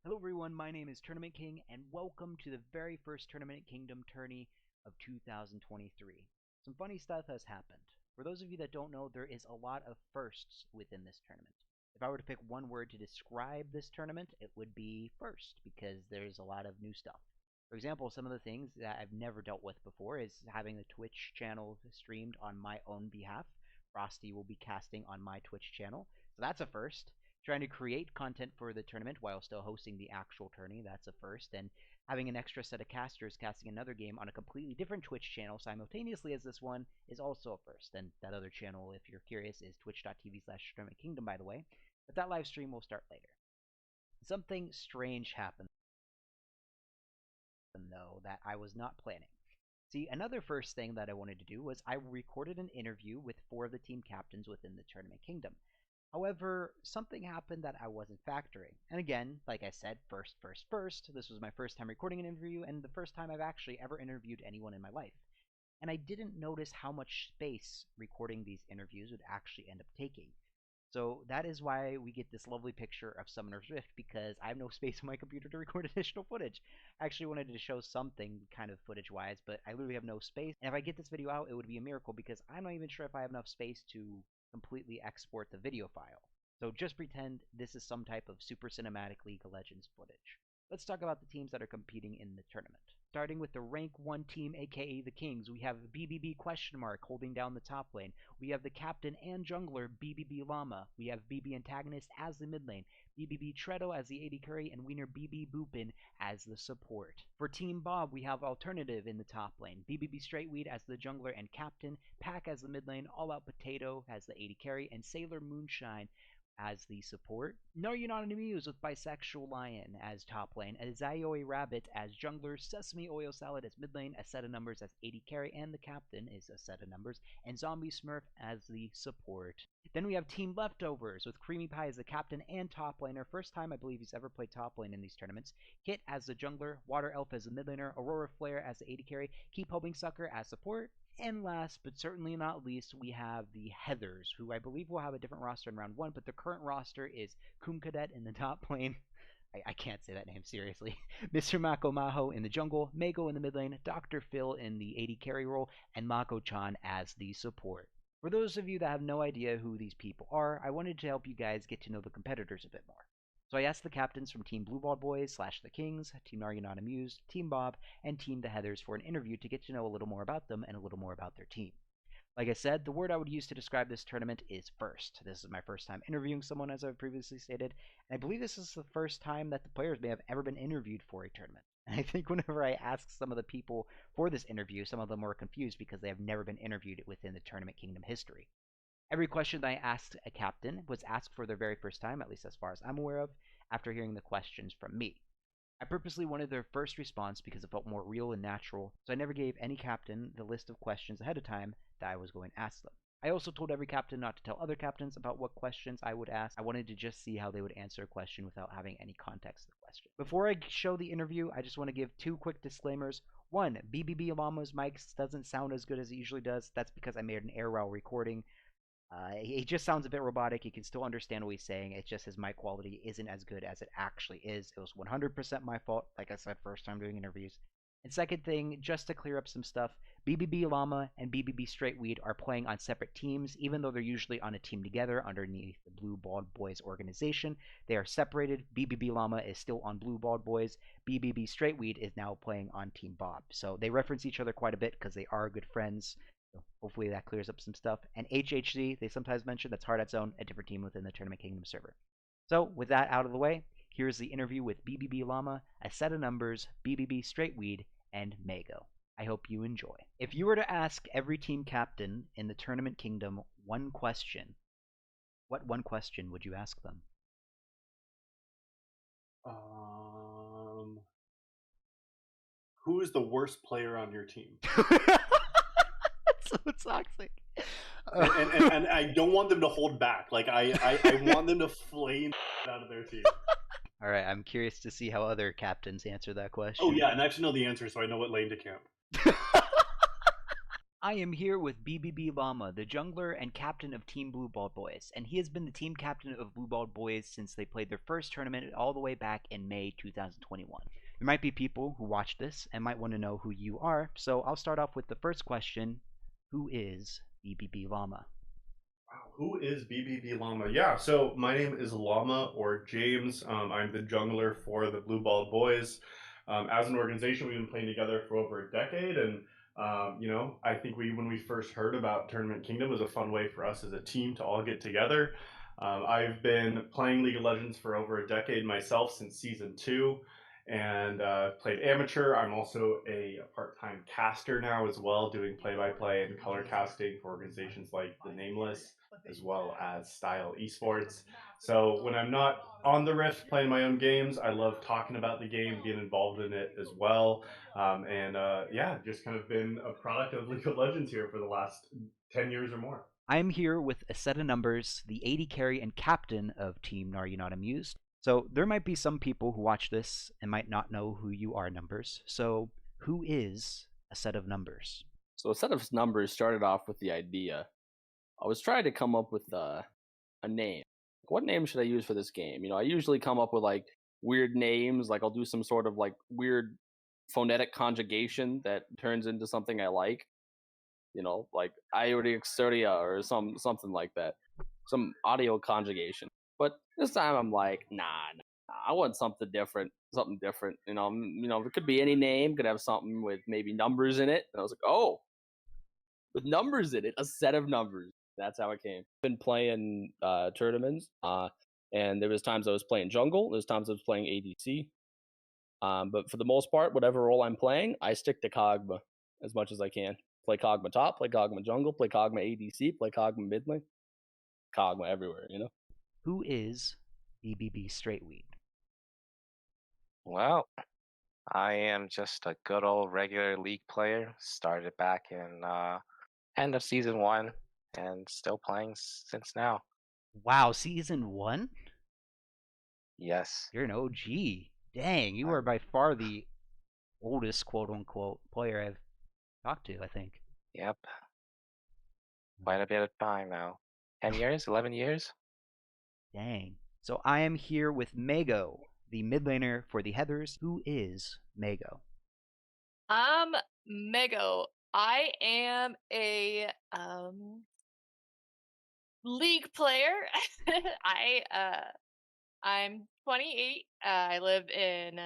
Hello everyone, my name is Tournament King, and welcome to the very first Tournament Kingdom tourney of 2023. Some funny stuff has happened. For those of you that don't know, there is a lot of firsts within this tournament. If I were to pick one word to describe this tournament, it would be first, because there's a lot of new stuff. For example, some of the things that I've never dealt with before is having the Twitch channel streamed on my own behalf. Frosty will be casting on my Twitch channel, so that's a first. Trying to create content for the tournament while still hosting the actual tourney, that's a first, and having an extra set of casters casting another game on a completely different Twitch channel simultaneously as this one is also a first. And that other channel, if you're curious, is twitch.tv/tournamentkingdom, by the way, but that live stream will start later. Something strange happened, though, that I was not planning. See, another first thing that I wanted to do was I recorded an interview with 4 of the team captains within the Tournament Kingdom. However, something happened that I wasn't factoring. And again, like I said, first. This was my first time recording an interview and the first time I've actually ever interviewed anyone in my life. And I didn't notice how much space recording these interviews would actually end up taking. So that is why we get this lovely picture of Summoner's Rift, because I have no space on my computer to record additional footage. I actually wanted to show something kind of footage-wise, but I literally have no space. And if I get this video out, it would be a miracle, because I'm not even sure if I have enough space to completely export the video file. So just pretend this is some type of super cinematic League of Legends footage. Let's talk about the teams that are competing in the tournament. Starting with the rank 1 team, aka the Kings, we have BBB question mark holding down the top lane. We have the captain and jungler BBB Llama. We have BB Antagonist as the mid lane, BBB Tredo as the AD carry, and Wiener BB Boopin as the support. For Team Bob, we have Alternative in the top lane, BBB Straightweed as the jungler and captain, Pack as the mid lane, All Out Potato as the AD carry, and Sailor Moonshine as the support. No, you're not amused with Bisexual Lion as top lane, a Zayoi Rabbit as jungler, Sesame Oil Salad as mid lane, a set of numbers as AD carry, and the captain is a set of numbers, and Zombie Smurf as the support. Then we have Team Leftovers with Creamy Pie as the captain and top laner. First time I believe he's ever played top lane in these tournaments. Kit as the jungler, Water Elf as the mid laner, Aurora Flare as the AD carry, Keep Hoping Sucker as support, and last, but certainly not least, we have the Heathers, who I believe will have a different roster in round 1, but the current roster is Kum Cadet in the top lane. I can't say that name, seriously. Mr. Mako Maho in the jungle, Mago in the mid lane, Dr. Phil in the AD carry role, and Mako-chan as the support. For those of you that have no idea who these people are, I wanted to help you guys get to know the competitors a bit more. So I asked the captains from Team Blue Ball Boys / the Kings, Team Gnar Not Amused, Team Bob, and Team the Heathers for an interview to get to know a little more about them and a little more about their team. Like I said, the word I would use to describe this tournament is first. This is my first time interviewing someone, as I've previously stated, and I believe this is the first time that the players may have ever been interviewed for a tournament. And I think whenever I asked some of the people for this interview, some of them were confused because they have never been interviewed within the Tournament Kingdom history. Every question that I asked a captain was asked for their very first time, at least as far as I'm aware of, after hearing the questions from me. I purposely wanted their first response because it felt more real and natural, so I never gave any captain the list of questions ahead of time that I was going to ask them. I also told every captain not to tell other captains about what questions I would ask. I wanted to just see how they would answer a question without having any context to the question. Before I show the interview, I just want to give 2 quick disclaimers. 1, BBB Llama's mic doesn't sound as good as it usually does. That's because I made an error while recording. He just sounds a bit robotic. You can still understand what he's saying. It's just his mic quality isn't as good as it actually is. It was 100% my fault, like I said, first time doing interviews. And second thing, just to clear up some stuff, BBB Llama and BBB Straightweed are playing on separate teams, even though they're usually on a team together underneath the Blue Balled Boys organization. They are separated. BBB Llama is still on Blue Balled Boys. BBB Straightweed is now playing on Team Bob. So they reference each other quite a bit because they are good friends. So hopefully that clears up some stuff. And HHZ, they sometimes mention, that's Hard At Zone, a different team within the Tournament Kingdom server. So with that out of the way, here's the interview with BBB Llama, a set of numbers, BBB Straightweed, and Mago. I hope you enjoy. If you were to ask every team captain in the Tournament Kingdom one question, what one question would you ask them? Who is the worst player on your team? So toxic. And I don't want them to hold back. Like I want them to flame out of their team. All right, I'm curious to see how other captains answer that question. Oh yeah, and I actually know the answer, so I know what lane to camp. I am here with BBB Llama, the jungler and captain of Team Blue Ball Boys, and he has been the team captain of Blue Ball Boys since they played their first tournament all the way back in May 2021. There might be people who watch this and might want to know who you are, so I'll start off with the first question. Who is BBB Llama? Wow, who is BBB Llama? Yeah, so my name is Llama or James. I'm the jungler for the Blue Ball Boys. As an organization, we've been playing together for over a decade, and I think when we first heard about Tournament Kingdom, it was a fun way for us as a team to all get together. I've been playing League of Legends for over a decade myself since season 2, and played amateur. I'm also a part-time caster now as well, doing play-by-play and color casting for organizations like The Nameless, as well as Style Esports. So when I'm not on the Rift playing my own games, I love talking about the game, being involved in it as well. Just kind of been a product of League of Legends here for the last 10 years or more. I am here with a set of numbers, the AD carry and captain of Team Gnar Amused. So there might be some people who watch this and might not know who you are, numbers. So who is a set of numbers? So a set of numbers started off with the idea. I was trying to come up with a name. What name should I use for this game? I usually come up with like weird names. Like I'll do some sort of like weird phonetic conjugation that turns into something I like. Like iota exertia or something like that. Some audio conjugation. But this time I'm like, nah, I want something different. It could be any name, could have something with maybe numbers in it. And I was like, oh, with numbers in it, a set of numbers. That's how it came. Been playing tournaments, and there was times I was playing jungle. There's times I was playing ADC. But for the most part, whatever role I'm playing, I stick to Kog'Maw as much as I can. Play Kog'Maw top, play Kog'Maw jungle, play Kog'Maw ADC, play Kog'Maw mid lane. Kog'Maw everywhere, Who is BBB Straightweed? Well, I am just a good old regular league player. Started back in end of season 1 and still playing since now. Wow, season 1? Yes. You're an OG. Dang, you are by far the oldest quote-unquote player I've talked to, I think. Yep. Quite a bit of time now. 10 years? 11 years? Dang. So I am here with Mago, the mid laner for the Heathers. Who is Mago? Mego. I am a league player. I'm 28. I live in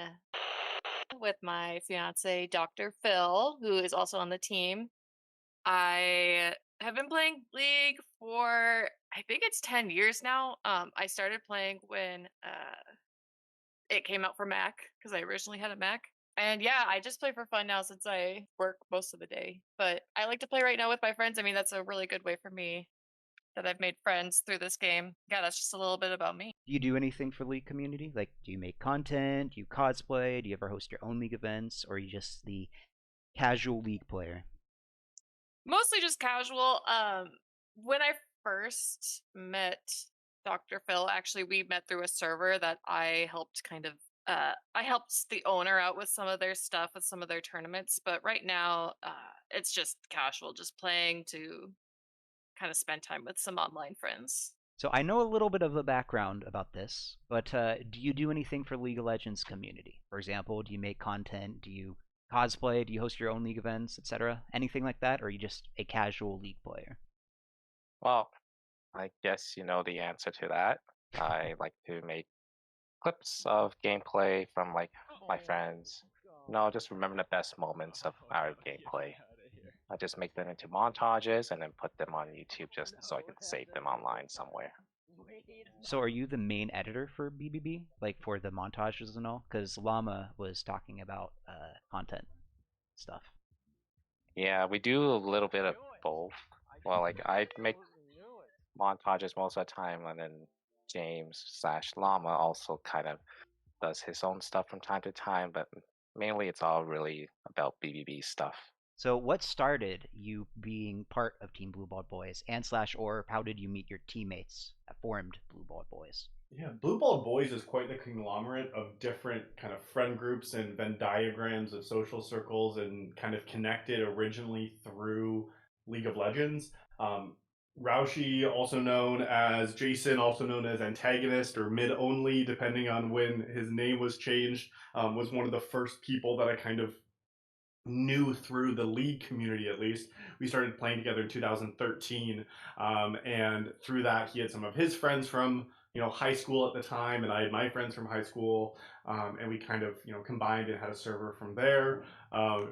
with my fiance, Dr. Phil, who is also on the team. I have been playing League for I think it's 10 years now. I started playing when it came out for Mac because I originally had a Mac. And yeah, I just play for fun now since I work most of the day. But I like to play right now with my friends. I mean, that's a really good way for me that I've made friends through this game. Yeah, that's just a little bit about me. Do you do anything for League community? Like, do you make content? Do you cosplay? Do you ever host your own League events? Or are you just the casual League player? Mostly just casual. When I first met Dr. Phil, actually, we met through a server that I helped I helped the owner out with some of their stuff, with some of their tournaments. But right now, it's just casual, just playing to kind of spend time with some online friends. So I know a little bit of the background about this, but do you do anything for League of Legends community? For example, do you make content? Do you cosplay? Do you host your own League events, etc.? Anything like that? Or are you just a casual League player? Well, I guess you know the answer to that. I like to make clips of gameplay from like my friends. Just remember the best moments of our gameplay. I just make them into montages and then put them on YouTube just so I can save them online somewhere. So are you the main editor for BBB? Like for the montages and all? Because Llama was talking about content stuff. Yeah, we do a little bit of both. Well, like I make montages most of the time, and then James/Llama also kind of does his own stuff from time to time, but mainly it's all really about BBB stuff. So what started you being part of Team Blue Ball Boys or how did you meet your teammates that formed Blue Ball Boys? Yeah, Blue Ball Boys is quite the conglomerate of different kind of friend groups and Venn diagrams of social circles, and kind of connected originally through League of Legends. Raushi, also known as Jason, also known as Antagonist or Mid Only, depending on when his name was changed, was one of the first people that I kind of knew through the league community. At least we started playing together in 2013, and through that he had some of his friends from high school at the time, and I had my friends from high school, and we kind of combined and had a server from there.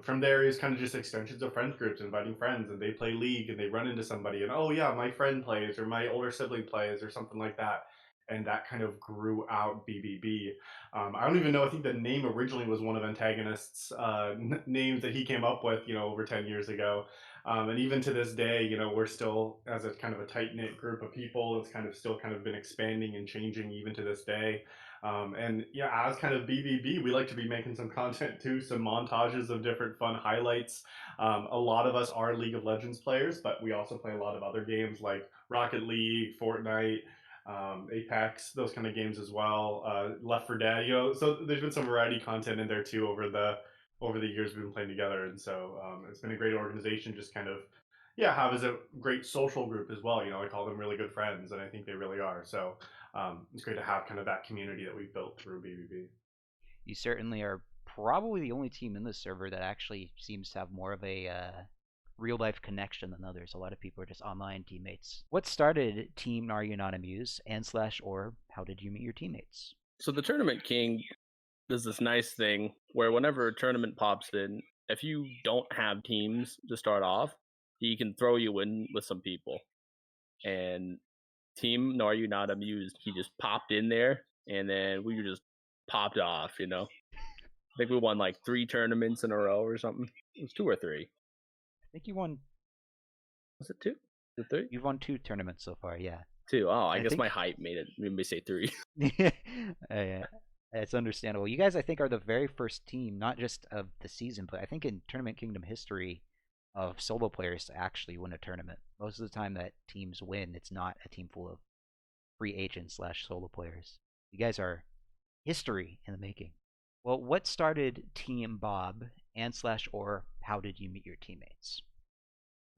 From there is kind of just extensions of friends groups, inviting friends, and they play league and they run into somebody, and oh yeah, my friend plays or my older sibling plays or something like that, and that kind of grew out BBB. I don't even know. I think the name originally was one of Antagonist's names that he came up with, over 10 years ago. And even to this day, we're still, as a kind of a tight knit group of people, it's kind of still kind of been expanding and changing even to this day. And yeah, as kind of BBB, we like to be making some content too, some montages of different fun highlights. A lot of us are League of Legends players, but we also play a lot of other games like Rocket League, Fortnite, Apex, those kind of games as well. Left 4 Dead, So there's been some variety content in there too over the years we've been playing together, and so it's been a great organization. Just kind of have as a great social group as well. I call them really good friends, and I think they really are. So it's great to have kind of that community that we've built through BBB. You certainly are probably the only team in this server that actually seems to have more of a real life connection than others. A lot of people are just online teammates. What started Team Are You Not Amused and/or how did you meet your teammates? So the Tournament King does this nice thing where whenever a tournament pops in, if you don't have teams to start off, he can throw you in with some people. And Team Are You Not Amused, he just popped in there, and then we just popped off, I think we won like 3 tournaments in a row or something. It was 2 or 3. I think you won. Was it 2? Was it 3? You've won 2 tournaments so far, yeah. 2. Oh, I guess my hype made me say 3. Yeah, it's understandable. You guys, I think, are the very first team, not just of the season, but I think in Tournament Kingdom history, of solo players to actually win a tournament. Most of the time that teams win, it's not a team full of free agents / solo players. You guys are history in the making. Well, what started Team Bob and/or how did you meet your teammates?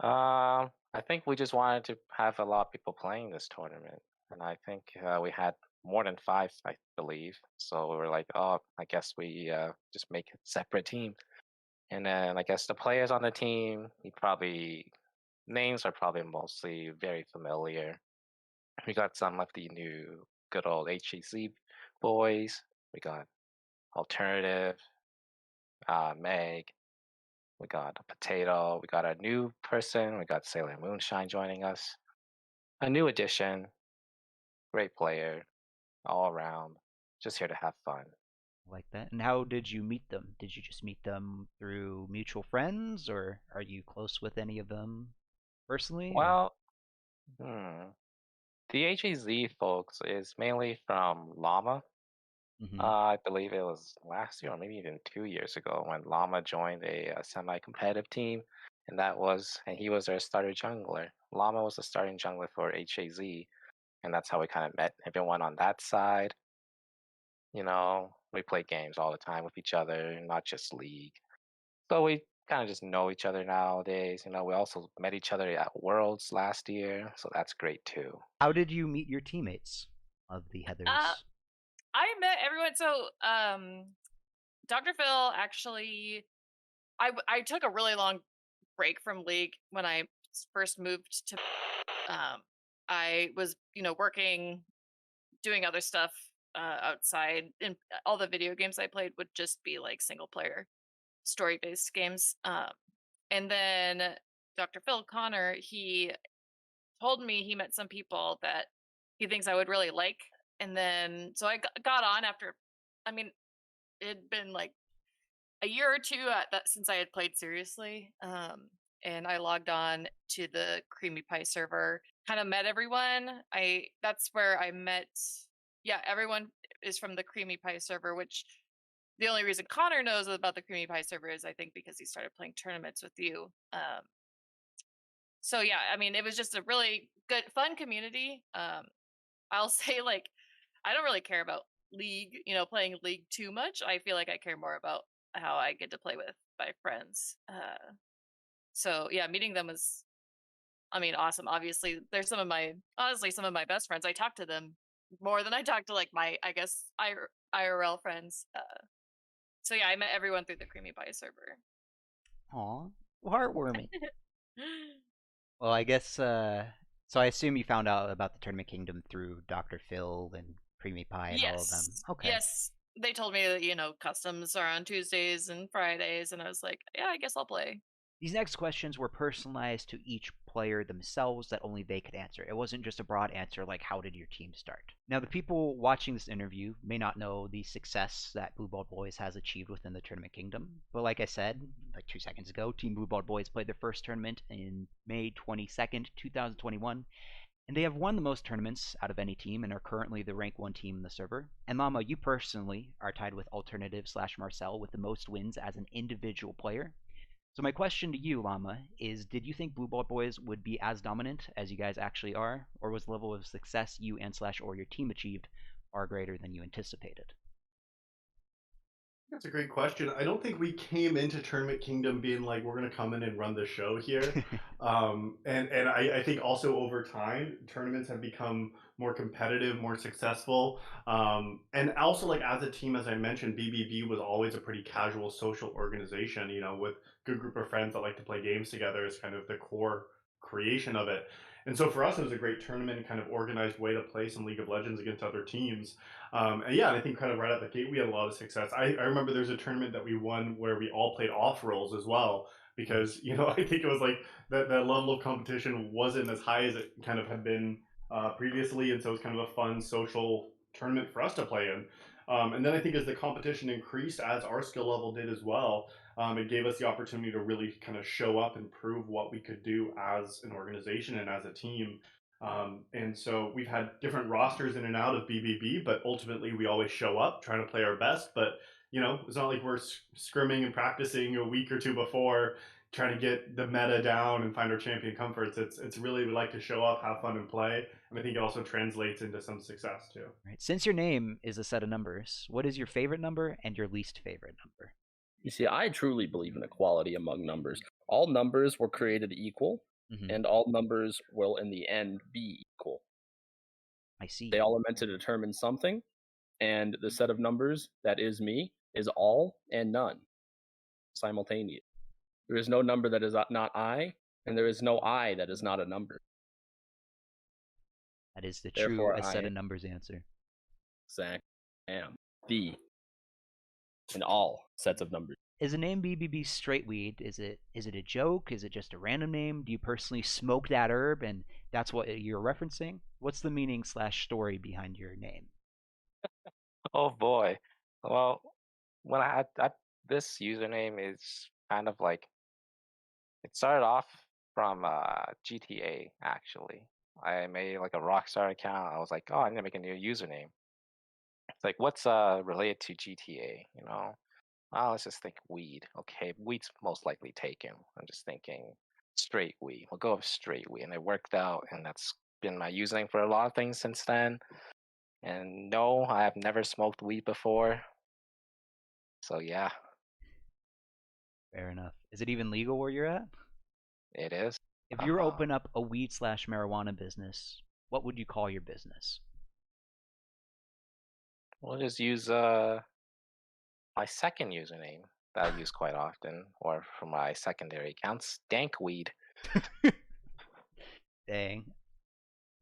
I think we just wanted to have a lot of people playing this tournament, and I think we had more than 5, I believe. So we were like, oh, I guess we just make a separate team. And then I guess the players on the team, names are probably mostly very familiar. We got some of the new good old HEC boys. We got Alternative, Meg. We got a Potato. We got a new person. We got Sailor Moonshine joining us. A new addition. Great player. All around. Just here to have fun. Like that. And how did you meet them? Did you just meet them through mutual friends, or are you close with any of them personally? Well, the HEZ folks is mainly from Llama. I believe it was last year or maybe even 2 years ago when Llama joined a semi-competitive team, and he was our starter jungler. Llama was the starting jungler for HAZ, and that's how we kind of met everyone on that side. We play games all the time with each other, not just League. So we kind of just know each other nowadays. We also met each other at Worlds last year, so that's great too. How did you meet your teammates of the Heathers? I met everyone. So, Dr. Phil actually, I took a really long break from League when I first moved to. I was, working, doing other stuff outside, and all the video games I played would just be like single player, story based games. And then Dr. Phil Connor, he told me he met some people that he thinks I would really like. And then, so I got on after, it had been like a year or 2 since I had played seriously. And I logged on to the Creamy Pie server, kind of met everyone. That's where I met, everyone is from the Creamy Pie server, which the only reason Connor knows about the Creamy Pie server is I think because he started playing tournaments with you. So yeah, it was just a really good, fun community. I'll say, I don't really care about League, playing League too much. I feel like I care more about how I get to play with my friends. So yeah, meeting them was I mean, awesome. Obviously, they're some of my best friends. I talk to them more than I talk to like my, I guess, IRL friends. So yeah, I met everyone through the Creamy Pie server. Aw, heartwarming. Well, I guess, so I assume you found out about the Tournament Kingdom through Dr. Phil and Creamy Pie and all of them. Yes. Okay. Yes. They told me that, customs are on Tuesdays and Fridays, and I was like, yeah, I guess I'll play. These next questions were personalized to each player themselves that only they could answer. It wasn't just a broad answer like, how did your team start? Now, the people watching this interview may not know the success that Blue Ball Boys has achieved within the Tournament Kingdom. But like I said, like 2 seconds ago, Team Blue Ball Boys played their first tournament in May 22nd, 2021. And they have won the most tournaments out of any team and are currently the rank 1 team in the server. And Mama, you personally are tied with Alternative/Marcel with the most wins as an individual player. So my question to you, Llama, is did you think Blue Ball Boys would be as dominant as you guys actually are, or was the level of success you and/or your team achieved far greater than you anticipated? That's a great question. I don't think we came into Tournament Kingdom being like, we're going to come in and run the show here. And I think also over time, tournaments have become more competitive, more successful. And also, like, as a team, as I mentioned, BBB was always a pretty casual social organization, with good group of friends that like to play games together is kind of the core creation of it. And so for us, it was a great tournament, kind of organized way to play some League of Legends against other teams. And yeah, and I think kind of right out the gate, we had a lot of success. I remember there's a tournament that we won where we all played off roles as well, because, I think it was like that level of competition wasn't as high as it kind of had been previously. And so it was kind of a fun social tournament for us to play in. And then I think as the competition increased, as our skill level did as well, it gave us the opportunity to really kind of show up and prove what we could do as an organization and as a team. And so we've had different rosters in and out of BBB, but ultimately we always show up trying to play our best. But, it's not like we're scrimming and practicing a week or two before trying to get the meta down and find our champion comforts. It's really, we like to show up, have fun, and play. And I think it also translates into some success too. Right. Since your name is a set of numbers, what is your favorite number and your least favorite number? You see, I truly believe in equality among numbers. All numbers were created equal, and all numbers will in the end be equal. I see. They all are meant to determine something, and the set of numbers that is me is all and none simultaneous. There is no number that is not I, and there is no I that is not a number. That is the Therefore, true a set of numbers answer. Exactly. I am the in all sets of numbers. Is the name BBB straight weed? Is it a joke? Is it just a random name? Do you personally smoke that herb and that's what you're referencing? What's the meaning/story behind your name? Oh boy. Well, when this username is kind of like, it started off from GTA actually. I made like a Rockstar account. I was like, oh, I'm gonna make a new username. It's like, what's related to GTA? Oh, let's just think weed. Okay, weed's most likely taken. I'm just thinking straight weed. We'll go with straight weed, and it worked out, and that's been my username for a lot of things since then. And no, I have never smoked weed before. So yeah, Fair enough. Is it even legal where you're at? it is. If you were open up a weed/marijuana business, what would you call your business? We'll just use my second username that I use quite often, or for my secondary accounts, Dankweed. Dang.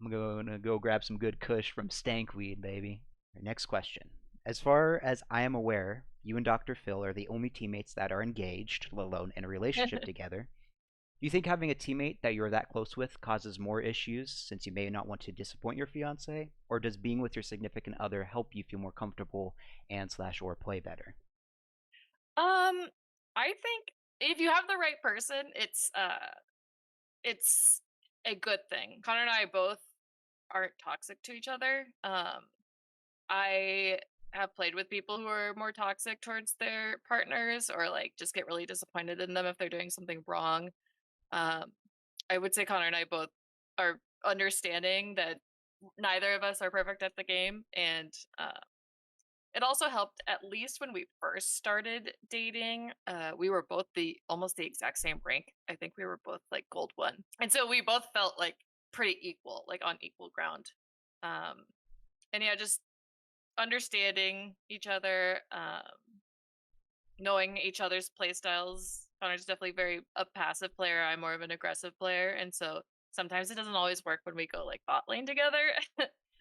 I'm gonna go grab some good kush from Stankweed, baby. Next question. As far as I am aware, you and Dr. Phil are the only teammates that are engaged, let alone in a relationship together. Do you think having a teammate that you're that close with causes more issues since you may not want to disappoint your fiance? Or does being with your significant other help you feel more comfortable and/or play better? I think if you have the right person, it's a good thing. Connor and I both aren't toxic to each other. I have played with people who are more toxic towards their partners or like just get really disappointed in them if they're doing something wrong. I would say Connor and I both are understanding that neither of us are perfect at the game, and it also helped, at least when we first started dating, we were both almost the exact same rank. I think we were both like gold 1. And so we both felt like pretty equal, like on equal ground. And yeah, just understanding each other, knowing each other's play styles. Connor's definitely a passive player. I'm more of an aggressive player. And so sometimes it doesn't always work when we go like bot lane together.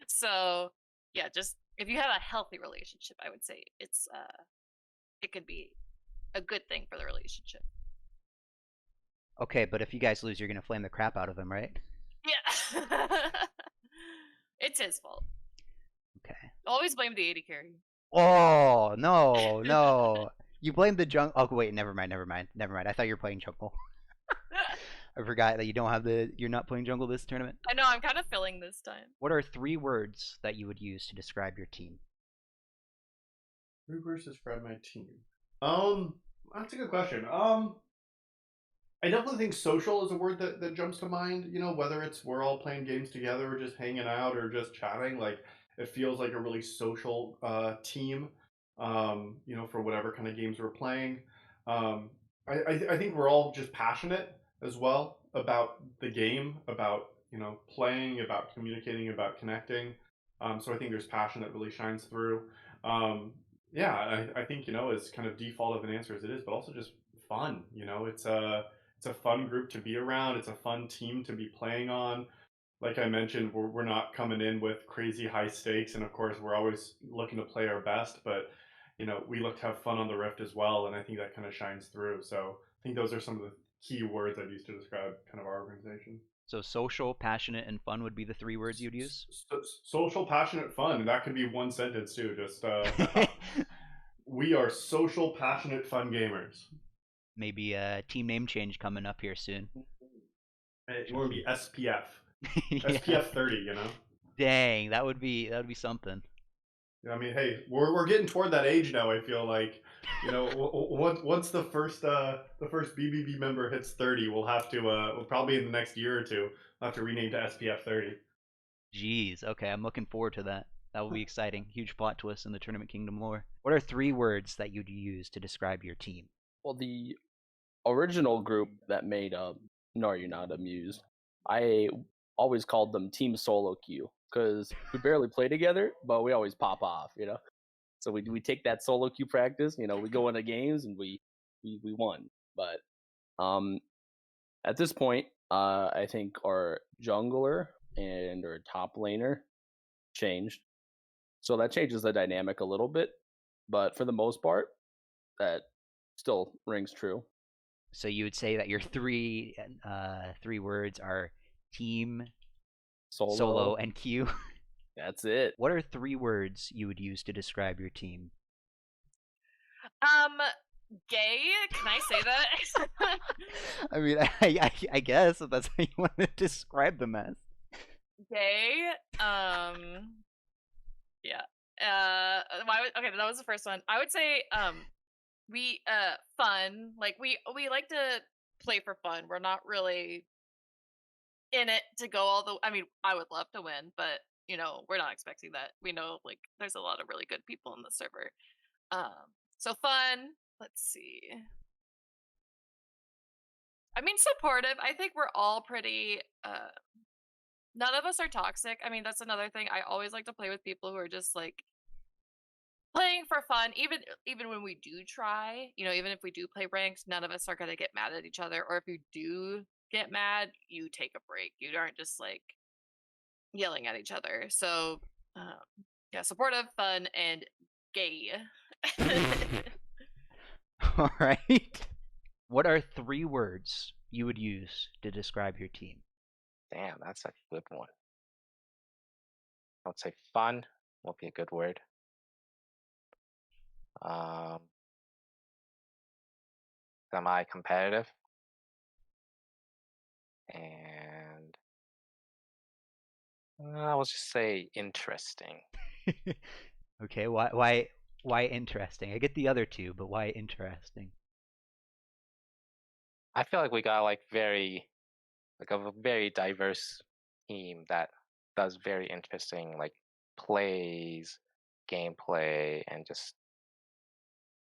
So yeah, just if you have a healthy relationship, I would say it could be a good thing for the relationship. Okay, but if you guys lose, you're gonna flame the crap out of him, right? Yeah. It's his fault. Okay. Always blame the AD carry. Oh no! You blame the jungle. Oh wait, never mind. I thought you were playing jungle. I forgot that you're not playing jungle this tournament. I know, I'm kind of filling this time. What are 3 words that you would use to describe your team? 3 words to describe my team. That's a good question. I definitely think social is a word that jumps to mind. You know, whether it's we're all playing games together or just hanging out or just chatting, like it feels like a really social team. You know, for whatever kind of games we're playing. I think we're all just passionate as well about the game, about playing, about communicating, about connecting. So I think there's passion that really shines through. Yeah, I think as kind of default of an answer as it is, but also just fun. It's a fun group to be around. It's a fun team to be playing on. Like I mentioned, we're not coming in with crazy high stakes, and of course we're always looking to play our best. But we look to have fun on the Rift as well, and I think that kind of shines through. So I think those are some of the key words I'd use to describe kind of our organization. So social, passionate, and fun would be the 3 words you'd use? Social, passionate, fun. That could be one sentence too. Just we are social, passionate, fun gamers. Maybe a team name change coming up here soon. It would be SPF. Yeah. SPF 30. Dang, that would be something. I mean, hey, we're getting toward that age now. I feel like, once the first BBB member hits 30, we'll have to we'll probably in the next year or two we'll have to rename to SPF 30. Jeez, okay, I'm looking forward to that. That will be exciting. Huge plot twist in the Tournament Kingdom lore. What are 3 words that you'd use to describe your team? Well, the original group that made Gnar, You're Not Amused, I always called them Team Solo Queue because we barely play together, but we always pop off, So we take that solo queue practice, we go into games and we won. But at this point, I think our jungler and our top laner changed, so that changes the dynamic a little bit. But for the most part, that still rings true. So you would say that your 3 words are team, solo, and queue. That's it. What are 3 words you would use to describe your team? Gay? Can I say that? I mean, I guess if that's how you want to describe them as. Gay? Yeah. Okay, that was the first one. I would say we fun. Like we like to play for fun. We're not really in it to go all the. I mean, I would love to win, but we're not expecting that. We know like there's a lot of really good people in the server. So fun. Let's see. I mean, supportive. I think we're all pretty. None of us are toxic. I mean, that's another thing. I always like to play with people who are just like playing for fun. Even when we do try, even if we do play ranked, none of us are gonna get mad at each other. Or if you do get mad, you take a break. You aren't just like yelling at each other. So, yeah, supportive, fun, and gay. All right. What are 3 words you would use to describe your team? Damn, that's a good one. I would say fun would be a good word. Semi-competitive. And I will just say interesting. Okay, why interesting? I get the other 2, but why interesting? I feel like we got a very diverse team that does very interesting plays, gameplay and just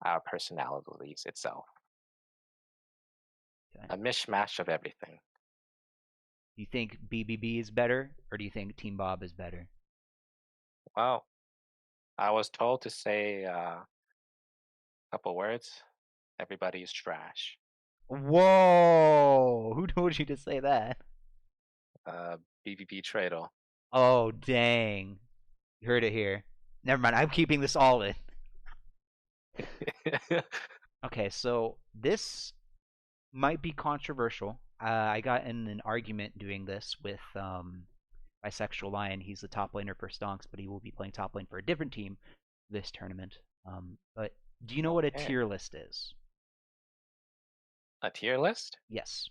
our personalities itself. Okay. A mishmash of everything. Do you think BBB is better, or do you think Team Bob is better? Well, I was told to say a couple words. Everybody is trash. Whoa! Who told you to say that? BBB Tradle. Oh, dang. You heard it here. Never mind, I'm keeping this all in. Okay, so this might be controversial. I got in an argument doing this with Bisexual Lion. He's the top laner for Stonks, but he will be playing top lane for a different team this tournament. But do you know what a Okay. tier list is? A tier list? Yes.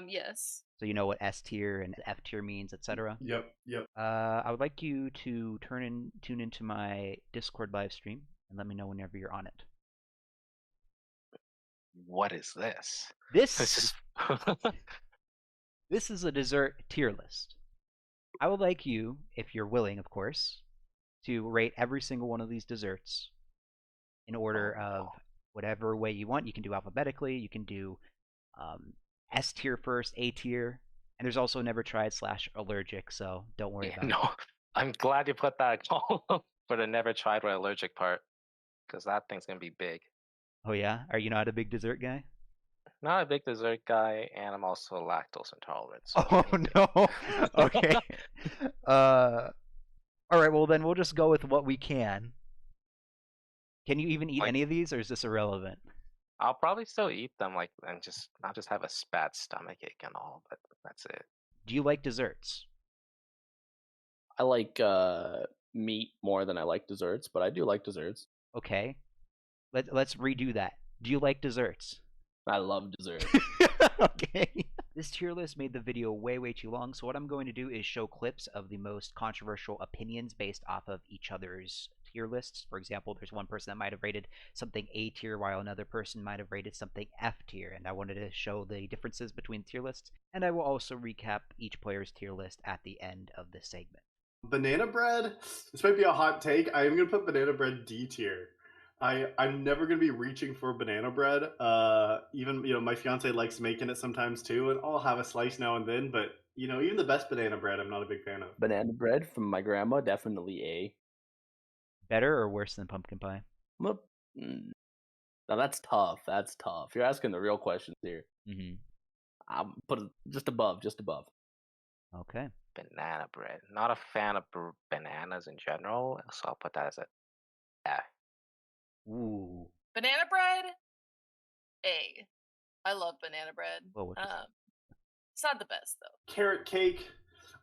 Yes. So you know what S tier and F tier means, etc. Yep. I would like you to tune into my Discord live stream and let me know whenever you're on it. What is this? This This is this is a dessert tier list. I would like you, if you're willing, of course, to rate every single one of these desserts in order of whatever way you want. You can do alphabetically. You can do S tier first, A tier, and there's also never tried / allergic. So don't worry about it. No, I'm glad you put that column for the never tried or allergic part, because that thing's gonna be big. Oh yeah, are you not a big dessert guy? Not a big dessert guy, and I'm also lactose intolerant. So Oh anything. no. Okay. All right. Well, then we'll just go with what we can. Can you even eat Like- any of these, or is this irrelevant? I'll probably still eat them, and just not just have a bad stomach ache and all, but that's it. Do you like desserts? I like meat more than I like desserts, but I do like desserts. Okay. Let's redo that. Do you like desserts? I love dessert. Okay. This tier list made the video way too long, so what I'm going to do is show clips of the most controversial opinions based off of each other's tier lists. For example, there's one person that might have rated something A tier while another person might have rated something F tier, and I wanted to show the differences between tier lists, and I will also recap each player's tier list at the end of this segment. Banana bread. This might be a hot take. I am gonna put banana bread D tier. I'm never gonna be reaching for banana bread. Even my fiance likes making it sometimes too, and I'll have a slice now and then. But even the best banana bread, I'm not a big fan of. Banana bread from my grandma, definitely A. Better or worse than pumpkin pie? Now that's tough. That's tough. You're asking the real questions here. Mm-hmm. I'll put it just above. Okay. Banana bread. Not a fan of bananas in general, so I'll put that as a F. Ooh. Banana bread. A. I love banana bread. Well, what It's not the best though. Carrot cake.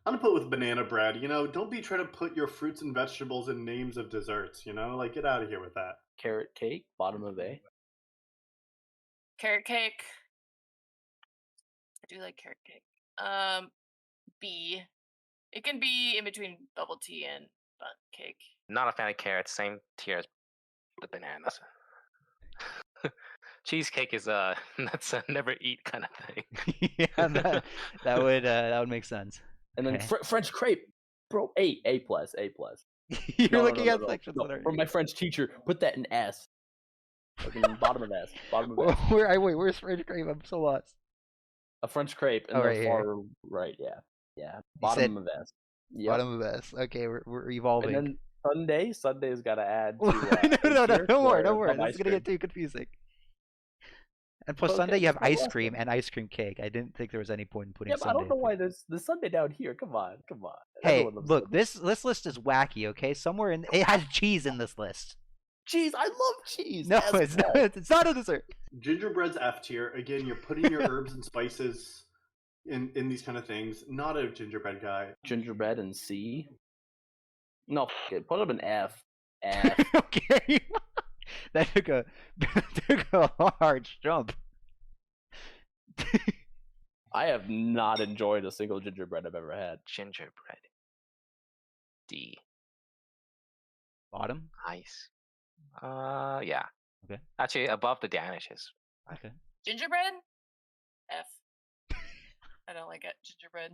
I'm gonna put with banana bread. Don't be trying to put your fruits and vegetables in names of desserts. Like get out of here with that. Carrot cake, bottom of A. Carrot cake. I do like carrot cake. B. It can be in between bubble tea and bundt cake. Not a fan of carrots. Same tier as the bananas. Cheesecake is that's a never eat kind of thing. Yeah, that would make sense. And then Okay. French crepe, bro. A plus. You're No, looking at no. sections No, that are from my French teacher, put that in S. Fucking bottom of S. Bottom of S. Where's French cream? I'm so lost. A French crepe in Oh, the right far here. right. Yeah. said Bottom of S. Yep. Bottom of S. Okay, we're evolving. And then Sunday's got to add. no, To, no more. some This is ice gonna cream. get too confusing. And plus, Okay, Sunday you have just one ice last cream one. and ice cream cake. I didn't think there was any point in putting Yeah, but I Sunday. don't know why there's the Sunday down here. Come on. Hey, Everyone loves look, Sunday. this list is wacky. Okay, somewhere in it has cheese in this list. Cheese. I love cheese. No, S it's not. plus. It's not a dessert. Gingerbread's F tier. Again, you're putting your herbs and spices in these kind of things. Not a gingerbread guy. Gingerbread and C. No, f it. Put up an F. F. Okay, that took a large jump. I have not enjoyed a single gingerbread I've ever had. Gingerbread. D. Bottom. Nice. Yeah. Okay. Actually, above the Danishes. Okay. Gingerbread. F. I don't like it. Gingerbread.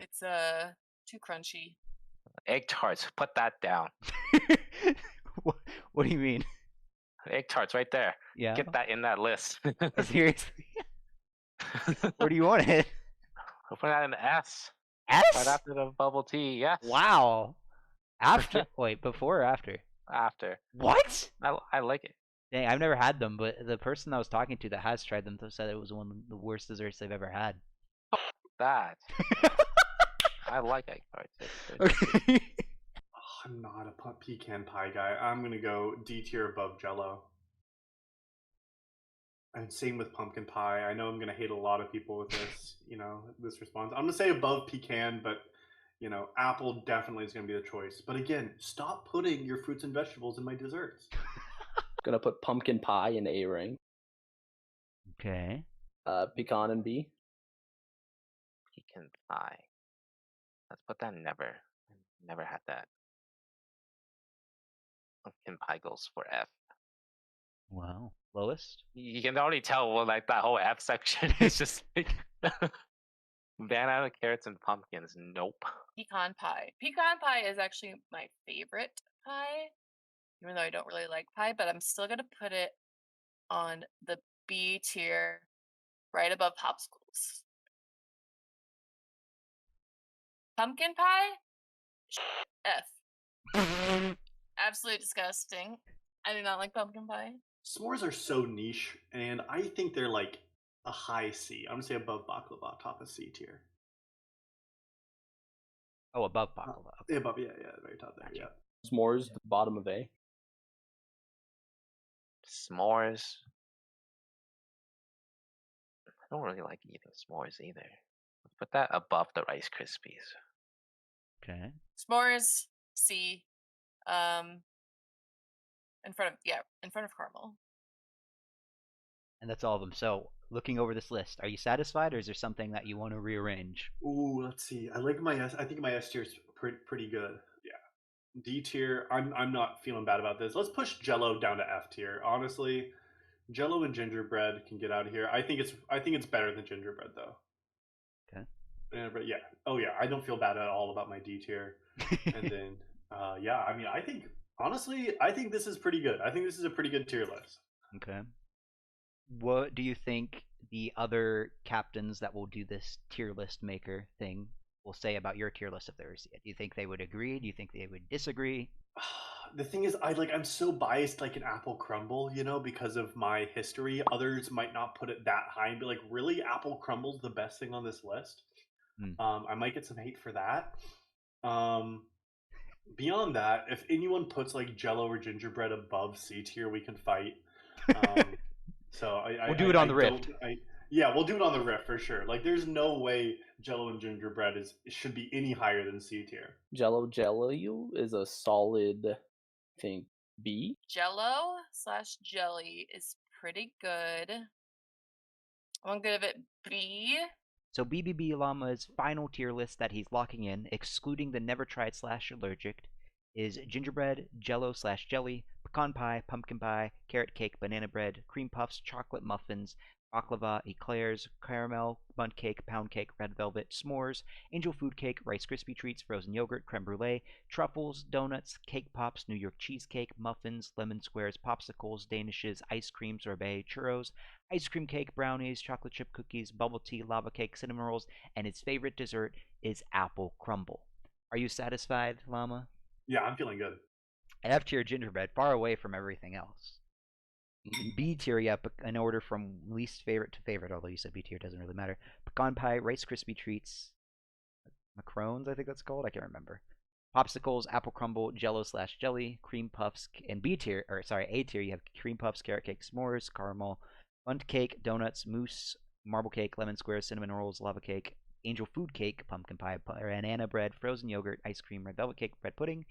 It's too crunchy. Egg tarts. Put that down. What do you mean? Egg tarts right there. Yeah. Get that in that list. Seriously? Where do you want it? We'll put that in the S. S? Right after the bubble tea. Yes. Wow. After? Wait, before or after? After. What? I like it. Dang, I've never had them, but the person I was talking to that has tried them said it was one of the worst desserts they've ever had. That. I like egg tarts. Okay. Oh, I'm not a pecan pie guy. I'm gonna go D tier above Jello. And same with pumpkin pie. I know I'm gonna hate a lot of people with this, this response. I'm gonna say above pecan, but apple definitely is gonna be the choice. But again, stop putting your fruits and vegetables in my desserts. Gonna put pumpkin pie in A ring. Okay. Pecan in B. Pecan pie. Let's put that never. Never had that. Pumpkin pie goes for F. Wow. Lowest? You can already tell, well, like that whole F section is just like banana, carrots, and pumpkins. Nope. Pecan pie. Pecan pie is actually my favorite pie, even though I don't really like pie, but I'm still going to put it on the B tier right above popsicles. Pumpkin pie? F. Absolutely disgusting. I do not like pumpkin pie. S'mores are so niche, and I think they're like a high C. I'm gonna say above baklava, top of C tier. Oh, above baklava. Okay. Above, yeah, very top there, Gotcha. yeah. S'mores, the bottom of A. S'mores. I don't really like eating s'mores either. Let's put that above the Rice Krispies. Okay. S'mores, C. In front of caramel. And that's all of them. So, looking over this list, are you satisfied, or is there something that you want to rearrange? Ooh, let's see. I like my S. I think my S tier is pretty good. Yeah. D tier. I'm not feeling bad about this. Let's push Jello down to F tier. Honestly, Jello and gingerbread can get out of here. I think it's better than gingerbread though. Okay. But yeah. Oh yeah. I don't feel bad at all about my D tier. And then yeah. I mean, I think this is pretty good. I think this is a pretty good tier list. Okay. What do you think the other captains that will do this tier list maker thing will say about your tier list if they see it? Do you think they would agree? Do you think they would disagree? The thing is, I'm so biased like an apple crumble, because of my history. Others might not put it that high and be like, really, apple crumble's the best thing on this list. I might get some hate for that. Beyond that, if anyone puts like Jello or gingerbread above C tier, we can fight. So we'll do it on the Rift. Yeah, we'll do it on the Rift for sure. Like, there's no way Jello and gingerbread should be any higher than C tier. Jello is a solid, I think, B. Jello/jelly is pretty good. I'm gonna give it B. So BBB Llama's final tier list that he's locking in, excluding the never tried / allergic, is gingerbread, Jello/jelly, pecan pie, pumpkin pie, carrot cake, banana bread, cream puffs, chocolate muffins, baklava, eclairs, caramel, bundt cake, pound cake, red velvet, s'mores, angel food cake, Rice Krispie treats, frozen yogurt, creme brulee, truffles, donuts, cake pops, New York cheesecake, muffins, lemon squares, popsicles, danishes, ice cream, sorbet, churros, ice cream cake, brownies, chocolate chip cookies, bubble tea, lava cake, cinnamon rolls, and his favorite dessert is apple crumble. Are you satisfied, Llama? Yeah, I'm feeling good. F tier gingerbread, far away from everything else. B tier, yeah, in order from least favorite to favorite, although you said B tier doesn't really matter. Pecan pie, Rice Krispie treats, macarons, I think that's called. I can't remember. Popsicles, apple crumble, Jello/jelly, cream puffs, and A tier, you have cream puffs, carrot cake, s'mores, caramel, bundt cake, donuts, mousse, marble cake, lemon squares, cinnamon rolls, lava cake, angel food cake, pumpkin pie, banana bread, frozen yogurt, ice cream, red velvet cake, bread pudding,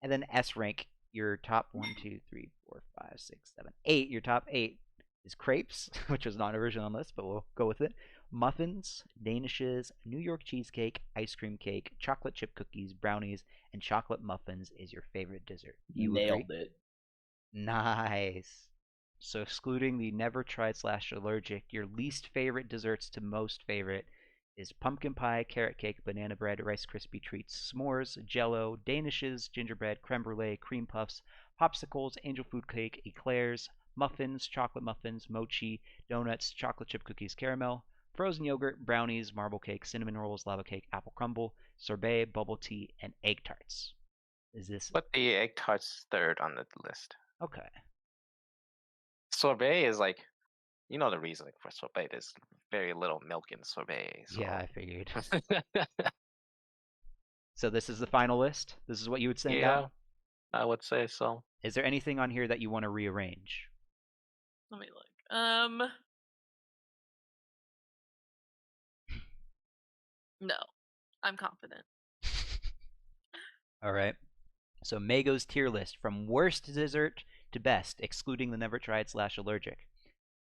and then S rank. Your top 1, 2, 3, 4, 5, 6, 7, 8. Your top 8 is crepes, which was not original on the list, but we'll go with it. Muffins, danishes, New York cheesecake, ice cream cake, chocolate chip cookies, brownies, and chocolate muffins is your favorite dessert. You nailed agree? it. Nice. So excluding the never tried / allergic, your least favorite desserts to most favorite is pumpkin pie, carrot cake, banana bread, Rice Krispie treats, s'mores, jello, danishes, gingerbread, creme brulee, cream puffs, popsicles, angel food cake, eclairs, muffins, chocolate muffins, mochi, donuts, chocolate chip cookies, caramel, frozen yogurt, brownies, marble cake, cinnamon rolls, lava cake, apple crumble, sorbet, bubble tea, and egg tarts. Is this Put the egg tarts third on the list. okay? Sorbet is like, you know the reasoning for sorbet. There's very little milk in sorbet. So. Yeah, I figured. So this is the final list. This is what you would send Yeah, out. I would say so. Is there anything on here that you want to rearrange? Let me look. No, I'm confident. All right. So Mago's tier list from worst dessert to best, excluding the never tried / allergic.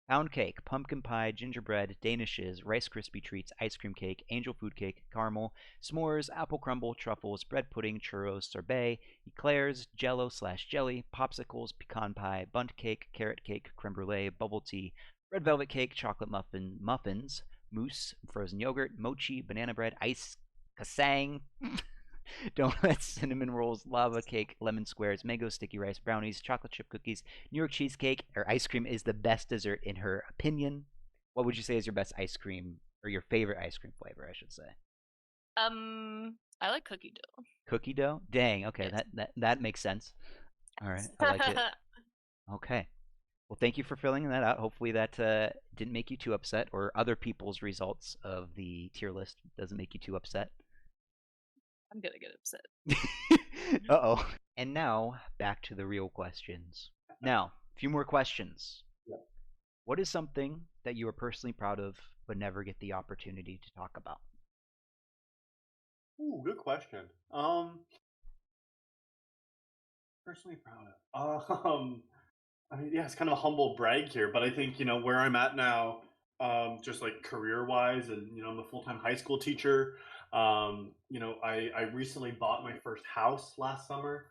Pound cake, pumpkin pie, gingerbread, danishes, Rice Krispie treats, ice cream cake, angel food cake, caramel, s'mores, apple crumble, truffles, bread pudding, churros, sorbet, eclairs, jello / jelly, popsicles, pecan pie, bundt cake, carrot cake, creme brulee, bubble tea, red velvet cake, chocolate muffins, mousse, frozen yogurt, mochi, banana bread, ice kasang, donuts, cinnamon rolls, lava cake, lemon squares, mango sticky rice, brownies, chocolate chip cookies, New York cheesecake, or ice cream is the best dessert in her opinion. What would you say is your best ice cream, or your favorite ice cream flavor, I should say? I like cookie dough. Cookie dough? Dang, okay, Yes. that makes sense. All right, I like it. Okay. Well, thank you for filling that out. Hopefully that didn't make you too upset, or other people's results of the tier list doesn't make you too upset. I'm gonna get upset. Uh-oh. And now, back to the real questions. Now, a few more questions. Yeah. What is something that you are personally proud of but never get the opportunity to talk about? Ooh, good question. Personally proud of. I mean, yeah, it's kind of a humble brag here, but I think where I'm at now, just like career-wise, and I'm a full-time high school teacher. I recently bought my first house last summer.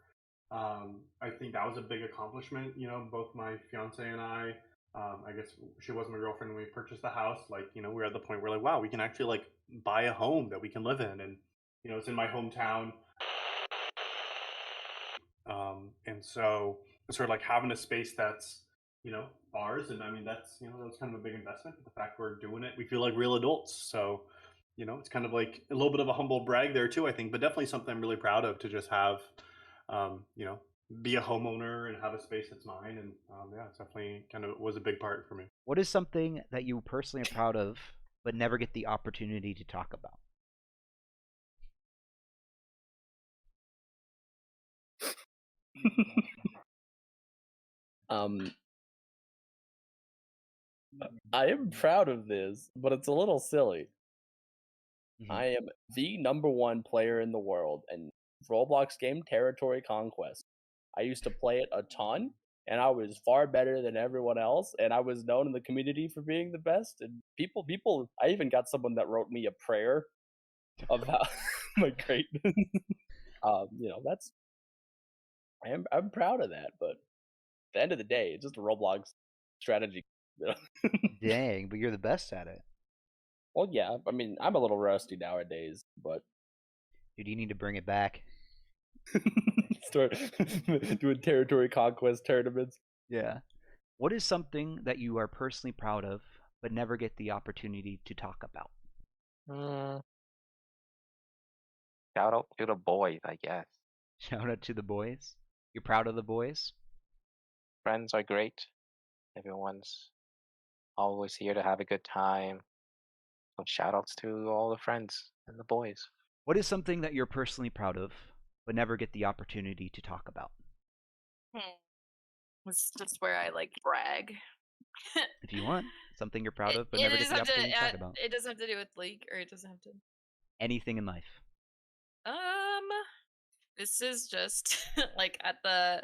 I think that was a big accomplishment. Both my fiance and I. I guess she was my girlfriend when we purchased the house. Like, we're at the point where like, wow, we can actually like buy a home that we can live in, and it's in my hometown. And so sort of like having a space that's ours, and I mean that's that's kind of a big investment, but the fact we're doing it, we feel like real adults. So it's kind of like a little bit of a humble brag there too, I think, but definitely something I'm really proud of to just have be a homeowner and have a space that's mine. And yeah, it's definitely kind of was a big part for me. What is something that you personally are proud of but never get the opportunity to talk about? I am proud of this, but it's a little silly. I am the #1 player in the world in Roblox game Territory Conquest. I used to play it a ton, and I was far better than everyone else, and I was known in the community for being the best. And people, I even got someone that wrote me a prayer about my greatness. That's I'm proud of that, but at the end of the day, it's just a Roblox strategy. Dang, but you're the best at it. Well, yeah, I mean, I'm a little rusty nowadays, but Dude, you need to bring it back. start doing territory conquest tournaments. Yeah. What is something that you are personally proud of but never get the opportunity to talk about? Shout out to the boys, I guess. Shout out to the boys. You're proud of the boys? Friends are great. Everyone's always here to have a good time. So shout outs to all the friends and the boys. What is something that you're personally proud of but never get the opportunity to talk about? It's just where I like brag. If you want, something you're proud of but never get the opportunity to talk about. It doesn't have to do with League, or it doesn't have to. Anything in life. This is just like at the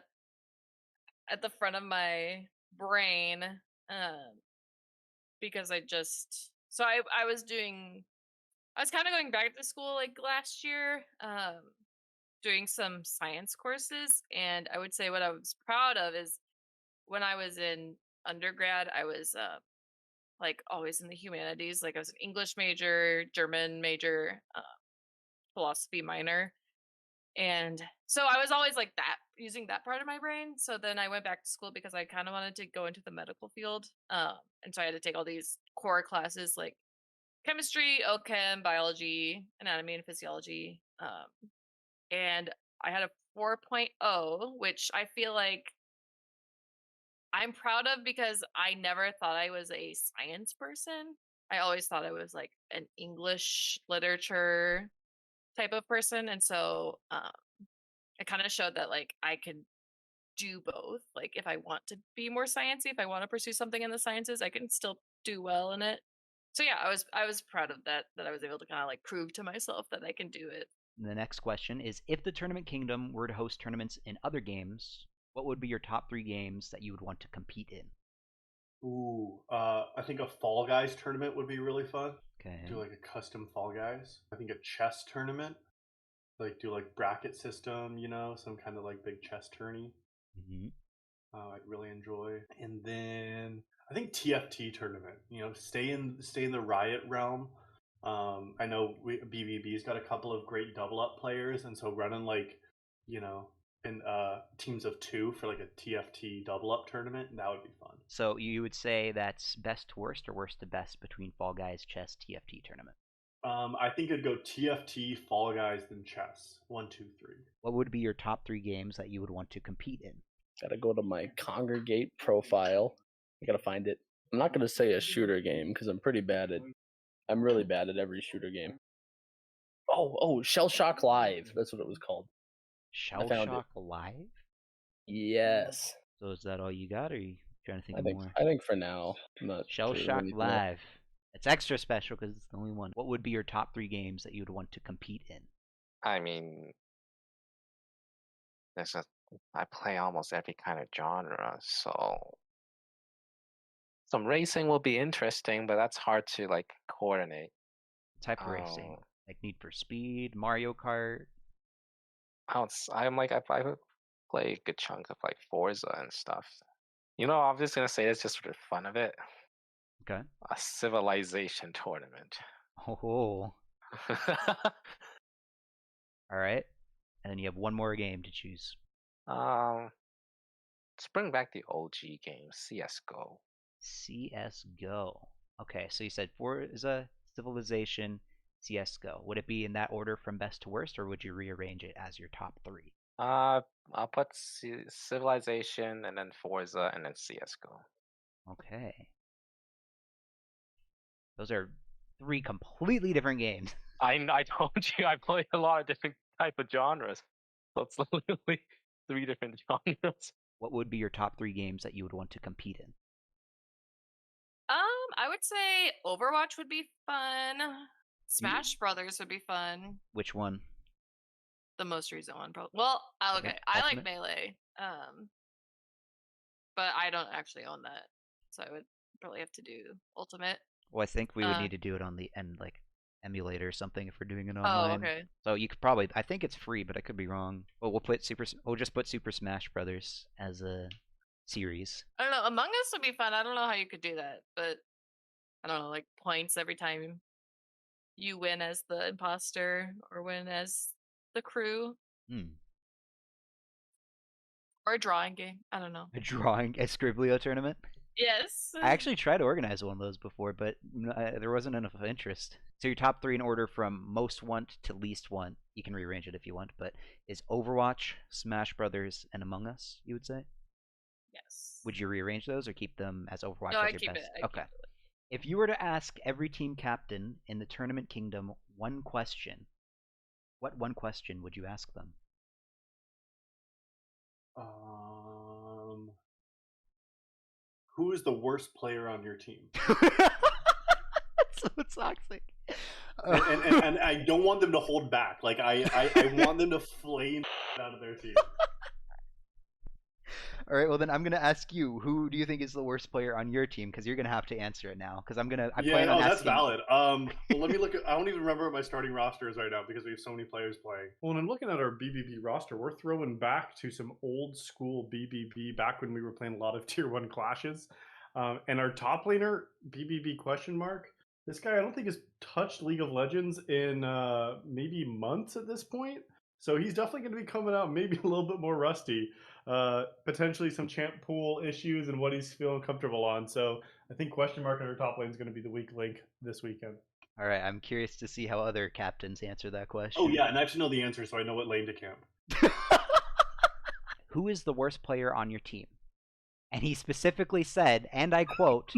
front of my brain, because I was kind of going back to school like last year, doing some science courses, and I would say what I was proud of is when I was in undergrad, I was like always in the humanities. Like I was an English major, German major, philosophy minor. And so I was always like that, using that part of my brain. So then I went back to school because I kind of wanted to go into the medical field. And so I had to take all these core classes like chemistry, OChem, biology, anatomy, and physiology. And I had a 4.0, which I feel like I'm proud of because I never thought I was a science person. I always thought I was like an English literature type of person. And so it kind of showed that like I could do both. Like if I want to be more sciencey, if I want to pursue something in the sciences, I can still do well in it. So yeah, I was proud of that I was able to kind of like prove to myself that I can do it. The next question is, if the Tournament Kingdom were to host tournaments in other games, what would be your top 3 games that you would want to compete in? Ooh, I think a Fall Guys tournament would be really fun. Okay. Do like a custom Fall Guys. I think a chess tournament. Like do like bracket system, you know, some kind of like big chess tourney. Mm-hmm. I'd really enjoy. And then I think TFT tournament. You know, stay in the Riot realm. I know BBB's got a couple of great double up players, and so running like, you know, in teams of 2 for like a TFT double up tournament, that would be fun. So you would say that's best to worst or worst to best between Fall Guys, chess, TFT tournament? I think it'd go TFT, Fall Guys, then chess. 1, 2, 3. What would be your top 3 games that you would want to compete in? Gotta go to my Congregate profile. I gotta find it. I'm not gonna say a shooter game because I'm really bad at every shooter game. Oh, Shell Shock Live. That's what it was called. Shell Shock Live? Yes. So is that all you got, or are you trying to think of more? I think for now. Shell Shock Live. It's extra special because it's the only one. What would be your top 3 games that you would want to compete in? I mean, I play almost every kind of genre, so some racing will be interesting, but that's hard to like coordinate. Type of racing, like Need for Speed, Mario Kart. I'm like I play a good chunk of like Forza and stuff. You know, I'm just gonna say it's just for the fun of it. Okay. A civilization tournament. Oh. All right. And then you have one more game to choose. Let's bring back the OG game, CS:GO. CS:GO. Okay, so you said Forza, Civilization, CS:GO. Would it be in that order from best to worst, or would you rearrange it as your top 3? I'll put Civilization and then Forza and then CS:GO. Okay. Those are 3 completely different games. I told you I play a lot of different type of genres. So it's literally 3 different genres. What would be your top 3 games that you would want to compete in? I would say Overwatch would be fun. Smash Brothers would be fun. Which one? The most recent one, probably. Well, okay, I like Melee. But I don't actually own that, so I would probably have to do Ultimate. Well, I think we would need to do it on the end, like emulator or something, if we're doing it online. Oh, okay. So you could probably. I think it's free, but I could be wrong. Well, we'll just put Super Smash Brothers as a series. I don't know. Among Us would be fun. I don't know how you could do that, but I don't know, like points every time you win as the imposter or win as the crew. Or a drawing game. I don't know. A Scriblio tournament? Yes. I actually tried to organize one of those before, but there wasn't enough interest. So your top 3 in order from most want to least want. You can rearrange it if you want, but is Overwatch, Smash Brothers, and Among Us, you would say? Yes. Would you rearrange those or keep them as Overwatch No, as I your keep best? it. Okay. If you were to ask every team captain in the Tournament Kingdom one question, what one question would you ask them? Who is the worst player on your team? That's so toxic. And I don't want them to hold back. Like I want them to flame out of their team. All right, well then I'm gonna ask you, who do you think is the worst player on your team? Because you're gonna have to answer it now. Because That's valid. Well, let me look at. I don't even remember what my starting roster is right now because we have so many players playing. Well, when I'm looking at our BBB roster, we're throwing back to some old school BBB back when we were playing a lot of Tier 1 clashes. And our top laner, BBB question mark. This guy, I don't think has touched League of Legends in maybe months at this point. So he's definitely going to be coming out maybe a little bit more rusty. Potentially some champ pool issues and what he's feeling comfortable on. So I think question mark on our top lane is going to be the weak link this weekend. All right, I'm curious to see how other captains answer that question. Oh yeah, and I actually know the answer, so I know what lane to camp. Who is the worst player on your team? And he specifically said, and I quote,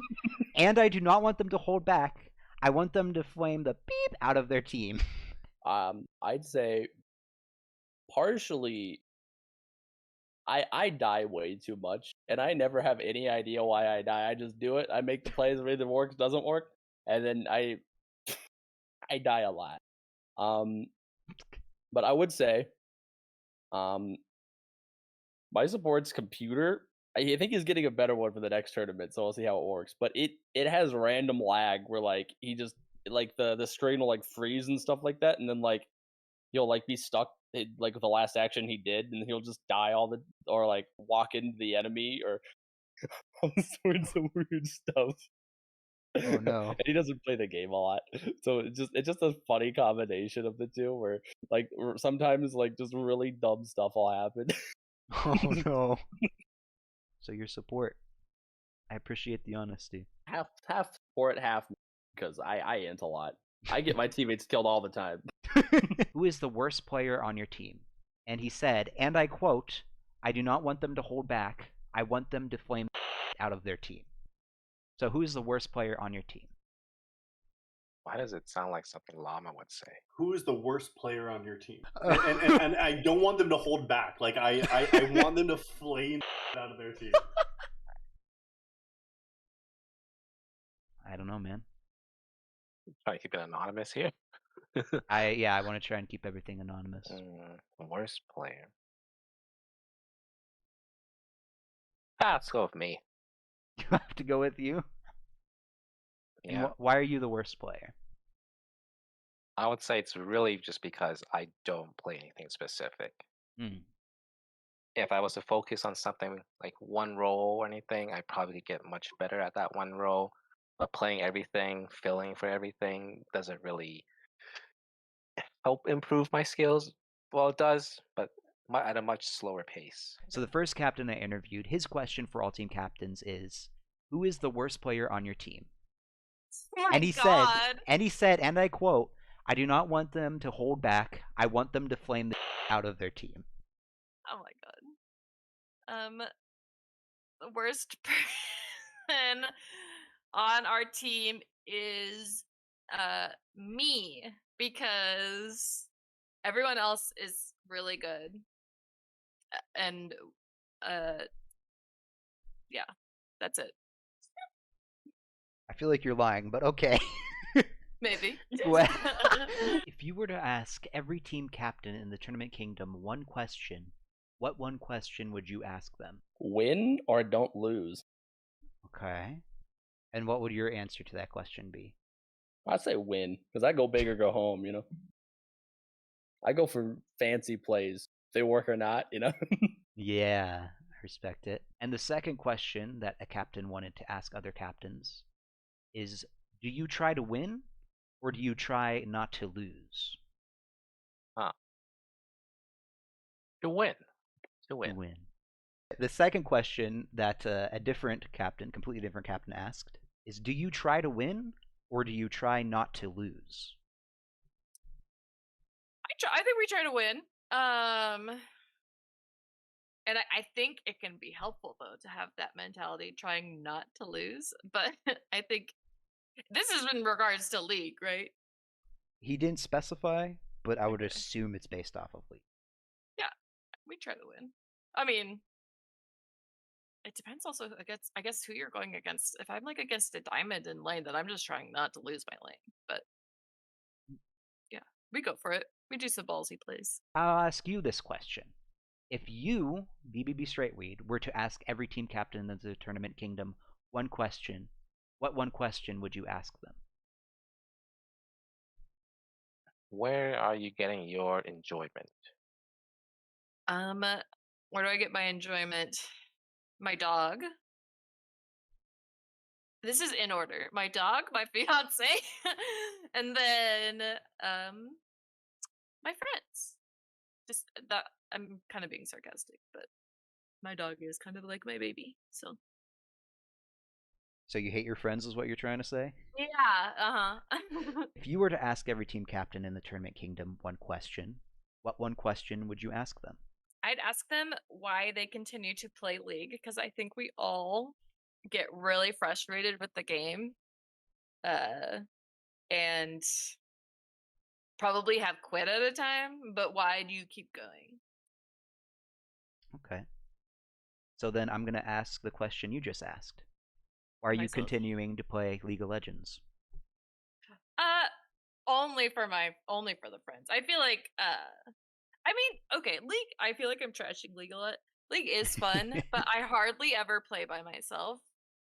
and I do not want them to hold back. I want them to flame the beep out of their team. I'd say partially I die way too much, and I never have any idea why I die. I just do it. I make the plays, if it works, doesn't work, and then I die a lot. But I would say, my support's computer, I think he's getting a better one for the next tournament, so we'll see how it works. But it has random lag where like he just like the screen will like freeze and stuff like that, and then like he'll like be stuck like with the last action he did, and he'll just die or like walk into the enemy or all sorts of weird stuff. Oh no! And he doesn't play the game a lot, so it's just a funny combination of the two where like sometimes like just really dumb stuff will happen. Oh no! So your support, I appreciate the honesty. half support, half because I int a lot. I get my teammates killed all the time. Who is the worst player on your team? And he said, and I quote, I do not want them to hold back. I want them to flame out of their team. So who is the worst player on your team? Why does it sound like something Llama would say? Who is the worst player on your team? And I don't want them to hold back. Like I want them to flame out of their team. I don't know, man. Try to keep it anonymous here. I want to try and keep everything anonymous. Worst player. Let's go with me. You have to go with you? Yeah. And why are you the worst player? I would say it's really just because I don't play anything specific. If I was to focus on something like one role or anything, I'd probably get much better at that one role. But playing everything, filling for everything doesn't really help improve my skills. Well, it does, but at a much slower pace. So the first captain I interviewed, his question for all team captains is, who is the worst player on your team? Oh my and he God. said, and I quote, I do not want them to hold back. I want them to flame the out of their team. Oh my God. The worst person on our team is me, because everyone else is really good. And yeah, that's it. I feel like you're lying, but okay. Maybe. Well, if you were to ask every team captain in the Tournament Kingdom one question, what one question would you ask them? Win or don't lose. Okay. And what would your answer to that question be? I'd say win, because I go big or go home, you know? I go for fancy plays. If they work or not, you know? Yeah, I respect it. And the second question that a captain wanted to ask other captains is, do you try to win or do you try not to lose? To win. To win. The second question that a different captain, completely different captain asked is, do you try to win or do you try not to lose? I think we try to win. And I think it can be helpful, though, to have that mentality, trying not to lose. But I think this is in regards to League, right? He didn't specify, but I would assume it's based off of League. Yeah, we try to win. I mean, it depends also, I guess, who you're going against. If I'm like against a diamond in lane, then I'm just trying not to lose my lane. But yeah, we go for it. We do some ballsy plays. I'll ask you this question. If you, BBB Straightweed, were to ask every team captain in the Tournament Kingdom one question, what one question would you ask them? Where are you getting your enjoyment? Where do I get my enjoyment? My dog. this is in order. My dog, my fiance, and then my friends. Just that I'm kind of being sarcastic, but my dog is kind of like my baby. So So you hate your friends is what you're trying to say? yeah, If you were to ask every team captain in the Tournament Kingdom one question, what one question would you ask them? I'd ask them why they continue to play League, because I think we all get really frustrated with the game, and probably have quit at a time. But why do you keep going? Okay. So then I'm going to ask the question you just asked. Why are you Myself. continuing to play League of Legends? Only for the friends. I feel like I mean, okay, League, I feel like I'm trashing League a lot. League is fun, but I hardly ever play by myself.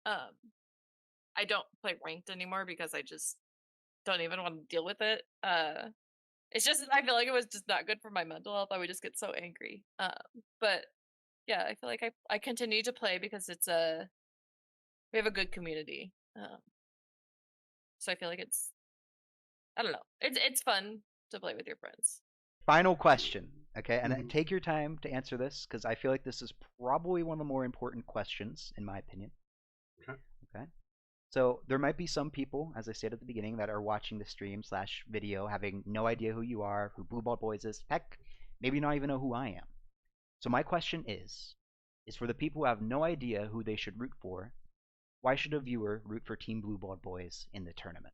I don't play ranked anymore because I just don't even want to deal with it. It's just I feel like it was just not good for my mental health. I would just get so angry. But yeah, I feel like I continue to play because we have a good community. So I feel like I don't know. It's fun to play with your friends. Final question, okay? And take your time to answer this because I feel like this is probably one of the more important questions, in my opinion. Okay. So there might be some people, as I said at the beginning, that are watching the stream / video having no idea who you are, who Blue Ball Boys is. Heck, maybe not even know who I am. So my question is for the people who have no idea who they should root for, why should a viewer root for Team Blue Ball Boys in the tournament?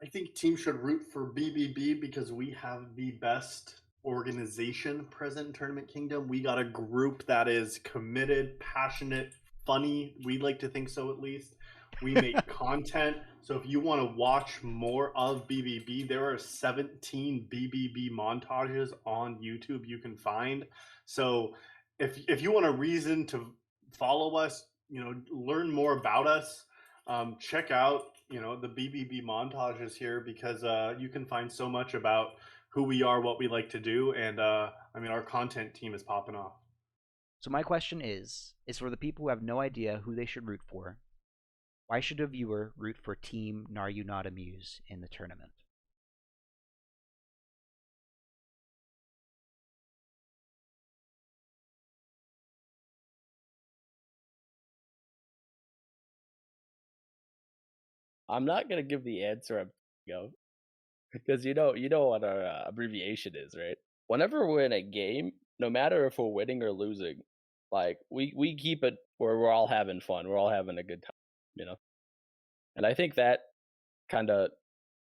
I think teams should root for BBB because we have the best organization present in Tournament Kingdom. We got a group that is committed, passionate, funny. We like to think so, at least. We make content. So if you want to watch more of BBB, there are 17 BBB montages on YouTube you can find. So if you want a reason to follow us, learn more about us, check out the BBB montages here because you can find so much about who we are, what we like to do, and our content team is popping off. So my question is for the people who have no idea who they should root for, why should a viewer root for Team Gnar Not Amused in the tournament? I'm not gonna give the answer I'm thinking of because you know what our abbreviation is, right? Whenever we're in a game, no matter if we're winning or losing, like we keep it where we're all having fun, we're all having a good time, And I think that kind of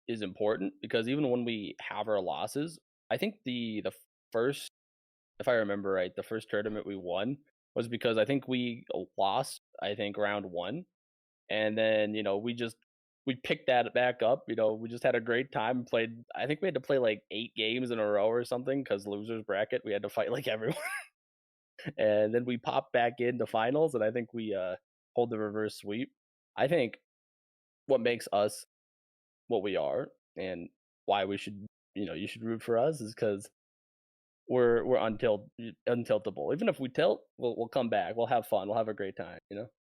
is important because even when we have our losses, I think the first, if I remember right, the first tournament we won was because I think we lost, I think round 1, and then we picked that back up. We just had a great time. Played. I think we had to play like 8 games in a row or something because losers bracket. We had to fight like everyone, and then we popped back into finals, and I think we hold the reverse sweep. I think what makes us what we are and why we should, you should root for us is because we're untiltable. Even if we tilt, we'll come back. We'll have fun. We'll have a great time.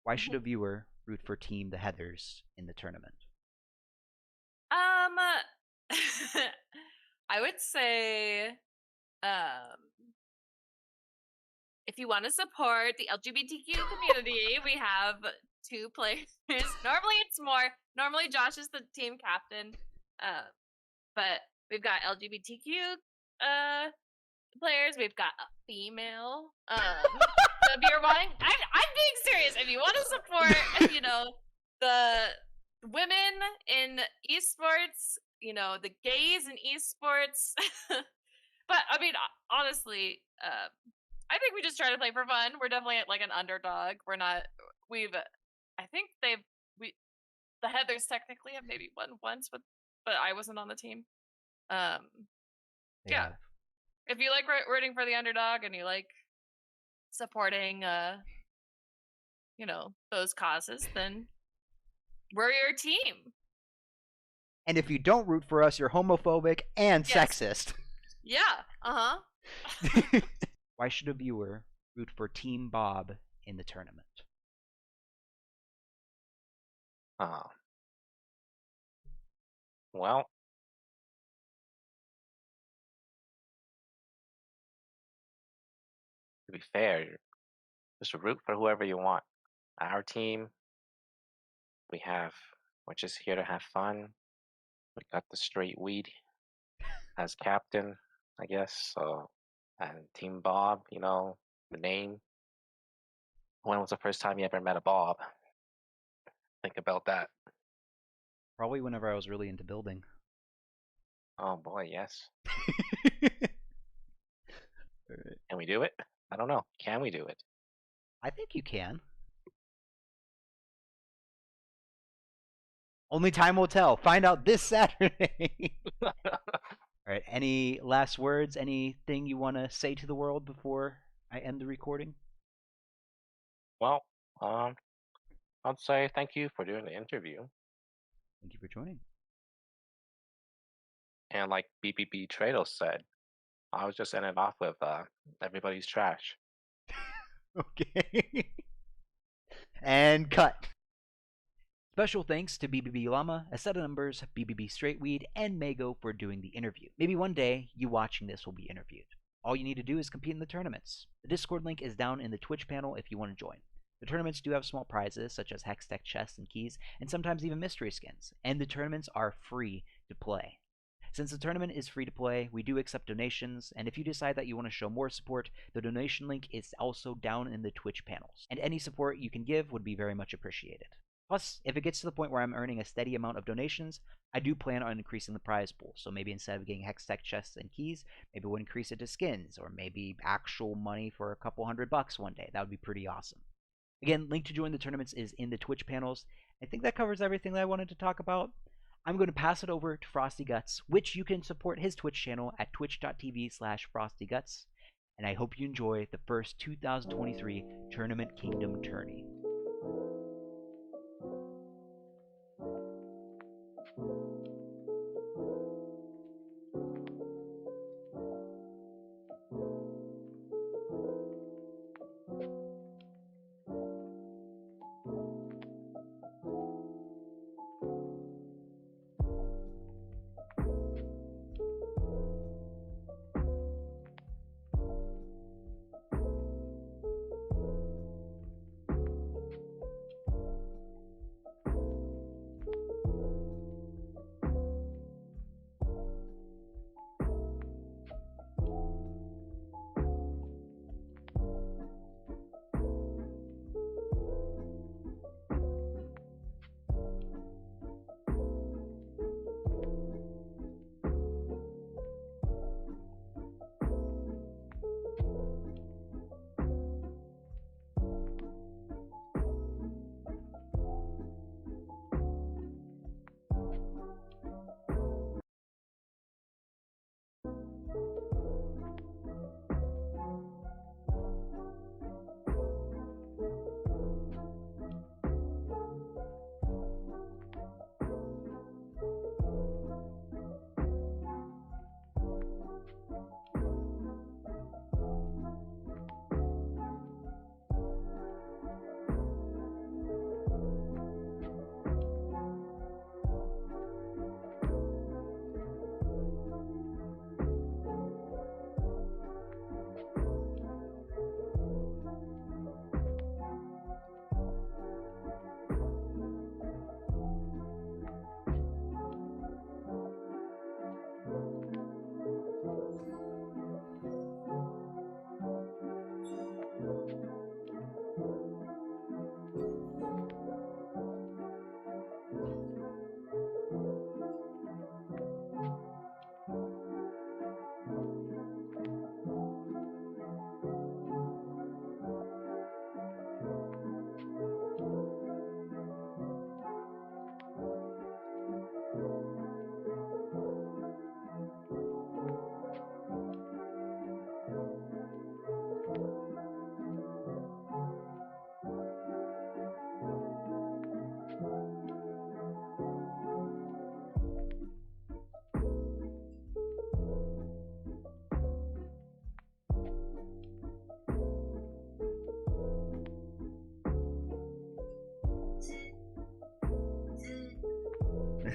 Why should a viewer root for Team the Heathers in the tournament? I would say, if you want to support the LGBTQ community, we have 2 players. Normally it's more. Normally Josh is the team captain, but we've got LGBTQ players. We've got a female. So if you're wanting, I'm being serious. If you want to support, the women in esports, the gays in esports. But I mean, honestly, I think we just try to play for fun. We're definitely like an underdog. We're not. I think the Heathers technically have maybe won once, but I wasn't on the team. Yeah. If you like rooting for the underdog and you like supporting, those causes, then we're your team. And if you don't root for us, you're homophobic and sexist. Yeah. Why should a viewer root for Team Bob in the tournament? Well, to be fair, just root for whoever you want. Our team, we're just here to have fun. We got the straight weed as captain, I guess. So, and Team Bob, the name. When was the first time you ever met a Bob? Think about that. Probably whenever I was really into building. Oh boy, yes. Alright. Can we do it? I don't know. Can we do it? I think you can. Only time will tell. Find out this Saturday. All right. Any last words? Anything you want to say to the world before I end the recording? Well, I'd say thank you for doing the interview. Thank you for joining. And like BBB Trados said, I was just ending off with everybody's trash. Okay. And cut. Special thanks to BBB Llama, A Set of Numbers, BBB Straightweed, and Mago for doing the interview. Maybe one day, you watching this will be interviewed. All you need to do is compete in the tournaments. The Discord link is down in the Twitch panel if you want to join. The tournaments do have small prizes, such as Hex Tech chests and keys, and sometimes even mystery skins, and the tournaments are free to play. Since the tournament is free to play, we do accept donations, and if you decide that you want to show more support, the donation link is also down in the Twitch panels, and any support you can give would be very much appreciated. Plus, if it gets to the point where I'm earning a steady amount of donations, I do plan on increasing the prize pool, so maybe instead of getting Hex Tech chests and keys, maybe we'll increase it to skins, or maybe actual money for a couple $100 one day. That would be pretty awesome. Again, link to join the tournaments is in the Twitch panels. I think that covers everything that I wanted to talk about. I'm going to pass it over to Frostygutz, which you can support his Twitch channel at twitch.tv/Frostygutz. And I hope you enjoy the first 2023 Tournament Kingdom tourney.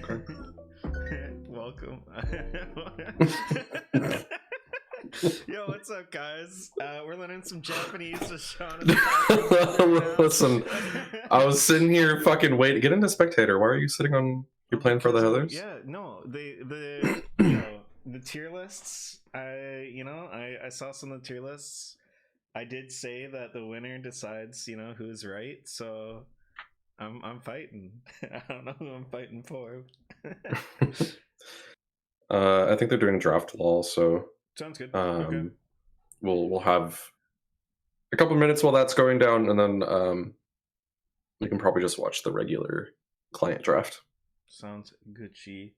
Okay. Welcome. Yo, what's up, guys? We're learning some Japanese with Sean. In the Listen, I was sitting here fucking waiting. Get into spectator. Why are you sitting on? You're playing for the Heathers? Yeah, no, the you know, the tier lists. I saw some of the tier lists. I did say that the winner decides, who's right. So I'm fighting. I don't know who I'm fighting for. I think they're doing draft law, so Sounds good. Okay. we'll have a couple minutes while that's going down, and then we can probably just watch the regular client draft. Sounds Gucci.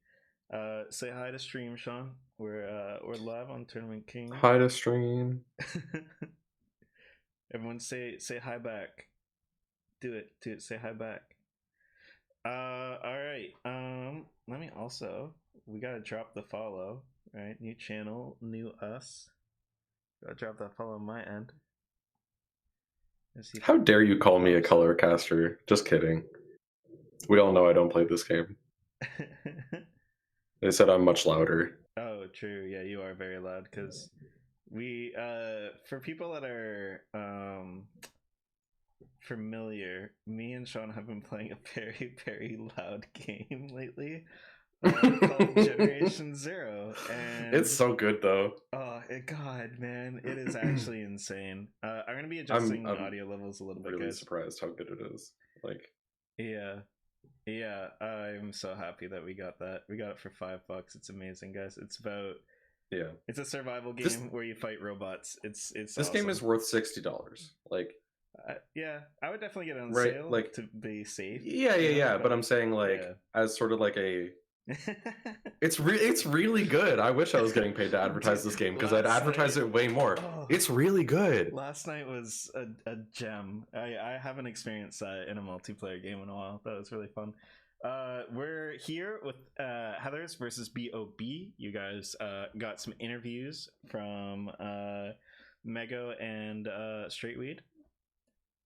Say hi to stream, Sean. We're live on Tournament King. Hi to stream. Everyone say hi back. Do it. Say hi back. All right. Let me also. We gotta drop the follow. Right, new channel, new us. Gotta drop that follow on my end. Let's see. How dare you call me a color caster? Just kidding. We all know I don't play this game. They said I'm much louder. Oh, true. Yeah, you are very loud because we for people that are familiar, me and Sean have been playing a very, very loud game lately called Generation Zero, and It's so good though. oh god, man, it is actually insane. I'm gonna be adjusting the audio levels a little bit, Really guys. surprised how good it is. Like, yeah, I'm so happy that we got that. We got it for $5. It's amazing, guys. It's about it's a survival game where you fight robots. It's this awesome. game is worth $60. Like, yeah, I would definitely get it on right, sale, like, to be safe. Yeah. But I'm saying, like, as sort of like a, it's really good. I wish I was getting paid to advertise this game because I'd advertise it way more. It's really good. Last night was a gem. I haven't experienced that in a multiplayer game in a while. That was really fun. We're here with Heathers versus BOB. You guys got some interviews from Mego and Straightweed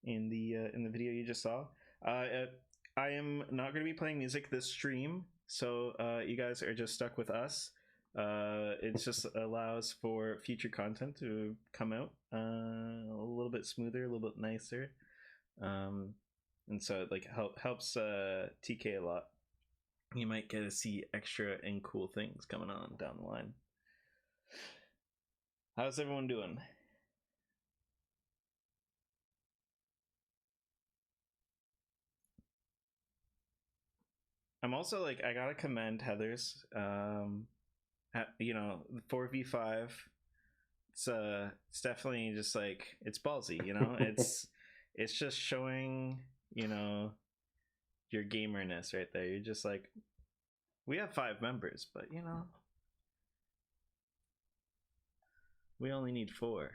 in the video you just saw. I am not going to be playing music this stream, so you guys are just stuck with us. It just allows for future content to come out a little bit smoother, a little bit nicer, and so it helps TK a lot. You might get to see extra and cool things coming on down the line. How's everyone doing? I'm also I gotta commend Heathers. 4v5. It's definitely just it's ballsy. It's just showing your gamerness right there. You're just we have 5 members, but we only need 4.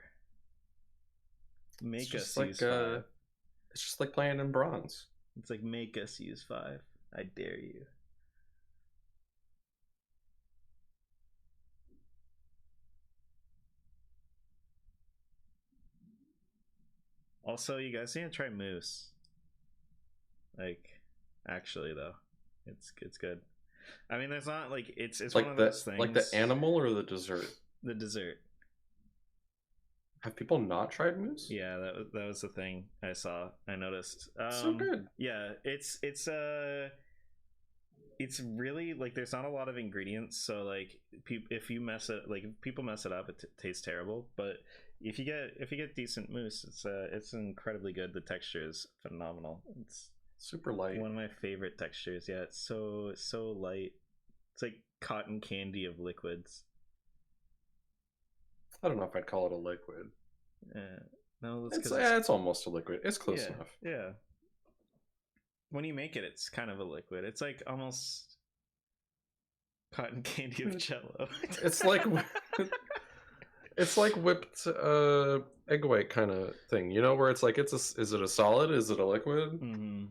Make us use 5. It's just like playing in bronze. It's make us use 5. I dare you. Also, you guys need to try Moose. Actually though, it's good. I mean, there's not it's like one of those things. Like the animal or the dessert? The dessert. Have people not tried Moose? Yeah, that was the thing I saw. I noticed. So good. Yeah, it's really there's not a lot of ingredients, so if you mess it if people mess it up, it tastes terrible. But if you get decent mousse, it's incredibly good. The texture is phenomenal. It's super light. One of my favorite textures. Yeah, it's so light. It's like cotton candy of liquids. I don't know if I'd call it a liquid. No, it's almost a liquid. It's close enough. Yeah. When you make it, it's kind of a liquid. It's almost cotton candy of Jello. It's it's like whipped egg white kind of thing, where it's is it a solid? Is it a liquid? Mm-hmm.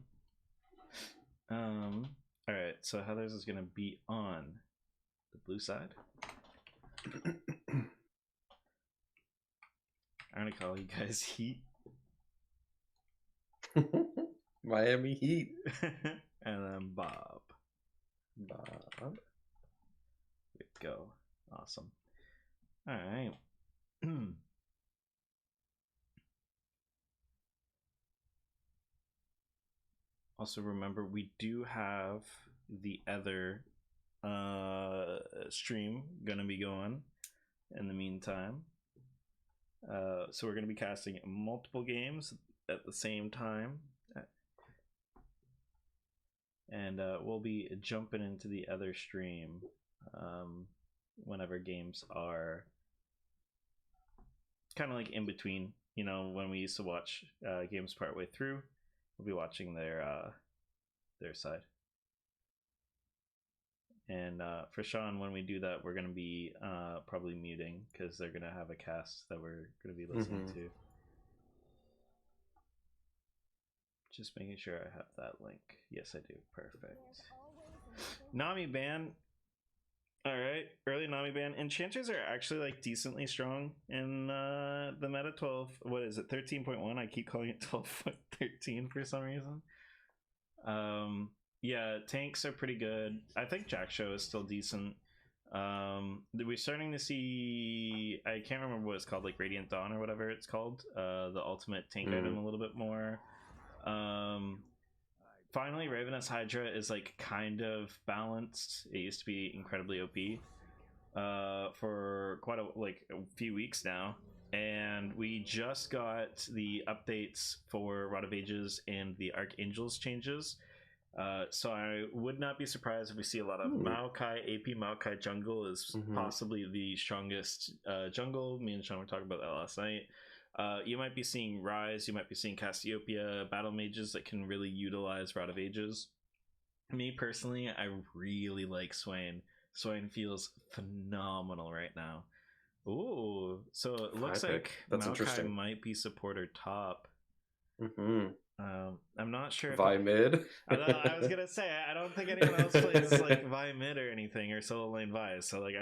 All right, so Heathers is gonna be on the blue side. I'm gonna call you guys Heat. Miami Heat. And then Bob. Bob. Good go. Awesome. All right. Also, remember we do have the other stream gonna be going in the meantime. So we're gonna be casting multiple games at the same time, and we'll be jumping into the other stream whenever games are kind of like in between. You know, when we used to watch games partway through, we'll be watching their side. And for Sean, when we do that, we're going to be probably muting because they're going to have a cast that we're going to be listening to. Just making sure I have that link. Yes, I do. Perfect. Nami ban. All right, early Nami ban. Enchanters are actually like decently strong in the meta 12. What is it? 13.1. I keep calling it 12.13 for some reason. Yeah, tanks are pretty good. I think Jack Show is still decent. We're starting to see, I can't remember what it's called, like Radiant Dawn or whatever it's called, the ultimate tank item a little bit more. Finally, Ravenous Hydra is like kind of balanced. It used to be incredibly OP for quite a few weeks now, and we just got the updates for Rod of Ages and the Archangels changes. So I would not be surprised if we see a lot of Maokai. AP Maokai jungle is possibly the strongest jungle. Me and Sean were talking about that last night. You might be seeing Rise, you might be seeing Cassiopeia, battle mages that can really utilize Rod of Ages. Me personally, I really like Swain. Swain feels phenomenal right now. Ooh, so it looks like Maokai might be support or top. I'm not sure if Vi mid. I was gonna say I don't think anyone else plays like Vi mid or anything or solo lane Vi, so like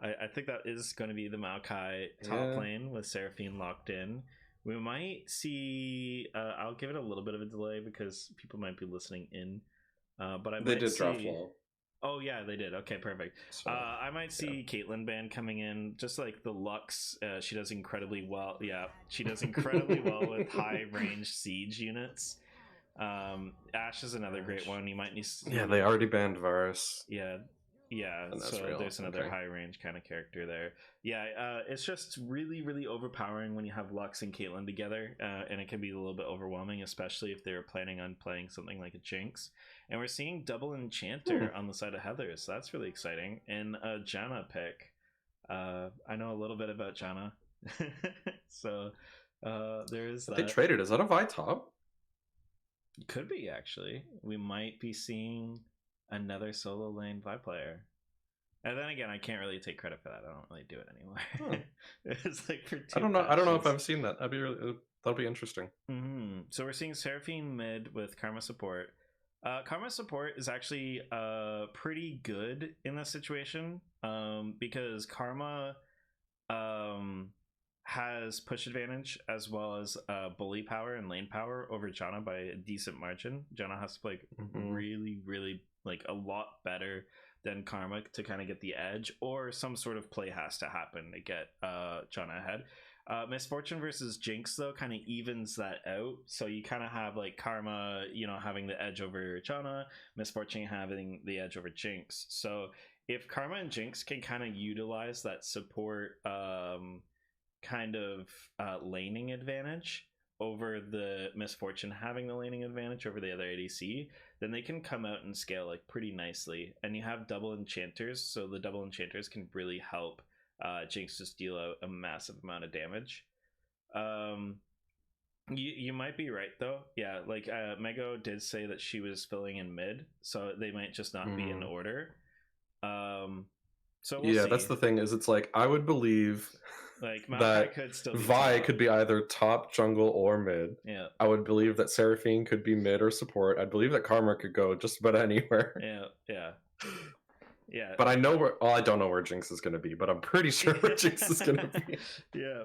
I think that is going to be the Maokai top lane with Seraphine locked in. We might see I'll give it a little bit of a delay because people might be listening in, but I might see... draft wall. Oh yeah, they did. Okay, perfect. So, I might see Caitlyn band coming in, just like the Lux. She does incredibly well. Yeah, she does incredibly well with high range siege units. Ash is another great one. You might need. They already banned Varus. Yeah. So there's another high range kind of character there. Yeah, it's just really, really overpowering when you have Lux and Caitlyn together, and it can be a little bit overwhelming, especially if they're planning on playing something like a Jinx. And we're seeing double Enchanter on the side of Heather, so that's really exciting. And a Janna pick. I know a little bit about Janna, so there is that. They traded. Is that a Vi top? Could be, actually. We might be seeing another solo lane Vi player. And then again, I can't really take credit for that. I don't really do it anymore. It's like for I don't know if I've seen that. That'll be interesting. So we're seeing Seraphine mid with Karma support. Karma support is actually pretty good in this situation because Karma has push advantage as well as bully power and lane power over Janna by a decent margin. Janna has to play really, really like a lot better than Karma to kind of get the edge, or some sort of play has to happen to get Janna ahead. Misfortune versus Jinx though kind of evens that out, so you kind of have like Karma, having the edge over Janna, Misfortune having the edge over Jinx. So if Karma and Jinx can kind of utilize that support kind of laning advantage over the Misfortune having the laning advantage over the other ADC, then they can come out and scale like pretty nicely. And you have double enchanters, so the double enchanters can really help Jinx just deal out a massive amount of damage. You might be right though. Yeah, like Mego did say that she was filling in mid, so they might just not be in order. So we'll see. That's the thing, is it's like I would believe like that could still be Vi top. could be either top, jungle, or mid. Yeah. I would believe that Seraphine could be mid or support. I'd believe that Karma could go just about anywhere. Yeah. But I know I don't know where Jinx is going to be, but I'm pretty sure where Jinx is going to be. Yeah,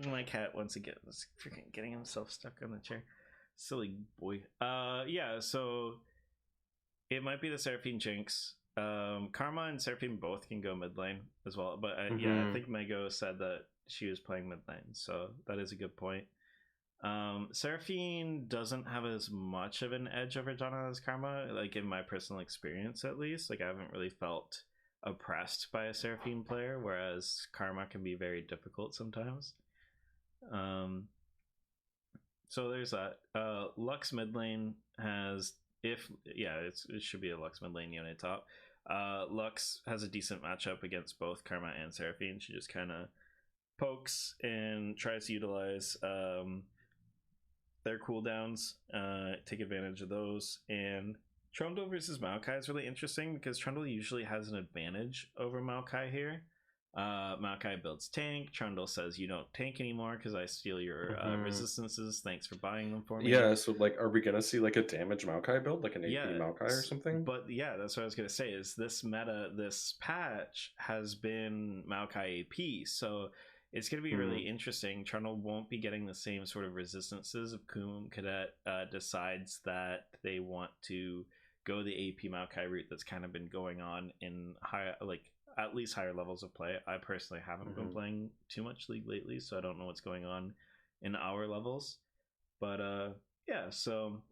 my cat once again was freaking getting himself stuck on the chair. Silly boy. So It might be the Seraphine Jinx. Karma and Seraphine both can go mid lane as well, but yeah, I think Mego said that she was playing mid lane, so that is a good point. Seraphine doesn't have as much of an edge over Donna as Karma, like in my personal experience at least. Like I haven't really felt oppressed by a Seraphine player, whereas Karma can be very difficult sometimes. So there's that. Lux mid lane has, it should be a Lux mid lane unit top. Lux has a decent matchup against both Karma and Seraphine. She just kind of pokes and tries to utilize their cooldowns, take advantage of those. And Trundle versus Maokai is really interesting because Trundle usually has an advantage over Maokai here. Maokai builds tank. Trundle says, you don't tank anymore because I steal your resistances. Thanks for buying them for me. Yeah, so like, are we gonna see like a damage Maokai build, like an AP Maokai or something? But yeah, that's what I was gonna say. Is this meta, this patch has been Maokai AP, so it's gonna be really interesting. Trundle won't be getting the same sort of resistances if Kum Cadet decides that they want to go the AP Maokai route that's kind of been going on in high, like at least higher levels of play. I personally haven't been playing too much League lately, so I don't know what's going on in our levels. But yeah, so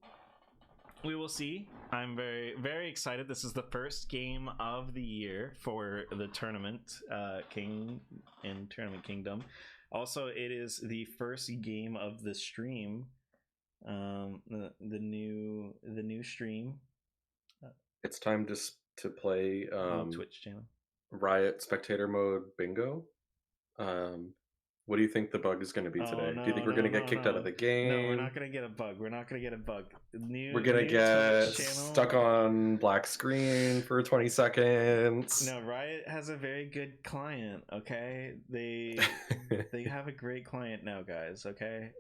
we will see. I'm very, very excited. This is the first game of the year for the tournament, King in Tournament Kingdom. Also, it is the first game of the stream, the new stream. It's time to play Twitch channel. Riot spectator mode bingo. What do you think the bug is going to be today? Do you think we're going to get kicked out of the game? No, we're not going to get a bug. We're not going to get a bug. We're going to get stuck on black screen for 20 seconds. No, Riot has a very good client, okay? They have a great client now, guys, okay?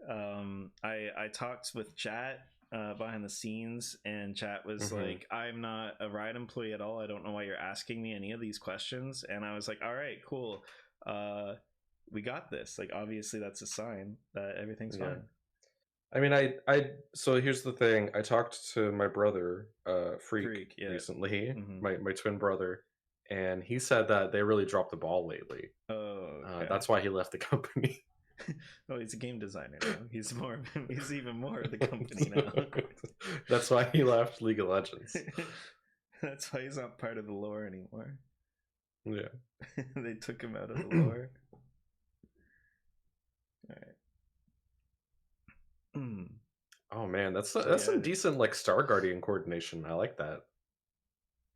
I talked with chat behind the scenes, and chat was like, I'm not a Riot employee at all. I don't know why you're asking me any of these questions. And I was like, all right, cool. We got this. Like, obviously that's a sign that everything's fine. I mean, so here's the thing. I talked to my brother, Freak recently, my twin brother, and he said that they really dropped the ball lately. Oh, okay. That's why he left the company. Oh, he's a game designer now. He's even more of the company now. That's why he left League of Legends. That's why he's not part of the lore anymore. Yeah. They took him out of the lore. All right. Oh man, that's some decent like Star Guardian coordination. I like that.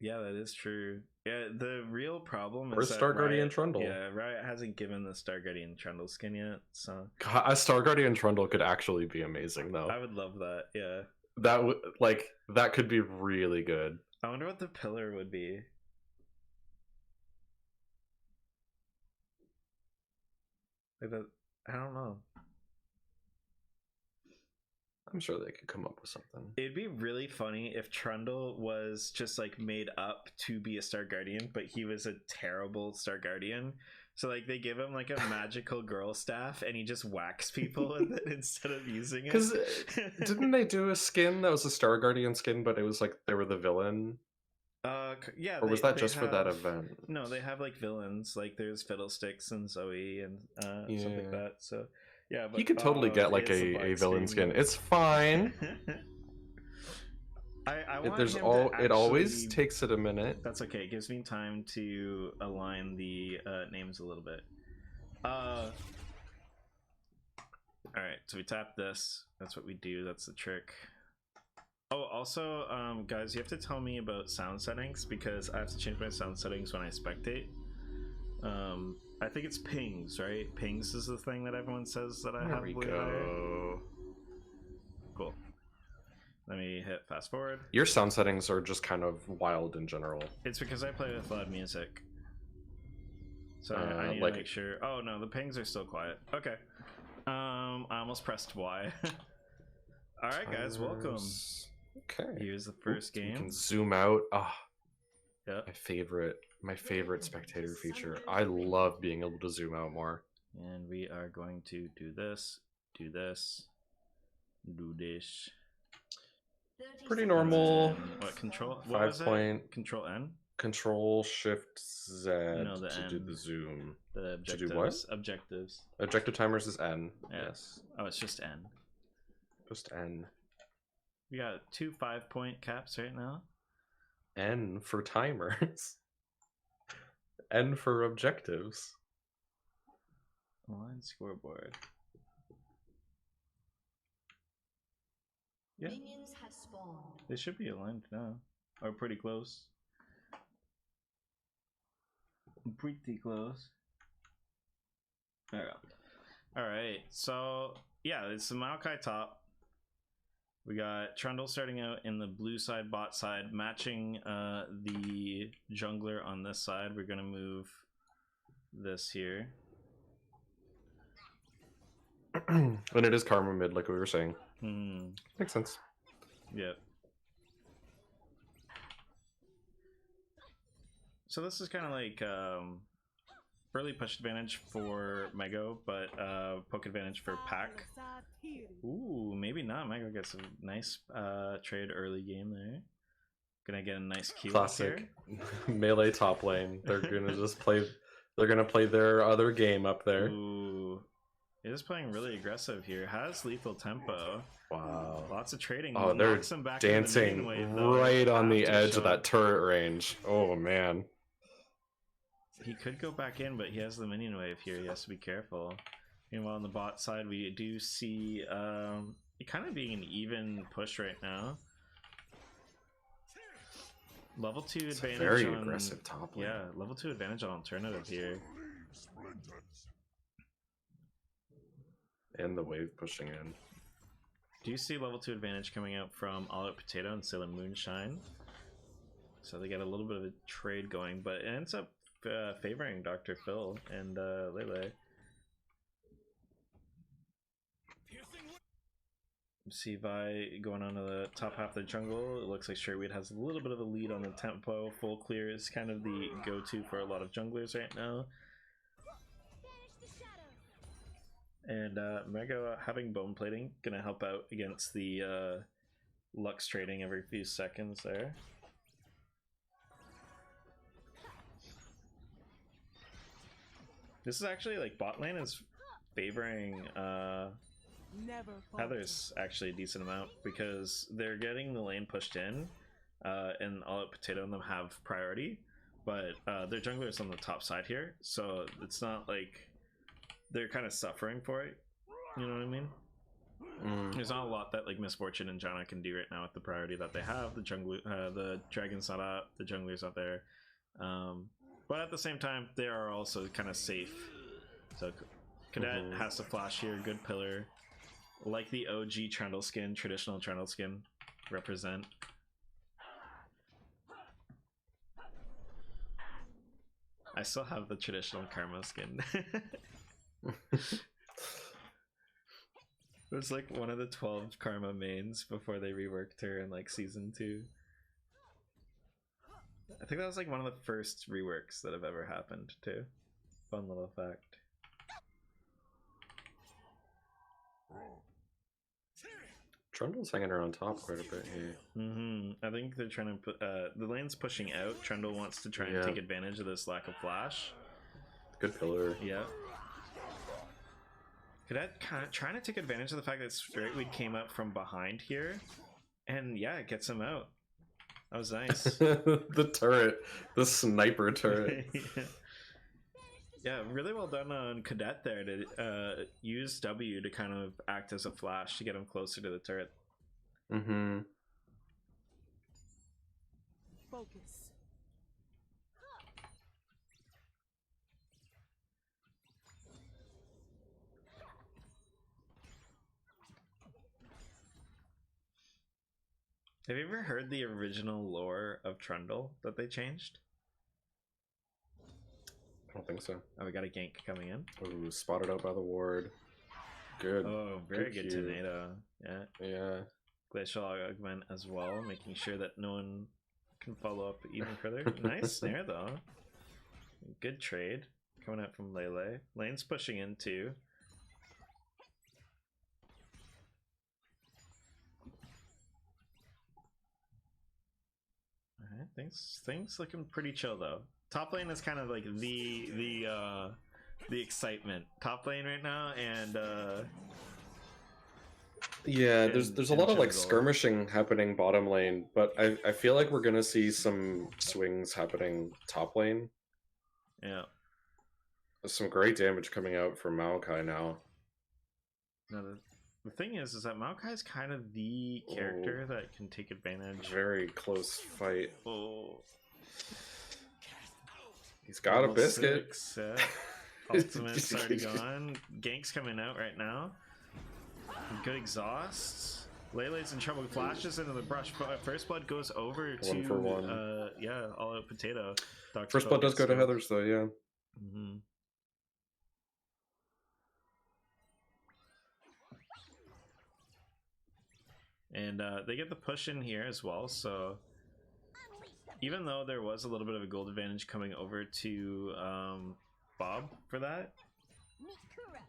Yeah, that is true. Yeah, the real problem is Star Guardian Trundle. Yeah, Riot hasn't given the Star Guardian Trundle skin yet, so God, a Star Guardian Trundle could actually be amazing, though. I would love that. Yeah, that could be really good. I wonder what the pillar would be. Like that, I don't know. I'm sure they could come up with something. It'd be really funny if Trundle was just like made up to be a Star Guardian, but he was a terrible Star Guardian. So like they give him like a magical girl staff and he just whacks people with it instead of using it. Because didn't they do a skin that was a Star Guardian skin, but it was like they were the villain? Yeah. Or was that just for that event? No, they have like villains. Like there's Fiddlesticks and Zoe and something like that. So yeah, but he could totally get like a villain skin. It's fine. I want it always takes it a minute. That's okay. It gives me time to align the names a little bit. All right, so we tap this. That's what we do. That's the trick. Oh, also, guys, you have to tell me about sound settings because I have to change my sound settings when I spectate. I think it's pings, right? Pings is the thing that everyone says that I have. There we go. Cool. Let me hit fast forward. Your sound settings are just kind of wild in general. It's because I play with loud music. So I need to make sure. Oh no, the pings are still quiet. Okay. I almost pressed Y. All right, guys, welcome. Okay. Here's the first game. You can zoom out. Yep. My favorite spectator feature. I love being able to zoom out more. And we are going to do this, do this, do this. Pretty normal. What control? What 5 was it? point. Control N. Control Shift Z No, the to do N. the zoom. The To objectives. do what? Objectives. Objective timers is N. Yeah. Yes. Oh, it's just N. Just N. We got 2 5-point caps right now. N for timers. N for objectives. Online scoreboard. Yeah. Minions have spawned. They should be aligned now. Or pretty close. Pretty close. There we go. Alright, so yeah, it's the Maokai top. We got Trundle starting out in the blue side, bot side, matching the jungler on this side. We're gonna move this here. And it is Karma mid, like we were saying. Makes sense. Yep. So this is kind of like early push advantage for Mego, but poke advantage for Pack. Ooh, maybe not. Mego gets a nice trade early game there. Gonna get a nice Q Classic here. melee top lane. They're gonna just play. They're gonna play their other game up there. Ooh, it is playing really aggressive here. Has lethal tempo. Wow. Lots of trading. Oh, they're Knocks him back into the dancing main wave, though. right on the Have to edge show of that turret range. Oh man. He could go back in, but he has the minion wave here. He has to be careful. Meanwhile, on the bot side, we do see it kind of being an even push right now. Level 2 It's advantage. very on, aggressive top lane. Yeah, level 2 advantage on alternative here. And the wave pushing in. Do you see level 2 advantage coming out from All Out Potato and Sailor Moonshine? So they get a little bit of a trade going, but it ends up favoring Dr. Phil and Lele. See Vi going on to the top half of the jungle. It looks like Sherweed has a little bit of a lead on the tempo. Full clear is kind of the go-to for a lot of junglers right now. And Mega having bone plating gonna help out against the Lux trading every few seconds there. This is actually like bot lane is favoring Heather's actually a decent amount because they're getting the lane pushed in and All Out Potato and them have priority, but their jungler is on the top side here, so it's not like they're kind of suffering for it. You know what I mean? There's not a lot that like Misfortune and Janna can do right now with the priority that they have. The dragon's not up, the jungler's up there, but at the same time they are also kind of safe. So Cadet has to flash here, good pillar, like the OG Trundle skin, traditional Trundle skin, represent. I still have the traditional Karma skin. It was like one of the 12 Karma mains before they reworked her in like season 2. I think that was like one of the first reworks that have ever happened too. Fun little fact. Trundle's hanging around top quite a bit here. I think they're trying to put the lane's pushing out. Trundle wants to try and take advantage of this lack of flash. Good pillar. Yeah. Cadet kind of trying to take advantage of the fact that Straightweed came up from behind here, and yeah, it gets him out. That was nice. The turret, the sniper turret. Yeah, really well done on Cadet there to use W to kind of act as a flash to get him closer to the turret. Focus. Have you ever heard the original lore of Trundle that they changed? I don't think so. Oh, we got a gank coming in. Ooh, spotted out by the ward. Good. Oh, very good cue. tornado. Yeah. Yeah. Glacial Augment as well, making sure that no one can follow up even further. Nice snare though. Good trade coming out from Lele. Lane's pushing in too. things looking pretty chill though. Top lane is kind of like the excitement. Top lane right now, and yeah, there's a lot of like skirmishing happening bottom lane, but I feel like we're gonna see some swings happening top lane. Yeah, There's some great damage coming out from Maokai now. no, the thing is that Maokai is kind of the character that can take advantage. Very close fight. Oh, He's got a level biscuit. 6, Ultimate's already gone. Gank's coming out right now. Good exhausts. Lele's in trouble. Flashes into the brush. First blood goes over to 1 for 1. Yeah, all out potato. Dr. First blood does go to Heathers though, yeah. Mm-hmm. And they get the push in here as well, so even though there was a little bit of a gold advantage coming over to Bob for that,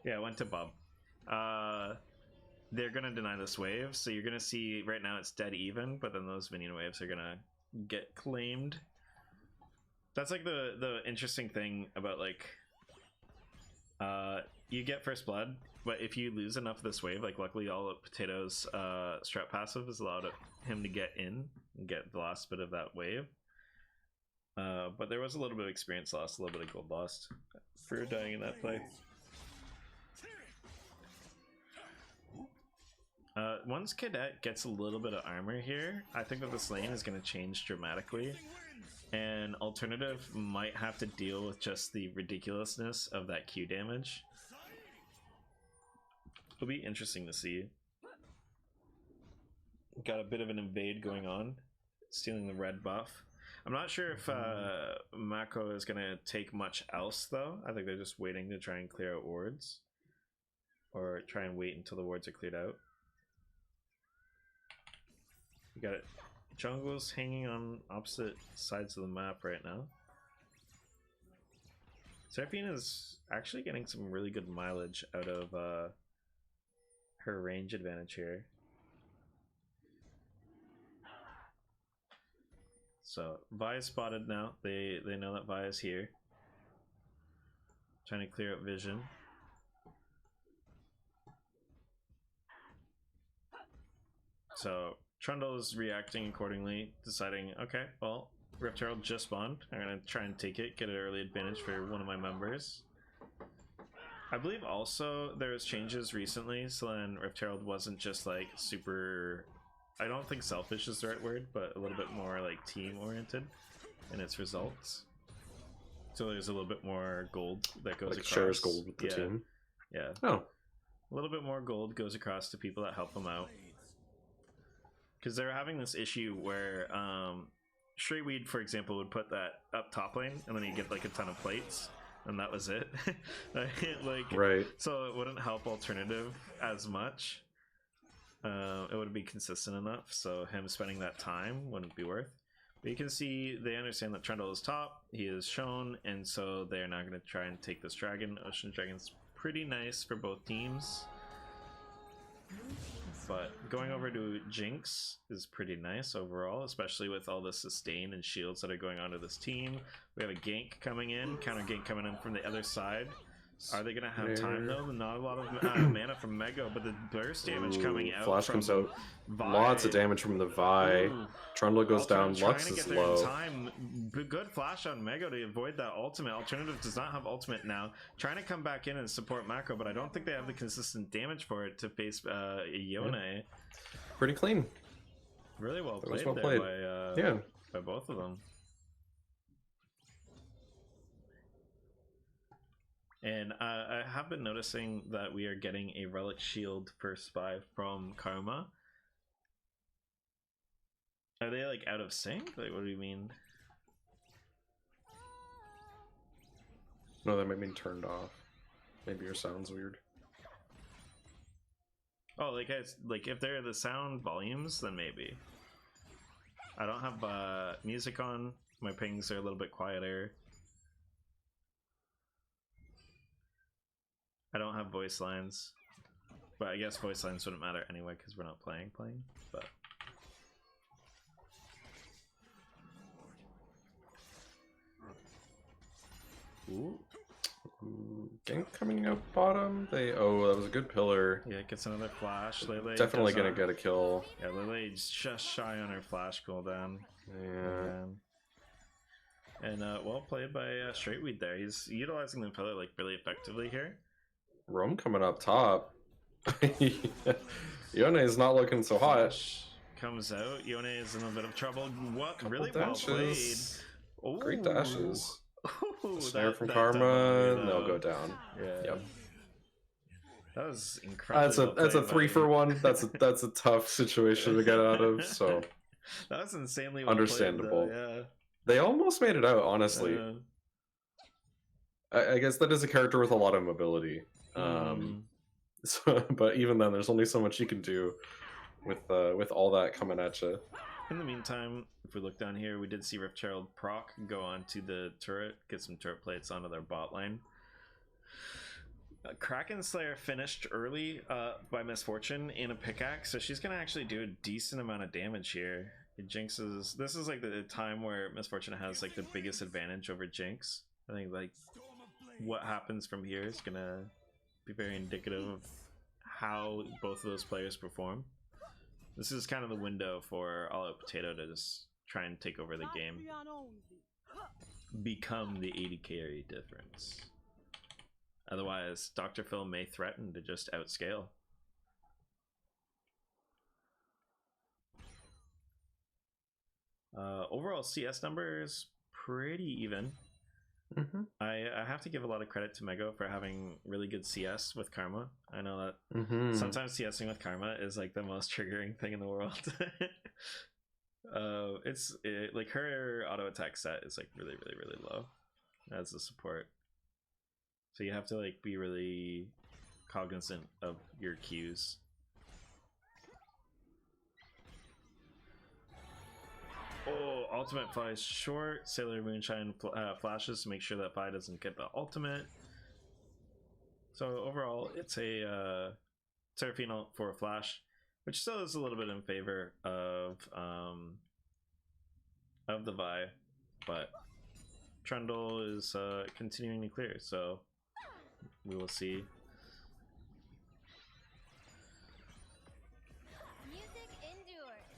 yeah, it went to Bob. They're gonna deny this wave, so you're gonna see right now it's dead even, but then those minion waves are gonna get claimed. That's like the interesting thing about like you get first blood, but if you lose enough of this wave, like luckily all of Potato's strat passive has allowed him to get in and get the last bit of that wave. But there was a little bit of experience lost, a little bit of gold lost for dying in that play. Once Cadet gets a little bit of armor here, I think that this lane is going to change dramatically. And Alternative might have to deal with just the ridiculousness of that Q damage. It'll be interesting to see. Got a bit of an invade going on, stealing the red buff. I'm not sure if Mako is going to take much else though. I think they're just waiting to try and clear out wards. Or try and wait until the wards are cleared out. You got it. Jungle's hanging on opposite sides of the map right now. Seraphine is actually getting some really good mileage out of her range advantage here. So Vi is spotted now. They know that Vi is here. Trying to clear up vision. So Trundle is reacting accordingly, deciding, okay, well, Rift Herald just spawned. I'm going to try and take it, get an early advantage for one of my members. I believe also there was changes recently, so then Rift Herald wasn't just like super, I don't think selfish is the right word, but a little bit more like team-oriented in its results. So there's a little bit more gold that goes across. Shares gold with the team. Yeah. Oh. A little bit more gold goes across to people that help them out. Because they're having this issue where Shreeweed, for example, would put that up top lane, and then you get like a ton of plates, and that was it. Like, right. So it wouldn't help Alternative as much. It wouldn't be consistent enough, so him spending that time wouldn't be worth. But you can see they understand that Trundle is top. He is shown, and so they're not going to try and take this dragon. Ocean Dragon's pretty nice for both teams. But going over to Jinx is pretty nice overall, especially with all the sustain and shields that are going onto this team. We have a gank coming in, counter gank coming in from the other side. Are they going to have time though? Not a lot of mana from Mego, but the burst damage coming out. Flash from comes out. Vi. Lots of damage from the Vi. Trundle goes down. Lux is low. Good flash on Mego to avoid that ultimate. Alternative does not have ultimate now. Trying to come back in and support Mako, but I don't think they have the consistent damage for it to face Yone. Yep. Pretty clean. Really well played by both of them. And I have been noticing that we are getting a Relic Shield first buy from Karma. Are they like out of sync? Like, what do you mean? No, that might mean turned off. Maybe your sound's weird. Oh, like if they're the sound volumes, then maybe. I don't have music on. My pings are a little bit quieter. I don't have voice lines, but I guess voice lines wouldn't matter anyway because we're not playing. But Ooh. Gank coming out bottom. That was a good pillar. Yeah, gets another flash. Lele Definitely does gonna get a kill. Yeah, Lily's just shy on her flash cooldown. Yeah. And well played by Straightweed there. He's utilizing the pillar like really effectively here. Rome coming up top. Yone is not looking so hot. Flash comes out. Yone is in a bit of trouble. What? Couple Really dashes. well played. Ooh. Great dashes. Ooh, Snare from that Karma, definitely, and they'll go down. Yeah. Yep. That was incredible. That's a 3-for-1. That's a tough situation to get out of. So that was insanely well understandable. played, though, yeah. They almost made it out, honestly. I guess that is a character with a lot of mobility. So, but even then, there's only so much you can do with all that coming at you. In the meantime, if we look down here, we did see Rift Herald proc go onto the turret, get some turret plates onto their bot line. Kraken Slayer finished early by Misfortune in a pickaxe, so she's gonna actually do a decent amount of damage here. Jinx's. This is like the time where Misfortune has like the biggest advantage over Jinx. I think like what happens from here is gonna be very indicative of how both of those players perform. This is kind of the window for All Out Potato to just try and take over the game, become the 80 carry difference. Otherwise, Dr. Phil may threaten to just outscale. Overall CS numbers pretty even. I have to give a lot of credit to Mego for having really good CS with Karma. I know that sometimes CSing with Karma is like the most triggering thing in the world. Like her auto attack set is like really low as a support, so you have to like be really cognizant of your cues. Oh, ultimate flies short. Sailor Moonshine flashes to make sure that Vi doesn't get the ultimate. So overall, it's a Seraphina for a flash, which still is a little bit in favor of the Vi, but Trundle is continuing to clear, so we will see.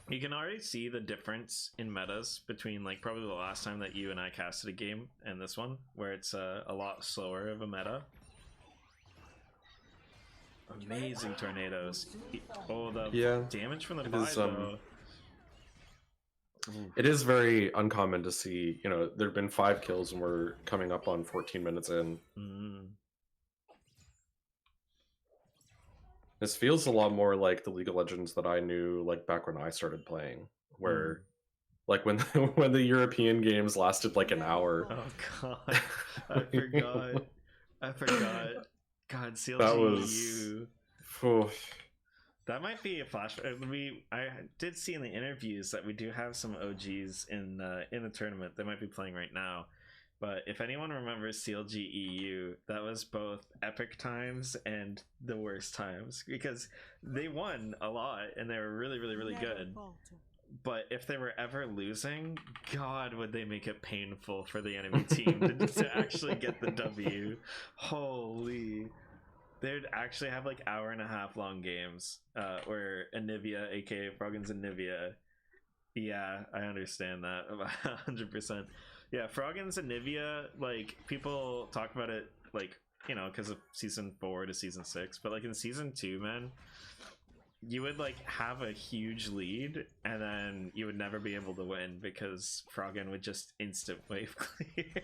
You can already see the difference in metas between like probably the last time that you and I casted a game and this one, where it's a lot slower of a meta. Amazing tornadoes. Oh, the damage from the Vi though. It is very uncommon to see, you know, there have been 5 kills and we're coming up on 14 minutes in. This feels a lot more like the League of Legends that I knew like back when I started playing, where like when the European games lasted like an hour. Oh god, I forgot. God, CLG that was that might be a flash. I did see in the interviews that we do have some OGs in the tournament. They might be playing right now. But if anyone remembers CLG EU, that was both epic times and the worst times, because they won a lot and they were really good. But if they were ever losing, God, would they make it painful for the enemy team to actually get the W. Holy. They'd actually have like hour-and-a-half long games where Anivia, aka Froggens and Nivea. Yeah, I understand that 100%. Yeah, Froggens and Nivea, like, people talk about it, like, you know, because of season 4 to season 6, but, like, in season 2, man, you would, like, have a huge lead, and then you would never be able to win, because Froggen would just instant wave clear.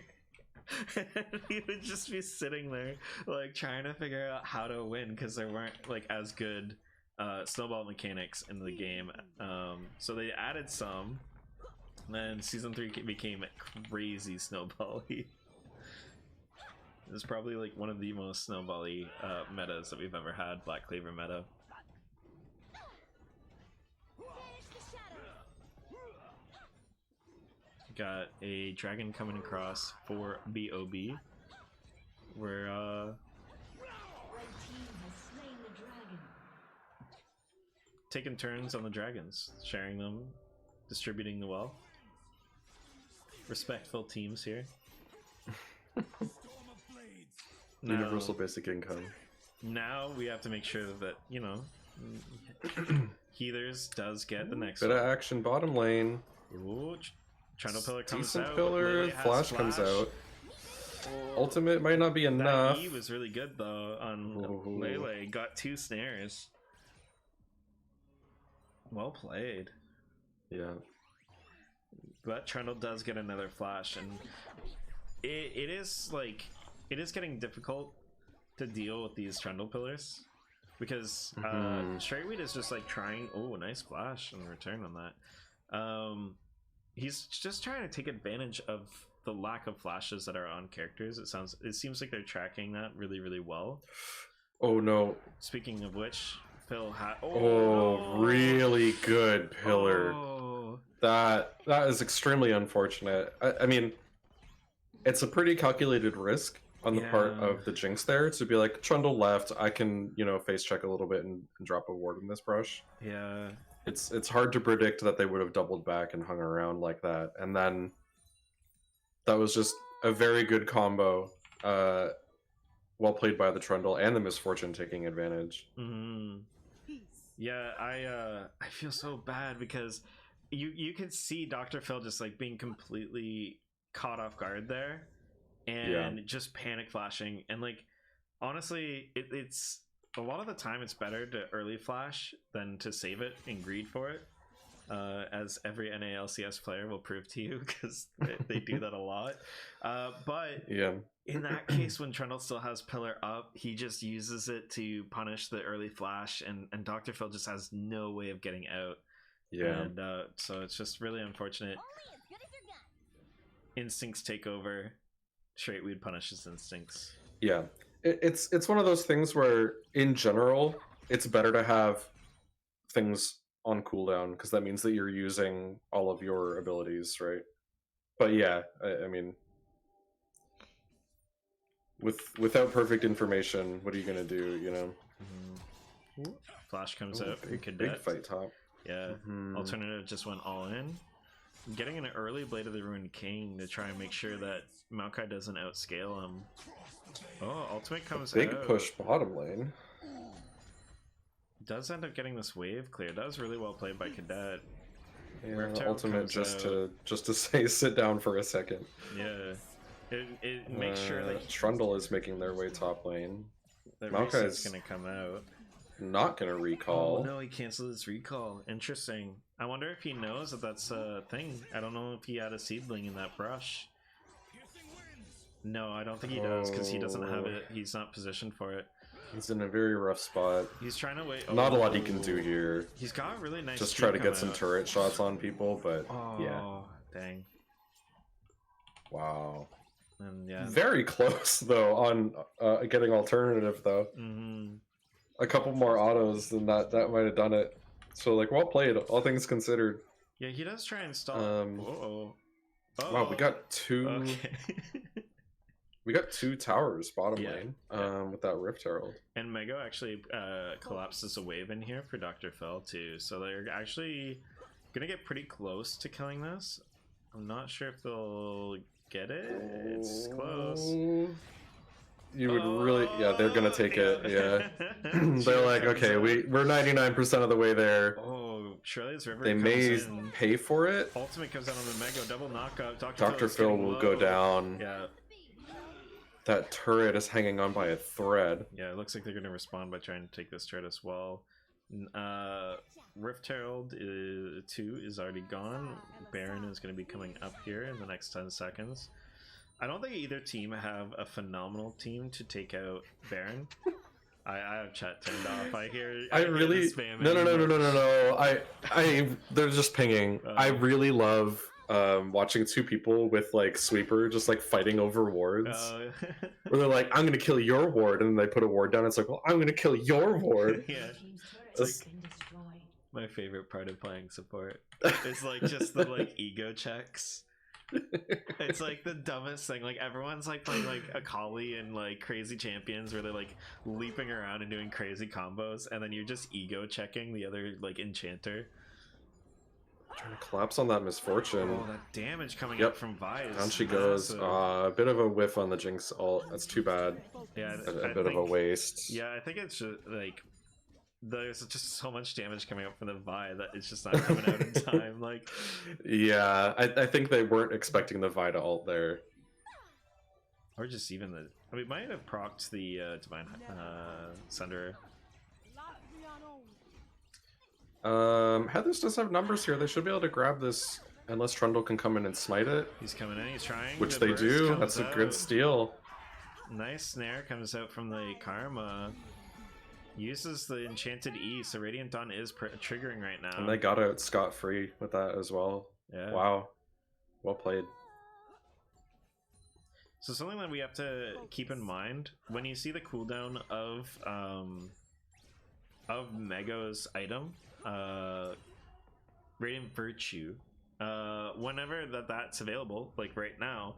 And he would just be sitting there, like, trying to figure out how to win, because there weren't, like, as good snowball mechanics in the game. So they added some. And then season 3 became crazy snowball-y. This is probably like one of the most snowball-y metas that we've ever had, Black Cleaver meta. Got a dragon coming across for BOB. We're taking turns on the dragons, sharing them, distributing the wealth. Respectful teams here. Now, Universal basic income. now we have to make sure that, you know, Heathers does get the next Bit one. of action bottom lane. Ooh, Trundle Pillar comes Decent out. pillar. Lily has Flash comes out. Oh, Ultimate might not be enough. That E was really good though on Ooh. Lele. Got 2 snares. Well played. Yeah. But Trundle does get another flash, and it is like, it is getting difficult to deal with these Trundle Pillars because Straightweed is just like trying. Oh, nice flash in return on that. He's just trying to take advantage of the lack of flashes that are on characters. It seems like they're tracking that really well. Oh no. Speaking of which, Phil had Oh, really good pillar. Oh. That is extremely unfortunate. I mean, it's a pretty calculated risk on the part of the Jinx there to be like, Trundle left, I can, you know, face check a little bit and drop a ward in this brush. Yeah. It's hard to predict that they would have doubled back and hung around like that. And then that was just a very good combo. Well played by the Trundle and the Misfortune taking advantage. Yeah, I feel so bad because you can see Dr. Phil just like being completely caught off guard there and just panic flashing, and like honestly it's a lot of the time it's better to early flash than to save it and greed for it, as every NALCS player will prove to you, because they do that a lot. But in that case, when Trundle still has pillar up, he just uses it to punish the early flash, and Dr. Phil just has no way of getting out. And so it's just really unfortunate. Instincts take over. Straightweed punishes instincts. Yeah, it's one of those things where, in general, it's better to have things on cooldown because that means that you're using all of your abilities, right? But yeah, I mean, without perfect information, what are you gonna do? You know. Flash comes out. Big fight top. Yeah. Alternative just went all in. Getting an early Blade of the Ruined King to try and make sure that Maokai doesn't outscale him. Oh, ultimate comes out. Big push bottom lane. Does end up getting this wave clear. That was really well played by Cadet. Yeah, ultimate just to say sit down for a second. Yeah. It makes sure that Trundle is making their way top lane. Maokai is gonna come out. Not gonna recall. Oh no, he canceled his recall. Interesting. I wonder if he knows that that's a thing. I don't know if he had a seedling in that brush. No, I don't think he does, because he doesn't have it. He's not positioned for it. He's in a very rough spot. He's trying to wait. Not a lot he can do here. He's got really nice. Just try to get some turret shots on people, but yeah. Dang. Wow. And yeah. Very close though on getting alternative though. A couple more autos than that might have done it. So like, well played, all things considered. Yeah, he does try and stall. Wow, we got two. Okay. We got 2 towers bottom lane with that Rift Herald. And Mego actually collapses a wave in here for Dr. Fell too. So they're actually gonna get pretty close to killing this. I'm not sure if they'll get it. It's close. You would really, they're gonna take it. Yeah, they're like, okay, we're 99% of the way there. Oh, Shirley's River. They may pay for it. Ultimate comes out on the Mego, double knockout. Dr. Phil will go down. Yeah. That turret is hanging on by a thread. Yeah, it looks like they're gonna respond by trying to take this turret as well. Rift Herald 2 is already gone. Baron is gonna be coming up here in the next 10 seconds. I don't think either team have a phenomenal team to take out Baron. I have chat turned off. I hear No. They're just pinging. I really love watching 2 people with like sweeper just like fighting over wards. Where they're like, I'm gonna kill your ward, and then they put a ward down. It's like, well, I'm gonna kill your ward. Yeah. It's like my favorite part of playing support. It's like just the like ego checks. It's like the dumbest thing. Like everyone's like playing like Akali and like crazy champions where they're like leaping around and doing crazy combos, and then you're just ego checking the other like enchanter. Trying to collapse on that misfortune. Oh, that damage coming Yep. up from Vi is Down she goes. massive. A bit of a whiff on the Jinx ult. That's too bad. Yeah, A I bit of a think- waste. Yeah, I think it's just like there's just so much damage coming up from the Vi that it's just not coming out in time. Like, Yeah, I think they weren't expecting the Vi to ult there. or just even the. I mean, might have procced the Divine Sunderer. Heathers does have numbers here. They should be able to grab this unless Trundle can come in and smite it. He's coming in. He's trying. Which the they burst do. comes That's a out. good steal. Nice snare comes out from the Karma. Uses the Enchanted E, so Radiant Dawn is triggering right now. And they got out scot-free with that as well. Yeah. Wow. Well played. So something that we have to keep in mind when you see the cooldown of Mego's item, Radiant Virtue, whenever that's available, like right now,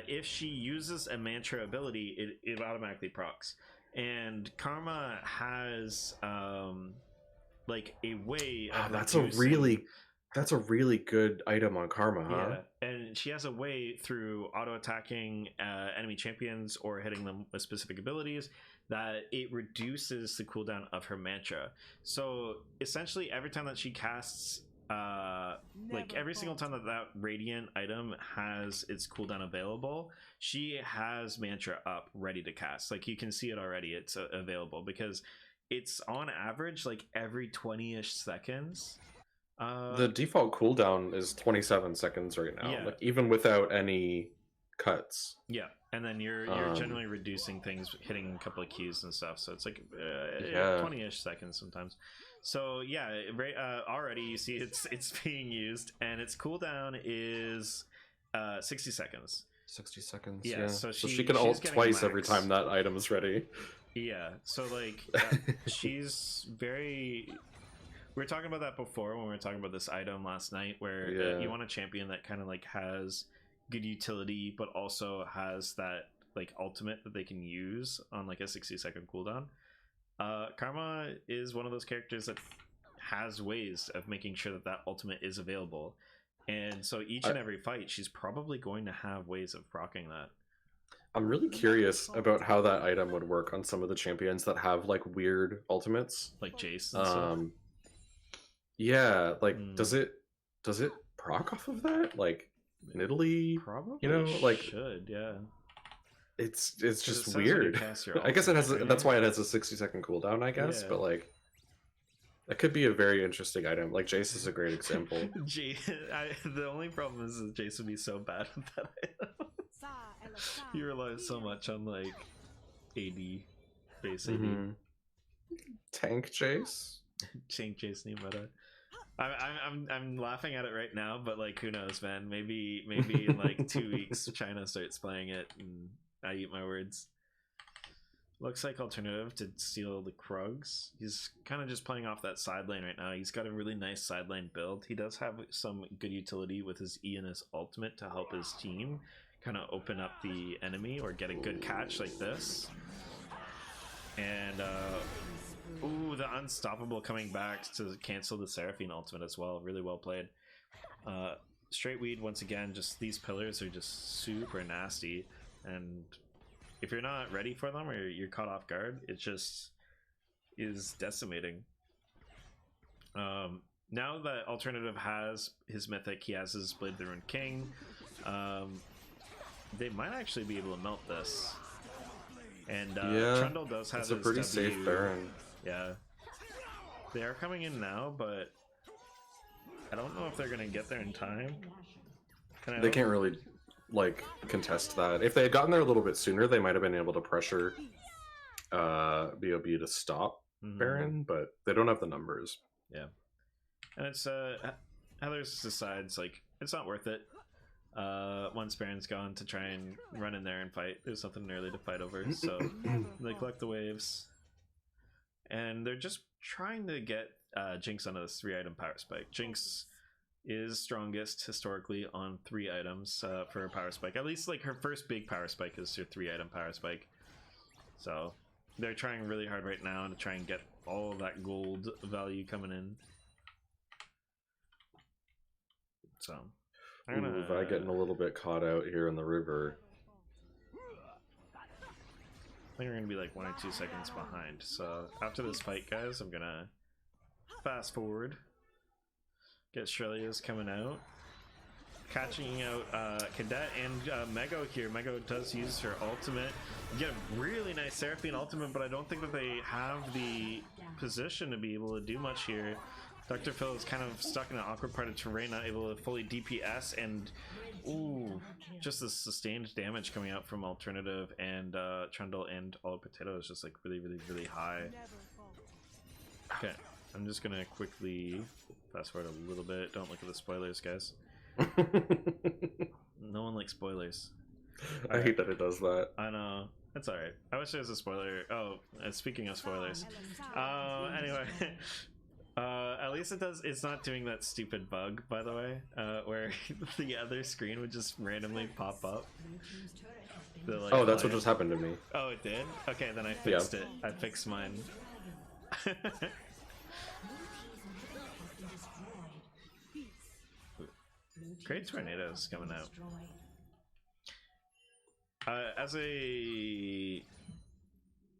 if she uses a mantra ability, it automatically procs. And Karma has like a way of That's reducing- a really good item on Karma, huh? Yeah, and she has a way through auto-attacking enemy champions or hitting them with specific abilities that it reduces the cooldown of her mantra. So essentially every time that she casts like every single time that radiant item has its cooldown available, she has mantra up ready to cast. Like you can see it already, it's available because it's on average like every 20-ish seconds. The default cooldown is 27 seconds right now, Yeah. like even without any cuts. Yeah, and then you're generally reducing things, hitting a couple of Qs and stuff, so it's like Yeah. 20-ish seconds sometimes. So yeah, already you see it's being used, and its cooldown is 60 seconds. 60 seconds. Yeah, Yeah. so So she- she can she's ult getting twice every max. time that item is ready. Yeah, so like she's very. We were talking about that before when we were talking about this item last night, where Yeah. you want a champion that kind of like has good utility, but also has that like ultimate that they can use on like a 60-second cooldown. Karma is one of those characters that has ways of making sure that ultimate is available, and so each and every fight, she's probably going to have ways of proccing that. I'm really curious about how that item would work on some of the champions that have like weird ultimates. Like Jace and stuff. Yeah, like Hmm. does it proc off of that? Like in Italy? Probably, you know, like should, yeah. it's it just says when you weird. cast your I guess it has ultimate, that's right? why it has a 60-second cooldown, I guess, Yeah. but like that could be a very interesting item. Like Jace is a great example. The only problem is that Jace would be so bad with that item. He relies so much on like AD, base AD. Mhm. Tank Jace? Change Jace new meta. I'm laughing at it right now, but like who knows, man? Maybe in like 2 weeks China starts playing it and I eat my words. Looks like alternative to steal the Krugs. He's kind of just playing off that side lane right now. He's got a really nice side lane build. He does have some good utility with his E and his ultimate to help his team kind of open up the enemy or get a good catch like this. And ooh, the Unstoppable coming back to cancel the Seraphine ultimate as well. Really well played. Straight Weed once again. Just these pillars are just super nasty, and if you're not ready for them or you're caught off guard, it just is decimating. Now that Alternative has his mythic, he has his Blade the Ruined King. They might actually be able to melt this. And Yeah, Trundle does have It's a his pretty W. safe Baron. Yeah. They are coming in now, but I don't know if they're gonna get there in time. And I They don't- can't really like contest that. If they had gotten there a little bit sooner, they might have been able to pressure BOB to stop Mhm. Baron, but they don't have the numbers. Yeah. And it's Heathers decides like it's not worth it. Once Baron's gone to try and run in there and fight. There's something early to fight over, so they collect the waves. And they're just trying to get Jinx onto this 3-item power spike. Jinx is strongest historically on 3 items for a power spike. At least like her first big power spike is her 3-item power spike. So they're trying really hard right now to try and get all of that gold value coming in. So Ooh, Vi getting a little bit caught out here in the river. I think we're gonna be like 1 or 2 seconds behind. So after this fight, guys, I'm gonna fast forward. Get Shrelia's coming out. Catching out Cadet and Mego here. Mego does use her ultimate. You get a really nice Seraphine ultimate, but I don't think that they have the position to be able to do much here. Dr. Phil is kind of stuck in an awkward part of terrain, not able to fully DPS, and ooh, just the sustained damage coming out from Alternative and Trundle and All Potato is just like really high. Okay, I'm just gonna quickly fast forward a little bit. Don't look at the spoilers, guys. No one likes spoilers. I hate that it does that. I know. That's alright. I wish there was a spoiler. Oh, speaking of spoilers. Anyway. At least it's not doing that stupid bug, by the way, where the other screen would just randomly pop up. Like, oh, that's what just happened to me. Oh, it did? Okay, then I fixed it. I fixed mine. Great tornadoes coming out. As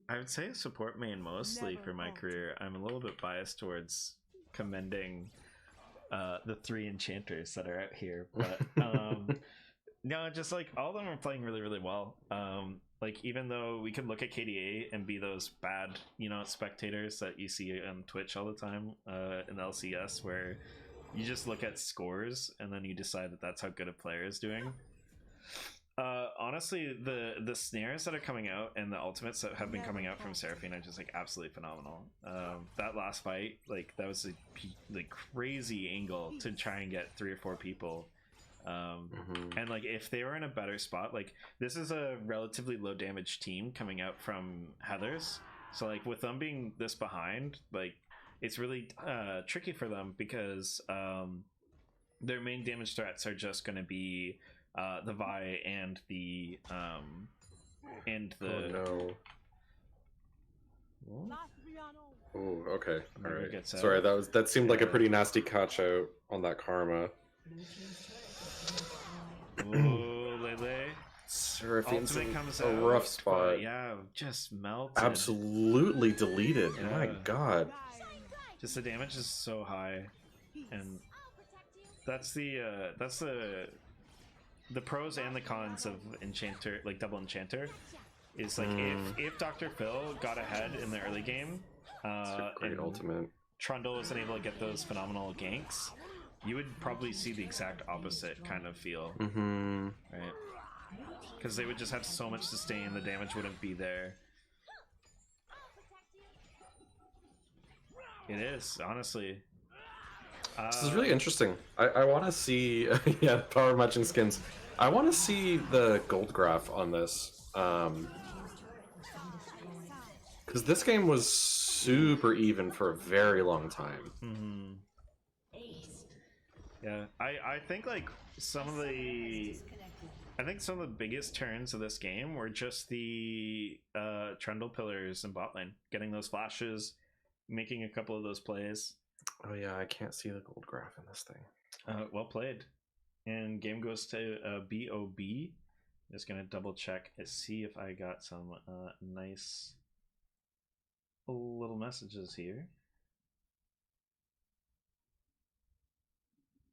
I would say a support main mostly for my career, I'm a little bit biased towards commending the 3 enchanters that are out here, but no, just like all of them are playing really well. Like even though we could look at KDA and be those bad, you know, spectators that you see on Twitch all the time in LCS, where you just look at scores and then you decide that that's how good a player is doing. Honestly, the snares that are coming out and the ultimates that have been coming out from Seraphine are just like absolutely phenomenal. That last fight, like that was a crazy angle to try and get 3 or 4 people. And like if they were in a better spot, like this is a relatively low damage team coming out from Heathers, so like with them being this behind, like it's really tricky for them because their main damage threats are just going to be the Vi and the Oh no. Oh, okay. All right. Sorry, that seemed like a pretty nasty catch out on that Karma. Oh, Lele. Seraphine's Ultimate in comes a out, rough spot. Yeah, just melted. Absolutely deleted. Yeah. My god. Just the damage is so high, and that's the pros and the cons of Enchanter, like double Enchanter, is like if Dr. Phil got ahead in the early game, Great ultimate. Trundle wasn't able to get those phenomenal ganks, you would probably see the exact opposite kind of feel, right? Because they would just have so much sustain, the damage wouldn't be there. It is, honestly. This is really interesting. I want to see, yeah, power matching skins. I want to see the gold graph on this. Because this game was super even for a very long time. Yeah, I think like some of the biggest turns of this game were just the Trundle pillars and bot lane, getting those flashes, making a couple of those plays. Oh yeah, I can't see the gold graph in this thing. Well played. And game goes to BOB. Just gonna double check and see if I got some nice little messages here.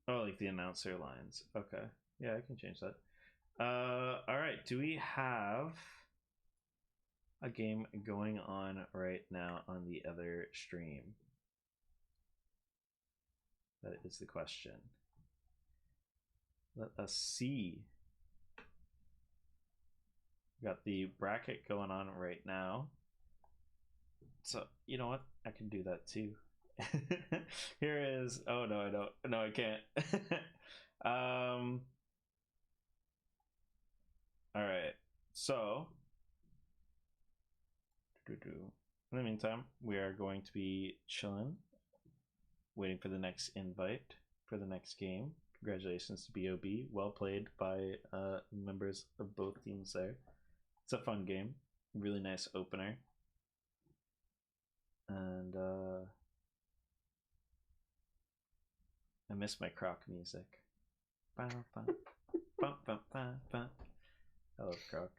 Oh, like the announcer lines. Okay. Yeah, I can change that. Alright, do we have a game going on right now on the other stream? That is the question. Let us see. We got the bracket going on right now. So, you know what? I can do that too. Here is... Oh, no, I don't. No, I can't. Alright. So... In the meantime, we are going to be chilling, waiting for the next invite for the next game. Congratulations to BOB. Well played by members of both teams there. It's a fun game. Really nice opener. And I miss my croc music. I love Croc.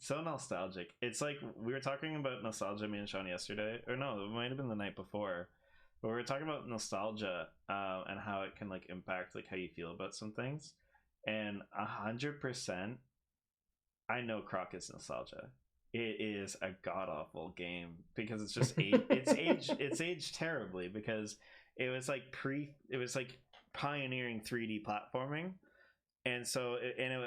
So nostalgic. It's like we were talking about nostalgia, me and Sean, yesterday, or no, it might have been the night before. But we were talking about nostalgia and how it can like impact like how you feel about some things. And 100%, I know Croc is nostalgia. It is a god awful game because it's just it's aged terribly because it was like pioneering 3D platforming, and so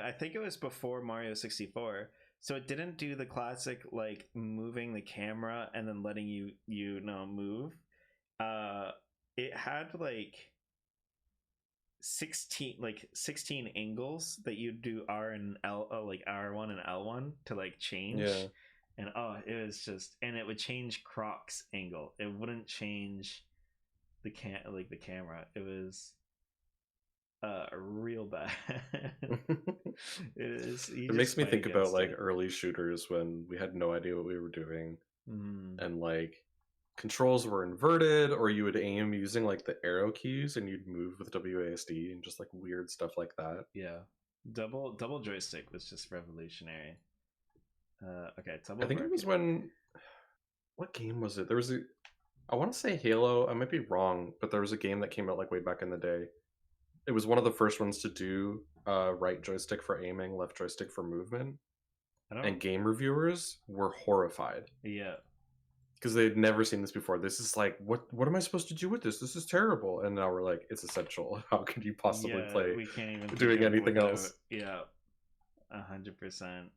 I think it was before Mario 64. So it didn't do the classic like moving the camera and then letting you know move. It had like 16 angles that you do R and L, like R1 and L1 to like change. Yeah. And it was just, and it would change Croc's angle. It wouldn't change the camera. It was real bad. It makes me think about like early shooters when we had no idea what we were doing, and like controls were inverted, or you would aim using like the arrow keys and you'd move with WASD and just like weird stuff like that. Yeah, double joystick was just revolutionary. Okay, I think it was when, what game was it? There was I want to say Halo. I might be wrong, but there was a game that came out like way back in the day. It was one of the first ones to do right joystick for aiming, left joystick for movement. And game reviewers were horrified. Yeah. Because they'd never seen this before. This is like, what am I supposed to do with this? This is terrible. And now we're like, it's essential. How could you possibly play we can't even doing anything else? Yeah, 100%.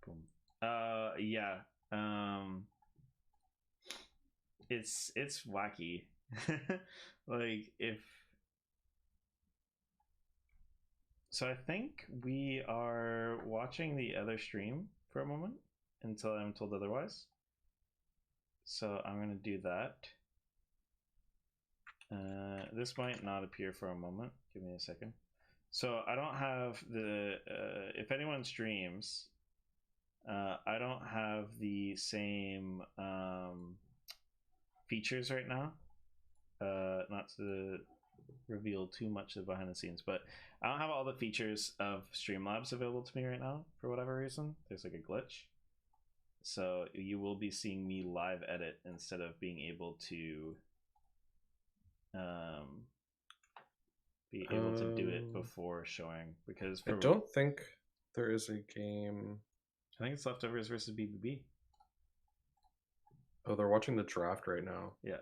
Boom. Yeah. It's wacky. Like so I think we are watching the other stream for a moment until I'm told otherwise. So I'm going to do that. This might not appear for a moment. Give me a second. So I don't have the, if anyone streams, I don't have the same features right now. Not to reveal too much of behind the scenes, but I don't have all the features of Streamlabs available to me right now for whatever reason. There's like a glitch. So you will be seeing me live edit instead of being able to be able to do it before showing, because I don't think there is a game. I think it's Leftovers versus BBB. Oh, they're watching the draft right now. Yeah.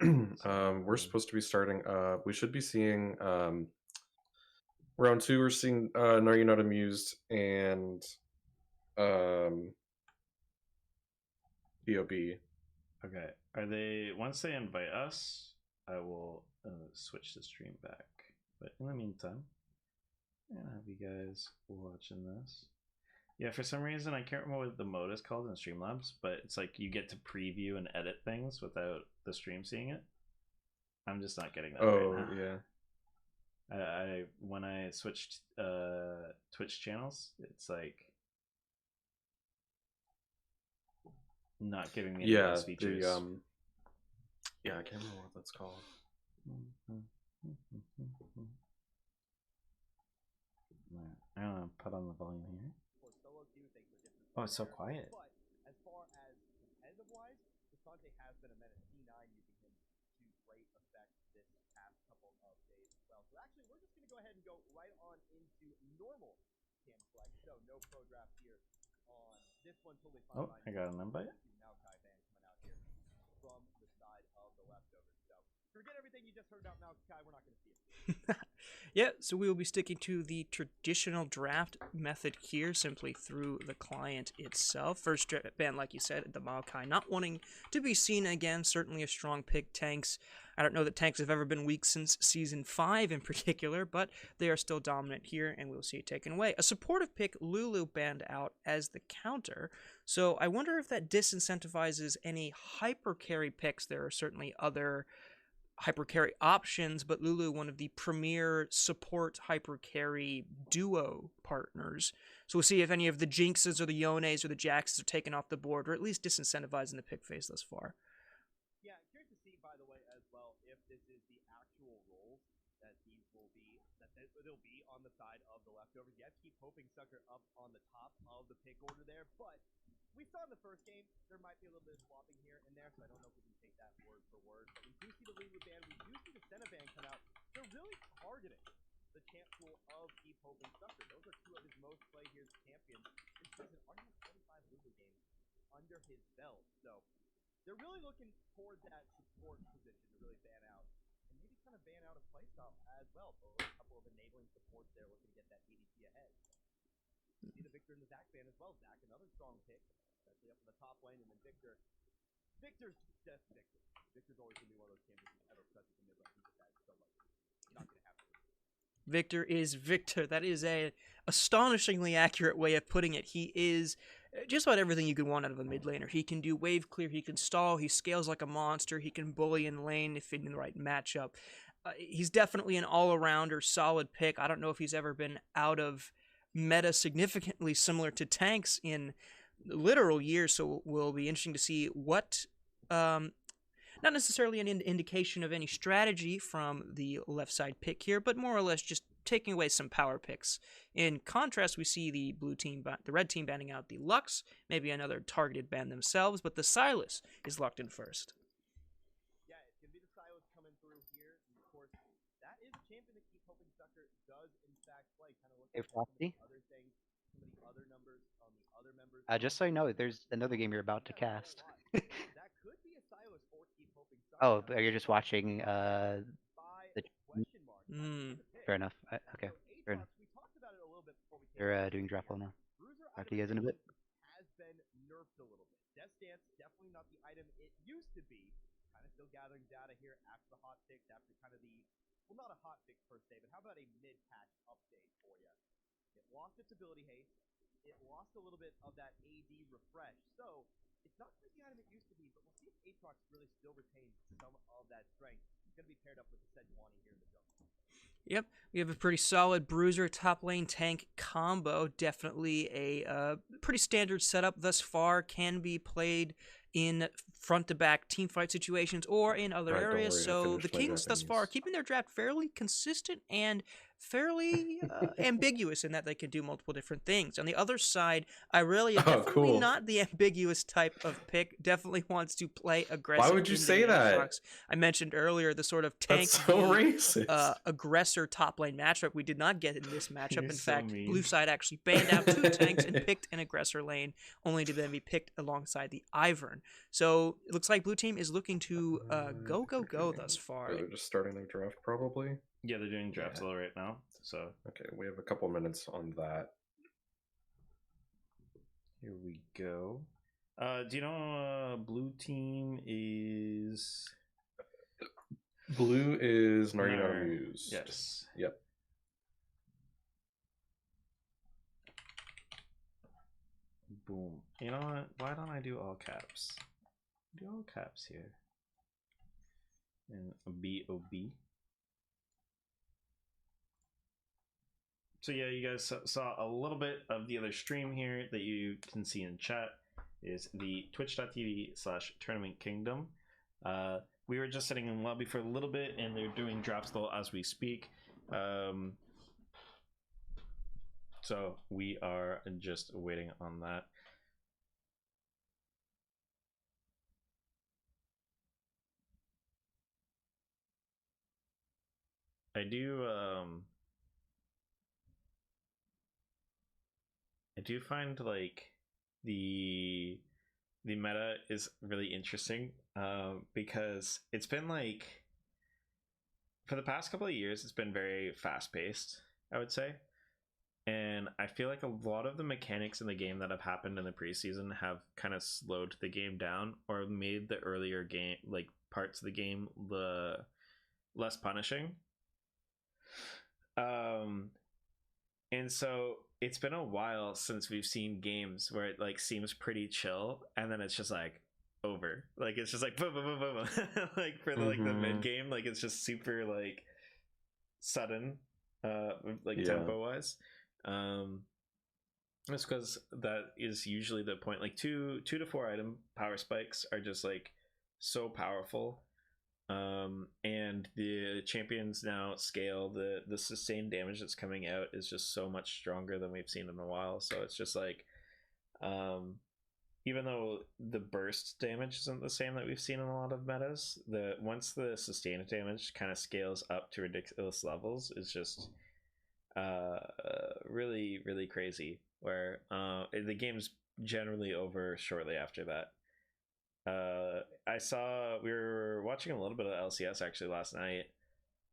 We're supposed to be starting. We should be seeing round 2. We're seeing Are You Not Amused and BOB. Okay. Are they, once they invite us, I will switch the stream back. But in the meantime, I'm gonna have you guys watching this. Yeah, for some reason I can't remember what the mode is called in Streamlabs, but it's like you get to preview and edit things without the stream seeing it. I'm just not getting that right now. Yeah. I when I switched Twitch channels, it's like not giving me those features. Yeah, I can't remember what that's called. I'm gonna put on the volume here. Oh, it's so quiet. But as far as competitive-wise, Asante has been a menace. C9 using him to great effect this past couple of days as well. So actually, we're just going to go ahead and go right on into normal Cam Flex. So no pro draft here on this one. Totally fine. Oh, I got an invite. Maokai Band coming out here from the side of the leftovers. So forget everything you just heard about Maokai. We're not going to see it. Yeah, so we will be sticking to the traditional draft method here, simply through the client itself. First band, like you said, the Maokai, not wanting to be seen again, certainly a strong pick. Tanks, I don't know that Tanks have ever been weak since Season 5 in particular, but they are still dominant here, and we'll see it taken away. A supportive pick, Lulu, banned out as the counter, so I wonder if that disincentivizes any hyper carry picks. There are certainly other hyper carry options, but Lulu, one of the premier support hyper carry duo partners. So we'll see if any of the Jinxes or the Yones or the Jaxes are taken off the board, or at least disincentivizing the pick phase thus far. Yeah, here's side of the leftovers. You have to keep hoping Sucker up on the top of the pick order there, but we saw in the first game there might be a little bit of swapping here and there, so I don't know if we can take that word for word. But we do see the LaRue ban, we do see the Senna ban come out. They're really targeting the champ pool of Keep Hoping Sucker. Those are two of his most played here champions this season. Already has 25 LaRue games under his belt, so they're really looking toward that support position to really ban out. And maybe kind of ban out a playstyle as well. So a couple of enabling supports there looking to get that ADC ahead. See the Victor and the Zach ban as well. Zach, another strong pick, especially up in the top lane, and then Victor. Victor's just Victor. Victor's always going to be one of those champions who's ever present in the mid lane. He's just that so much. You're not going to have to. Victor is Victor. That is a astonishingly accurate way of putting it. He is just about everything you could want out of a mid laner. He can do wave clear, he can stall, he scales like a monster, he can bully in lane if in the right matchup. He's definitely an all-arounder, solid pick. I don't know if he's ever been out of meta significantly similar to tanks in literal years, so will be interesting to see what... not necessarily an indication of any strategy from the left side pick here, but more or less just taking away some power picks. In contrast, we see the red team banning out the Lux, maybe another targeted ban themselves, but the Sylas is locked in first. Yeah, it's going to be the Sylas coming through here. And of course, that is a champion that Keep Hoping Sucker does in fact play. Kind of looking Hey, at some of Frosty? the other things, some of the other numbers on the other members. Just so you know, there's another game you're about to cast. That could be a Sylas for Keep Hoping Sucker. Oh, but you're just watching the... Question mark. Fair enough. Okay, fair enough. We talked about it a little bit before we came You're doing draft roll now. Bruiser Talk to you guys in a bit. has been nerfed a little bit. Death Dance, definitely not the item it used to be. Kind of still gathering data here after the hot fix, after kind of the, well, not a hot fix per se, but how about a mid-patch update for you? It lost its ability haste. It lost a little bit of that AD refresh. So it's not quite the item it used to be, but we'll see if Aatrox really still retains some of that strength. It's going to be paired up with the Sejuani here in the jungle. Yep, we have a pretty solid bruiser top lane tank combo. Definitely a pretty standard setup thus far. Can be played in front-to-back teamfight situations or in other areas. So the Kings thus far are keeping their draft fairly consistent and fairly ambiguous in that they can do multiple different things. On the other side, Irelia definitely not the ambiguous type of pick. Definitely wants to play aggressive. Why would you say that? I mentioned earlier the sort of tank aggressor top lane matchup we did not get in this matchup. In fact, blue side actually banned out 2 tanks and picked an aggressor lane, only to then be picked alongside the Ivern. So it looks like blue team is looking to go thus far. They're just starting their draft probably. Yeah, they're doing draft still right now. So okay, we have a couple minutes on that. Here we go. Do you know blue team is? Blue is Gnar Amused. Yes. Yep. Boom. You know what? Why don't I do all caps? Do all caps here. And a B-O-B. So yeah, you guys saw a little bit of the other stream here that you can see in chat is the twitch.tv/Tournament Kingdom. We were just sitting in lobby for a little bit and they're doing draft still as we speak. So we are just waiting on that. I do find like the meta is really interesting because it's been like for the past couple of years it's been very fast paced, I would say, and I feel like a lot of the mechanics in the game that have happened in the preseason have kind of slowed the game down or made the earlier game like parts of the game the less punishing. And so it's been a while since we've seen games where it like seems pretty chill and then it's just like over, like it's just like boom, boom, boom, boom. Like for like the mid game, like it's just super like sudden, like tempo wise. It's because that is usually the point. Like 2 to 4 item power spikes are just like so powerful And the champions now scale, the sustained damage that's coming out is just so much stronger than we've seen in a while. So it's just like, even though the burst damage isn't the same that we've seen in a lot of metas, once the sustained damage kind of scales up to ridiculous levels, it's just really, really crazy, where the game's generally over shortly after that. We were watching a little bit of LCS actually last night,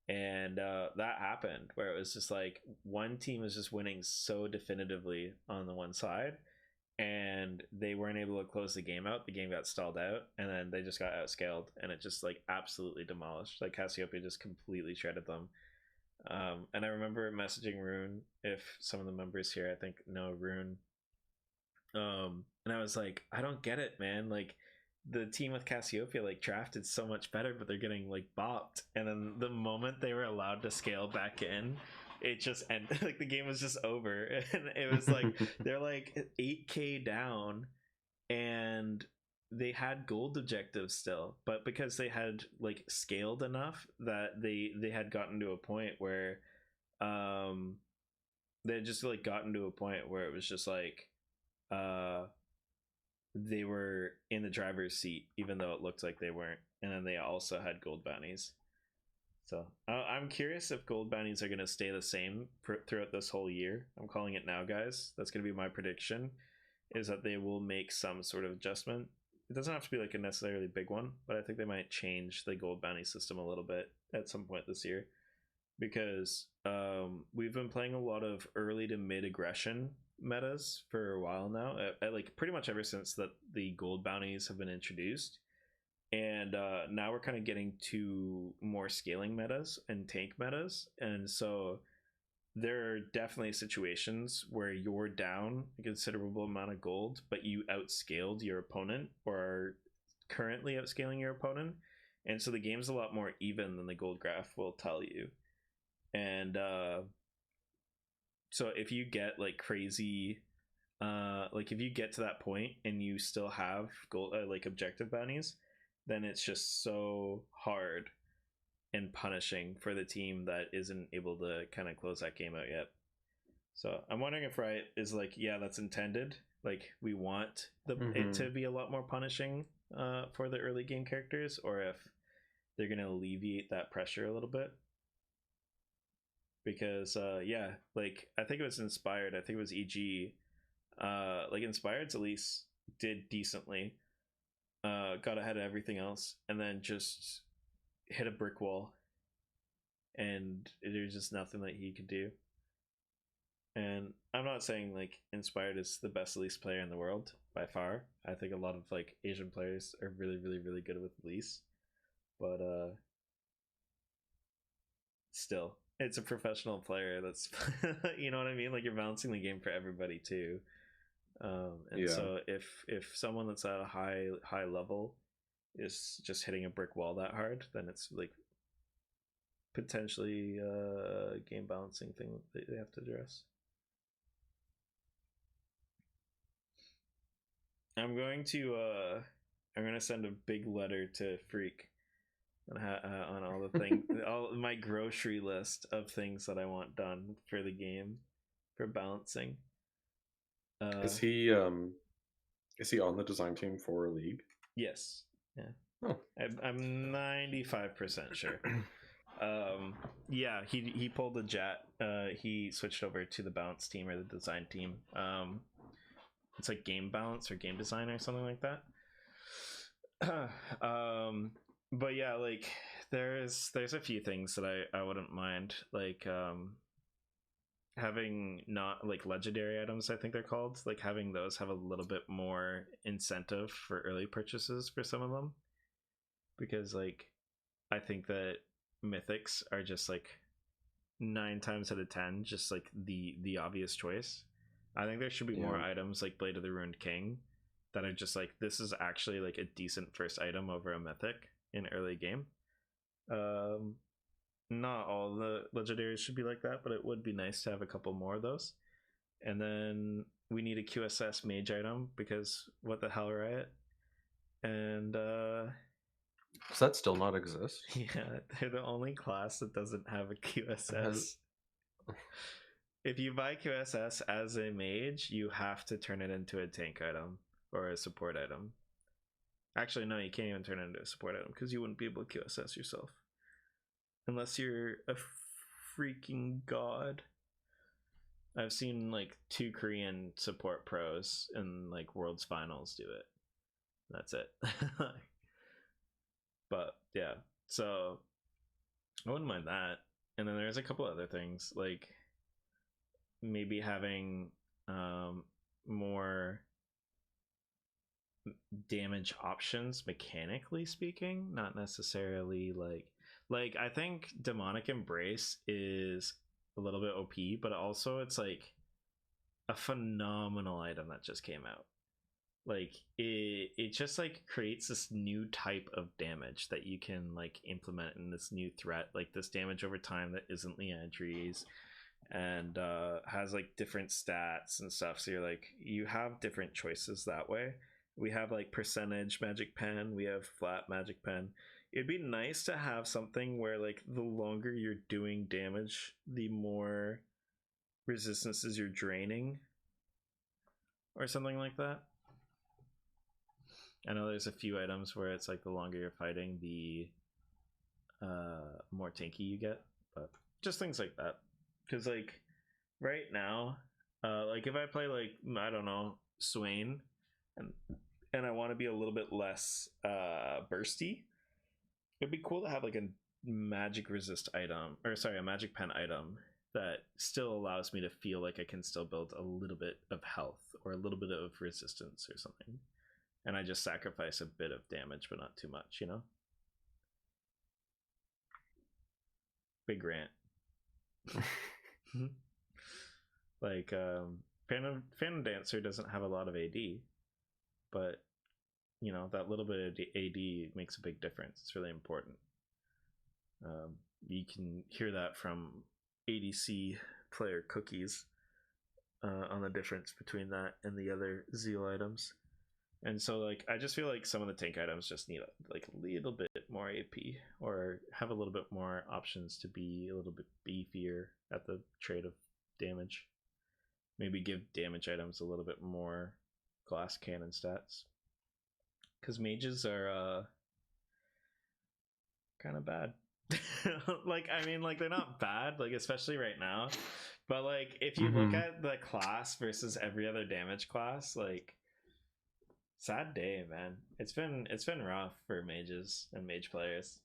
and that happened where it was just like one team was just winning so definitively on the one side, and they weren't able to close the game out. The game got stalled out, and then they just got outscaled, and it just like absolutely demolished. Like Cassiopeia just completely shredded them. And I remember messaging Rune, if some of the members here I think know Rune, and I was like, I don't get it, man. Like, the team with Cassiopeia like drafted so much better, but they're getting like bopped. And then the moment they were allowed to scale back in, it just ended. Like, the game was just over, and it was like they're like 8K down, and they had gold objectives still, but because they had like scaled enough that they had gotten to a point where they had just like gotten to a point where it was just like they were in the driver's seat even though it looked like they weren't, and then they also had gold bounties. So I'm curious if gold bounties are going to stay the same throughout this whole year. I'm calling it now, guys. That's going to be my prediction, is that they will make some sort of adjustment. It doesn't have to be like a necessarily big one, but I think they might change the gold bounty system a little bit at some point this year, because we've been playing a lot of early to mid aggression metas for a while now, like pretty much ever since that the gold bounties have been introduced. And now we're kind of getting to more scaling metas and tank metas, and so there are definitely situations where you're down a considerable amount of gold, but you outscaled your opponent or are currently outscaling your opponent, and so the game's a lot more even than the gold graph will tell you. And so if you get like crazy, like if you get to that point and you still have gold like objective bounties, then it's just so hard and punishing for the team that isn't able to kind of close that game out yet. So I'm wondering if Riot is like, yeah, that's intended. Like, we want it to be a lot more punishing for the early game characters, or if they're going to alleviate that pressure a little bit. Because yeah, like I think it was Inspired. I think it was EG. Like Inspired's at least did decently. Got ahead of everything else, and then just hit a brick wall, and there's just nothing that he could do. And I'm not saying like Inspired is the best Elise player in the world by far. I think a lot of like Asian players are really, really, really good with Elise, but still, it's a professional player that's you know what I mean, like you're balancing the game for everybody too. And so if someone that's at a high level is just hitting a brick wall that hard, then it's like potentially a game balancing thing that they have to address. I'm going to send a big letter to Freak on all the things, all my grocery list of things that I want done for the game for balancing. Is he on the design team for League? Yes. Yeah. Oh. I'm 95% sure. Yeah, he pulled the jet. He switched over to the balance team or the design team. It's like game balance or game design or something like that. But yeah, like there's a few things that I wouldn't mind, like having not like legendary items, I think they're called, like having those have a little bit more incentive for early purchases for some of them, because like I think that mythics are just like 9 times out of 10 just like the obvious choice. I think there should be more items like Blade of the Ruined King that are just like, this is actually like a decent first item over a mythic in early game. Not all the legendaries should be like that, but it would be nice to have a couple more of those. And then we need a QSS mage item, because what the hell, Riot? And Does that still not exist? Yeah, they're the only class that doesn't have a QSS. Has- If you buy QSS as a mage, you have to turn it into a tank item or a support item. Actually, no, you can't even turn it into a support item because you wouldn't be able to QSS yourself. Unless you're a freaking god. I've seen like 2 Korean support pros in like World's Finals do it. That's it. But yeah, so I wouldn't mind that. And then there's a couple other things like maybe having more damage options mechanically speaking, not necessarily like I think Demonic Embrace is a little bit OP, but also it's like a phenomenal item that just came out. Like it just like creates this new type of damage that you can like implement in this new threat, like this damage over time that isn't Leandries and has like different stats and stuff. So you're like, you have different choices that way. We have like percentage magic pen, we have flat magic pen. It'd be nice to have something where like the longer you're doing damage, the more resistances you're draining or something like that. I know there's a few items where it's like the longer you're fighting, the more tanky you get, but just things like that. Because like right now, like if I play like, I don't know, Swain, and I want to be a little bit less bursty, it'd be cool to have like a magic resist item, or sorry, a magic pen item that still allows me to feel like I can still build a little bit of health or a little bit of resistance or something. And I just sacrifice a bit of damage, but not too much, you know? Big rant. Like, Phantom Dancer doesn't have a lot of AD, but, you know, that little bit of AD makes a big difference. It's really important. You can hear that from ADC player cookies on the difference between that and the other Zeal items. And so, like, I just feel like some of the tank items just need like a little bit more AP, or have a little bit more options to be a little bit beefier at the trade of damage. Maybe give damage items a little bit more glass cannon stats, because mages are kind of bad. Like, I mean, like, they're not bad, like, especially right now, but like if you look at the class versus every other damage class, like, sad day, man. It's been rough for mages and mage players.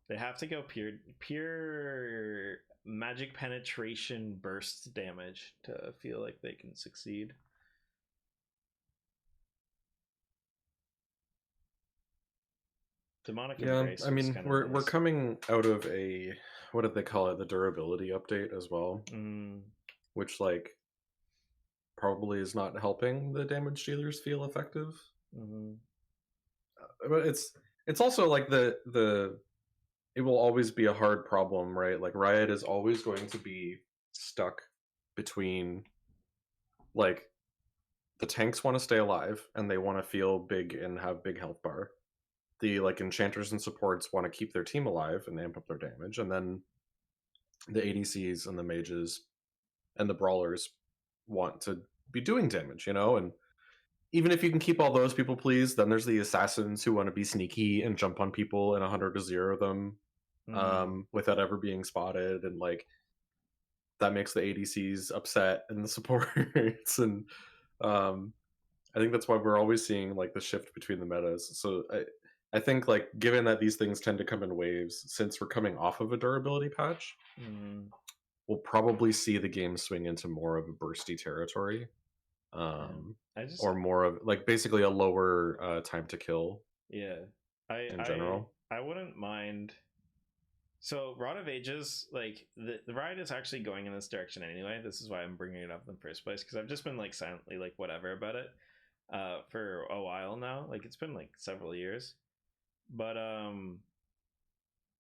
They have to go pure magic penetration burst damage to feel like they can succeed. Demonic Embrace. I mean, we're coming out of a, what did they call it, the durability update as well, which like probably is not helping the damage dealers feel effective. But it's also like the it will always be a hard problem, right? Like Riot is always going to be stuck between, like, the tanks want to stay alive and they want to feel big and have big health bar. The like enchanters and supports want to keep their team alive and amp up their damage, and then the ADCs and the mages and the brawlers want to be doing damage, you know? And even if you can keep all those people pleased, then there's the assassins who want to be sneaky and jump on people and 100-0 them without ever being spotted, and like that makes the ADCs upset and the supports. And I think that's why we're always seeing like the shift between the metas. So I think, like, given that these things tend to come in waves, since we're coming off of a durability patch, we'll probably see the game swing into more of a bursty territory. Or more of like basically a lower time to kill. Yeah, in general, I wouldn't mind. So Rod of Ages, like the Riot is actually going in this direction anyway. This is why I'm bringing it up in the first place, because I've just been like silently like whatever about it for a while now. Like it's been like several years, but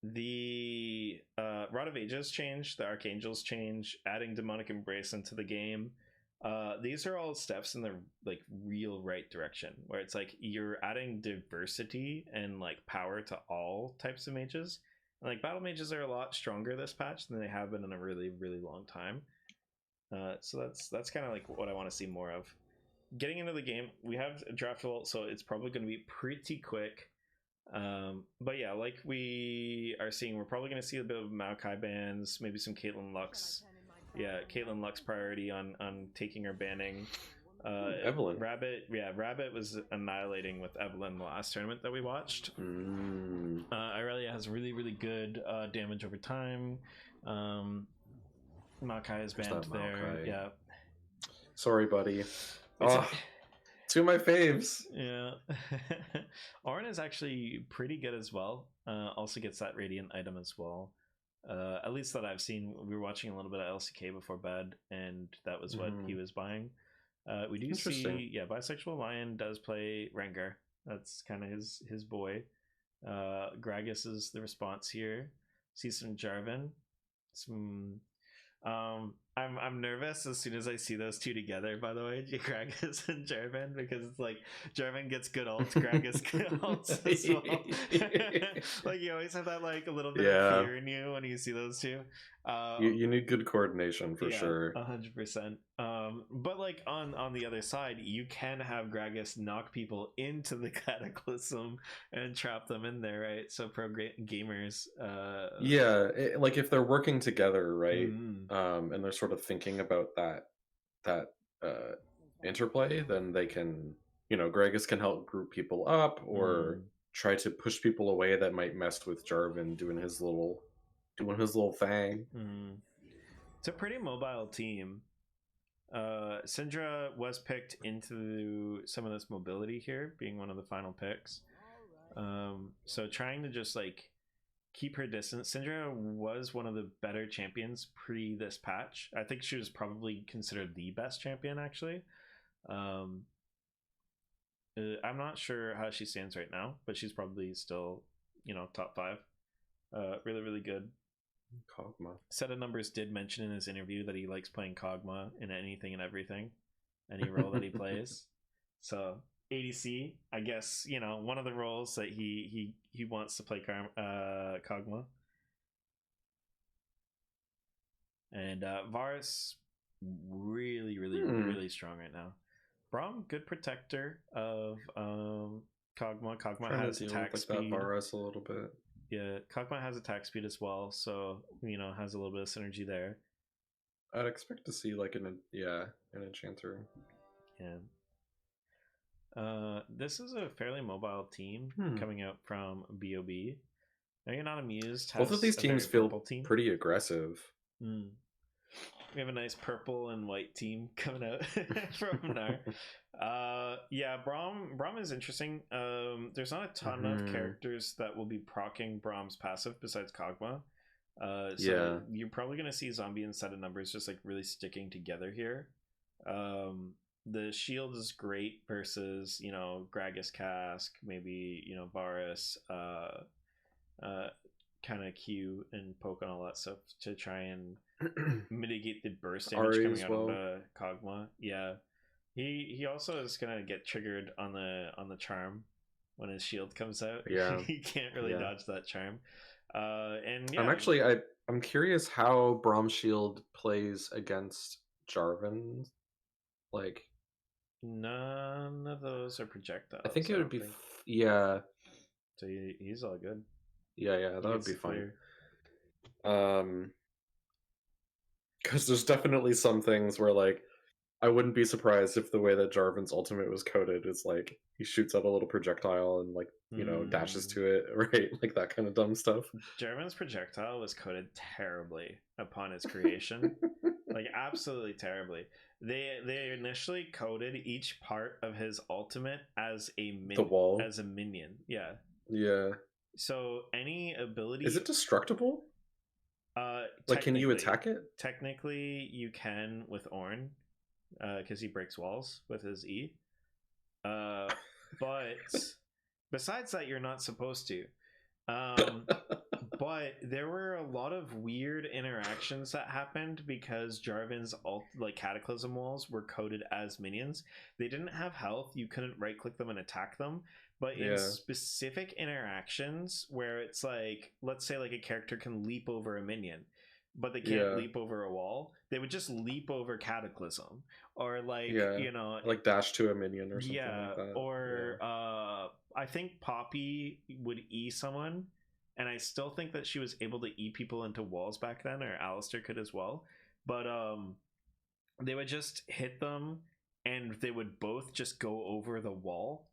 the Rod of Ages change, the Archangels change, adding Demonic Embrace into the game. These are all steps in the like real right direction, where it's like you're adding diversity and like power to all types of mages. And, like battle mages are a lot stronger this patch than they have been in a really, really long time. So that's kind of like what I want to see more of. Getting into the game, we have a draft vault, so it's probably going to be pretty quick. But yeah, like we are seeing, we're probably going to see a bit of Maokai bans, maybe some Caitlyn Lux. Yeah, Caitlyn Lux priority on taking her banning. Evelyn. Rabbit was annihilating with Evelyn the last tournament that we watched. Irelia has really, really good damage over time. Maokai is banned there. Yeah. Sorry, buddy. Two of my faves. Yeah. Ornn is actually pretty good as well. Also gets that radiant item as well. At least that I've seen. We were watching a little bit of LCK before bed, and that was what he was buying. We do see, Bisexual Lion does play Rengar. That's kind of his boy. Gragas is the response here. See some Jarvan. I'm nervous as soon as I see those two together, by the way, Gragas and Jarvan, because it's like Jarvan gets good ults, Gragas good ults as well. Like you always have that like a little bit of fear in you when you see those two. You need good coordination for sure. 100%. But like on the other side, you can have Gragas knock people into the Cataclysm and trap them in there, right? So gamers. Like if they're working together, right? And they're sort of thinking about that interplay, then they can, Gragas can help group people up or try to push people away that might mess with Jarvan doing his little thing. It's a pretty mobile team. Syndra was picked into some of this mobility here, being one of the final picks. So trying to just like keep her distance. Syndra was one of the better champions pre this patch. I think she was probably considered the best champion actually. I'm not sure how she stands right now, but she's probably still, top 5. Really, really good. Kog'Maw. Set of Numbers did mention in his interview that he likes playing Kog'Maw in anything and everything, any role that he plays. So ADC, I guess, one of the roles that he wants to play Kog'Maw. And Varus, really, really, really strong right now. Braum, good protector of Kog'Maw. Kog'Maw has attack speed. That Varus a little bit. Yeah, Kog'Maw has attack speed as well, so has a little bit of synergy there. I'd expect to see like an enchanter. Yeah. This is a fairly mobile team coming out from BOB. Now you're not amused. Both of these teams feel pretty aggressive. We have a nice purple and white team coming out from Gnar. Braum is interesting. There's not a ton of characters that will be proccing Braum's passive besides Kog'Maw. So you're probably going to see Zombie and Set of Numbers just like really sticking together here. The shield is great versus, Gragas Cask, maybe, Varus, kind of Q and poke on all that stuff to try and mitigate the burst damage coming out of Kog'Maw. Yeah. He also is gonna get triggered on the charm when his shield comes out. Yeah. He can't really dodge that charm. I'm curious how Braum's shield plays against Jarvan. Like none of those are projectiles. I think it would be So he's all good. Yeah, that would be fine. Because there's definitely some things where like I wouldn't be surprised if the way that Jarvan's ultimate was coded is like he shoots out a little projectile and like dashes to it, right? Like that kind of dumb stuff. Jarvan's projectile was coded terribly upon its creation. Like absolutely terribly. They initially coded each part of his ultimate as a minion. Yeah. Yeah. So any ability is it destructible? Like can you attack it? Technically you can with Ornn, because he breaks walls with his E. But besides that you're not supposed to. But But there were a lot of weird interactions that happened because Jarvan's Cataclysm walls were coded as minions. They didn't have health. You couldn't right click them and attack them. But in specific interactions where it's like, let's say like a character can leap over a minion, but they can't leap over a wall, they would just leap over Cataclysm. Or like, you know, like dash to a minion or something like that. Or I think Poppy would E someone, and I still think that she was able to E people into walls back then, or Alistair could as well. But they would just hit them and they would both just go over the wall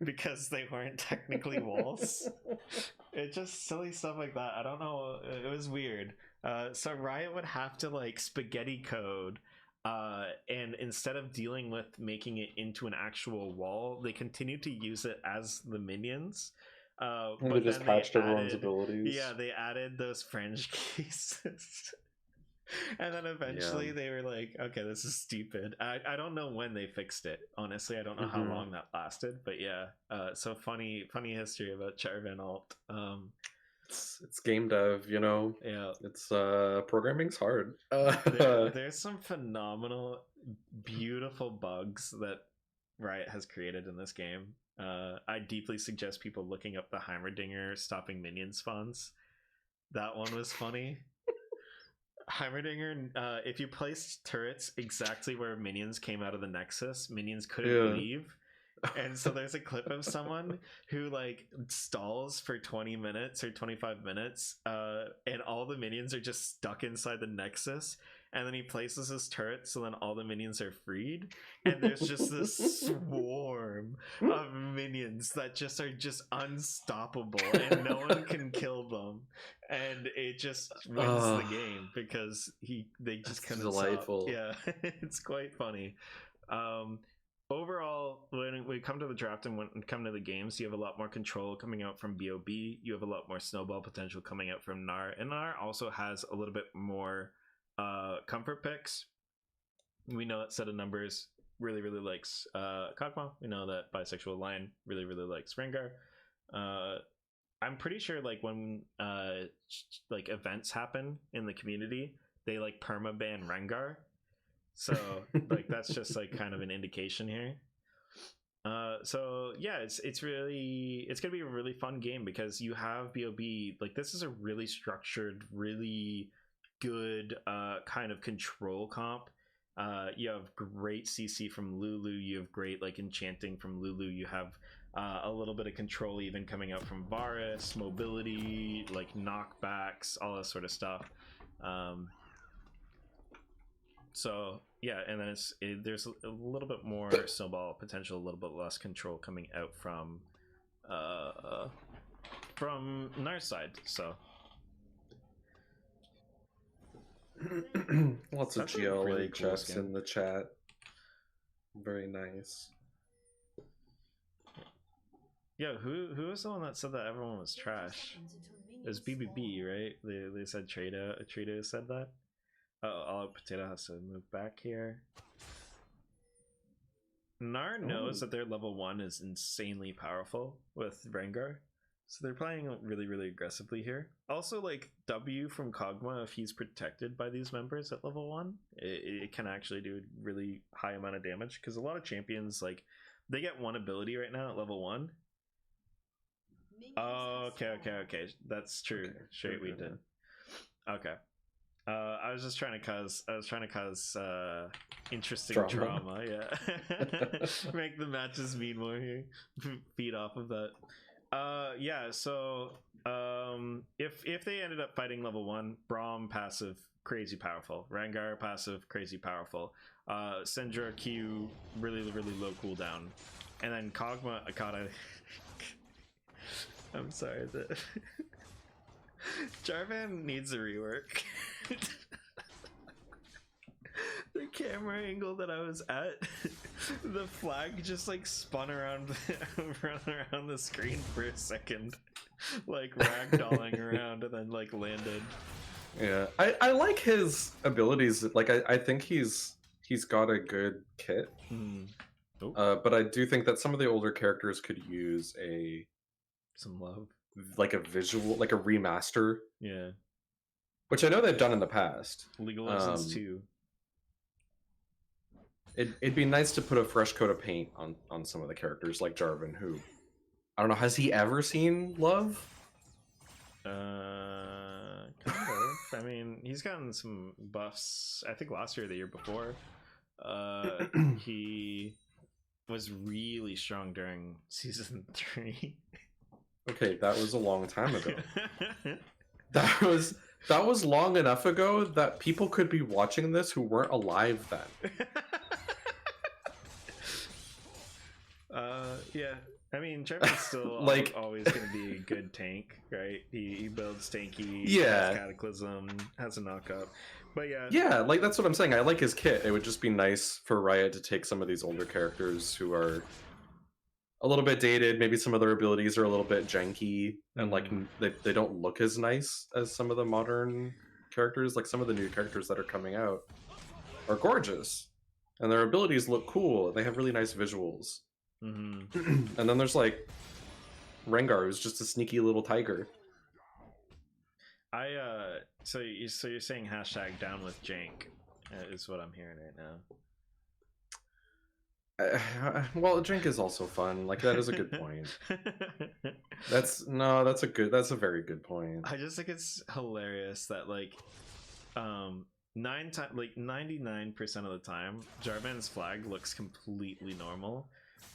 because they weren't technically walls. It's just silly stuff like that. I don't know. It was weird. So Riot would have to like spaghetti code, and instead of dealing with making it into an actual wall, they continued to use it as the minions. But they they just patched everyone's abilities. Yeah, they added those French cases. And then eventually they were like, okay, this is stupid. I don't know when they fixed it. Honestly, I don't know how long that lasted. But yeah, so funny history about Jarvan alt. It's game dev, you know. Yeah, it's programming's hard. There's some phenomenal, beautiful bugs that Riot has created in this game. I deeply suggest people looking up the Heimerdinger stopping minion spawns. That one was funny. Heimerdinger, if you placed turrets exactly where minions came out of the Nexus, minions couldn't leave. And so there's a clip of someone who like stalls for 20 minutes or 25 minutes, and all the minions are just stuck inside the Nexus, and then he places his turret so then all the minions are freed, and there's just this swarm of minions that just are just unstoppable and no one can kill them, and it just wins the game because they just couldn't delightful. Stop. Yeah. It's quite funny. Overall, when we come to the draft and when we come to the games, you have a lot more control coming out from BOB. You have a lot more snowball potential coming out from Gnar, and Gnar also has a little bit more comfort picks. We know that Set of Numbers really likes Kog'Maw. We know that Bisexual Lion really likes Rengar. I'm pretty sure like when like events happen in the community, they like permaban Rengar. So like that's just like kind of an indication here. So yeah, it's gonna be a really fun game because you have BOB. Like this is a really structured, really good kind of control comp. You have great CC from Lulu. You have great like enchanting from Lulu. You have a little bit of control even coming out from Varus, mobility, like knockbacks, all that sort of stuff. So yeah, and then there's a little bit more snowball potential, a little bit less control coming out from Gnar's side. So lots of GLA checks in the chat. Very nice. Yeah, who was the one that said that everyone was trash? It was BBB, right? They said Trado said that. Oh, Potato has to move back here. Gnar knows that their level 1 is insanely powerful with Rengar, so they're playing really aggressively here. Also, like W from Kog'Maw, if he's protected by these members at level 1, it can actually do a really high amount of damage, because a lot of champions, like, they get one ability right now at level 1. Oh, okay. That's true. Okay. Straight we did. Okay. I was just trying to cause interesting drama. Yeah. Make the matches mean more here. Feed off of that. Yeah, so if they ended up fighting level 1, Braum passive crazy powerful, Rengar passive crazy powerful, Syndra Q really low cooldown, and then Kog'Maw I'm sorry that Jarvan needs a rework. The camera angle that I was at, the flag just like spun around the screen for a second, like ragdolling around, and then like landed. Yeah, I like his abilities. Like I think he's got a good kit. But I do think that some of the older characters could use some love. like a visual, like a remaster, Yeah. which I know they've done in the past. League of Legends 2. It'd be nice to put a fresh coat of paint on some of the characters, like Jarvan, who, I don't know, has he ever seen love? Kind of. I mean, he's gotten some buffs. I think last year or the year before. He was really strong during season 3. Okay, that was a long time ago. That was long enough ago that people could be watching this who weren't alive then. Yeah. I mean, Jarvan's still Like- always going to be a good tank, right? He builds tanky, Yeah. has Cataclysm, has a knockup. But yeah. Yeah, like that's what I'm saying. I like his kit. It would just be nice for Riot to take some of these older characters who are a little bit dated. Maybe some of their abilities are a little bit janky, and like they don't look as nice as some of the modern characters. Like some of the new characters that are coming out are gorgeous, and their abilities look cool. And they have really nice visuals. Mm-hmm. And then there's like Rengar, who's just a sneaky little tiger. So you're saying hashtag down with jank is what I'm hearing right now. Well, drink is also fun. Like that is a good point. That's a very good point. I just think it's hilarious that like 99% of the time Jarvan's flag looks completely normal,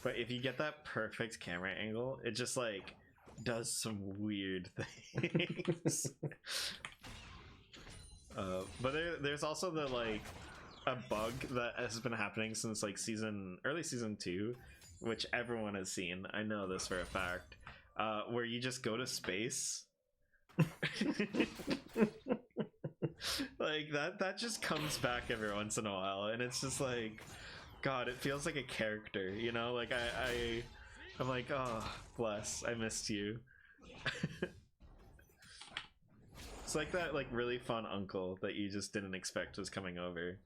but if you get that perfect camera angle, it just like does some weird things. But there's also the like a bug that has been happening since like early season 2, which everyone has seen. I know this for a fact. Where you just go to space. Like that just comes back every once in a while, and it's just like, God, it feels like a character, you know? Like I'm like, oh bless, I missed you. It's like that like really fun uncle that you just didn't expect was coming over.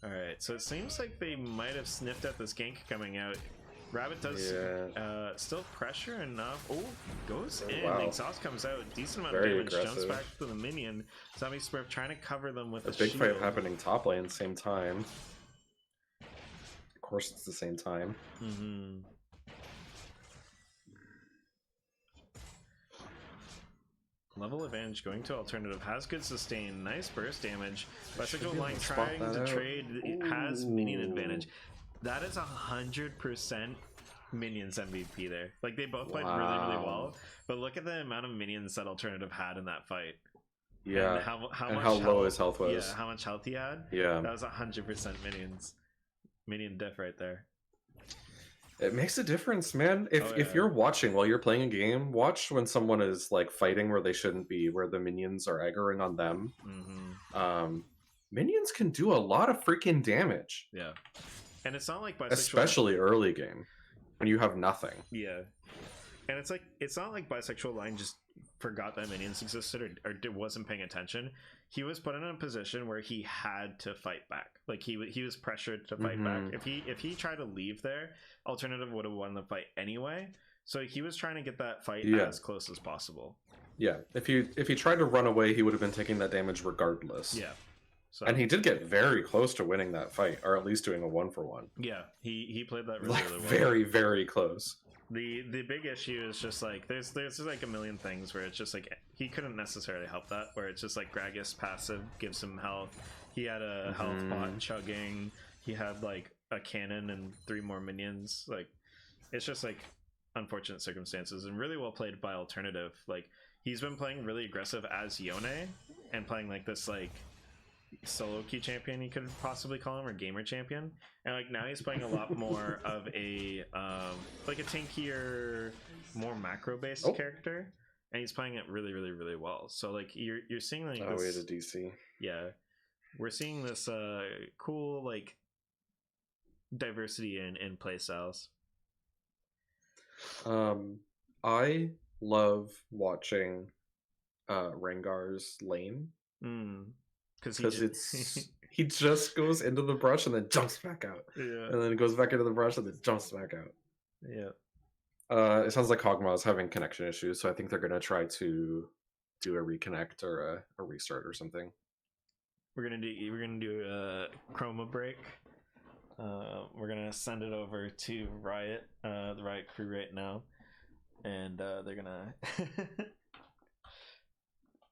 Alright, so it seems like they might have sniffed at this gank coming out. Rabbit does still pressure enough. Oh, goes in. Wow. Exhaust comes out. Decent amount Very of damage. Jumps aggressive. back to the minion. Zombie Smurf trying to cover them with A a big shield. fight happening top lane same time. Of course, it's the same time. Mm-hmm. Level advantage going to alternative. Has good sustain. Nice burst damage. Bicycle be able line to spot trying that to out. trade. It has minion Ooh. advantage. That is 100% minions MVP there. Like they both played really, Wow. really well. But look at the amount of minions that alternative had in that fight. Yeah. And how And much how low health- his health was. Yeah, how much health he had. Yeah. That was 100% minions. Minion diff right there. It makes a difference, man. If Oh, if yeah. you're watching while you're playing a game, watch when someone is like fighting where they shouldn't be, where the minions are aggroing on them. Mm-hmm. Minions can do a lot of freaking damage, Yeah. And it's not like bisexual. especially early game when you have nothing. Yeah. And it's like it's not like bisexual line just forgot that minions existed or wasn't paying attention. He was put in a position where he had to fight back. Like he was pressured to fight back. If he tried to leave there, alternative would have won the fight anyway. So he was trying to get that fight as close as possible. Yeah, if he tried to run away, he would have been taking that damage regardless. Yeah. So And he did get very close to winning that fight, or at least doing a 1-for-1. yeah, he played that really, Like really well. very, very close. The big issue is just like there's like a million things where it's just like he couldn't necessarily help that, where it's just like Gragas passive gives him health. He had a health bot chugging. He had like a cannon and 3 more minions. Like it's just like unfortunate circumstances, and really well played by alternative. Like he's been playing really aggressive as Yone and playing like this like solo queue champion, you could possibly call him, or gamer champion, and like now he's playing a lot more of a like a tankier, more macro based character, and he's playing it really, really, really well. So like you're seeing like Oh, this, he had a DC. yeah, we're seeing this cool like diversity in play styles. I love watching Rengar's lane because it's he just goes into the brush and then jumps back out, yeah, and then goes back into the brush and then jumps back out. yeah. It sounds like Kog'Maw is having connection issues, so I think they're gonna try to do a reconnect or a restart or something. We're gonna do a chroma break. We're gonna send it over to Riot, the Riot crew right now, and they're gonna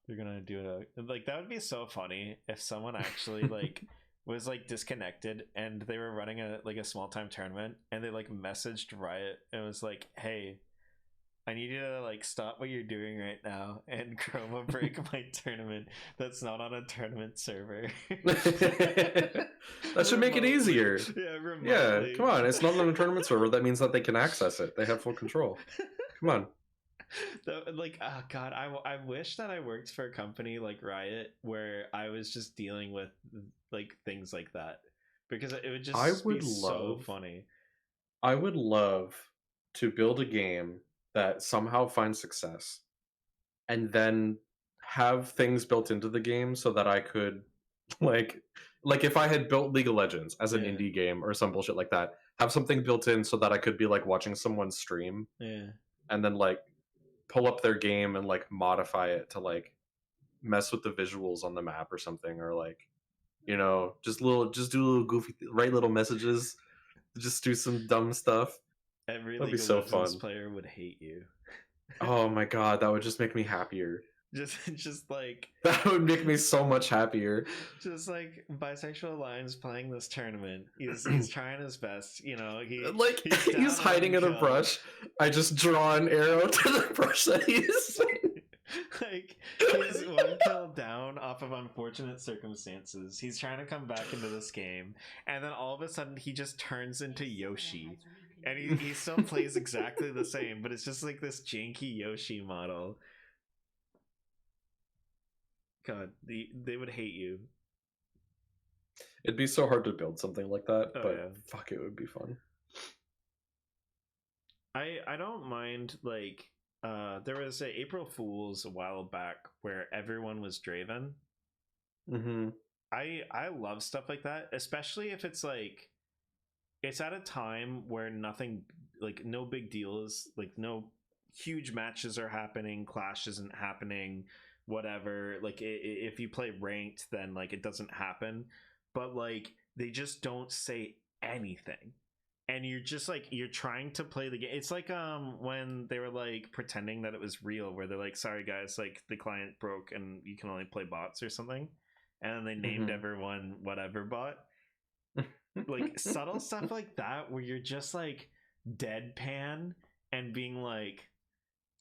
they're gonna do it. Like, that would be so funny if someone actually like was like disconnected and they were running a small time tournament and they like messaged Riot and was like, "Hey, I need you to like stop what you're doing right now and chroma break my tournament that's not on a tournament server." That should make it easier. Yeah, remotely. Yeah, come on. It's not on a tournament server. That means that they can access it. They have full control. Come on. Like, oh god, I wish that I worked for a company like Riot where I was just dealing with like things like that, because it would just be so funny. I would love to build a game that somehow finds success and then have things built into the game so that I could like if I had built League of Legends as an indie game or some bullshit like that, have something built in so that I could be like watching someone stream and then like pull up their game and like modify it to like mess with the visuals on the map or something, or like, you know, just do little goofy write little messages, just do some dumb stuff. Every That'd League be of so Legends fun. player would hate you. Oh my god, that would just make me happier. Just like that would make me so much happier. Just like Bisexual Lions playing this tournament. He's trying his best, you know. He's hiding in a brush. I just draw an arrow to the brush that he's like, he's one kill down off of unfortunate circumstances. He's trying to come back into this game, and then all of a sudden he just turns into Yoshi. And he still plays exactly the same, but it's just like this janky Yoshi model. God, they would hate you. It'd be so hard to build something like that, Oh, but yeah. fuck, it would be fun. I don't mind, like, there was a April Fool's a while back where everyone was Draven. Mm-hmm. I love stuff like that, especially if it's like it's at a time where nothing, like, no big deals, like no huge matches are happening, Clash isn't happening, whatever. Like, if you play ranked, then like it doesn't happen, but like they just don't say anything, and you're just like, you're trying to play the game. It's like when they were like pretending that it was real, where they're like, "Sorry guys, like the client broke and you can only play bots or something," and then they named everyone whatever bot. Like subtle stuff like that, where you're just like deadpan and being like,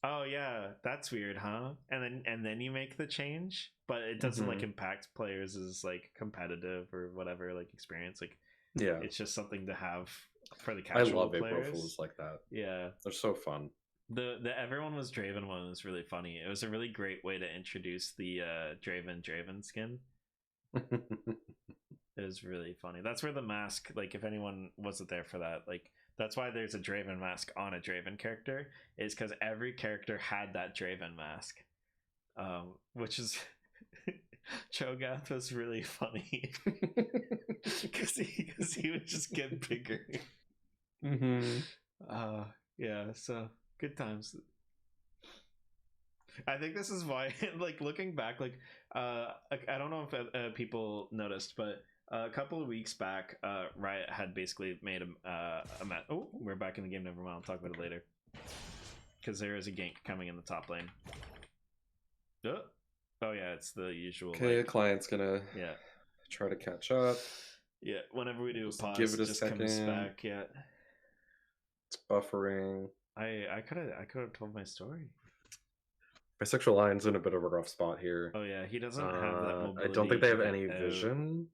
"Oh yeah, that's weird, huh?" And then you make the change, but it doesn't like impact players as like competitive or whatever like experience. Like, yeah, it's just something to have for the casual I love players. April Fools like that. Yeah, they're so fun. The Everyone Was Draven one was really funny. It was a really great way to introduce the Draven skin. It was really funny. That's where the mask, like, if anyone wasn't there for that, like, that's why there's a Draven mask on a Draven character, is because every character had that Draven mask. Which is Cho'Gath was really funny because he would just get bigger. Yeah, so good times. I think this is why, like, looking back, like, I don't know if people noticed, but a couple of weeks back, Riot had basically made a match. Oh, we're back in the game. Never mind. I'll talk about it later. Because there is a gank coming in the top lane. Oh yeah, it's the usual. Okay, like, client's gonna try to catch up. Yeah, whenever we do a pause, give it a just second. comes back. Yeah, it's buffering. I could have told my story. Bisexual Lion's in a bit of a rough spot here. Oh yeah, he doesn't have that mobility. I don't think they have to any get out. vision.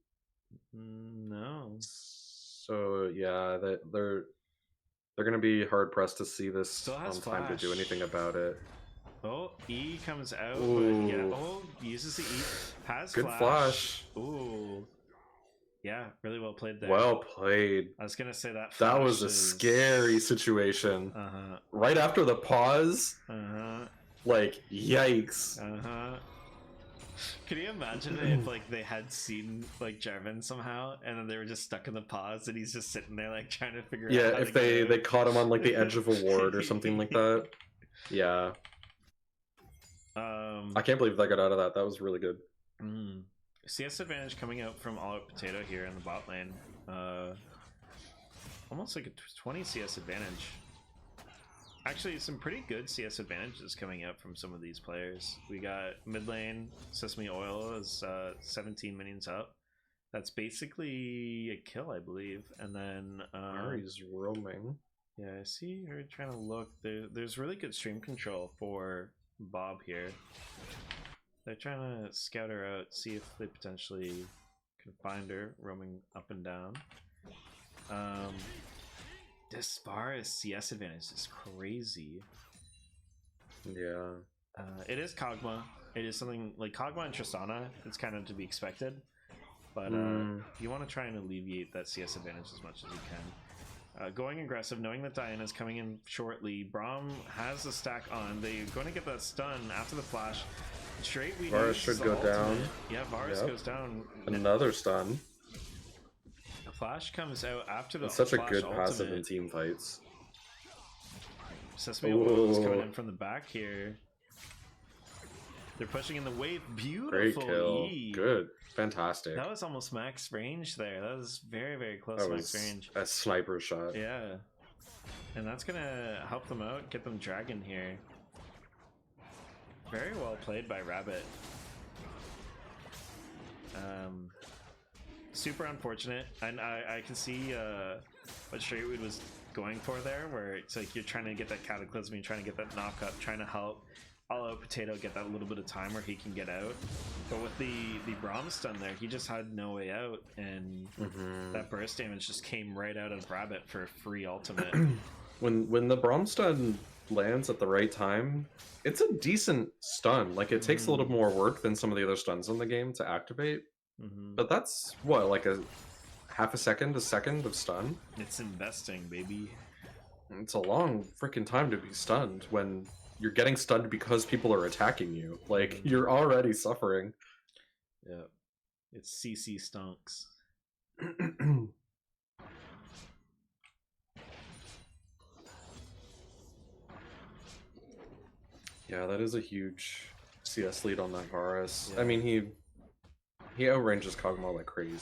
No. So yeah, they're gonna be hard pressed to see this Still on has time to do flash. anything about it. Oh, E comes out, Ooh. but yeah. Oh, uses the E. Has Good flash. Ooh. Yeah, really well played there. Well played. I was gonna say that. That was flash a is- scary situation. Right after the pause, like, yikes. Can you imagine if like they had seen like Jarvan somehow, and then they were just stuck in the pause, and he's just sitting there like trying to figure out. Yeah, how if to get they out? caught him on like the edge of a ward or something like that. Yeah, I can't believe they got out of that. That was really good. CS advantage coming out from All Out Potato here in the bot lane. Almost like a 20 CS advantage. Actually, some pretty good CS advantages coming out from some of these players. We got mid lane, Sesame Oil is 17 minions up. That's basically a kill, I believe. And then Ari's roaming. yeah, I see her trying to look. There's really good stream control for Bob here. They're trying to scout her out, see if they potentially can find her roaming up and down. This bar is CS advantage is crazy. Yeah. It is Kog'Maw. It is something like Kog'Maw and Tristana. It's kind of to be expected. But you want to try and alleviate that CS advantage as much as you can. Going aggressive, knowing that Diana's coming in shortly. Braum has the stack on. They're going to get that stun after the flash. Straight we Varus should go down. Yeah, Varus goes down. Another stun. The flash comes out after the It's such a flash good ultimate. passive in team fights. Sesame Oil is coming in from the back here. They're pushing in the wave. Beautiful Great kill. E. Good. Fantastic. That was almost max range there. That was very, very close That to was max range. a sniper shot. Yeah. And that's going to help them out, get them dragon here. Very well played by Rabbit. Super unfortunate. And I can see what Straightwood was going for there, where it's like you're trying to get that Cataclysm, you're trying to get that knock up, trying to help All Out Potato get that little bit of time where he can get out. But with the Braum stun there, he just had no way out, and that burst damage just came right out of Rabbit for a free ultimate. When the Braum stun lands at the right time, it's a decent stun. Like, it takes a little more work than some of the other stuns in the game to activate. But that's, what, like a half a second of stun? It's investing, baby. It's a long freaking time to be stunned when you're getting stunned because people are attacking you. Like, you're already suffering. Yeah. It's CC stonks. Yeah, that is a huge CS lead on that Varus. I mean, he outranges Kog'Maw like crazy.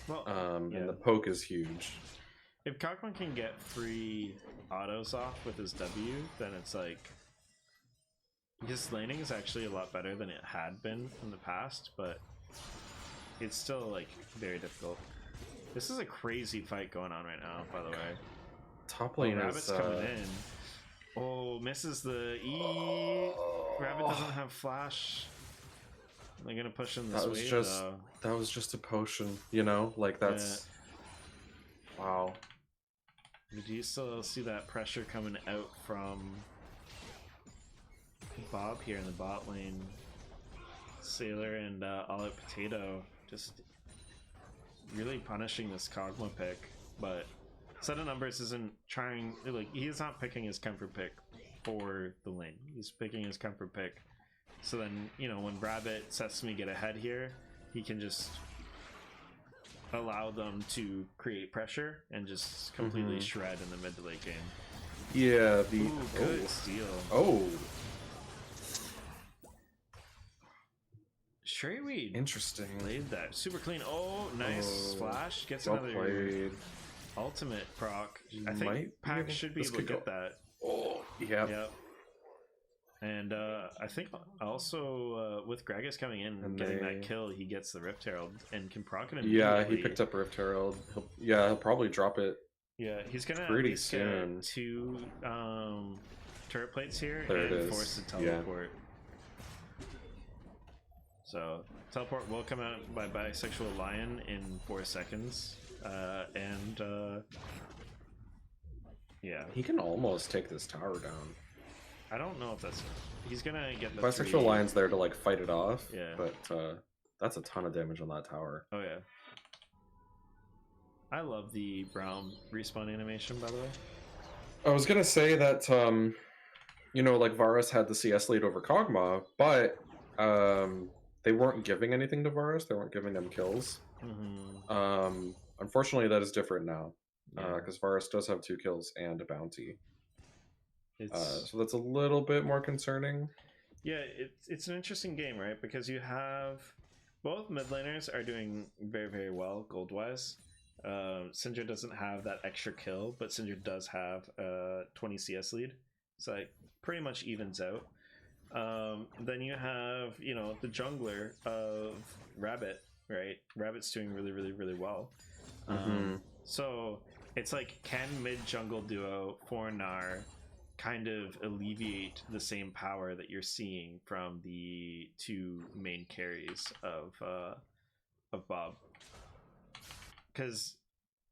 Well, and the poke is huge. if Kog'Maw can get free autos off with his W, then it's like his laning is actually a lot better than it had been in the past, but it's still like very difficult. This is a crazy fight going on right now, by the way. Top lane Rabbit's is coming in. Oh, misses the E. Rabbit doesn't have flash. They're gonna push in this wave though. That was just a potion, you know? Like, that's wow. Do you still see that pressure coming out from Bob here in the bot lane? Sailor and All Out Potato just really punishing this Kog'Maw pick, but Set of Numbers isn't trying, like, he's not picking his comfort pick for the lane. He's picking his comfort pick. So then, you know, when Rabbit, Sesame get ahead here, he can just allow them to create pressure and just completely shred in the mid to late game. Yeah, Ooh, good steal. Oh. Straightweed. Interesting. Played that. Super clean. Oh, nice. Flash. Gets Well another played. ultimate proc. I Might think be Pack able- should be this able to could get that. Oh, yeah. Yep. And I think also with Gragas coming in and And getting they- that kill, he gets the Rift Herald and can proc it Yeah, immediately. he picked up Rift Herald. He'll probably drop it. Yeah, he's gonna at pretty least soon. get 2 turret plates here There it and is. force the Yeah. teleport. So teleport will come out by Bisexual Lion in 4 seconds, yeah, He can almost take this tower down. I don't know if that's. He's gonna get the Bisexual 3. Lion's there to like fight it off. Yeah. But that's a ton of damage on that tower. Oh yeah. I love the Braum respawn animation, by the way. I was gonna say that you know, like Varus had the CS lead over Kog'Maw, but they weren't giving anything to Varus. They weren't giving him kills. Unfortunately, that is different now, because Varus does have 2 kills and a bounty. So that's a little bit more concerning. Yeah, it's an interesting game, right? Because you have both mid laners are doing very, very well gold wise. Syndra doesn't have that extra kill, but Syndra does have a 20 CS lead, so it pretty much evens out. Then you have, you know, the jungler of Rabbit, right? Rabbit's doing really, really, really well. So it's like, can mid jungle duo for Gnar kind of alleviate the same power that you're seeing from the 2 main carries of Bob? Because,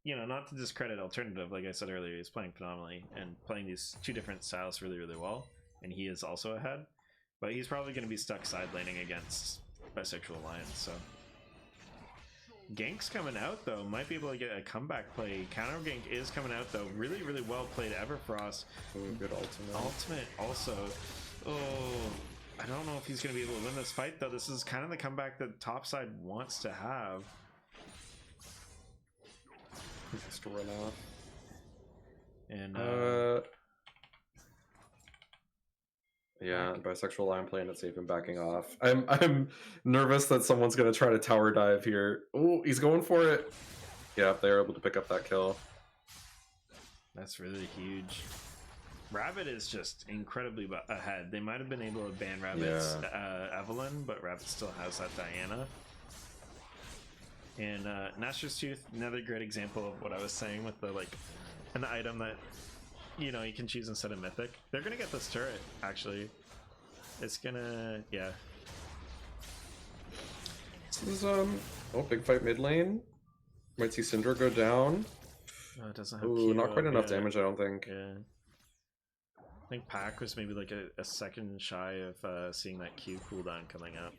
you know, not to discredit Alternative, like I said earlier, he's playing phenomenally and playing these 2 different styles really, really well, and he is also ahead, but he's probably going to be stuck side laning against Bisexual Alliance. So Gank's coming out though, might be able to get a comeback play. Counter gank is coming out though, really, really well played. Everfrost. Good ultimate also. Oh, I don't know if he's going to be able to win this fight though. This is kind of the comeback that topside wants to have. Just to run off. And yeah, Bisexual line playing it safe and backing off. I'm nervous that someone's gonna try to tower dive here. Oh, he's going for it. Yeah, they're able to pick up that kill. That's really huge. Rabbit is just incredibly ahead. They might have been able to ban Rabbit's Evelyn, but Rabbit still has that Diana. And Nasher's Tooth, another great example of what I was saying with the, like, an item that, you know, you can choose instead of Mythic. They're gonna get this turret, actually. It's gonna, yeah. This is, big fight mid lane. Might see Syndra go down. Oh, it doesn't have not quite enough damage, I don't think. Yeah. I think Pack was maybe like a second shy of seeing that Q cooldown coming up.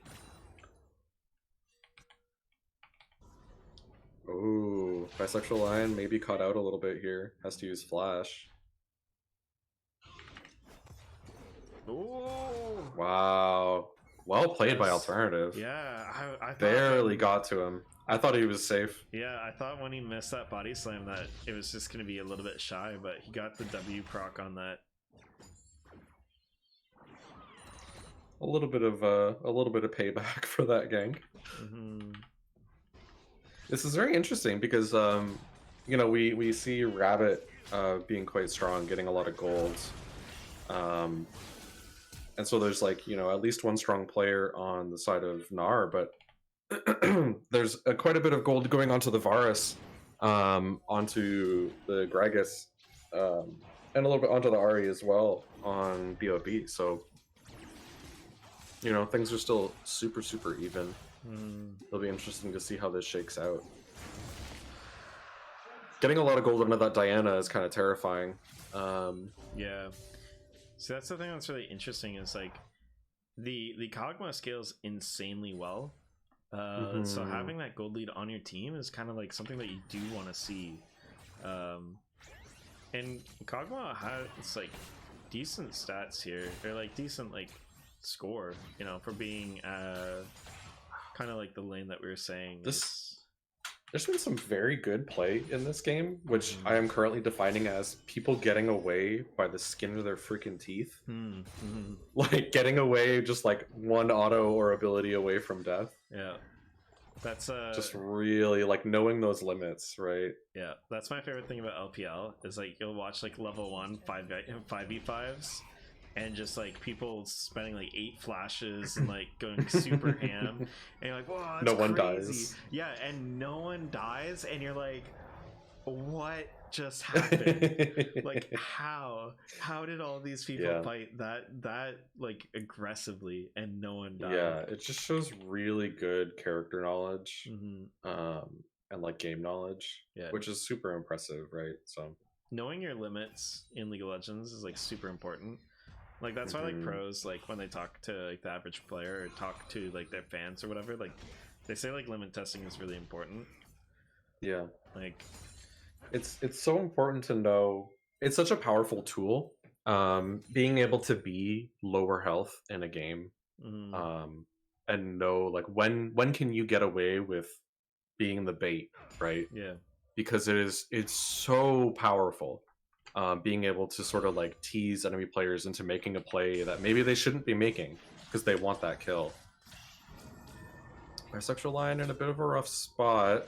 Ooh, Bisexual Lion maybe caught out a little bit here. Has to use Flash. Ooh. Wow. Well played by Alternative. Yeah, I thought barely got to him. I thought he was safe. Yeah, I thought when he missed that body slam that it was just going to be a little bit shy, but he got the W proc on that. A little bit of payback for that gank. This is very interesting because you know, we see Rabbit being quite strong, getting a lot of golds. And so there's, like, you know, at least one strong player on the side of Gnar, but there's quite a bit of gold going onto the Varus, onto the Gragas, and a little bit onto the Ahri as well on BOB. So, you know, things are still super, super even. It'll be interesting to see how this shakes out. Getting a lot of gold into that Diana is kind of terrifying. Yeah. So that's the thing that's really interesting is, like, the Kog'Maw scales insanely well. So having that gold lead on your team is kind of like something that you do want to see. And Kog'Maw has, like, decent stats here. They're, like, decent, like, score, you know, for being kind of like the lane that we were saying. There's been some very good play in this game, which I am currently defining as people getting away by the skin of their freaking teeth. Like, getting away just like one auto or ability away from death. Yeah. That's just really, like, knowing those limits, right? Yeah, that's my favorite thing about LPL is, like, you'll watch, like, level 1 5v5s and just, like, people spending like 8 flashes and, like, going super ham, and you're like, whoa, that's no one crazy. dies. Yeah, and no one dies, and you're like, what just happened? Like, how did all these people fight that like aggressively and no one died? Yeah, it just shows really good character knowledge, and, like, game knowledge, which is super impressive, right? So knowing your limits in League of Legends is, like, super important. Like, that's why, like, pros, like, when they talk to, like, the average player or talk to, like, their fans or whatever, like, they say, like, limit testing is really important. Yeah, like, it's so important to know. It's such a powerful tool, being able to be lower health in a game, and know like when can you get away with being the bait, right? Yeah. Because it's so powerful. Being able to sort of like tease enemy players into making a play that maybe they shouldn't be making because they want that kill. Bisexual Lion in a bit of a rough spot.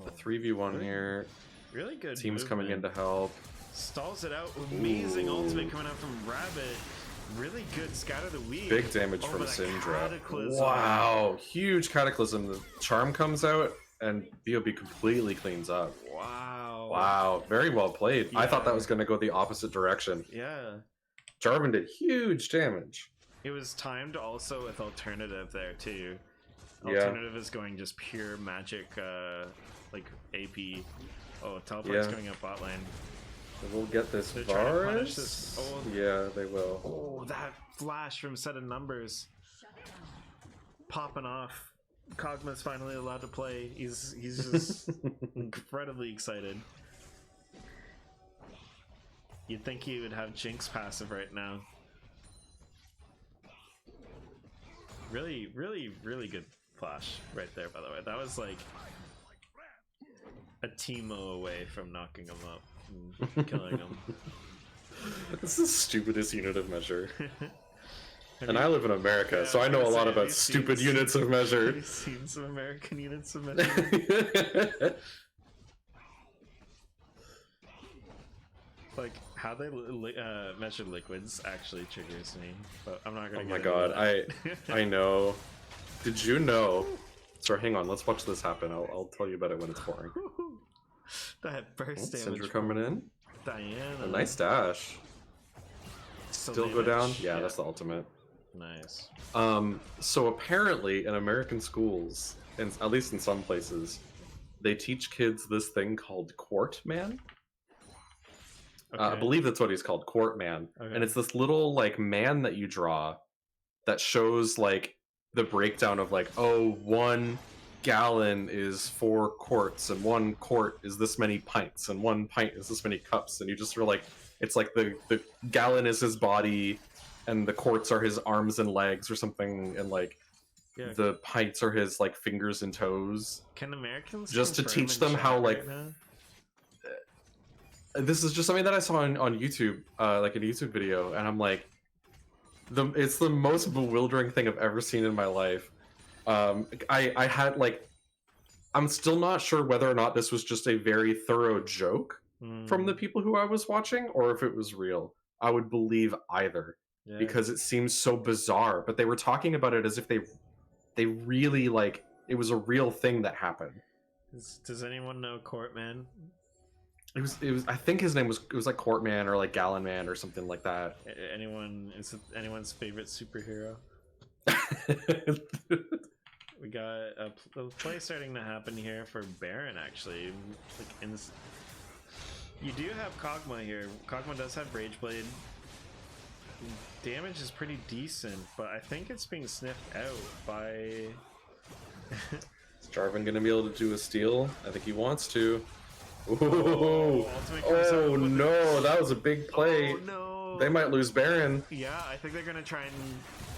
A 3v1 here. Really good. Team's coming in to help. Stalls it out. Amazing ultimate coming out from Rabbit. Really good scatter the weave. Big damage from Syndra. Wow, huge Cataclysm. The charm comes out and BOB completely cleans up. Wow. Wow, very well played. Yeah. I thought that was going to go the opposite direction. Yeah. Jarvan did huge damage. It was timed also with Alternative there too. Yeah. Alternative is going just pure magic, like AP. Oh, Teleport's coming up bot lane. We'll get this They're trying to punish Varus. this. Oh, Yeah, they will. oh, that flash from Set of Numbers popping off. Kog'Maw's finally allowed to play. He's just incredibly excited. You'd think he would have Jinx passive right now. Really, really, really good flash right there, by the way. That was like a Teemo away from knocking him up and killing him. This is the stupidest unit of measure. And I live in America, so I know a lot about stupid units of measure. Have you seen some American units of measure? Like, how they measure liquids actually triggers me, but I'm not gonna Oh my get god, into that. I know. Did you know? Sorry, hang on, let's watch this happen. I'll tell you about it when it's boring. That burst damage. Syndra coming in. Diana. A nice dash. Still go down? Yeah, that's the ultimate. Nice. So apparently in American schools, and at least in some places, they teach kids this thing called Quart Man. I believe that's what he's called, Quart Man. Okay. And it's this little like man that you draw that shows like the breakdown of like, oh, 1 gallon is 4 quarts, and 1 quart is this many pints, and 1 pint is this many cups, and you just feel like it's like the gallon is his body, and the quarts are his arms and legs or something, and like the pints are his like fingers and toes. Can Americans just to confirm teach in them chat how right like now? this is just something that I saw on YouTube, like a YouTube video, and I'm like, it's the most bewildering thing I've ever seen in my life. I had like, I'm still not sure whether or not this was just a very thorough joke from the people who I was watching, or if it was real. I would believe either, because it seems so bizarre. But they were talking about it as if they really like it was a real thing that happened. Does anyone know Courtman? It was. I think his name was. It was like Courtman or like Gallon Man or something like that. Is it anyone's favorite superhero? We got a play starting to happen here for Baron. Actually, like you do have Kog'Maw here. Kog'Maw does have Rageblade. Damage is pretty decent, but I think it's being sniffed out by. Is Jarvan gonna be able to do a steal? I think he wants to. Ooh. Oh no, that was a big play. Oh no. They might lose Baron. Yeah, I think they're gonna try and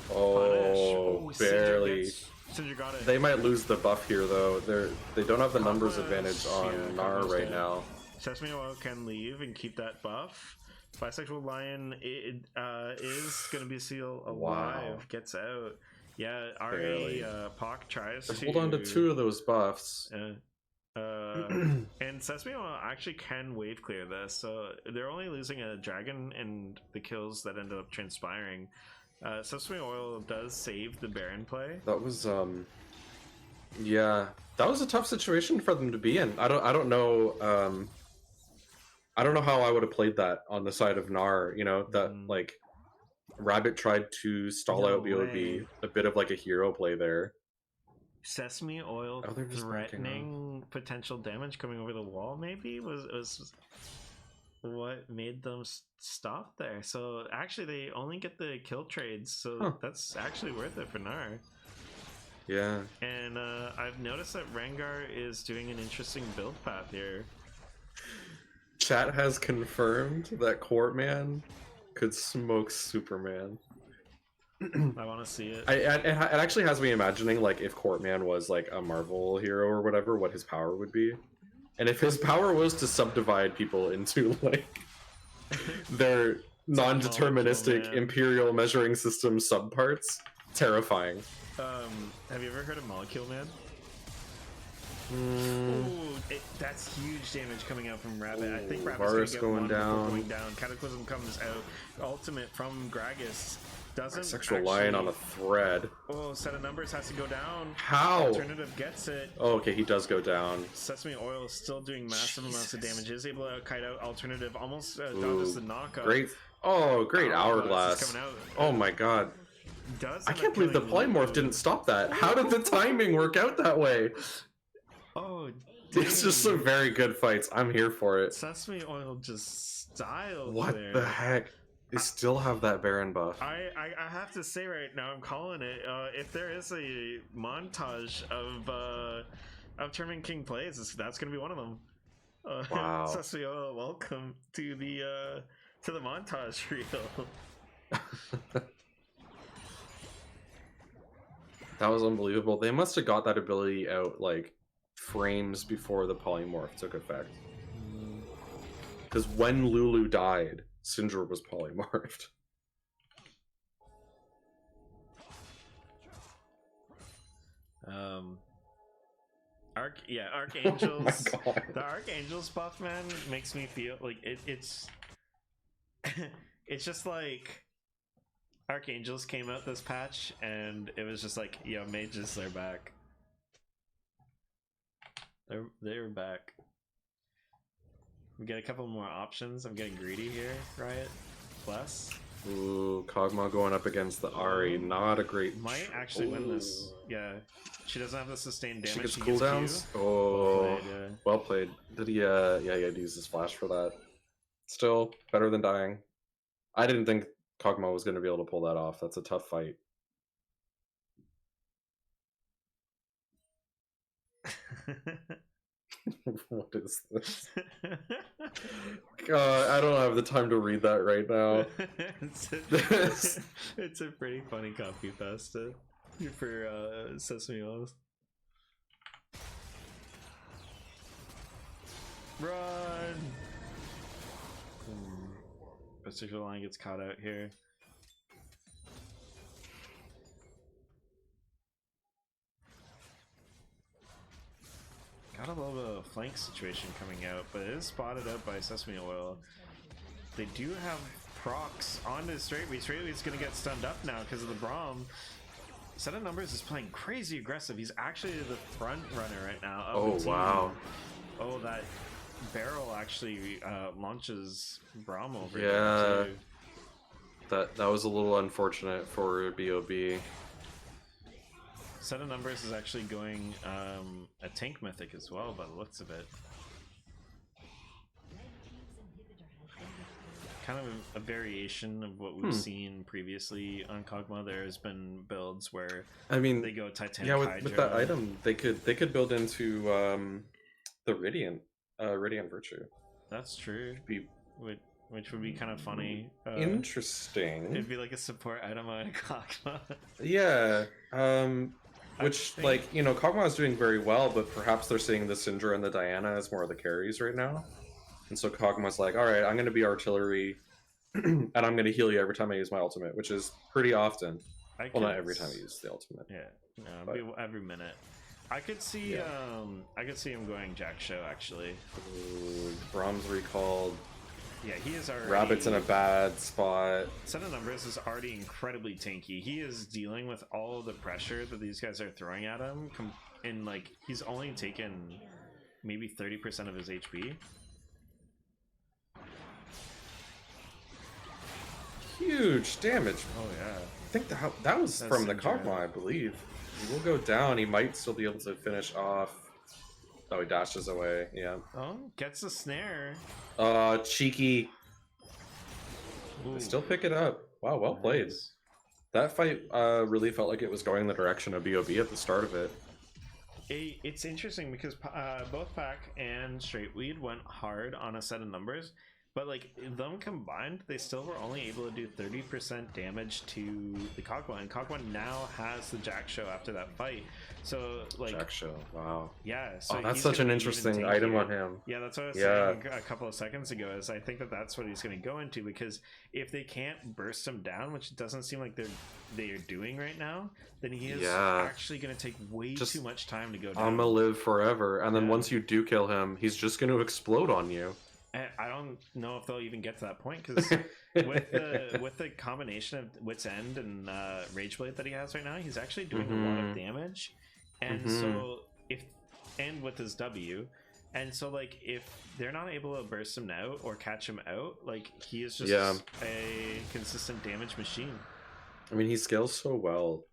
punish. Barely. Syndra got it. They might lose the buff here though. They don't have the numbers advantage on Gnar right now. Sesame Oil can leave and keep that buff. Bisexual Lion is gonna be still alive. Wow. Gets out. Yeah, Ari Pock tries to hold on to 2 of those buffs. And Sesame Oil actually can wave clear this, so they're only losing a dragon and the kills that ended up transpiring. Sesame Oil does save the Baron play. That was yeah, that was a tough situation for them to be in. I don't know I don't know how I would have played that on the side of Gnar. You know that like Rabbit tried to stall out BOB, a bit of like a hero play there. Sesame Oil threatening potential damage coming over the wall maybe was what made them stop there. So actually they only get the kill trades, so that's actually worth it for Gnar. Yeah. And I've noticed that Rengar is doing an interesting build path here. Chat has confirmed that Courtman could smoke Superman. I want to see it. It actually has me imagining, like, if Courtman was like a Marvel hero or whatever, what his power would be. And if his power was to subdivide people into like their non-deterministic man. imperial measuring system subparts, terrifying. Have you ever heard of Molecule Man? Ooh, that's huge damage coming out from Rabbit. I think Rabbit's Varus going going down. down. Cataclysm comes out. Ultimate from Gragas doesn't Sexual actually... lion on a thread. Oh, set of numbers has to go down. How? Alternative gets it. Oh, okay, he does go down. Sesame Oil is still doing massive amounts of damage. Is able to kite out. Alternative almost Ooh, dodges the knockout. Great. Oh, great Hourglass hourglass. is coming out. Oh my god. Does I end can't up believe the killing polymorph Lulu. didn't stop that. How did the timing work out that way? Oh, It's just some very good fights. I'm here for it. Sesame Oil just styled What there. the heck? They still have that Baron buff. I have to say right now, I'm calling it. If there is a montage of Tournament King plays, that's going to be one of them. Wow. Sesame Oil, welcome to the montage reel. That was unbelievable. They must have got that ability out like frames before the polymorph took effect. Because when Lulu died, Syndra was polymorphed. Archangels. Oh my God. The Archangels buff, man, makes me feel like it's it's just like Archangels came out this patch and it was just like, yo, mages are back. They're back. We get a couple more options. I'm getting greedy here, Riot. Plus. Ooh, Kog'Maw going up against the Ahri. Not a great... Might actually win this. Yeah. She doesn't have the sustained damage. She gets cooldowns? Oh, well played. Did he, yeah, he had to use his flash for that. Still, better than dying. I didn't think Kog'Maw was going to be able to pull that off. That's a tough fight. What is this? God, I don't have the time to read that right now. It's a pretty funny copy pasta for Sesame Oils. Run! Pacific Line gets caught out here. Got a little bit of a flank situation coming out, but it is spotted out by Sesame Oil. They do have procs onto Straightway. Straightway's gonna get stunned up now because of the Braum. Set of Numbers is playing crazy aggressive. He's actually the front runner right now. Of the team. Wow. Oh, that barrel actually launches Braum over. Yeah. Too. That was a little unfortunate for BOB. Set of Numbers is actually going a tank mythic as well by the looks of it. Kind of a variation of what we've seen previously on Kog'Maw. There's been builds where they go Titanic Hydra. With that item, they could build into the Radiant Virtue. That's true. Which would be kind of funny. Interesting. It'd be like a support item on Kog'Maw. Yeah. Which, like, you know, Kog'Maw is doing very well, but perhaps they're seeing the Syndra and the Diana as more of the carries right now. And so Kog'Maw's like, alright, I'm going to be artillery, and I'm going to heal you every time I use my ultimate, which is pretty often. Well, not every time I use the ultimate. Yeah, no, every minute. I could see him going Jack Show, actually. Ooh, Braum's recalled. Yeah, he is already... Rabbit's in a bad spot. Set of Numbers is already incredibly tanky. He is dealing with all of the pressure that these guys are throwing at him, and like he's only taken maybe 30% of his HP. Huge damage. Oh yeah. I think that was That's from the Syndra. Kog'Maw, I believe. He will go down. He might still be able to finish off. Oh, he dashes away. Yeah. Oh, gets the snare. Cheeky. Ooh. They still pick it up. Wow, well played. That fight really felt like it was going the direction of BOB at the start of it. It's interesting because both Pack and Straightweed went hard on a set of numbers, but like them combined, they still were only able to do 30% damage to the Kog'Maw, and Kog'Maw now has the Jack Show after that fight. So like Jack Show, wow. Yeah, so that's he's such gonna an be even interesting item tankier. on him. Yeah, that's what I was Yeah. saying a couple of seconds ago. Is I think that's what he's going to go into, because if they can't burst him down, which doesn't seem like they are doing right now, then he is actually going to take way Just- too much time to go down. I'm gonna live forever, and then Yeah. once you do kill him, he's just gonna explode on you. And I don't know if they'll even get to that point, because with the combination of Wit's End and Rageblade that he has right now, he's actually doing a lot of damage, and so and with his W, and so like if they're not able to burst him out or catch him out, like he is just a consistent damage machine. I mean, he scales so well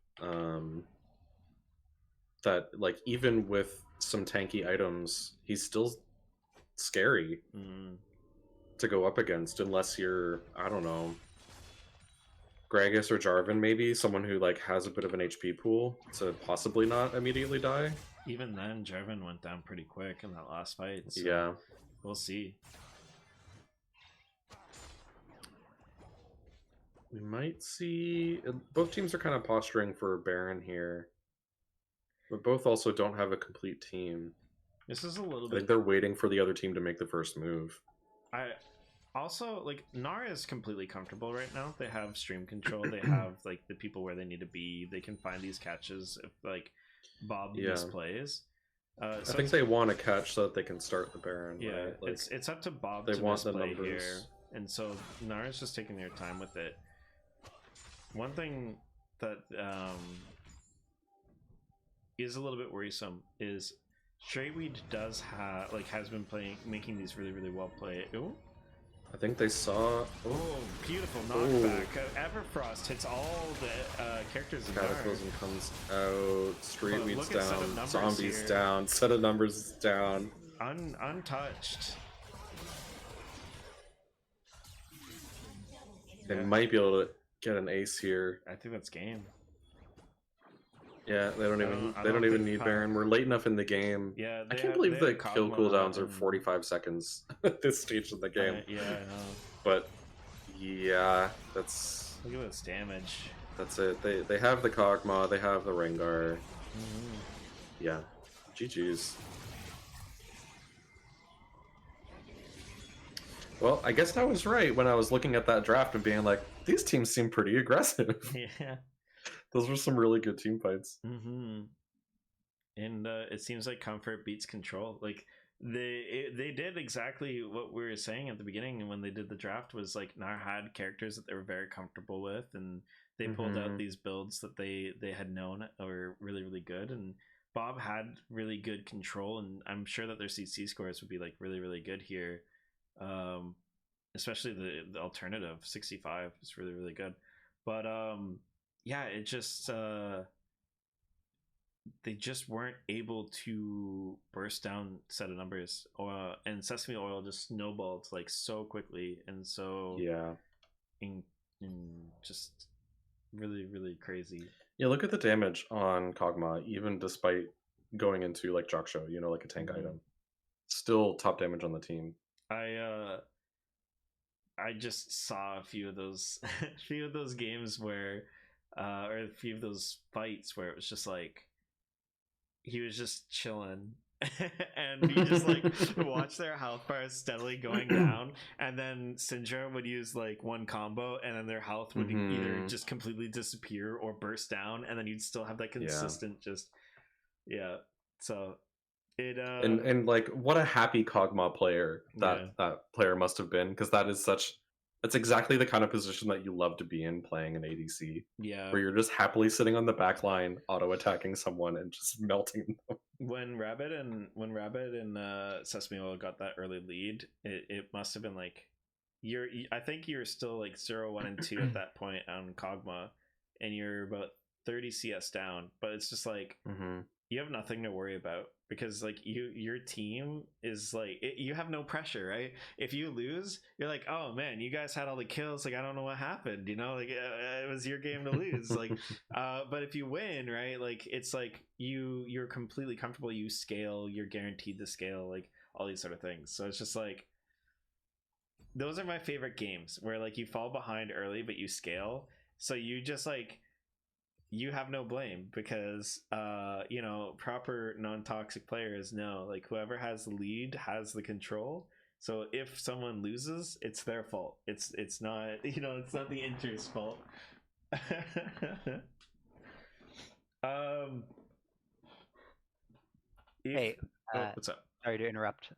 that like even with some tanky items, he's still scary to go up against, unless you're, I don't know, Gragas or Jarvan, maybe someone who like has a bit of an HP pool to possibly not immediately die. Even then, Jarvan went down pretty quick in that last fight. So yeah, we'll see. We might see both teams are kind of posturing for Baron here, but both also don't have a complete team. This is a little I bit. think they're waiting for the other team to make the first move. I also like Gnar is completely comfortable right now. They have stream control. They have like the people where they need to be. They can find these catches if like Bob misplays. I think they want to catch so that they can start the Baron. Yeah, right? Like, it's up to Bob they to want the misplay numbers. here, and so Gnar is just taking their time with it. One thing that is a little bit worrisome is Straightweed has been making these really well played. Ooh. I think they saw. Oh, beautiful knockback. Everfrost hits all the characters in Cataclysm Gnar. comes out. Straightweed's look at set of down. numbers Zombies here. down. Set of numbers is down. Untouched. They might be able to get an ace here. I think that's game. Yeah, they don't even think need Pac- Baron. We're late enough in the game. Yeah, I they can't have- believe they the have kill Kog'Maw cooldowns are and- 45 seconds at this stage of the game. Yeah, I know. But yeah, that's Look at this damage. it. They have the Kog'Maw, they have the Rengar. Mm-hmm. Yeah, GG's. Well, I guess I was right when I was looking at that draft and being like, these teams seem pretty aggressive. Yeah. Those were some really good team fights. Mm-hmm. And it seems like comfort beats control. Like they did exactly what we were saying at the beginning when they did the draft. Was like Gnar had characters that they were very comfortable with, and they pulled out these builds that they had known were really good. And Bob had really good control, and I'm sure that their CC scores would be like really good here. Especially the alternative 65 is really good. But yeah, it just they just weren't able to burst down set of numbers, and Sesame Oil just snowballed like so quickly, and so in just really crazy. Yeah, look at the damage on Kog'Maw, even despite going into like Joksho, like a tank item. Still top damage on the team. I just saw a few of those games where or a few of those fights where it was just like he was just chilling and you just like watch their health bars steadily going down, and then Syndra would use like one combo and then their health would either just completely disappear or burst down, and then you'd still have that consistent so it and like what a happy Kog'Maw player that player must have been, because that's exactly the kind of position that you love to be in playing an ADC. Yeah. Where you're just happily sitting on the back line, auto attacking someone and just melting them. When Rabbit and Sesame Oil got that early lead, it must have been like I think you're still like 0, 1, and 2 at that point on Kog'Maw, and you're about 30 CS down, but it's just like you have nothing to worry about because like your team is like you have no pressure, right? If you lose, you're like, oh man, you guys had all the kills, like I don't know what happened, you know, like it was your game to lose. Like but if you win, right, like it's like you're completely comfortable, you scale, you're guaranteed to scale, like all these sort of things. So it's just like those are my favorite games where like you fall behind early but you scale, so you just like you have no blame because you know, proper non-toxic players know like whoever has the lead has the control. So if someone loses, it's their fault. It's not, you know, it's not the Inter's fault. Hey, what's up? sorry to interrupt.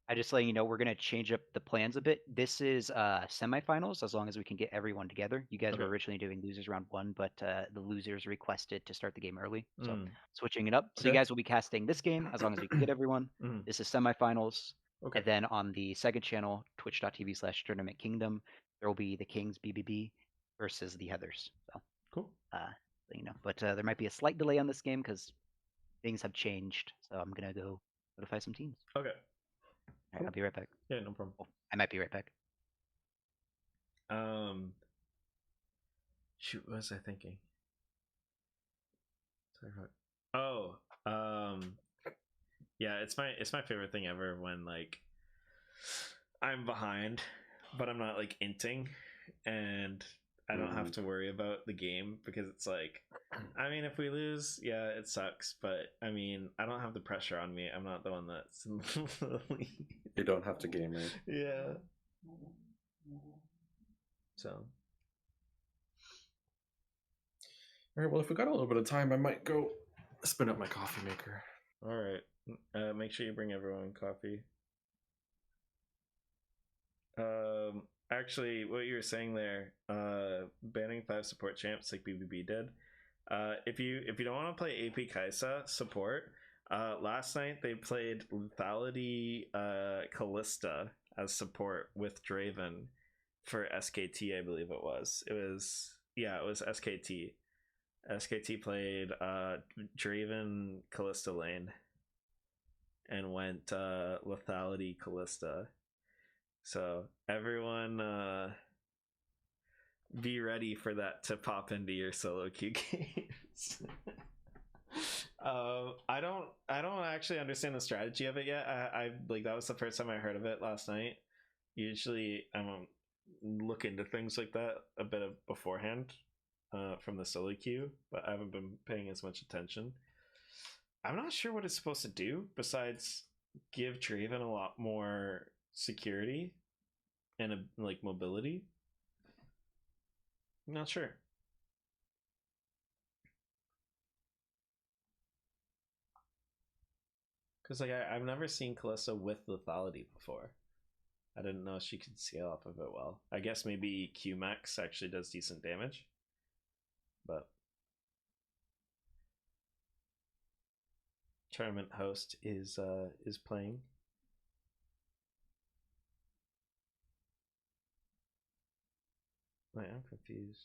I just letting you know we're gonna change up the plans a bit. This is semifinals as long as we can get everyone together. You guys were Okay. originally doing losers round 1, but the losers requested to start the game early, so Mm. switching it up. So you Okay. guys will be casting this game as long as we can get everyone. Mm. This is semifinals, Okay. and then on the second channel, twitch.tv/Tournament Kingdom, there will be the Kings BBB versus the Heathers. So Cool. you know, but there might be a slight delay on this game because things have changed. So I'm gonna go notify some teams. Okay. All right, I'll be right back. Yeah, no problem. Oh, I might be right back. Shoot, what was I thinking? Oh, yeah, it's my favorite thing ever when like I'm behind, but I'm not like inting, and I don't have to worry about the game because it's like, I mean, if we lose, yeah, it sucks, but I mean, I don't have the pressure on me. I'm not the one that's in the lead. You don't have to game it. Yeah. So. All right. Well, if we got a little bit of time, I might go spin up my coffee maker. All right. Make sure you bring everyone coffee. Actually, what you were saying there, banning 5 support champs like BBB did. If you don't want to play AP Kaisa support, last night they played Lethality Callista as support with Draven for SKT, I believe it was. It was SKT. SKT played Draven Callista lane and went Lethality Callista. So everyone be ready for that to pop into your solo queue games. I don't actually understand the strategy of it yet. I like that was the first time I heard of it last night. Usually I'm look into things like that a bit of beforehand from the solo queue, but I haven't been paying as much attention. I'm not sure what it's supposed to do besides give Draven a lot more security and like mobility. I'm not sure. Because like I've never seen Callista with lethality before. I didn't know she could scale off of it well. I guess maybe Qmax actually does decent damage. But tournament host is playing. Wait, I'm confused.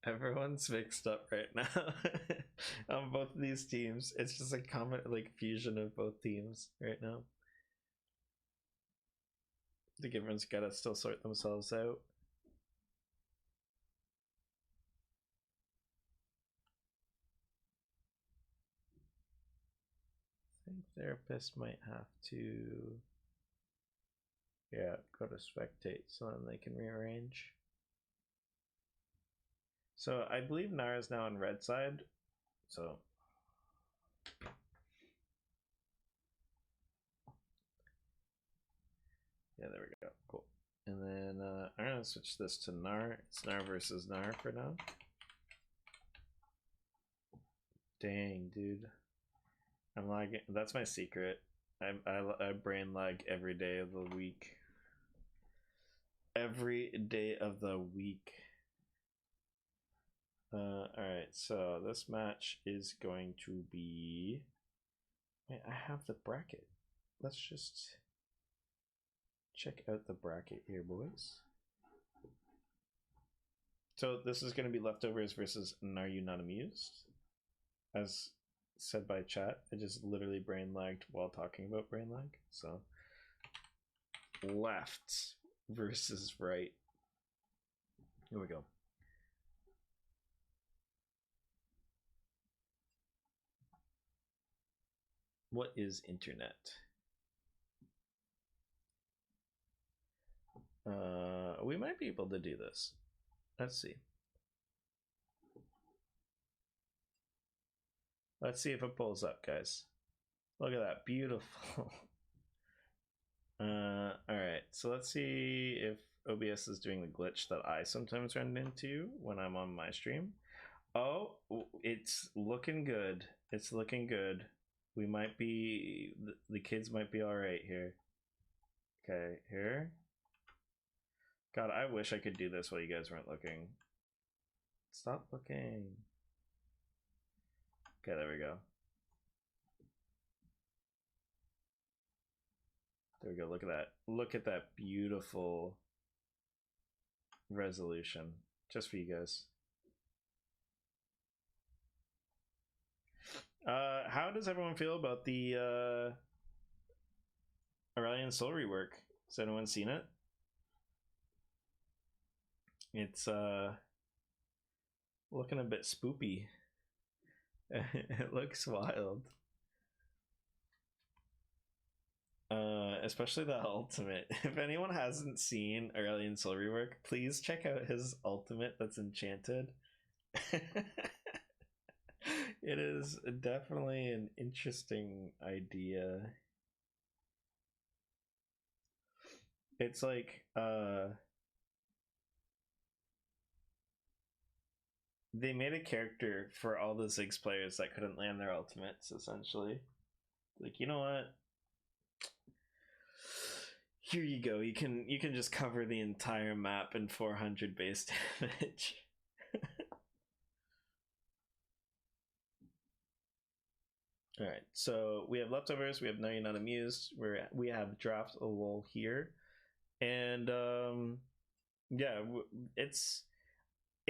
Everyone's mixed up right now on both of these teams. It's just a common like fusion of both teams right now. I think everyone's gotta still sort themselves out. I think therapist might have to, yeah, go to spectate so then they can rearrange. So I believe Gnar is now on red side. So yeah, there we go. Cool. And then I'm gonna switch this to Gnar. It's Gnar versus Gnar for now. Dang, dude. I'm lagging. That's my secret. I brain lag every day of the week. Every day of the week. Alright, so this match is going to be... Wait, I have the bracket. Let's just check out the bracket here, boys. So this is going to be Leftovers versus Are You Not Amused? As said by chat, I just literally brain lagged while talking about brain lag. So left versus right. Here we go. What is internet? We might be able to do this. Let's see. Let's see if it pulls up, guys. Look at that, beautiful. Alright, so let's see if OBS is doing the glitch that I sometimes run into when I'm on my stream. Oh, it's looking good. It's looking good. We might be, the kids might be alright here. Okay, here. God, I wish I could do this while you guys weren't looking. Stop looking. Okay, there we go. There we go, look at that. Look at that beautiful resolution. Just for you guys. How does everyone feel about the Aurelion Soul rework? Has anyone seen it? It's looking a bit spoopy. It looks wild. Especially the ultimate. If anyone hasn't seen Aurelion Soul rework, please check out his ultimate that's enchanted. It is definitely an interesting idea. It's like they made a character for all the Ziggs players that couldn't land their ultimates, essentially. Like, you know what? Here you go. You can just cover the entire map in 400 base damage. All right, so we have Leftovers, we have Now You're Not Amused, we have Draft a Lull here, and yeah, it's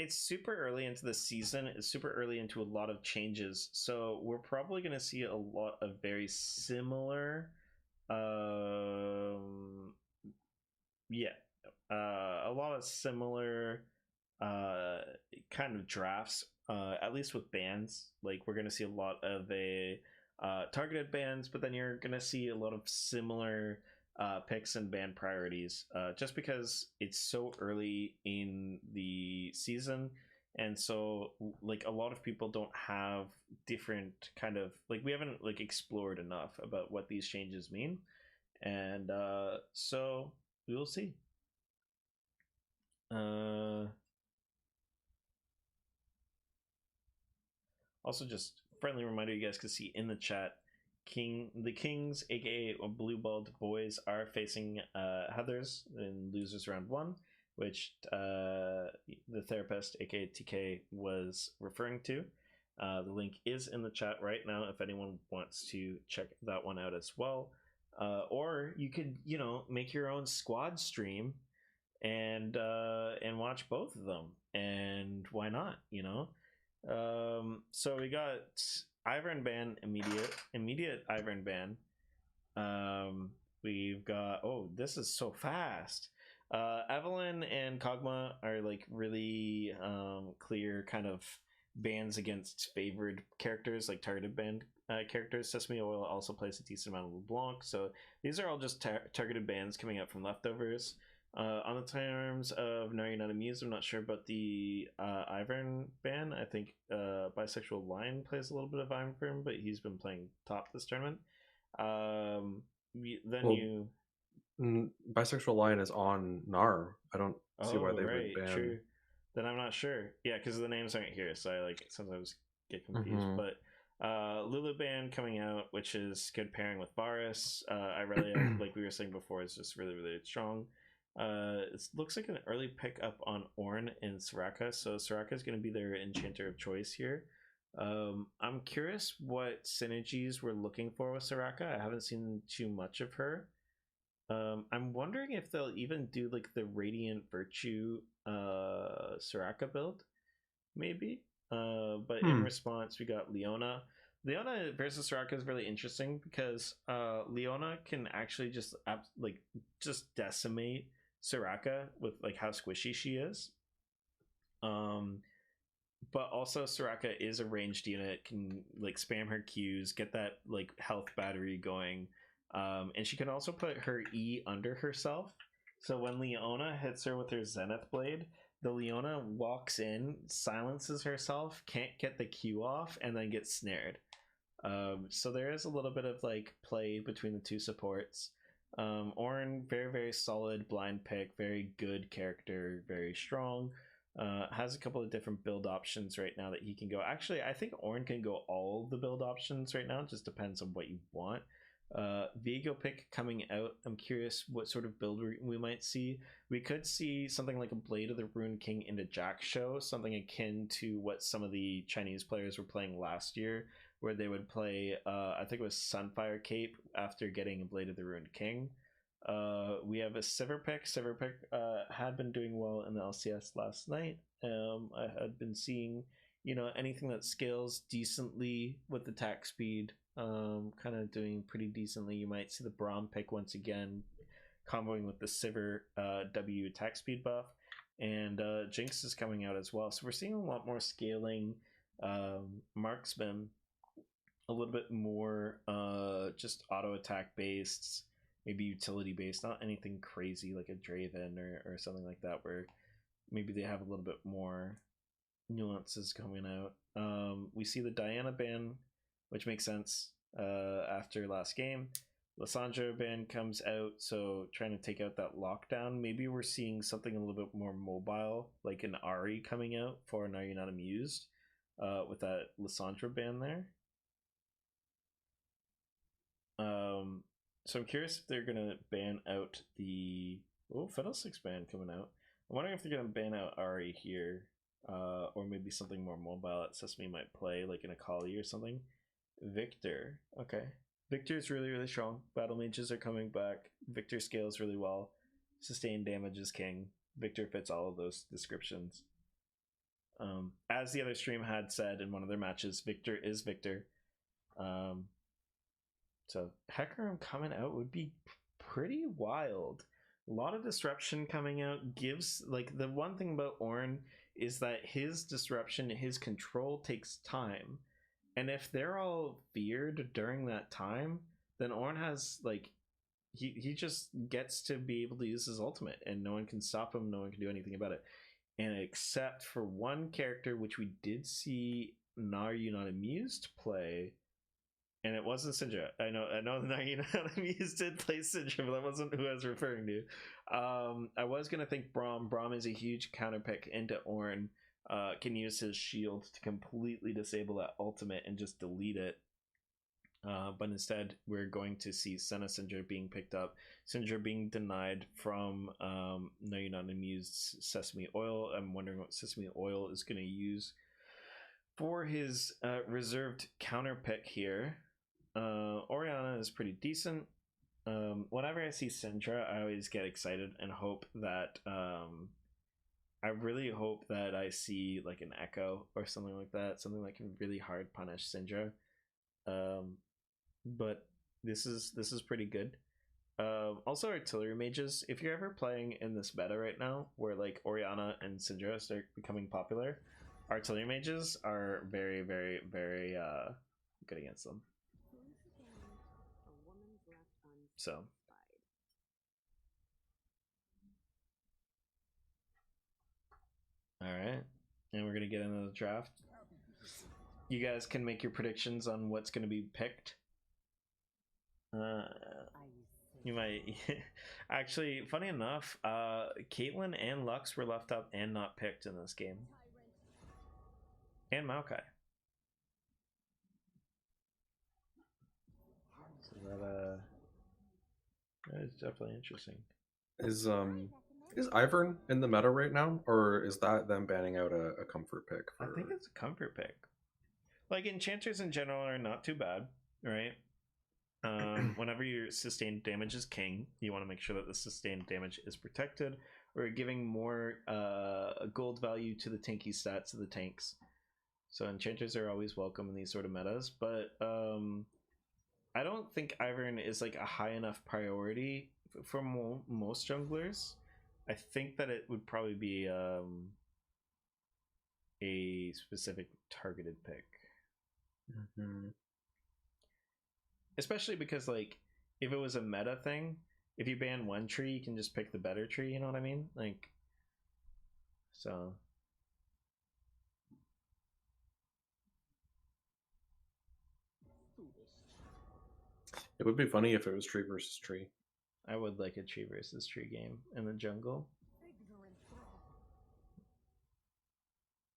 super early into the season. It's super early into a lot of changes, so we're probably going to see a lot of very similar, a lot of similar kind of drafts. At least with bans, like we're going to see a lot of targeted bans, but then you're going to see a lot of similar picks and ban priorities, just because it's so early in the season, and so like a lot of people don't have different kind of, like, we haven't like explored enough about what these changes mean, and so we will see. Also, just friendly reminder, you guys can see in the chat, the Kings, aka Blue Balled Boys, are facing Heathers in losers round 1, which the therapist, aka TK, was referring to. The link is in the chat right now if anyone wants to check that one out as well. Or you could, make your own squad stream and watch both of them. And why not? So we got Ivern ban, immediate Ivern ban. We've got, oh, this is so fast. Evelyn and Kog'Maw are like really clear kind of bans against favored characters, like targeted banned characters. Sesame Oil also plays a decent amount of LeBlanc, so these are all just targeted bans coming up from leftovers. On the terms of Gnar, you're not amused, I'm not sure about the Ivern ban. I think Bisexual Lion plays a little bit of Ivern, but he's been playing top this tournament. Bisexual Lion is on Gnar. I don't see why they would ban. True. Then I'm not sure. Yeah, because the names aren't here, so I like sometimes get confused. But Lulu ban coming out, which is good pairing with Varus. I really like we were saying before, it's just really, really strong. It looks like an early pickup on Ornn and Soraka, so Soraka is going to be their enchanter of choice here. I'm curious what synergies we're looking for with Soraka. I haven't seen too much of her. I'm wondering if they'll even do like the Radiant Virtue Soraka build, maybe. But in response, we got Leona. Leona versus Soraka is really interesting because Leona can actually just decimate Soraka with like how squishy she is. But also Soraka is a ranged unit, can like spam her Qs, get that like health battery going. And she can also put her E under herself. So when Leona hits her with her Zenith Blade, the Leona walks in, silences herself, can't get the Q off, and then gets snared. So there is a little bit of like play between the two supports. Ornn, very, very solid blind pick, very good character, very strong. Has a couple of different build options right now that he can go. Actually, I think Ornn can go all of the build options right now. It just depends on what you want. Viego pick coming out. I'm curious what sort of build we might see. We could see something like a Blade of the Rune King into Jack show, something akin to what some of the Chinese players were playing last year, where they would play, I think it was Sunfire Cape after getting a Blade of the Rune King. We have a Sivir pick. Sivir pick had been doing well in the LCS last night. I had been seeing, anything that scales decently with attack speed, kind of doing pretty decently. You might see the Braum pick once again, comboing with the Sivir W attack speed buff, and Jinx is coming out as well. So we're seeing a lot more scaling marksman, a little bit more just auto attack based, maybe utility based, not anything crazy like a Draven or something like that, where maybe they have a little bit more nuances coming out. We see the Diana ban, which makes sense after last game. Lissandra ban comes out, so trying to take out that lockdown. Maybe we're seeing something a little bit more mobile, like an Ahri coming out for Now You're Not Amused, with that Lissandra ban there. So I'm curious if they're gonna ban out the Fiddlesticks ban coming out. I'm wondering if they're gonna ban out Ahri here, or maybe something more mobile that Sesame might play, like in a Kali or something. Victor, okay. Victor is really, really strong. Battle mages are coming back. Victor scales really well. Sustained damage is king. Victor fits all of those descriptions. As the other stream had said in one of their matches, Victor is Victor. So Hecarim coming out would be pretty wild. A lot of disruption coming out gives, like, the one thing about Ornn is that his disruption, his control takes time. And if they're all feared during that time, then Ornn has, like, he just gets to be able to use his ultimate, and no one can stop him, no one can do anything about it. And except for one character, which we did see Gnar You Not Amused play, and it wasn't Syndra. I know Gnar You Not Amused did play Syndra, but that wasn't who I was referring to. I was going to think Braum. Braum is a huge counterpick into Ornn. Can use his shield to completely disable that ultimate and just delete it. But instead, we're going to see Senna Syndra being picked up. Syndra being denied from No You're Not Amused Sesame Oil. I'm wondering what Sesame Oil is going to use for his reserved counter pick here. Orianna is pretty decent. whenever I see Syndra, I always get excited and hope that I really hope that I see like an Echo or something like that, something that can really hard punish Syndra. But this is pretty good. Also, artillery mages. If you're ever playing in this meta right now, where like Orianna and Syndra start becoming popular, artillery mages are very, very, very good against them. So. All right, and we're gonna get into the draft. You guys can make your predictions on what's gonna be picked. You might actually, funny enough, Caitlyn and Lux were left out and not picked in this game, and Maokai. So that is definitely interesting. Is Ivern in the meta right now, or is that them banning out a comfort pick? I think it's a comfort pick. Like, enchanters in general are not too bad, right? Whenever your sustained damage is king, you want to make sure that the sustained damage is protected, or giving more gold value to the tanky stats of the tanks. So enchanters are always welcome in these sort of metas, but I don't think Ivern is like a high enough priority for most junglers. I think that it would probably be a specific targeted pick. Mm-hmm. Especially because, like, if it was a meta thing, if you ban one tree, you can just pick the better tree, you know what I mean? Like, so. It would be funny if it was tree versus tree. I would like a tree versus tree game in the jungle.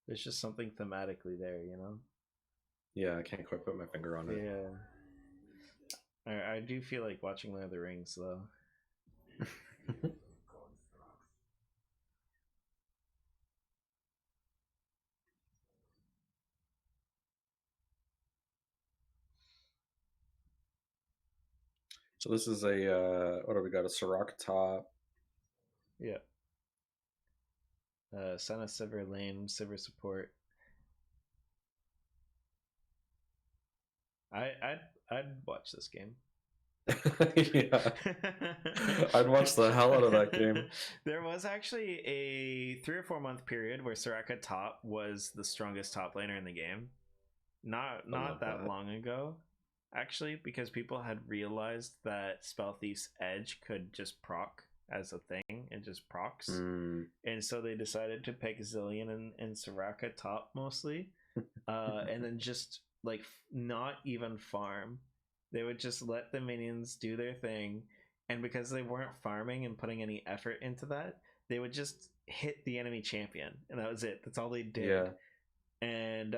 There's just something thematically there, you know? Yeah, I can't quite put my finger on it. Yeah. I do feel like watching Lord of the Rings, though. So this is a what do we got? A Soraka top. Yeah. Senna Sivir lane, Sivir support. I'd watch this game. Yeah. I'd watch the hell out of that game. There was actually a 3 or 4 month period where Soraka top was the strongest top laner in the game. Not that long ago, actually, because people had realized that Spell Thief's Edge could just proc as a thing and just procs. And so they decided to pick Zillion and Soraka top mostly. And then just like not even farm. They would just let the minions do their thing, and because they weren't farming and putting any effort into that, they would just hit the enemy champion, and that was it. That's all they did. Yeah. And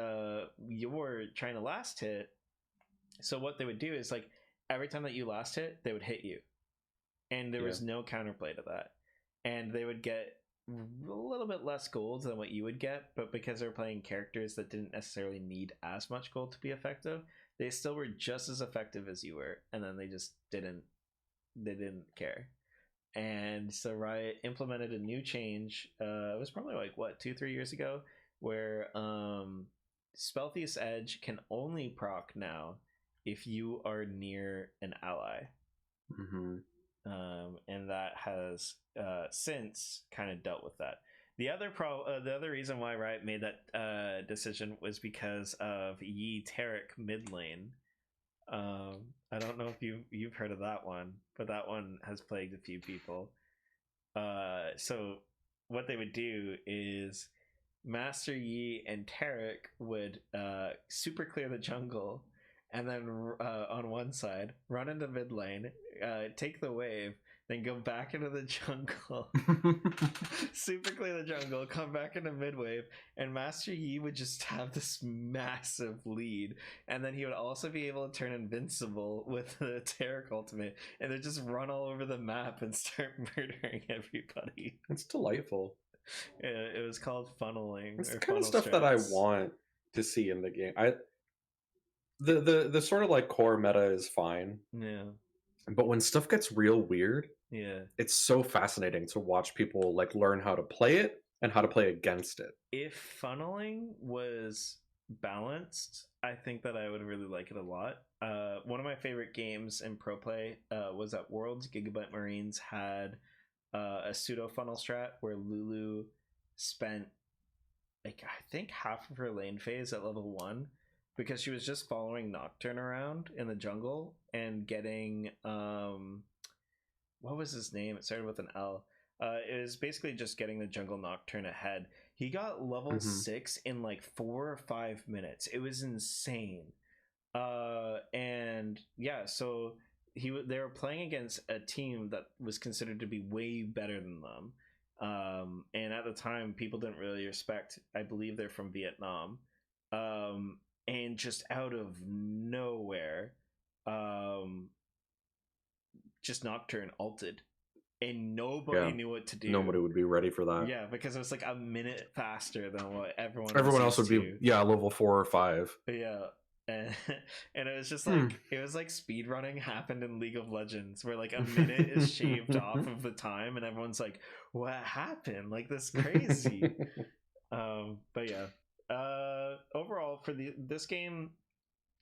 you were trying to last hit, so what they would do is, like, every time that you last hit, they would hit you, and there was no counterplay to that, and they would get a little bit less gold than what you would get, but because they're playing characters that didn't necessarily need as much gold to be effective, they still were just as effective as you were, and then they just didn't care. And so Riot implemented a new change. It was probably like 2-3 years ago, where Spell Thief's Edge can only proc now if you are near an ally. And that has since kind of dealt with that. The other reason why Riot made that decision was because of Yi Tarek mid lane. I don't know if you've heard of that one, but that one has plagued a few people. So what they would do is Master Yi and Tarek would super clear the jungle, and then on one side run into mid lane, take the wave, then go back into the jungle, super clear the jungle, come back into mid wave, and Master Yi would just have this massive lead, and then he would also be able to turn invincible with the Tarek ultimate, and then just run all over the map and start murdering everybody. It's delightful. It was called funneling. It's the kind of stuff that I want to see in the game. The sort of like core meta is fine. Yeah. But when stuff gets real weird, Yeah. it's so fascinating to watch people like learn how to play it and how to play against it. If funneling was balanced, I think that I would really like it a lot. One of my favorite games in pro play was at Worlds. Gigabyte Marines had a pseudo funnel strat where LaRue spent like I think half of her lane phase at level 1 because she was just following Nocturne around in the jungle and getting what was his name? It started with an L. It was basically just getting the jungle Nocturne ahead. He got level 6 in like 4 or 5 minutes. It was insane. And yeah, so they were playing against a team that was considered to be way better than them. And at the time, people didn't really respect. I believe they're from Vietnam. And just out of nowhere, just Nocturne ulted, and nobody knew what to do. Nobody would be ready for that. Yeah, because it was like a minute faster than what everyone else would be level 4 or 5. Yeah. And it was just like it was like speed running happened in League of Legends, where like a minute is shaved off of the time, and everyone's like, "What happened? Like this crazy." But yeah, overall for this game,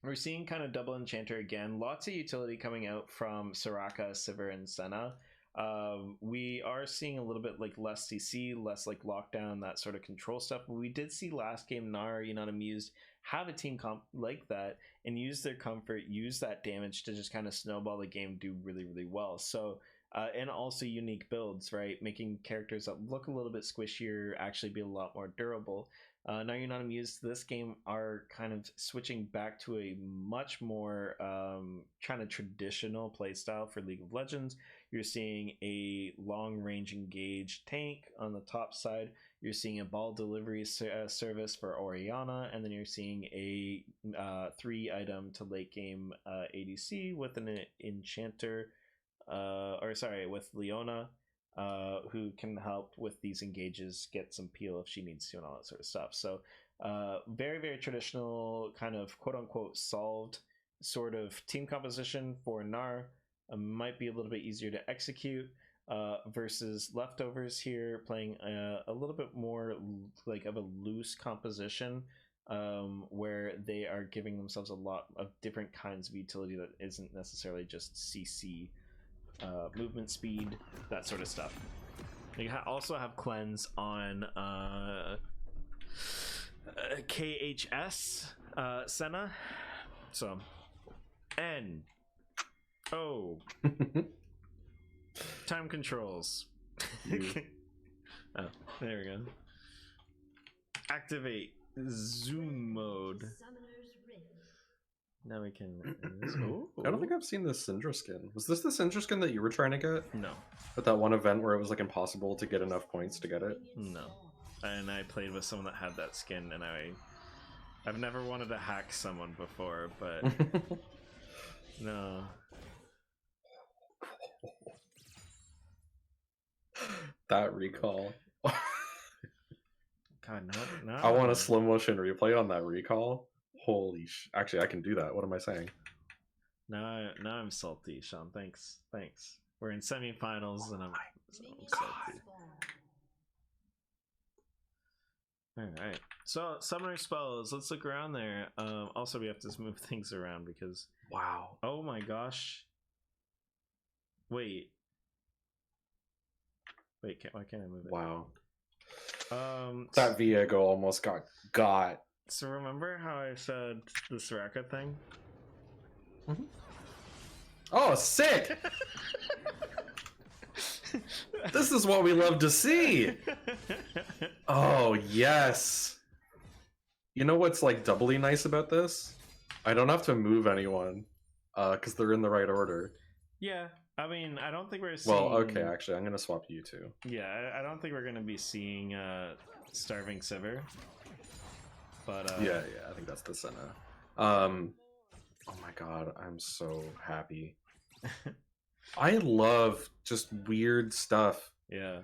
we're seeing kind of double enchanter again. Lots of utility coming out from Soraka, Sivir, and Senna. We are seeing a little bit like less CC, less like lockdown, that sort of control stuff. But we did see last game Gnar, not Amused, have a team comp like that and use their comfort, use that damage to just kind of snowball the game, do really, really well. So, and also unique builds, right? Making characters that look a little bit squishier actually be a lot more durable. Now You're Not Amused, this game are kind of switching back to a much more kind of traditional playstyle for League of Legends. You're seeing a long-range engage tank on the top side. You're seeing a ball delivery service for Orianna, and then you're seeing a 3-item to late game ADC with an enchanter, with Leona, who can help with these engages, get some peel if she needs to, and all that sort of stuff. So very, very traditional kind of quote-unquote solved sort of team composition for Gnar. Might be a little bit easier to execute versus Leftovers here, playing a little bit more like of a loose composition where they are giving themselves a lot of different kinds of utility that isn't necessarily just CC. Movement speed, that sort of stuff. You also have cleanse on KHS Senna. So time controls. Oh, there we go. Activate zoom mode. Now we can. I don't think I've seen this Syndra skin. Was this the Syndra skin that you were trying to get? No. At that one event where it was like impossible to get enough points to get it? No. And I played with someone that had that skin, and I've never wanted to hack someone before, but no. That recall. God, no. I want a slow motion replay on that recall. Holy actually, I can do that. What am I saying? Now I'm salty, Sean. Thanks. We're in semifinals, and I'm salty. All right. So summoner spells. Let's look around there. Also, we have to move things around because wow. Oh my gosh. Wait. Why can't I move it? Wow. That Viego almost got. So remember how I said the Soraka thing? Mm-hmm. Oh, sick! This is what we love to see. Oh, yes. You know what's like doubly nice about this? I don't have to move anyone because they're in the right order. Yeah, I mean, I don't think we're seeing... Well, okay, actually, I'm going to swap you two. Yeah, I don't think we're going to be seeing Starving Sivir. But yeah, I think that's the Senna. Oh my god, I'm so happy. I love just weird stuff. Yeah.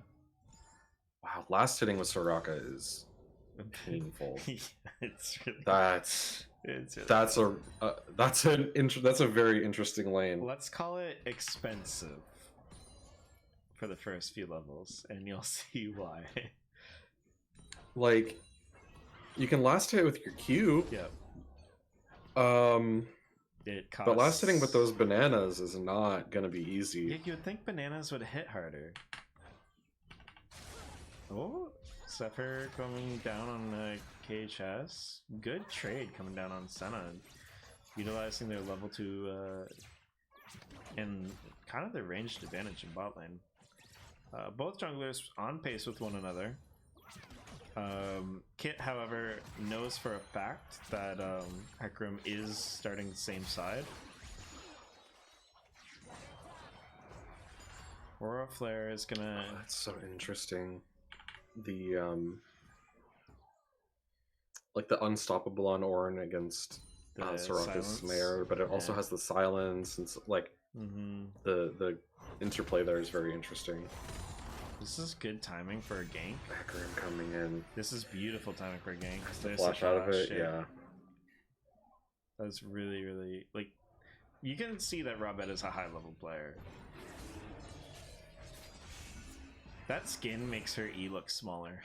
Wow, last hitting with Soraka is painful. Yeah, it's really... It's really That's fun. that's a very interesting lane. Let's call it expensive for the first few levels, and you'll see why. Like, you can last hit with your cube. Yep. It costs... But last hitting with those bananas is not gonna be Yeah, easy. you would think bananas would hit harder. Oh, Zephyr coming down on KHS. Good trade coming down on Senna. Utilizing their level 2 and kind of their ranged advantage in bot lane. Both junglers on pace with one another. Kit, however, knows for a fact that Hecarim is starting the same side. Aurora Flare is gonna... Oh, that's so interesting. The like the unstoppable on Ornn against Soraka's Snare, but it also has the silence, and like the interplay there is very interesting. This is good timing for a gank. Hecarim coming in. This is beautiful timing for a gank. The flash out of it, yeah. That's really, really... Like, you can see that Robert is a high-level player. That skin makes her E look smaller.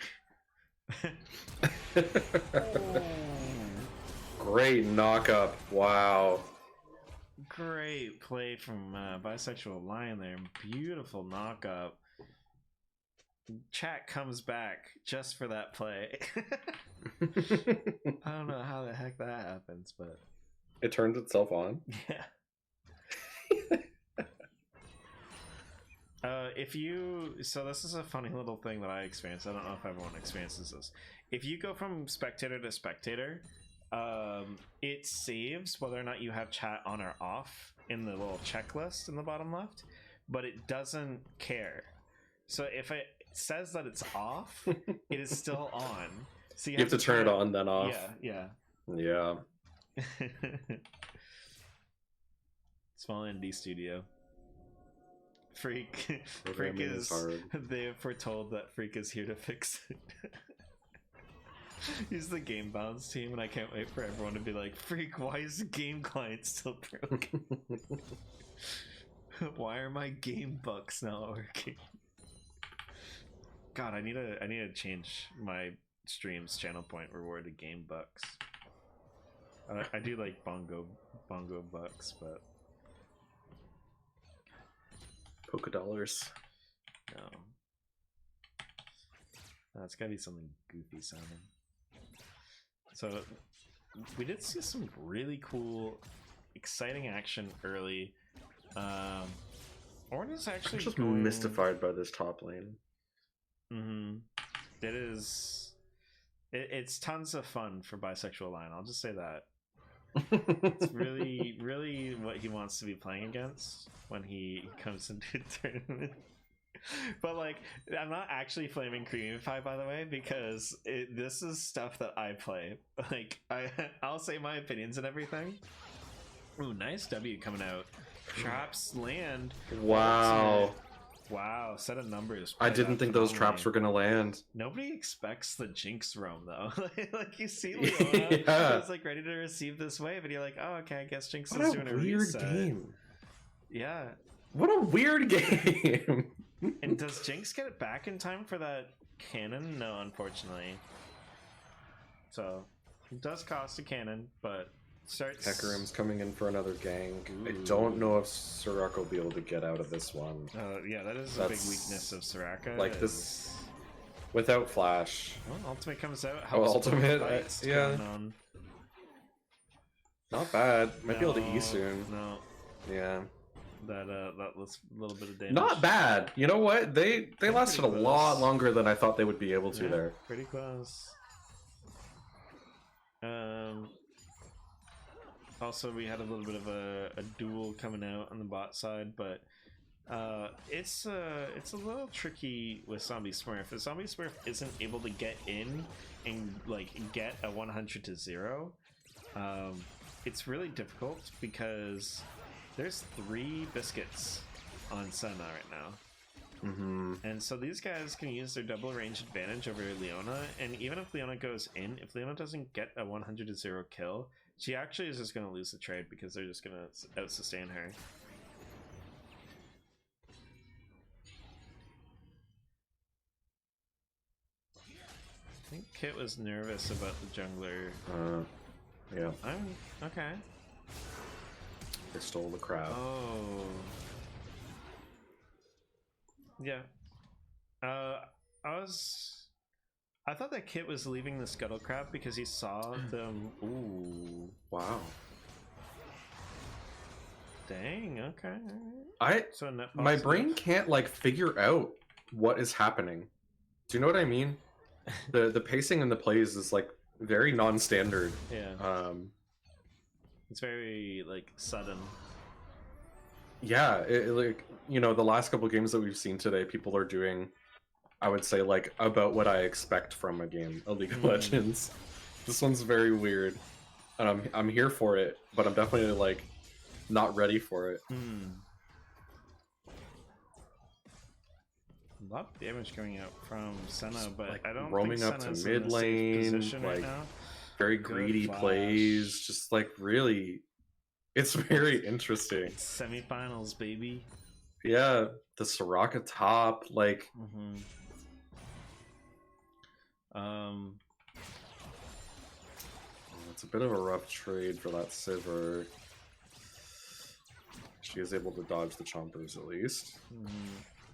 Great knock-up. Wow. Great play from Bisexual Lion there. Beautiful knock-up. Chat comes back just for that play. I don't know how the heck that happens, but... It turns itself on? Yeah. So this is a funny little thing that I experienced. I don't know if everyone experiences this. If you go from spectator to spectator, it saves whether or not you have chat on or off in the little checklist in the bottom left, but it doesn't care. So if it says that it's off, it is still on. So you have to turn it on, then off. Yeah. Small indie studio. Freak is hard. They have foretold that Freak is here to fix it. He's the Game Bounce team, and I can't wait for everyone to be like, Freak, why is the game client still broken? Why are my game bucks not working? God, I need to change my stream's channel point reward to game bucks. I do like bongo bucks, but polka dollars. No. It's gotta be something goofy sounding. So we did see some really cool, exciting action early. Ornn is actually I'm just mystified by this top lane. It is. It's tons of fun for Bisexual Line. I'll just say that. It's really, really what he wants to be playing against when he comes into a tournament. But like, I'm not actually flaming Creamify, by the way, because this is stuff that I play. Like, I'll say my opinions and everything. Ooh, nice W coming out. Traps land. Wow. Wow, set of numbers. I didn't think those traps were gonna land. Nobody expects the Jinx roam though. Like you see Leona, yeah. is like ready to receive this wave, and you're like, oh, okay, I guess Jinx What is a doing a weird reset. game. Yeah. What a weird game. And does Jinx get it back in time for that cannon? No, unfortunately. So it does cost a cannon, but starts. Hecarim's coming in for another gank. Ooh. I don't know if Soraka will be able to get out of this one. Yeah, that's a big weakness of Soraka. Like this, without flash. Well, ultimate comes out. Ultimate, yeah. Not bad. Might be able to E soon. No. Yeah. That was a little bit of damage. Not bad. You know what? They lasted a lot longer than I thought they would be able to there. Pretty close. Also, we had a little bit of a duel coming out on the bot side, but it's a little tricky with Zombie Smurf. If Zombie Smurf isn't able to get in and like get a 100 to 0, it's really difficult because there's 3 biscuits on Senna right now. And so these guys can use their double range advantage over Leona, and even if Leona goes in, if Leona doesn't get a 100 to 0 kill, She actually is just gonna lose the trade because they're just gonna out-sustain her. I think Kit was nervous about the jungler. Yeah. I'm okay. They stole the crowd. Oh. Yeah. I thought that Kit was leaving the scuttle crab because he saw them. Ooh. Wow. Dang. Okay. So net My positive. brain can't like figure out what is happening. Do you know what I mean? The pacing in the plays is like very non-standard. Yeah. It's very like sudden. Yeah, like you know, the last couple games that we've seen today, people are doing, I would say, like about what I expect from a game of League of Legends. This one's very weird, and I'm here for it, but I'm definitely like not ready for it. A lot of damage coming out from Senna, but Like I don't roaming think up to Senna's mid in a safe lane, position right like now. very Good greedy flash. plays, just like really, it's very interesting. Semifinals, baby. Yeah, the Soraka top, like it's a bit of a rough trade for that Sivir. She is able to dodge the chompers at least.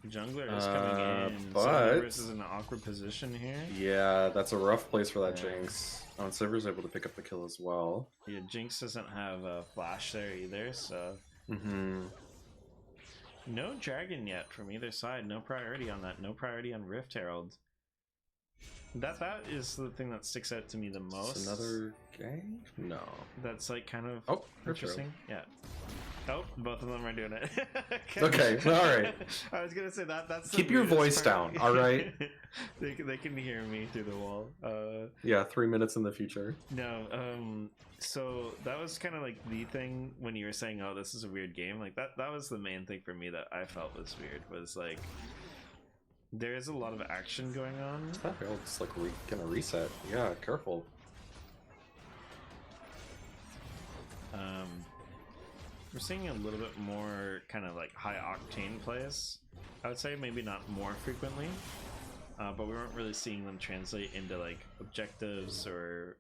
Jungler is coming in. But Sivir is in an awkward position here. yeah, that's a rough place for that Jinx. Oh, and Sivir's able to pick up the kill as well. Yeah, Jinx doesn't have a flash there either, so no dragon yet from either side. No priority on that. No priority on Rift Herald. That is the thing that sticks out to me the most. It's another game? No. That's like kind of interesting. Yeah. Oh, both of them are doing it. Okay, all right. I was gonna say that's the keep your weirdest voice part. down, all right? they can hear me through the wall. Yeah, 3 minutes in the future. No, so that was kind of like the thing when you were saying, "Oh, this is a weird game." Like that was the main thing for me that I felt was weird. Was like there is a lot of action going on. It's like gonna reset. Yeah, careful. We're seeing a little bit more kind of like high octane plays. I would say maybe not more frequently, but we weren't really seeing them translate into like objectives or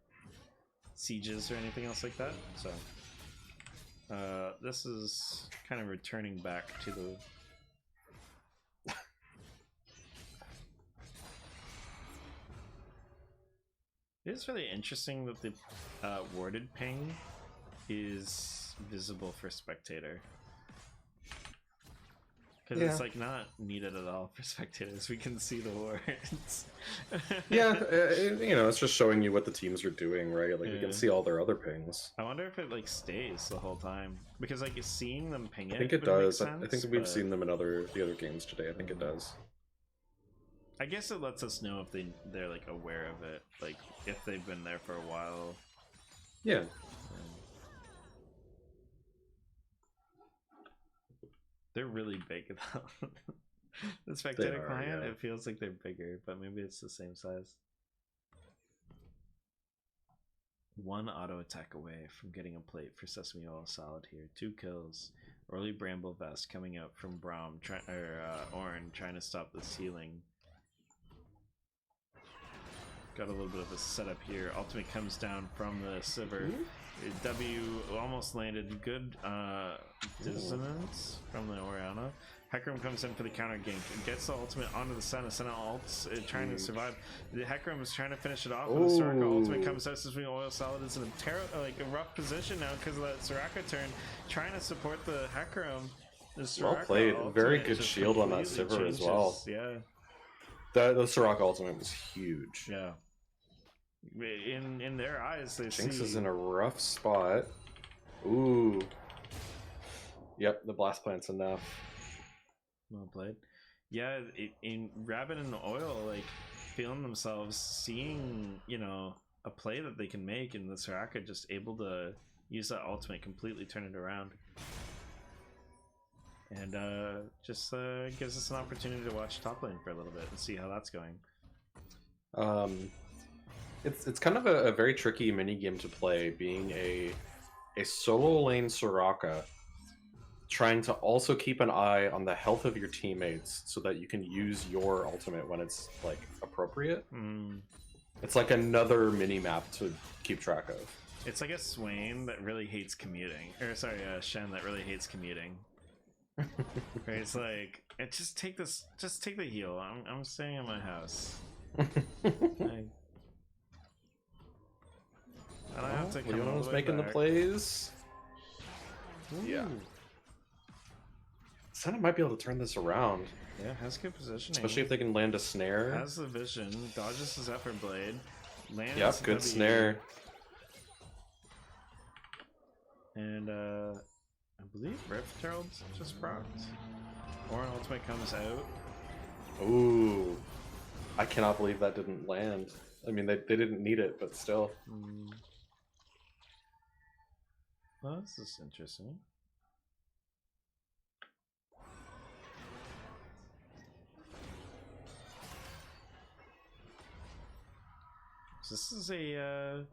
sieges or anything else like that. So this is kind of returning back to the It is really interesting that the warded ping is visible for spectator, because it's like not needed at all for spectators. We can see the wards. Yeah, you know, it's just showing you what the teams are doing, right? Like you can see all their other pings. I wonder if it like stays the whole time, because like seeing them ping it. I think it would make does. sense, I think we've seen them in the other games today. I think it does. I guess it lets us know if they're like aware of it, like if they've been there for a while. Yeah. They're really big though. The spectator client, it feels like they're bigger, but maybe it's the same size. One auto attack away from getting a plate for sesame oil salad here. 2 kills. Early Bramble Vest coming out from Braum, Ornn trying to stop this healing. Got a little bit of a setup here. Ultimate comes down from the Sivir. W almost landed. Good dissonance from the Orianna. Hecarim comes in for the counter gank. Gets the ultimate onto the Senna. Senna ults, trying to survive. The Hecarim is trying to finish it off. But the Soraka ultimate comes out. Sesame Oil Salad is in a rough position now because of that Soraka turn. Trying to support the Hecarim. Well played. Very good shield on that Sivir as well. Yeah. The Soraka ultimate was huge. Yeah. In their eyes, they Jinx see... is in a rough spot. Ooh. Yep, the blast plant's enough. Well played. Yeah, in Rabbit and Oil, like feeling themselves, seeing a play that they can make, and the Soraka just able to use that ultimate, completely turn it around, and just gives us an opportunity to watch top lane for a little bit and see how that's going. It's kind of a very tricky mini game to play, being a solo lane Soraka, trying to also keep an eye on the health of your teammates so that you can use your ultimate when it's like appropriate. It's like another mini map to keep track of. It's like a Swain that really hates commuting, or sorry, Shen that really hates commuting. Right, it's like, just take the heal. I'm staying in my house. I don't have to come all Leona's the way making the back. plays. Ooh. Yeah. Senna might be able to turn this around. Yeah, has good positioning. Especially if they can land a snare. Has the vision, dodges his effort blade, lands. Yep, good W, snare. and I believe Rift Herald's just procced. Or an ultimate comes out. Ooh. I cannot believe that didn't land. I mean, they didn't need it, but still. Well, this is interesting. So this is a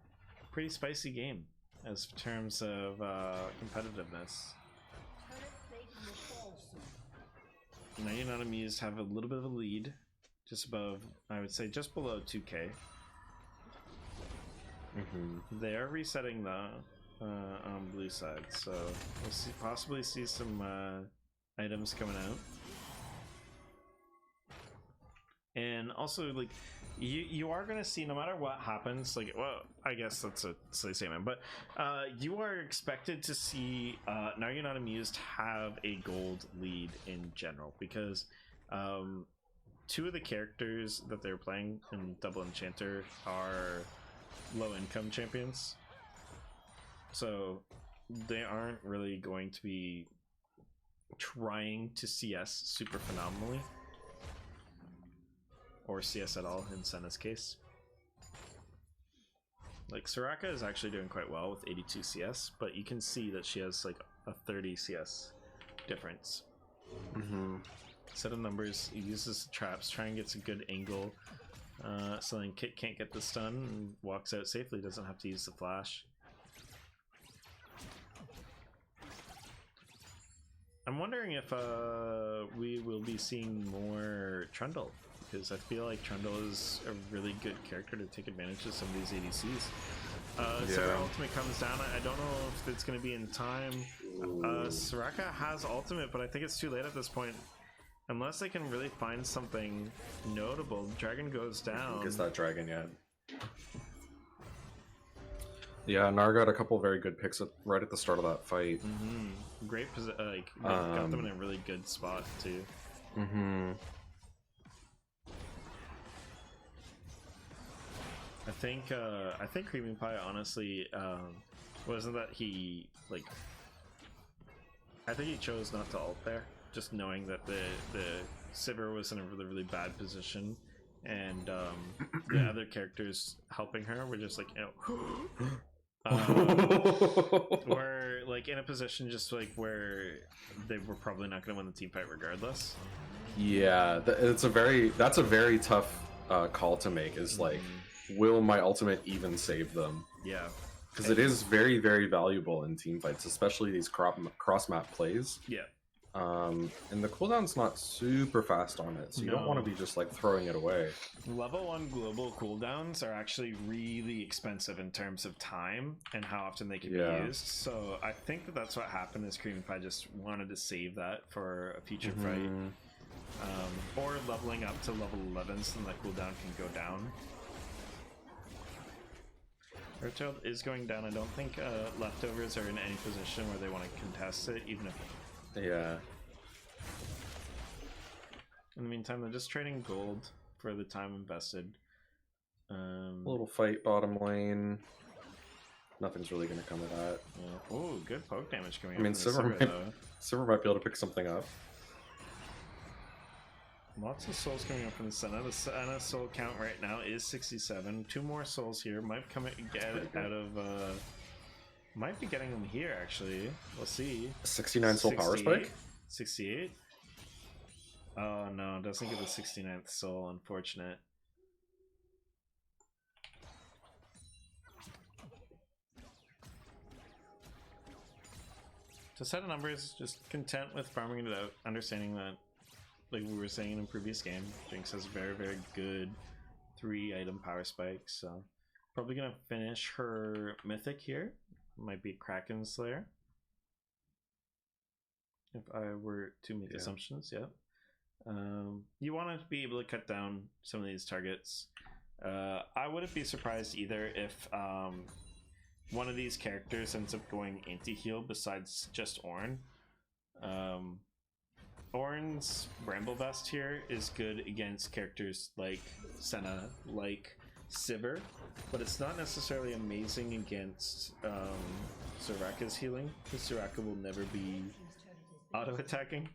pretty spicy game as terms of competitiveness. Now you're not amused, have a little bit of a lead, just above, I would say just below 2k. They are resetting the on blue side, so we'll possibly see some items coming out. And also, like, you are gonna see, no matter what happens, like, well, I guess that's a silly statement, but you are expected to see Now You're Not Amused have a gold lead in general, because two of the characters that they're playing in Double Enchanter are low income champions, so they aren't really going to be trying to CS super phenomenally, or CS at all in Senna's case. Like, Soraka is actually doing quite well with 82 CS, but you can see that she has like a 30 CS difference. Set of numbers, he uses traps, try and gets a good angle, so then Kit can't get the stun and walks out safely, doesn't have to use the flash. I'm wondering if we will be seeing more Trundle, because I feel like Trundle is a really good character to take advantage of some of these ADCs. So her ultimate comes down. I don't know if it's going to be in time. Soraka has ultimate, but I think it's too late at this point. Unless they can really find something notable. Dragon goes down. Is that dragon yet? Yeah, Gnar got a couple very good picks right at the start of that fight. Great like, got them in a really good spot too. I think Creamy Pie honestly wasn't that he, like, I think he chose not to ult there, just knowing that the Sivir was in a really, really bad position, and the other characters helping her were just like, you know, were like in a position just like where they were probably not going to win the team fight regardless. Yeah, that's a very tough call to make. Is like, will my ultimate even save them? Yeah, because it is very, very valuable in team fights, especially these cross map plays. Yeah. And the cooldown's not super fast on it, so you don't want to be just like throwing it away. Level 1 global cooldowns are actually really expensive in terms of time and how often they can be used. So I think that's what happened, is Creamy Pie just wanted to save that for a future fight. Or leveling up to level 11 so that cooldown can go down. Earthchild is going down. I don't think leftovers are in any position where they want to contest it, even if... Yeah. In the meantime, they're just trading gold for the time invested. Little fight bottom lane. Nothing's really going to come of that. Yeah. Oh, good poke damage coming I mean, Sivir might be able to pick something up. Lots of souls coming up from the Senna. The Senna soul count right now is 67. 2 more souls here. Might come get out of... might be getting them here, actually. We'll see. 69 soul power spike? 68? Oh, no. Doesn't get the 69th soul. Unfortunate. to set of numbers, just content with farming it out, understanding that, like we were saying in a previous game, Jinx has very, very good 3-item power spikes, so probably gonna finish her mythic here. Might be Kraken Slayer. If I were to make assumptions, yeah. You want to be able to cut down some of these targets. I wouldn't be surprised either if one of these characters ends up going anti-heal besides just Ornn. Ornn's Bramble Vest here is good against characters like Senna, like Sivir, but it's not necessarily amazing against Soraka's healing, because Soraka will never be auto-attacking.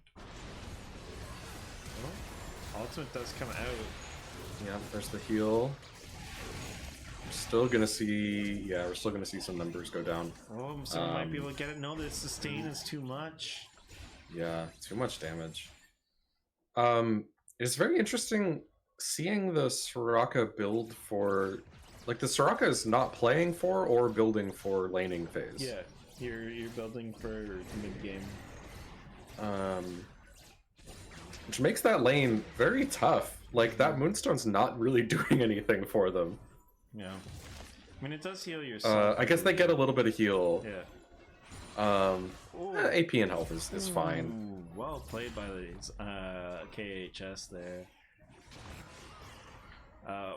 Oh, ultimate does come out. Yeah, there's the heal. We're still gonna see, we're still gonna see some numbers go down. Oh, someone might be able to get it. No, the sustain is too much. Yeah, too much damage. It's very interesting seeing the Soraka build for, like, the Soraka is not playing for or building for laning phase. Yeah, you're building for mid game. Which makes that lane very tough. Like, that Moonstone's not really doing anything for them. Yeah. I mean, it does heal yourself. I guess they get a little bit of heal. Yeah. AP and health is fine. Ooh, well played by these KHS there.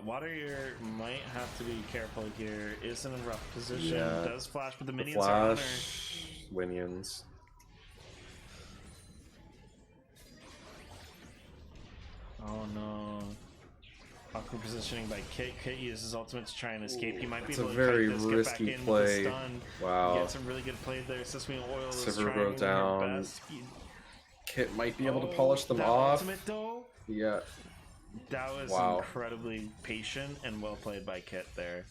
Warrior might have to be careful here. Is in a rough position. Yeah. Does flash, but the The minions are on her. flash, minions. Oh no. Awkward positioning by Kit. Kit uses ultimate to try and escape. He might be It's a able to very fight this, risky get back in play. with the stun. Wow. Get some really good play there. Sesame Oil is Sivir trying wrote her down. best. Kit might be able to polish them that off. Ultimate though, Yeah. that was Wow. incredibly patient and well played by Kit there.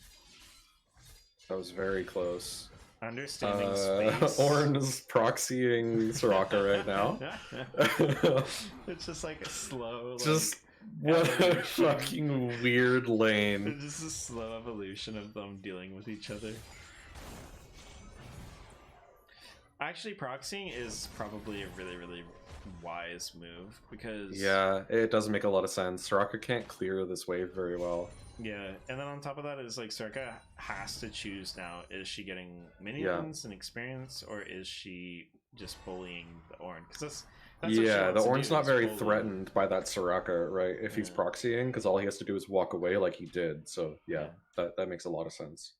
That was very close. Understanding space. Ornn is proxying Soraka right now. It's just like a slow, like, Just what a evolution. fucking weird lane. It's just a slow evolution of them dealing with each other. Actually, proxying is probably a really, really wise move because Yeah, it doesn't make a lot of sense. Soraka can't clear this wave very well. yeah, and then on top of that is like Soraka has to choose now: is she getting minions and experience, or is she just bullying the Ornn? Because that's what she Yeah, the wants to Ornn's do, not is very bully. threatened by that Soraka, right? If he's Yeah. proxying, because all he has to do is walk away like he did. So yeah, Yeah. that makes a lot of sense.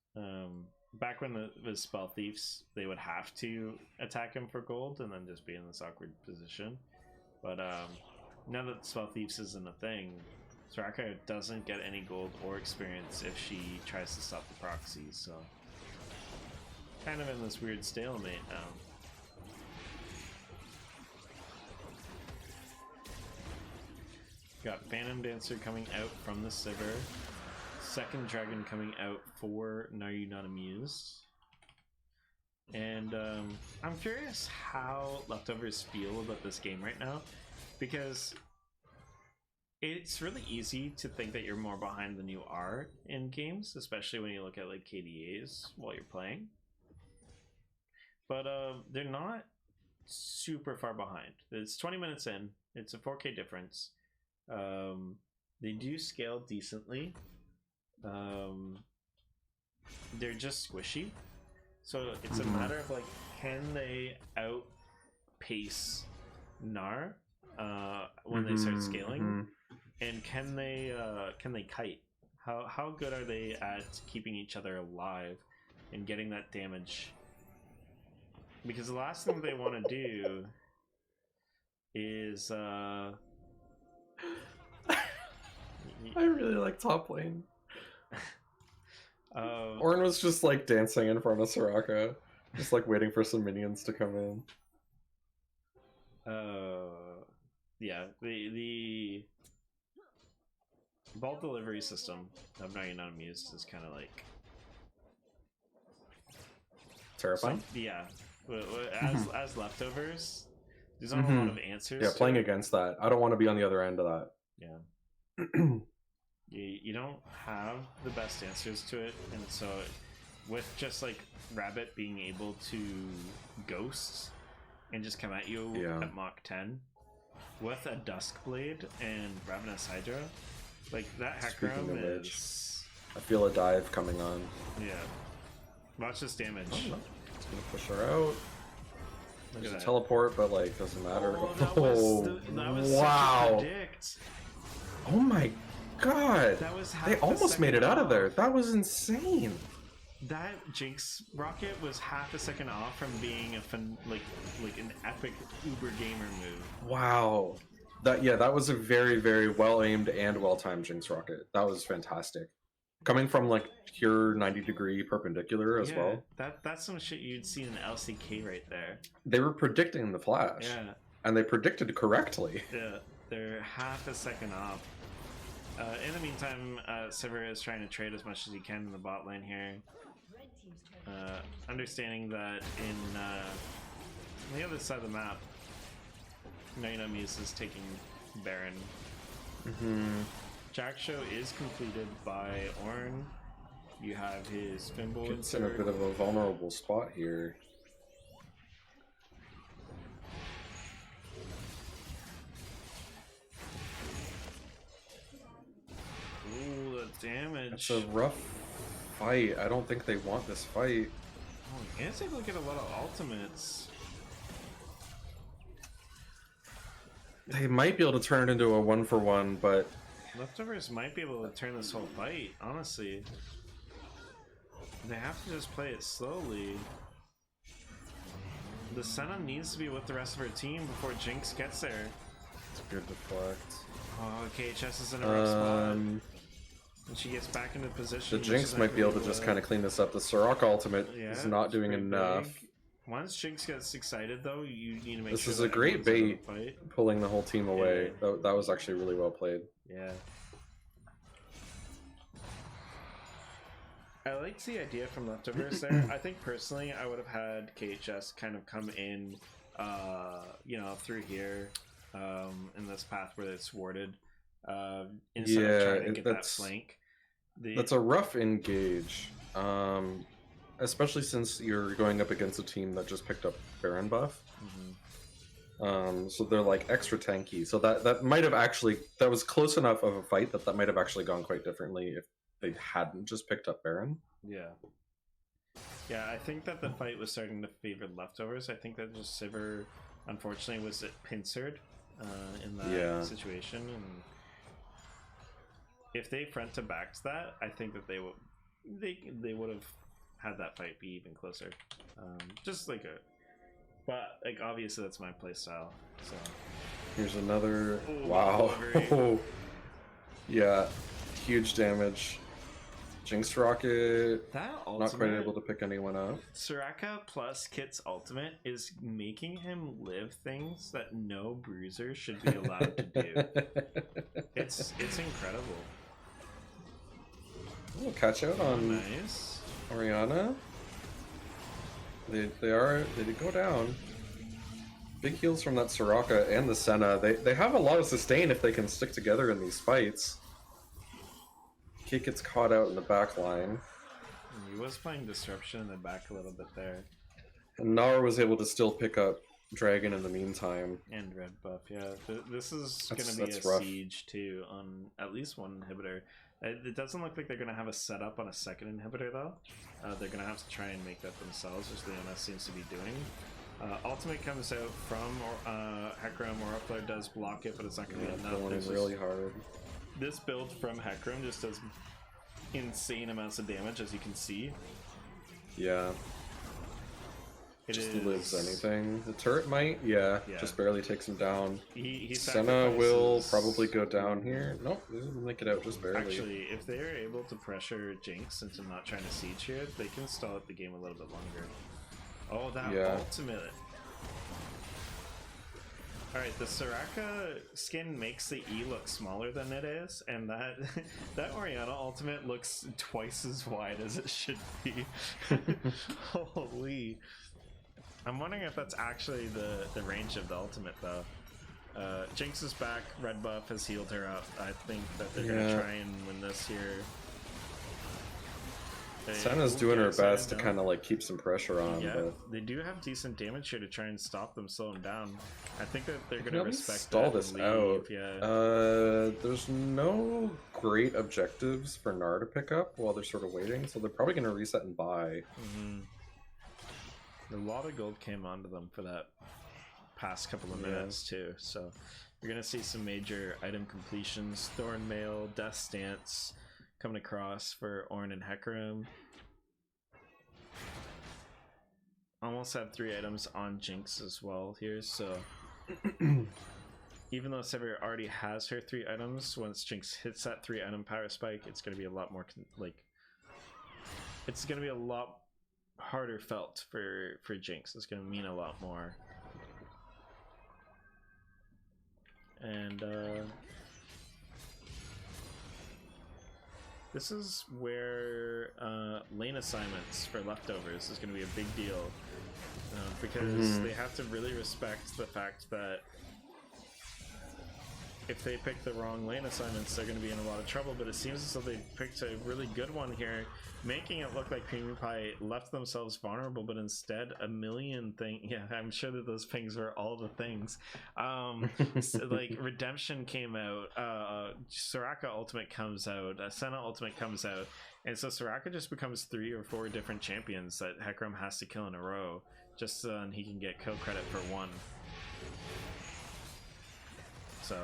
Back when it was Spell Thieves, they would have to attack him for gold and then just be in this awkward position. But now that Spell Thieves isn't a thing, Soraka doesn't get any gold or experience if she tries to stop the proxies, so kind of in this weird stalemate now. Got Phantom Dancer coming out from the Sivir. Second dragon coming out for Are You Not Amused? And I'm curious how leftovers feel about this game right now, because it's really easy to think that you're more behind than you are in games, especially when you look at like KDAs while you're playing. But they're not super far behind. It's 20 minutes in. It's a 4K difference. They do scale decently. They're just squishy, so it's a matter of like, can they outpace Gnar when they start scaling, and can they kite? How good are they at keeping each other alive and getting that damage? Because the last thing they want to do is I really like top lane. Ornn was just like dancing in front of Soraka, just like waiting for some minions to come in. Yeah, the ball delivery system of Are You Not Amused is kind of like Terrifying. yeah, as leftovers, there's not a lot of answers. Yeah, to playing it. against that, I don't want to be on the other end of that. Yeah. You don't have the best answers to it, and so with just like Rabbit being able to ghost and just come at you at Mach 10 with a Duskblade and Ravenous Hydra. Like, that Hecarim is... I feel a dive coming on. Yeah. Watch this damage. It's gonna push her out. There's a that. teleport, but like, doesn't matter. Oh, that was wow. such a predict. Oh my god. That was they almost made it out of there. That was insane. That Jinx rocket was half a second off from being like an epic Uber gamer move. Wow. That was a very, very well aimed and well timed Jinx rocket. That was fantastic. Coming from like pure 90-degree perpendicular as well. That's some shit you'd see in LCK right there. They were predicting the flash. Yeah. And they predicted correctly. Yeah, they're half a second off. In the meantime, Sivir is trying to trade as much as he can in the bot lane here. Understanding that in on the other side of the map, Amused is taking Baron. Jack Show is completed by Ornn. You have his Fimble It's in a bit of a vulnerable spot here. Ooh, the damage. It's a rough fight. I don't think they want this fight. Oh, I guess they look at a lot of ultimates. They might be able to turn it into a 1-for-1, but Leftovers might be able to turn this whole fight, honestly. They have to just play it slowly. The Senna needs to be with the rest of her team before Jinx gets there. it's a good deflect. Oh, KHS is in a rough spot. And she gets back into position. The Jinx might be able to just kind of clean this up. The Soraka ultimate is not doing enough. Big. Once Jinx gets excited, though, you need to make This sure is a great bait, fight. pulling the whole team away. That was actually really well played. Yeah. I liked the idea from Leftovers there. I think personally I would have had KHS kind of come in, through here, in this path where it's warded, instead of trying to get that flank. That's a rough engage, especially since you're going up against a team that just picked up Baron buff. So they're like extra tanky. So that might have actually, that was close enough of a fight that might have actually gone quite differently if they hadn't just picked up Baron. Yeah. Yeah, I think that the fight was starting to favor Leftovers. I think that just Sivir, unfortunately, was pincered in that situation. And if they front to back to that, I think that they would have had that fight be even closer. But like obviously that's my play style. So here's another. Wow. Yeah, huge damage. Jinx rocket. That ultimate, not quite able to pick anyone up. Soraka plus Kit's ultimate is making him live things that no bruiser should be allowed to do. It's incredible. Oh, catch out on nice. Orianna. They did go down. Big heals from that Soraka and the Senna. They have a lot of sustain if they can stick together in these fights. Kate gets caught out in the back line. He was playing Disruption in the back a little bit there. And Gnar was able to still pick up Dragon in the meantime. And red buff, yeah. This is going to be a rough. siege too on at least one inhibitor. It doesn't look like they're going to have a setup on a second inhibitor though. They're going to have to try and make that themselves, which Leona seems to be doing. Ultimate comes out from Hecarim. Oriflare does block it, but it's not going to be enough. Going in really hard. This build from Hecarim just does insane amounts of damage, as you can see. Yeah. Just lives anything. The turret might, just barely takes him down. Senna will probably go down here. Nope, he'll make it out just barely. Actually, if they are able to pressure Jinx into not trying to siege here, they can stall out the game a little bit longer. Oh, that ultimate. Alright, the Soraka skin makes the E look smaller than it is, and that Orianna ultimate looks twice as wide as it should be. Holy. I'm wondering if that's actually the range of the ultimate, though. Jinx is back, red buff has healed her up. I think that they're going to try and win this here. Senna's will doing her get slowed best to down. kind of like keep some pressure on, Yeah, but they do have decent damage here to try and stop them, slow them down. I think that they're I going can to at least respect stall that this and out. leave. Yeah. There's no great objectives for Gnar to pick up while they're sort of waiting, so they're probably going to reset and buy. A lot of gold came onto them for that past couple of minutes too, so you're going to see some major item completions. Thorn Mail, Death Stance coming across for Ornn and Hecarim. Almost have 3 items on Jinx as well here, so even though Sever already has her 3 items, once Jinx hits that 3 item power spike, it's going to be a lot more it's going to be a lot harder felt for Jinx. It's going to mean a lot more. And this is where lane assignments for leftovers is going to be a big deal, because they have to really respect the fact that if they pick the wrong lane assignments, they're going to be in a lot of trouble. But it seems as though they picked a really good one here, making it look like Creamy Pie left themselves vulnerable, but instead a million things. Yeah, I'm sure that those things were all the things. So, like Redemption came out, Soraka Ultimate comes out, Senna Ultimate comes out, and so Soraka just becomes 3 or 4 different champions that Hecarim has to kill in a row, just so he can get kill credit for 1. So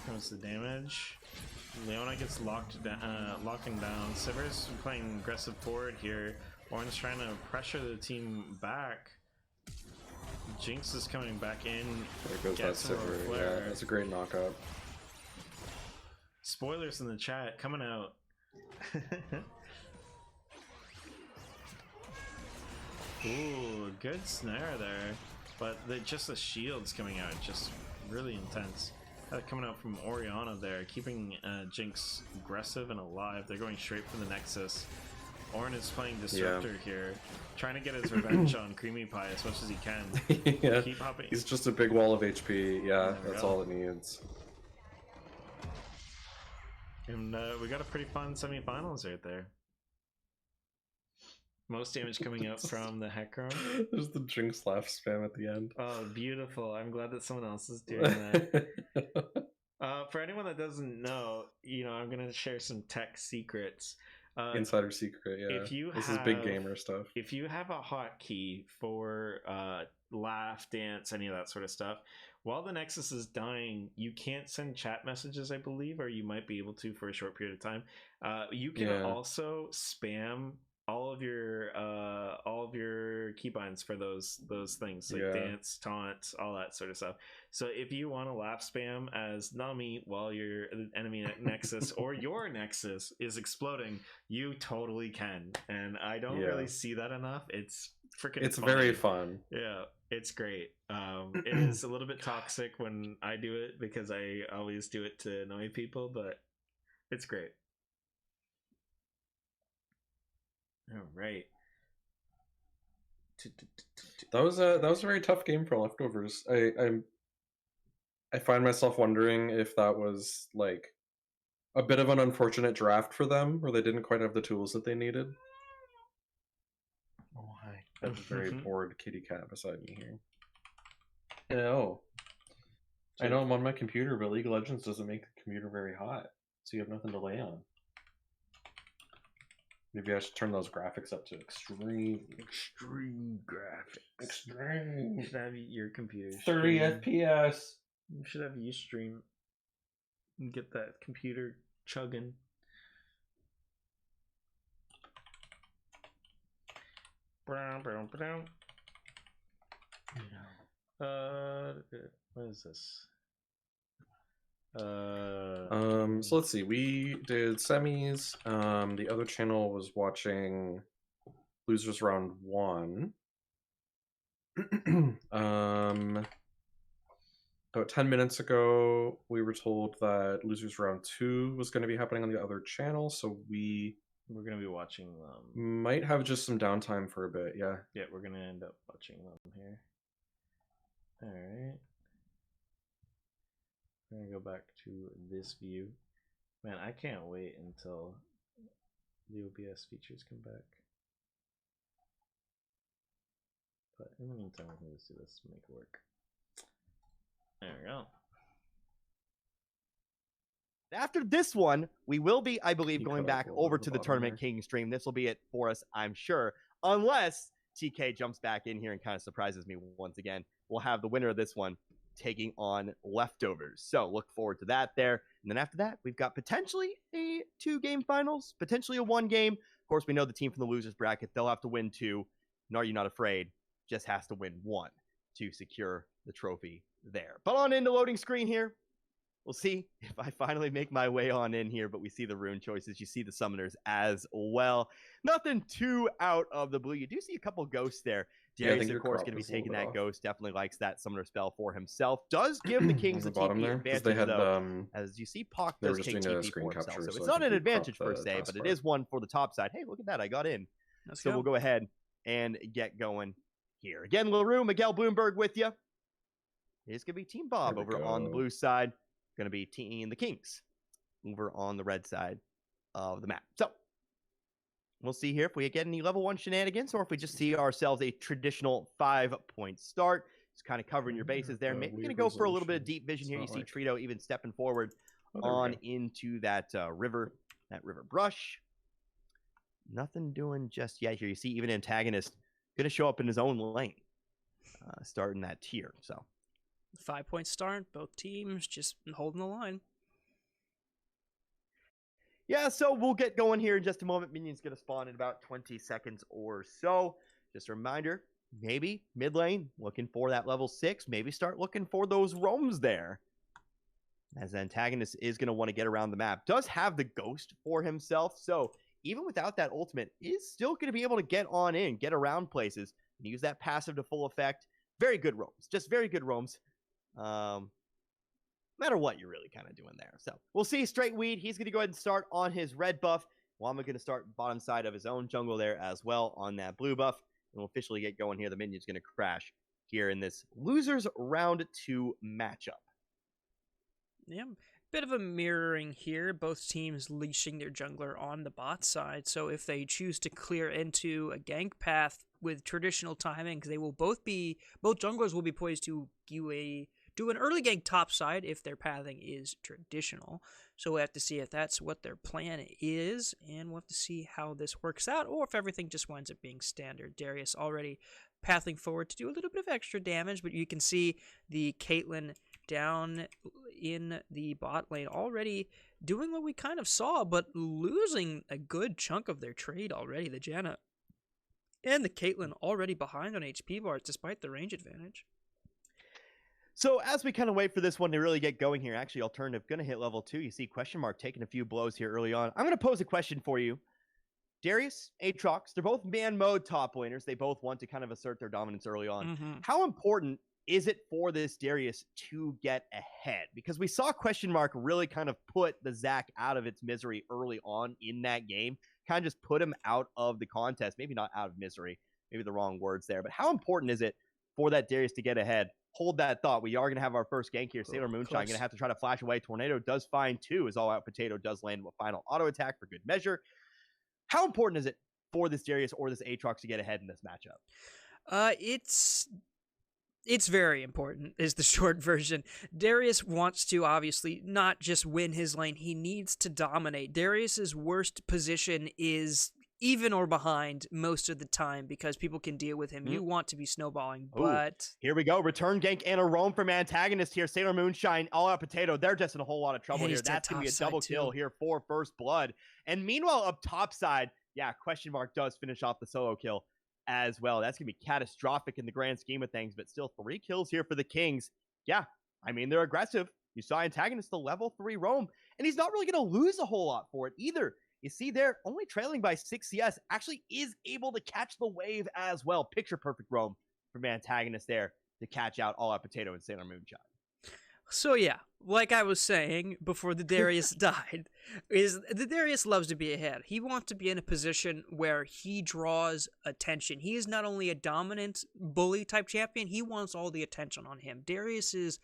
comes the damage. Leona gets locking down. Sivir's playing aggressive forward here. Ornn's trying to pressure the team back. Jinx is coming back in. There goes that Sivir. Yeah, that's a great knockout. Spoilers in the chat coming out. Ooh, good snare there. But just the shields coming out, just really intense. Coming out from Orianna there, keeping Jinx aggressive and alive. They're going straight for the Nexus. Ornn is playing Disruptor here, trying to get his revenge on Creamy Pie as much as he can. Yeah, keep hopping. He's just a big wall of HP. Yeah, that's all it needs. And we got a pretty fun semifinals right there. Most damage coming out from the Hecarim. There's the Jinx laugh spam at the end. Oh, beautiful. I'm glad that someone else is doing that. For anyone that doesn't know, I'm going to share some tech secrets. Insider secret, yeah. This is big gamer stuff. If you have a hotkey for laugh, dance, any of that sort of stuff, while the Nexus is dying, you can't send chat messages, I believe, or you might be able to for a short period of time. You can also spam all of your keybinds for those things, like dance, taunt, all that sort of stuff. So if you want to laugh spam as Nami while your enemy Nexus or your Nexus is exploding, you totally can. And I don't really see that enough. It's freaking It's funny. very fun. Yeah, it's great. It is a little bit toxic when I do it because I always do it to annoy people, but it's great. All right. That was a very tough game for leftovers. I find myself wondering if that was like a bit of an unfortunate draft for them, where they didn't quite have the tools that they needed. Oh hi, that's a very bored kitty cat beside me here. Hello. I know I'm on my computer, but League of Legends doesn't make the computer very hot, so you have nothing to lay on. Maybe I should turn those graphics up to extreme graphics. Extreme. You should have your computer 30 FPS. You should have Ustream and get that computer chugging. What is this? So let's see. We did semis. The other channel was watching losers round 1. about 10 minutes ago, we were told that Losers Round 2 was going to be happening on the other channel, so we're going to be watching might have just some downtime for a bit, yeah. Yeah, we're going to end up watching them here. All right. I'm going to go back to this view. Man, I can't wait until the OBS features come back. But in the meantime, we're going to do this to make it work. There we go. After this one, we will be, I believe, You going cut off back a little over bit to at the the bottom Tournament there. King stream. This will be it for us, I'm sure. Unless TK jumps back in here and kind of surprises me once again. We'll have the winner of this one taking on Leftovers. So look forward to that there. And then after that, we've got potentially a 2-game finals, potentially a 1-game. Of course, we know the team from the losers bracket, they'll have to win 2. And Are You Not Afraid just has to win 1 to secure the trophy there. But on into loading screen here. We'll see if I finally make my way on in here, but we see the rune choices. You see the summoners as well. Nothing too out of the blue. You do see a couple ghosts there. Yeah, I Darius, think of your course, crop going to be is a little taking bit that off. ghost. Definitely likes that summoner spell for himself. Does give the Kings On the the bottom TP there, because advantage, they had though. As you see, Pac they were does just take doing a TP screen for himself. capture, So so it's I not think an he cropped advantage per the se, task but it bar. is one for the top side. Hey, look at that. I got in. Let's So go. we'll go ahead and get going here. Again, LaRue, Miguel, Bloomberg with you. It's going to be Team Bob There we over on the go. blue side. Going to be Team the Kings over on the red side of the map. So we'll see here if we get any level 1 shenanigans or if we just see ourselves a traditional 5-point start. Just kind of covering your bases there. Maybe we're going to go for a little bit of deep vision It's here. You not see like- Trito even stepping forward Oh, there we on go. into that river brush. Nothing doing just yet here. You see even Antagonist going to show up in his own lane, starting that tier. So 5-point start. Both teams just holding the line. yeah, so we'll get going here in just a moment. Minion's going to spawn in about 20 seconds or so. Just a reminder, maybe mid lane, looking for that level 6. Maybe start looking for those roams there. As the antagonist is going to want to get around the map. Does have the ghost for himself, so even without that ultimate, is still going to be able to get on in, get around places, and use that passive to full effect. Very good roams. Just very good roams. Matter what you're really kind of doing there. So we'll see. Straight Weed, he's going to go ahead and start on his red buff. Wama going to start bottom side of his own jungle there as well on that blue buff. And we'll officially get going here. The minion's going to crash here in this losers round 2 matchup. Yeah, bit of a mirroring here. Both teams leashing their jungler on the bot side. So if they choose to clear into a gank path with traditional timing, they will both junglers will be poised to do an early gank top side if their pathing is traditional. So we'll have to see if that's what their plan is, and we'll have to see how this works out, or if everything just winds up being standard. Darius already pathing forward to do a little bit of extra damage, but you can see the Caitlyn down in the bot lane already doing what we kind of saw, but losing a good chunk of their trade already. The Janna and the Caitlyn already behind on HP bars despite the range advantage. So as we kind of wait for this one to really get going here, actually Alternative going to hit level 2. You see Question Mark taking a few blows here early on. I'm going to pose a question for you. Darius, Aatrox, they're both man mode top laners. They both want to kind of assert their dominance early on. How important is it for this Darius to get ahead? Because we saw Question Mark really kind of put the Zac out of its misery early on in that game. Kind of just put him out of the contest. Maybe not out of misery. Maybe the wrong words there. But how important is it for that Darius to get ahead? Hold that thought. We are going to have our first gank here. Sailor Moonshine going to have to try to flash away. Tornado does find 2 as All Out Potato does land with final auto attack for good measure. How important is it for this Darius or this Aatrox to get ahead in this matchup? It's very important, is the short version. Darius wants to obviously not just win his lane, he needs to dominate. Darius's worst position is even or behind most of the time because people can deal with him. You want to be snowballing, but... Here we go. Return gank and a roam from Antagonist here. Sailor Moonshine, All Out Potato. They're just in a whole lot of trouble here. That's going to be a double kill here for first blood. And meanwhile, up top side, yeah, Question Mark does finish off the solo kill as well. That's going to be catastrophic in the grand scheme of things, but still 3 kills here for the Kings. Yeah, I mean, they're aggressive. You saw Antagonist, the level 3 roam, and he's not really going to lose a whole lot for it either. You see there, only trailing by 6 CS, actually is able to catch the wave as well. Picture perfect roam from Antagonist there to catch out All Out Potato and Sailor Moonshine. So yeah, like I was saying before the Darius died, is the Darius loves to be ahead. He wants to be in a position where he draws attention. He is not only a dominant bully type champion, he wants all the attention on him. Darius's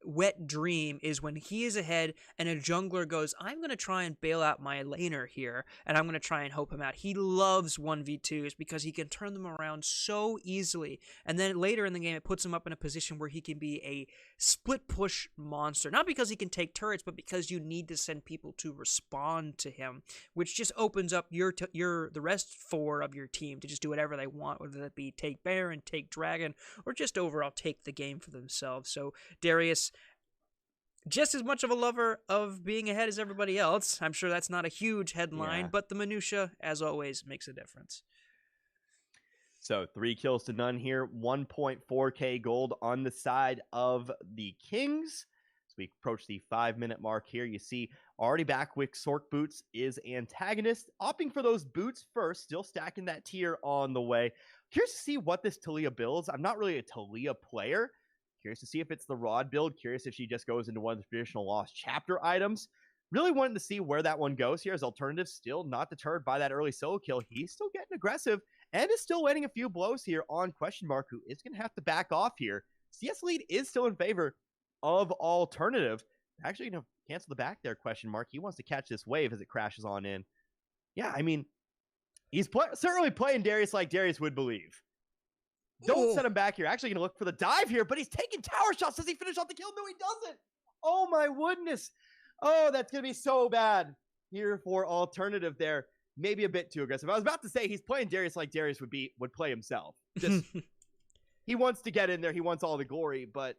wet dream is when he is ahead and a jungler goes, I'm going to try and bail out my laner here, and I'm going to try and help him out. He loves 1v2s because he can turn them around so easily. And then later in the game, it puts him up in a position where he can be a split push monster. Not because he can take turrets, but because you need to send people to respond to him, which just opens up the rest 4 of your team to just do whatever they want, whether that be take Baron, take Dragon, or just overall take the game for themselves. So Darius, just as much of a lover of being ahead as everybody else. I'm sure that's not a huge headline, but the minutia, as always, makes a difference. So 3 kills to none here, 1.4k gold on the side of the Kings. As we approach the 5-minute mark here, you see already back with Sork Boots is antagonist, opting for those boots first, still stacking that tier on the way. Curious to see what this Talia builds. I'm not really a Talia player. Curious to see if it's the Rod build. Curious if she just goes into one of the traditional Lost Chapter items. Really wanting to see where that one goes here, as Alternative still not deterred by that early solo kill. He's still getting aggressive and is still landing a few blows here on Question Mark, who is going to have to back off here. CS lead is still in favor of Alternative. Actually going to cancel the back there, Question Mark. He wants to catch this wave as it crashes on in. Yeah, I mean, he's certainly playing Darius like Darius would believe. Don't set him back here. Actually going to look for the dive here, but he's taking tower shots. Does he finish off the kill? No, he doesn't. Oh, my goodness. Oh, that's going to be so bad here for Alternative there. Maybe a bit too aggressive. I was about to say he's playing Darius like Darius would play himself. Just he wants to get in there. He wants all the glory, but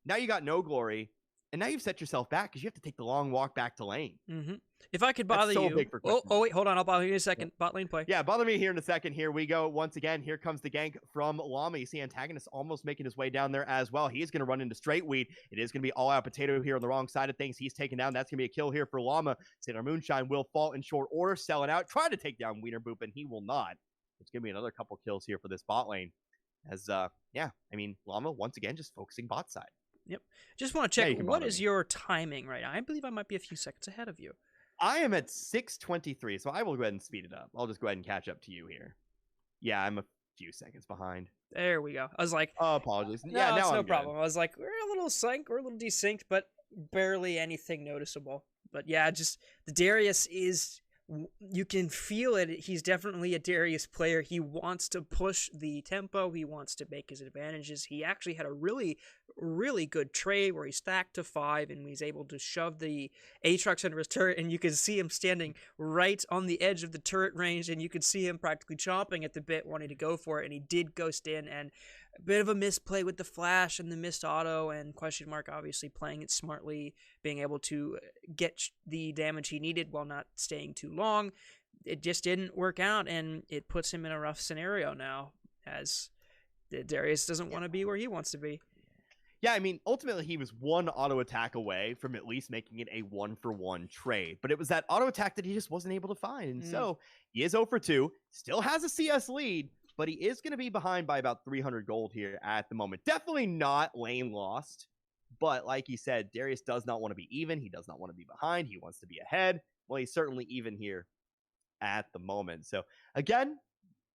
now you got no glory. And now you've set yourself back because you have to take the long walk back to lane. Mm-hmm. If I could bother so you... Big for wait, hold on. I'll bother you in a second. Bot lane play. Yeah, bother me here in a second. Here we go. Once again, here comes the gank from Llama. You see Antagonist almost making his way down there as well. He's going to run into Straight Weed. It is going to be all-out potato here on the wrong side of things. He's taken down. That's going to be a kill here for Llama. Sailor Moonshine will fall in short order, selling out, trying to take down Wiener Boop, and he will not. It's going to be another couple kills here for this bot lane. As, yeah, I mean, Llama, once again, just focusing bot side. Yep. Just want to check, what is your timing right now? I believe I might be a few seconds ahead of you. I am at 6:23, so I will go ahead and speed it up. I'll just go ahead and catch up to you here. Yeah, I'm a few seconds behind. There we go. I was like... apologies. No, yeah, now it's no I'm problem. good. I was like, we're a little we're a little desynced, but barely anything noticeable. But yeah, just the Darius is... You can feel it. He's definitely a Darius player. He wants to push the tempo. He wants to make his advantages. He actually had a really, really good trade where he stacked to 5 and he's able to shove the Aatrox under his turret, and you can see him standing right on the edge of the turret range, and you could see him practically chomping at the bit wanting to go for it, and he did ghost in, and a bit of a misplay with the flash and the missed auto, and Question Mark obviously playing it smartly, being able to get the damage he needed while not staying too long. It just didn't work out, and it puts him in a rough scenario now, as Darius doesn't want to be where he wants to be. Yeah, I mean, ultimately he was one auto attack away from at least making it a 1-for-1 trade, but it was that auto attack that he just wasn't able to find, and so he is 0-for-2, still has a CS lead, but he is going to be behind by about 300 gold here at the moment. Definitely not lane lost, but like he said, Darius does not want to be even. He does not want to be behind. He wants to be ahead. Well, he's certainly even here at the moment. So again,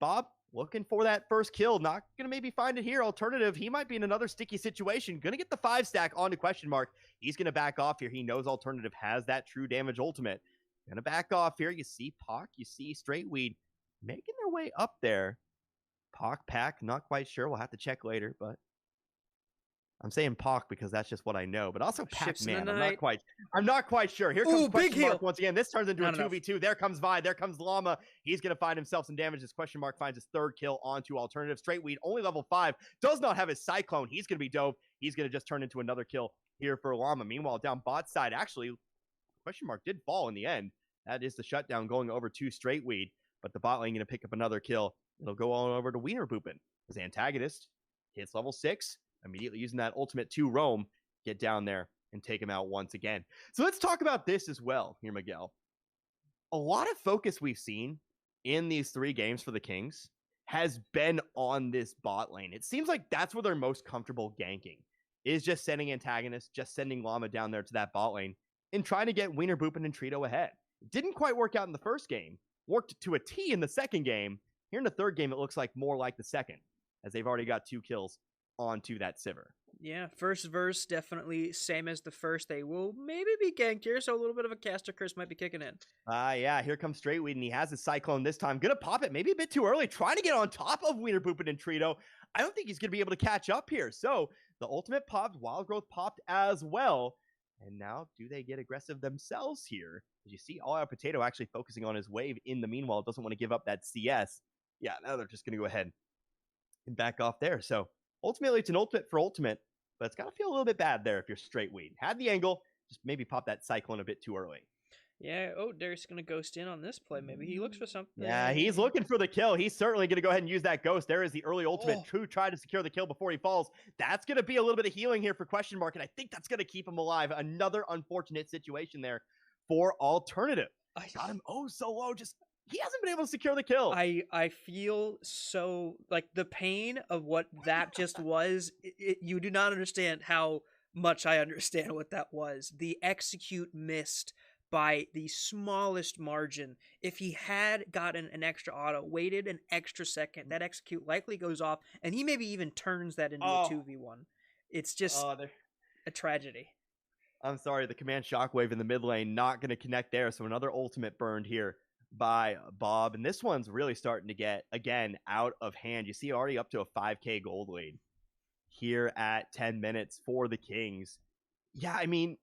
Bob looking for that first kill. Not going to maybe find it here. Alternative, he might be in another sticky situation. Going to get the 5 stack onto Question Mark. He's going to back off here. He knows Alternative has that true damage ultimate. Going to back off here. You see Pock, you see Straight Weed making their way up there. Pock, Pack, not quite sure. We'll have to check later, but I'm saying Pock because that's just what I know. But also Pac-Man. I'm not quite sure. Here comes Question Mark once again. This turns into a 2v2. There comes Vi. There comes Llama. He's going to find himself some damage as Question Mark finds his 3rd kill onto Alternative. Straight Weed, only level 5. Does not have his Cyclone. He's going to be dove. He's going to just turn into another kill here for Llama. Meanwhile, down bot side, actually, Question Mark did fall in the end. That is the shutdown going over to Straight Weed. But the bot lane going to pick up another kill. It'll go on over to Wiener Boopin. His antagonist hits level 6, immediately using that ultimate to roam, get down there and take him out once again. So let's talk about this as well here, Miguel. A lot of focus we've seen in these 3 games for the Kings has been on this bot lane. It seems like that's where they're most comfortable ganking. is just sending Antagonist, just sending Llama down there to that bot lane, and trying to get Wiener Boopin and Trito ahead. It didn't quite work out in the first game. Worked to a T in the second game. Here in the third game, it looks like more like the second, as they've already got 2 kills onto that Sivir. Yeah, first verse, definitely same as the first. They will maybe be ganked here, so a little bit of a caster curse might be kicking in. Yeah, here comes Straightweed, and he has his Cyclone this time. Gonna pop it maybe a bit too early, trying to get on top of Wiener Boopin and Trito. I don't think he's gonna be able to catch up here. So the ultimate popped, Wild Growth popped as well. And now, do they get aggressive themselves here? As you see, All Out Potato actually focusing on his wave in the meanwhile, doesn't want to give up that CS. Yeah, now they're just gonna go ahead and back off there. So ultimately, it's an ultimate for ultimate, but it's got to feel a little bit bad there if you're Straightweed. Had the angle, just maybe pop that Cyclone a bit too early. Yeah, Derek's going to ghost in on this play. Maybe he looks for something. Yeah, he's looking for the kill. He's certainly going to go ahead and use that ghost. There is the early ultimate. True, try to secure the kill before he falls. That's going to be a little bit of healing here for Question Mark, and I think that's going to keep him alive. Another unfortunate situation there for Alternative. Got him so low, just he hasn't been able to secure the kill. I feel so like the pain of what that just was. You do not understand how much I understand what that was. The execute missed by the smallest margin. If he had gotten an extra auto, waited an extra second, that execute likely goes off, and he maybe even turns that into a 2v1. It's just a tragedy. I'm sorry, the command shockwave in the mid lane not going to connect there, so another ultimate burned here by Bob, and this one's really starting to get, again, out of hand. You see already up to a 5k gold lead here at 10 minutes for the Kings. Yeah, I mean,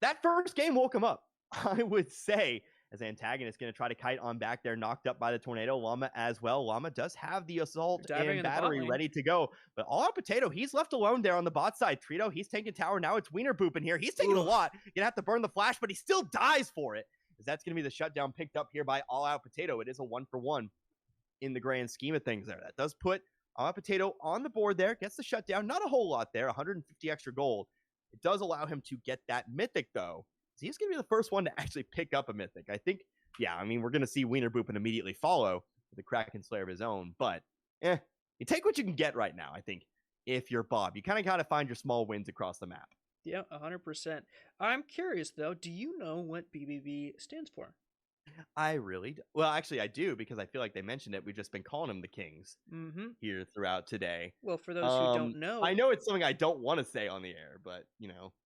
that first game woke him up, I would say, as Antagonist going to try to kite on back there, knocked up by the Tornado. Llama as well. Llama does have the Assault and Battery ready to go, but All Out Potato, he's left alone there on the bot side. Trito, he's taking tower. Now it's Wiener Boopin here. He's taking a lot. Gonna have to burn the flash, but he still dies for it, as that's going to be the shutdown picked up here by All Out Potato. It is a 1-for-1 in the grand scheme of things there. That does put All Out Potato on the board there. Gets the shutdown. Not a whole lot there. 150 extra gold. It does allow him to get that Mythic, though. He's going to be the first one to actually pick up a Mythic. I think, yeah, I mean, we're going to see Wiener Boopin immediately follow with the Kraken Slayer of his own. But, you take what you can get right now, I think, if you're Bob. You kind of got to find your small wins across the map. Yeah, 100%. I'm curious, though, do you know what BBB stands for? I really do. Well, actually, I do, because I feel like they mentioned it. We've just been calling them the Kings here throughout today. Well, for those who don't know... I know it's something I don't want to say on the air, but,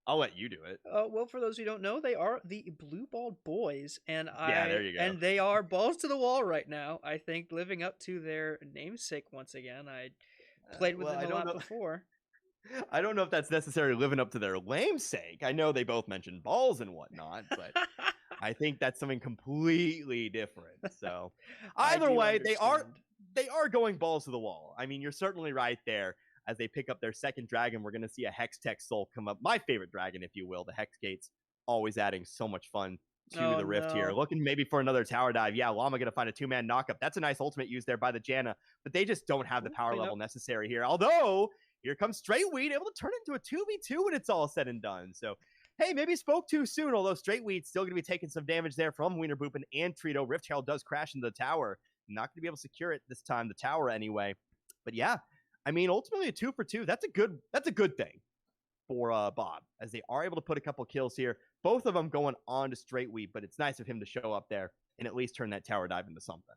I'll let you do it. Well, for those who don't know, they are the Blue Ball Boys, and there you go. And they are balls to the wall right now, I think, living up to their namesake once again. I played with them a lot before. I don't know if that's necessarily living up to their namesake. I know they both mentioned balls and whatnot, but I think that's something completely different. So either way, they are going balls to the wall. I mean, you're certainly right there. As they pick up their second dragon, we're going to see a Hex Tech Soul come up. My favorite dragon, if you will. The Hex Gates always adding so much fun to the Rift here. Looking maybe for another tower dive. Yeah, Llama going to find a 2-man knockup. That's a nice ultimate used there by the Janna, but they just don't have the power level necessary here. Although, here comes Straightweed, able to turn it into a 2v2 when it's all said and done. So, hey, maybe spoke too soon, although Straightweed's still going to be taking some damage there from Wiener Boopin and Trito. Rift Herald does crash into the tower. Not going to be able to secure it this time, the tower anyway. But yeah, I mean, ultimately a 2-for-2. That's a good thing for Bob, as they are able to put a couple kills here. Both of them going on to Straightweed, but it's nice of him to show up there and at least turn that tower dive into something.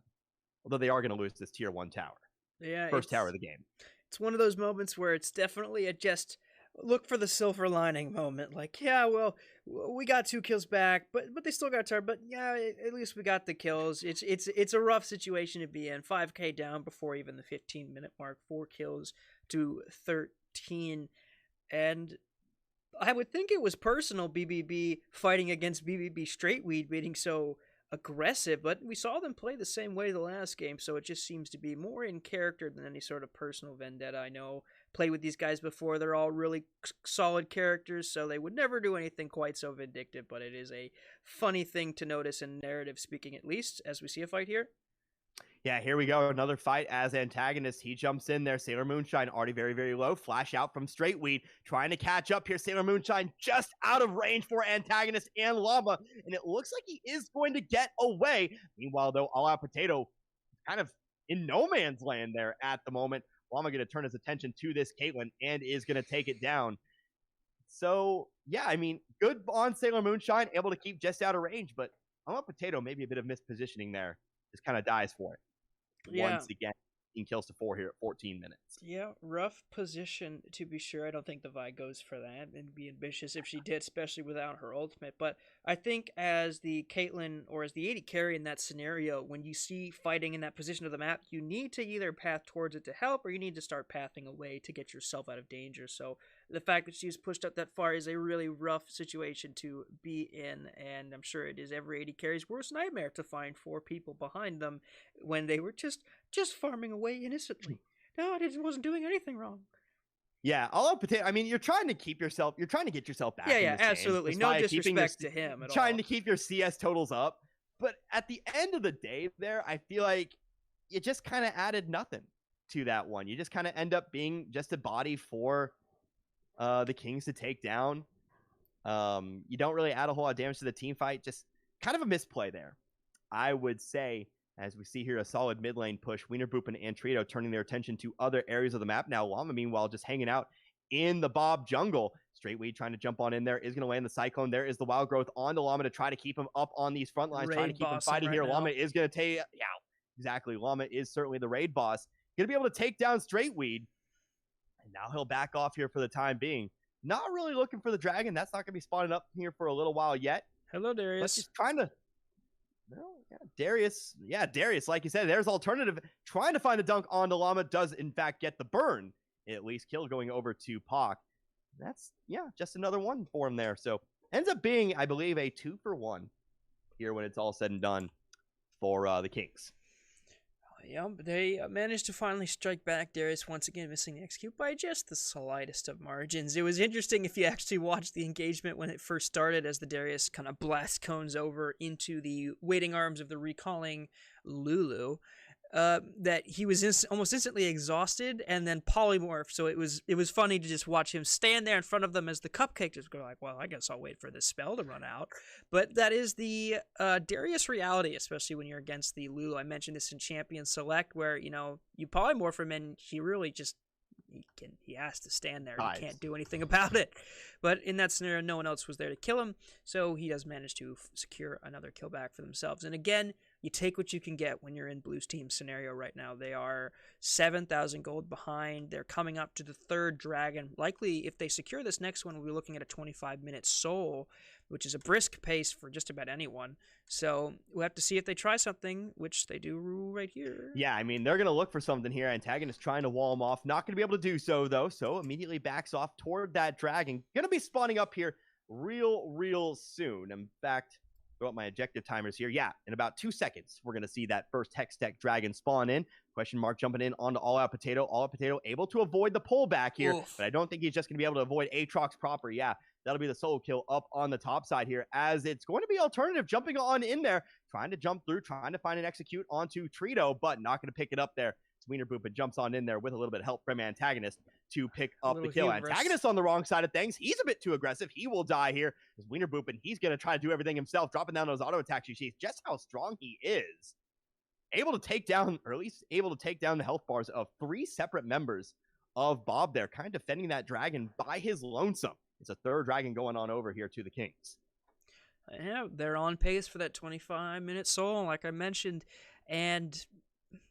Although they are going to lose this tier 1 tower. Yeah, first tower of the game. It's one of those moments where it's definitely a just look for the silver lining moment. Like, yeah, well, we got 2 kills back, but they still got a tower. But yeah, at least we got the kills. It's a rough situation to be in. 5k down before even the 15-minute mark. 4 kills to 13, and I would think it was personal. BBB fighting against BBB Straightweed being so aggressive, but we saw them play the same way the last game, so it just seems to be more in character than any sort of personal vendetta. I know, played with these guys before, they're all really solid characters, so they would never do anything quite so vindictive, but it is a funny thing to notice in narrative speaking, at least, as we see a fight here. Yeah, here we go. Another fight as Antagonist. He jumps in there. Sailor Moonshine already very, very low. Flash out from Straightweed. Trying to catch up here. Sailor Moonshine just out of range for Antagonist and Llama. And it looks like he is going to get away. Meanwhile, though, All Out Potato kind of in no man's land there at the moment. Llama going to turn his attention to this Caitlyn and is going to take it down. So, yeah, I mean, good on Sailor Moonshine, able to keep just out of range, but I'm a Potato, maybe a bit of mispositioning there. Just kind of dies for it. Yeah. Once again, 15 kills to 4 here at 14 minutes. Yeah, rough position to be sure. I don't think the Vi goes for that and be ambitious if she did, especially without her ultimate. But I think as the Caitlyn or as the AD carry in that scenario, when you see fighting in that position of the map, you need to either path towards it to help or you need to start pathing away to get yourself out of danger. So the fact that she's pushed up that far is a really rough situation to be in, and I'm sure it is every AD carry's worst nightmare to find 4 people behind them when they were just farming away innocently. No, I wasn't doing anything wrong. Yeah, all up Potato. I mean, you're trying to get yourself back. Yeah, in yeah, this game, absolutely. just No by keeping disrespect to him at all. Trying to keep your CS totals up. But at the end of the day there, I feel like you just kind of added nothing to that one. You just kind of end up being just a body for the Kings to take down. You don't really add a whole lot of damage to the team fight. Just kind of a misplay there, I would say. As we see here, a solid mid lane push. Wienerboop and Trito turning their attention to other areas of the map. Now, Llama, meanwhile, just hanging out in the Bob jungle. Straightweed trying to jump on in there. Is going to land the Cyclone. There is the Wild Growth on the Llama to try to keep him up on these front lines. Trying to keep him fighting here. Llama is going to take... Yeah, exactly. Llama is certainly the raid boss. Going to be able to take down Straightweed. And now he'll back off here for the time being. Not really looking for the dragon. That's not going to be spawning up here for a little while yet. Hello, Darius. But just trying to... No, yeah, Darius. Yeah, Darius, like you said, there's alternative. Trying to find the dunk on the Llama does, in fact, get the burn. At least kill going over to Pac. That's, yeah, just another one for him there. So ends up being, I believe, a 2-for-1 here when it's all said and done for the Kings. Yeah, they managed to finally strike back. Darius once again missing the execute by just the slightest of margins. It was interesting if you actually watched the engagement when it first started as the Darius kind of blast cones over into the waiting arms of the recalling Lulu. That he was almost instantly exhausted and then polymorphed. So it was funny to just watch him stand there in front of them as the cupcake just go like, well, I guess I'll wait for this spell to run out. But that is the Darius reality, especially when you're against the Lulu. I mentioned this in Champion Select where, you know, you polymorph him and he really just he has to stand there. He can't do anything about it. But in that scenario, no one else was there to kill him, so he does manage to secure another kill back for themselves. And again, you take what you can get when you're in Blue's team scenario right now. They are 7,000 gold behind. They're coming up to the 3rd dragon. Likely, if they secure this next one, we'll be looking at a 25-minute soul, which is a brisk pace for just about anyone. So we'll have to see if they try something, which they do right here. Yeah, I mean, they're going to look for something here. Antagonist trying to wall him off. Not going to be able to do so, though. So immediately backs off toward that dragon. Going to be spawning up here real soon. In fact, throw up my objective timers here. Yeah, in about 2 seconds, we're going to see that first Hextech dragon spawn in. Question mark jumping in onto All Out Potato. All Out Potato able to avoid the pullback here. Oof. But I don't think he's just going to be able to avoid Aatrox proper. Yeah, that'll be the solo kill up on the top side here, as it's going to be alternative jumping on in there, trying to jump through, trying to find an execute onto Trito, but not going to pick it up there. Wienerboop jumps on in there with a little bit of help from Antagonist to pick up the kill. Antagonist on the wrong side of things. He's a bit too aggressive. He will die here as Wienerboop, and he's going to try to do everything himself, dropping down those auto attacks. You see just how strong he is. Able to take down, or at least able to take down the health bars of 3 separate members of Bob there, kind of defending that dragon by his lonesome. It's a 3rd dragon going on over here to the Kings. Yeah, they're on pace for that 25-minute soul, like I mentioned, and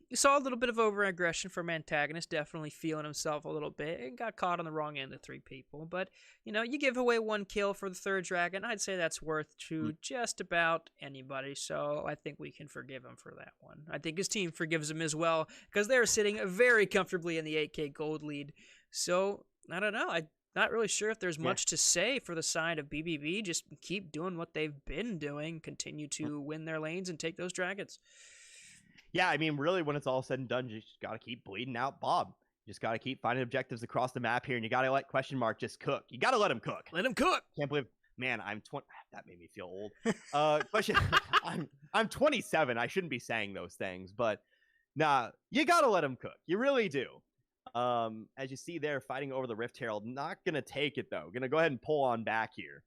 you saw a little bit of over-aggression from Antagonist, definitely feeling himself a little bit, and got caught on the wrong end of 3 people. But, you know, you give away 1 kill for the 3rd dragon, I'd say that's worth to just about anybody, so I think we can forgive him for that one. I think his team forgives him as well, because they're sitting very comfortably in the 8K gold lead. So, I don't know, I'm not really sure if there's much to say for the side of BBB. Just keep doing what they've been doing, continue to win their lanes and take those dragons. Yeah, I mean, really, when it's all said and done, you just got to keep bleeding out Bob. You just got to keep finding objectives across the map here, and you got to let question mark just cook. You got to let him cook. Let him cook. Can't believe, man, I'm 20. That made me feel old. Question, I'm 27. I shouldn't be saying those things, but nah, you got to let him cook. You really do. As you see there, fighting over the Rift Herald, not going to take it, though. Going to go ahead and pull on back here.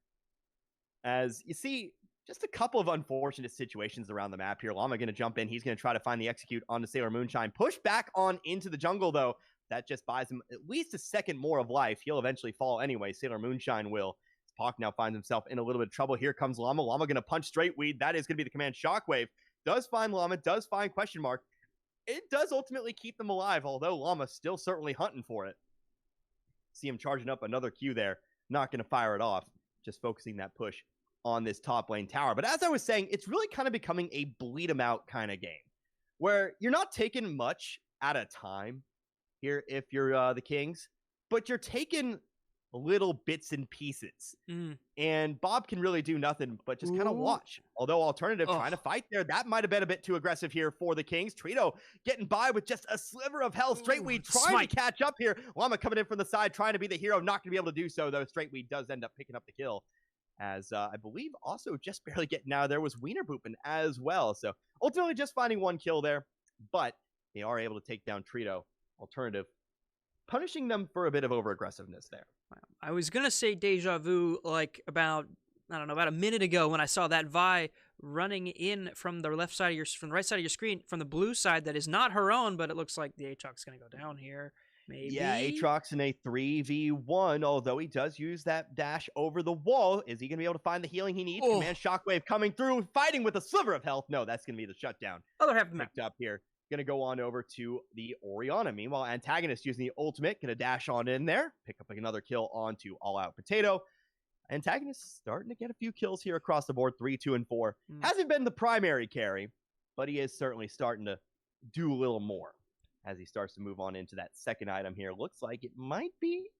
As you see, just a couple of unfortunate situations around the map here. Llama going to jump in. He's going to try to find the execute onto Sailor Moonshine. Push back on into the jungle, though. That just buys him at least a second more of life. He'll eventually fall anyway. Sailor Moonshine will. Hawk now finds himself in a little bit of trouble. Here comes Llama. Llama going to punch straight weed. That is going to be the command Shockwave. Does find Llama, does find question mark. It does ultimately keep them alive, although Llama's still certainly hunting for it. See him charging up another Q there. Not going to fire it off. Just focusing that push on this top lane tower. But as I was saying, it's really kind of becoming a bleed them out kind of game where you're not taking much at a time here if you're the Kings, but you're taking little bits and pieces. And Bob can really do nothing but just kind of watch. Although Alternative trying to fight there, that might have been a bit too aggressive here for the Kings. Trito getting by with just a sliver of health. Straightweed trying to catch up here. Llama coming in from the side, trying to be the hero. Not going to be able to do so, though. Straightweed does end up picking up the kill. As I believe also just barely getting out of there was Wiener Boopin as well. So ultimately just finding one kill there, but they are able to take down Trito. Alternative punishing them for a bit of over-aggressiveness there. I was going to say deja vu like about a minute ago when I saw that Vi running in from the right side of your screen, from the blue side that is not her own, but it looks like the Aatrox is going to go down here. Maybe. Yeah, Aatrox in a 3v1, although he does use that dash over the wall. Is he going to be able to find the healing he needs? Command Shockwave coming through, fighting with a sliver of health. No, that's going to be the shutdown. Other half of the map. Picked up here. Going to go on over to the Orianna. Meanwhile, Antagonist using the ultimate. Going to dash on in there. Pick up another kill onto All Out Potato. Antagonist starting to get a few kills here across the board. 3, 2, and 4. Hasn't been the primary carry, but he is certainly starting to do a little more as he starts to move on into that second item here. Looks like it might be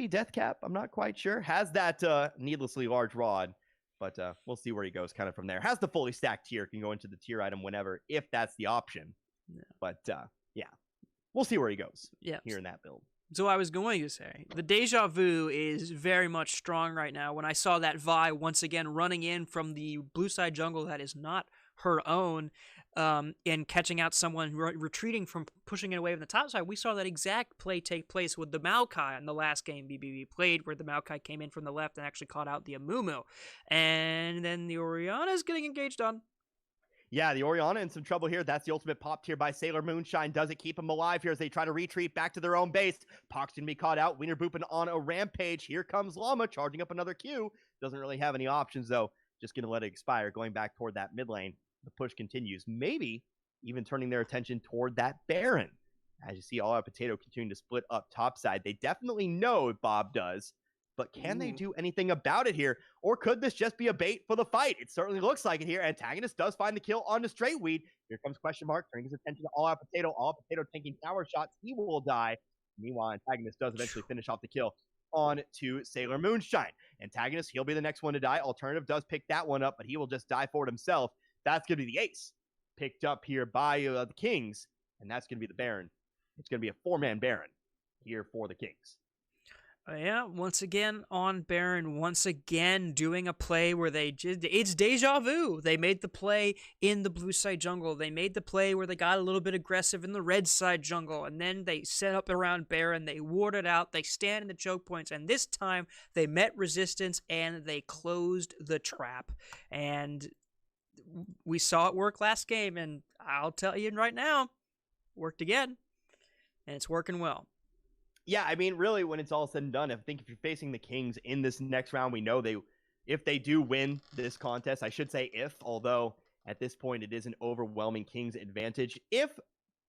Death Cap. I'm not quite sure. Has that needlessly large rod. But we'll see where he goes kind of from there. Has the fully stacked tier, can go into the tier item whenever, if that's the option. Yeah. But yeah, we'll see where he goes here in that build. So I was going to say, the deja vu is very much strong right now. When I saw that Vi once again running in from the blue side jungle that is not her own, and catching out someone retreating from pushing it away from the top side, we saw that exact play take place with the Maokai in the last game BBB played, where the Maokai came in from the left and actually caught out the Amumu. And then the Orianna is getting engaged on. Yeah, the Orianna in some trouble here. That's the ultimate pop tier by Sailor Moonshine. Does it keep them alive here as they try to retreat back to their own base? Poc's going to be caught out. Wiener Boopin on a rampage. Here comes Llama charging up another Q. Doesn't really have any options, though. Just going to let it expire, going back toward that mid lane. The push continues, maybe even turning their attention toward that Baron. As you see All Out Potato continuing to split up topside. They definitely know Bob does, but can they do anything about it here? Or could this just be a bait for the fight? It certainly looks like it here. Antagonist does find the kill on the Straightweed. Here comes question mark, turning his attention to All Out Potato. All Out Potato taking tower shots. He will die. Meanwhile, Antagonist does eventually finish off the kill on to Sailor Moonshine. Antagonist, he'll be the next one to die. Alternative does pick that one up, but he will just die for it himself. That's going to be the ace picked up here by the Kings, and that's going to be the Baron. It's going to be a 4-man Baron here for the Kings. Yeah, once again on Baron, once again doing a play where it's deja vu. They made the play in the blue side jungle. They made the play where they got a little bit aggressive in the red side jungle, and then they set up around Baron. They warded out. They stand in the choke points, and this time they met resistance and they closed the trap. And we saw it work last game, and I'll tell you right now, worked again, and it's working well. Yeah, I mean, really, when it's all said and done, I think if you're facing the Kings in this next round, we know if they do win this contest, I should say if, although at this point it is an overwhelming Kings advantage. If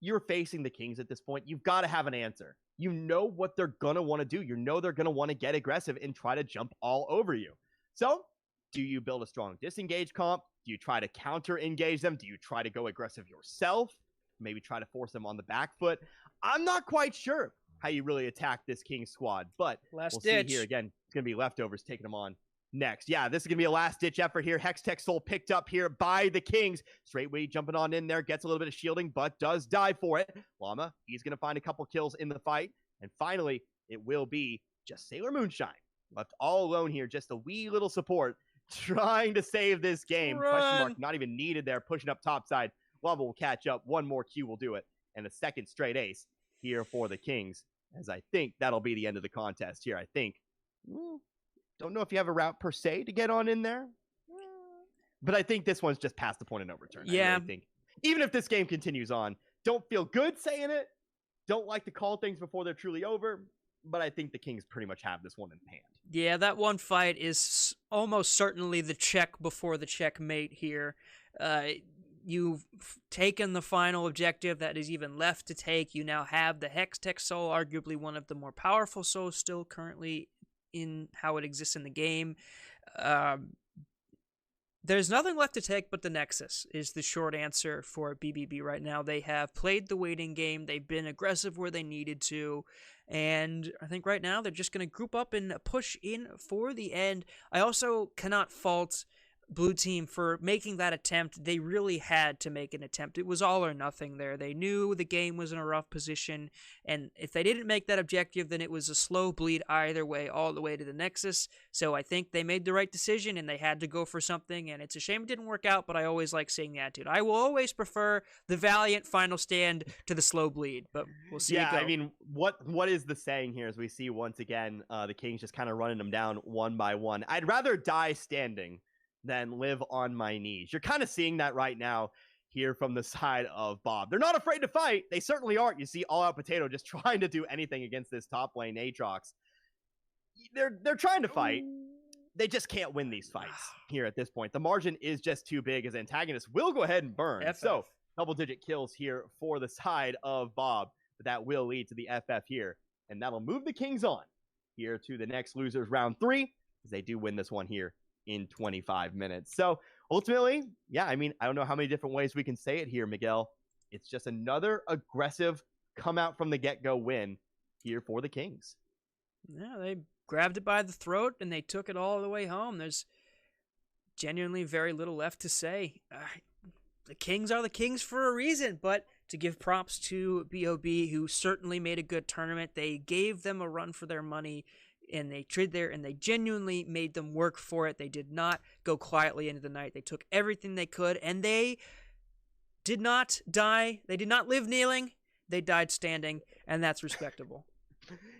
you're facing the Kings at this point, you've got to have an answer. You know what they're going to want to do. You know they're going to want to get aggressive and try to jump all over you. So, do you build a strong disengage comp? Do you try to counter-engage them? Do you try to go aggressive yourself? Maybe try to force them on the back foot? I'm not quite sure how you really attack this Kings squad, but we'll see here again. It's going to be Leftovers taking them on next. Yeah, this is going to be a last-ditch effort here. Hextech Soul picked up here by the Kings. Straightway jumping on in there, gets a little bit of shielding, but does die for it. Llama, he's going to find a couple kills in the fight. And finally, it will be just Sailor Moonshine. Left all alone here, just a wee little support, trying to save this game. Run. Question mark, not even needed there, pushing up topside. Llama will catch up. One more Q will do it. And a second straight ace here for the Kings, as I think that'll be the end of the contest here. I think. Don't know if you have a route per se to get on in there, but I think this one's just past the point of no return. Yeah. I really think even if this game continues on, Don't feel good saying it. Don't like to call things before they're truly over. But I think the Kings pretty much have this one in hand. Yeah, that one fight is almost certainly the check before the checkmate here. You've taken the final objective that is even left to take. You now have the Hextech Soul, arguably one of the more powerful souls still currently in how it exists in the game. There's nothing left to take but the Nexus is the short answer for BBB right now. They have played the waiting game. They've been aggressive where they needed to. And I think right now they're just going to group up and push in for the end. I also cannot fault Blue Team for making that attempt. They really had to make an attempt. It was all or nothing there. They knew the game was in a rough position, and if they didn't make that objective, then it was a slow bleed either way, all the way to the Nexus. So I think they made the right decision, and they had to go for something, and it's a shame it didn't work out, but I always like seeing the attitude. I will always prefer the valiant final stand to the slow bleed, but we'll see. Yeah, I mean, what is the saying here as we see once again the Kings just kind of running them down one by one? I'd rather die standing than live on my knees. You're kind of seeing that right now here from the side of Bob. They're not afraid to fight. They certainly aren't. You see All Out Potato just trying to do anything against this top lane Aatrox. They're trying to fight. They just can't win these fights here at this point. The margin is just too big as antagonists will go ahead and burn. FF. So double-digit kills here for the side of Bob. But that will lead to the FF here. And that'll move the Kings on here to the next losers round 3 as they do win this one here in 25 minutes. So ultimately, yeah, I mean, I don't know how many different ways we can say it here, Miguel. It's just another aggressive come out from the get-go win here for the Kings. Yeah, they grabbed it by the throat and they took it all the way home. There's genuinely very little left to say. The Kings are the Kings for a reason, but to give props to BOB, who certainly made a good tournament. They gave them a run for their money, and they tried there, and they genuinely made them work for it. They did not go quietly into the night. They took everything they could, and they did not die. They did not live kneeling. They died standing, and that's respectable.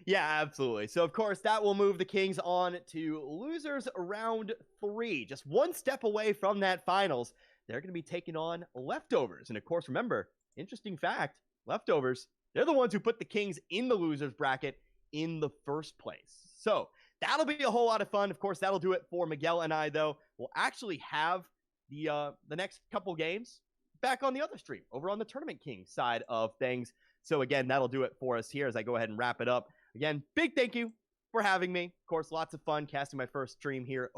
Yeah, absolutely. So, of course, that will move the Kings on to losers round 3. Just one step away from that finals. They're going to be taking on Leftovers. And, of course, remember, interesting fact, Leftovers, they're the ones who put the Kings in the losers bracket in the first place. So that'll be a whole lot of fun. Of course, that'll do it for Miguel and I, though. We'll actually have the next couple games back on the other stream, over on the Tournament King side of things. So again, that'll do it for us here as I go ahead and wrap it up. Again, big thank you for having me. Of course, lots of fun casting my first stream here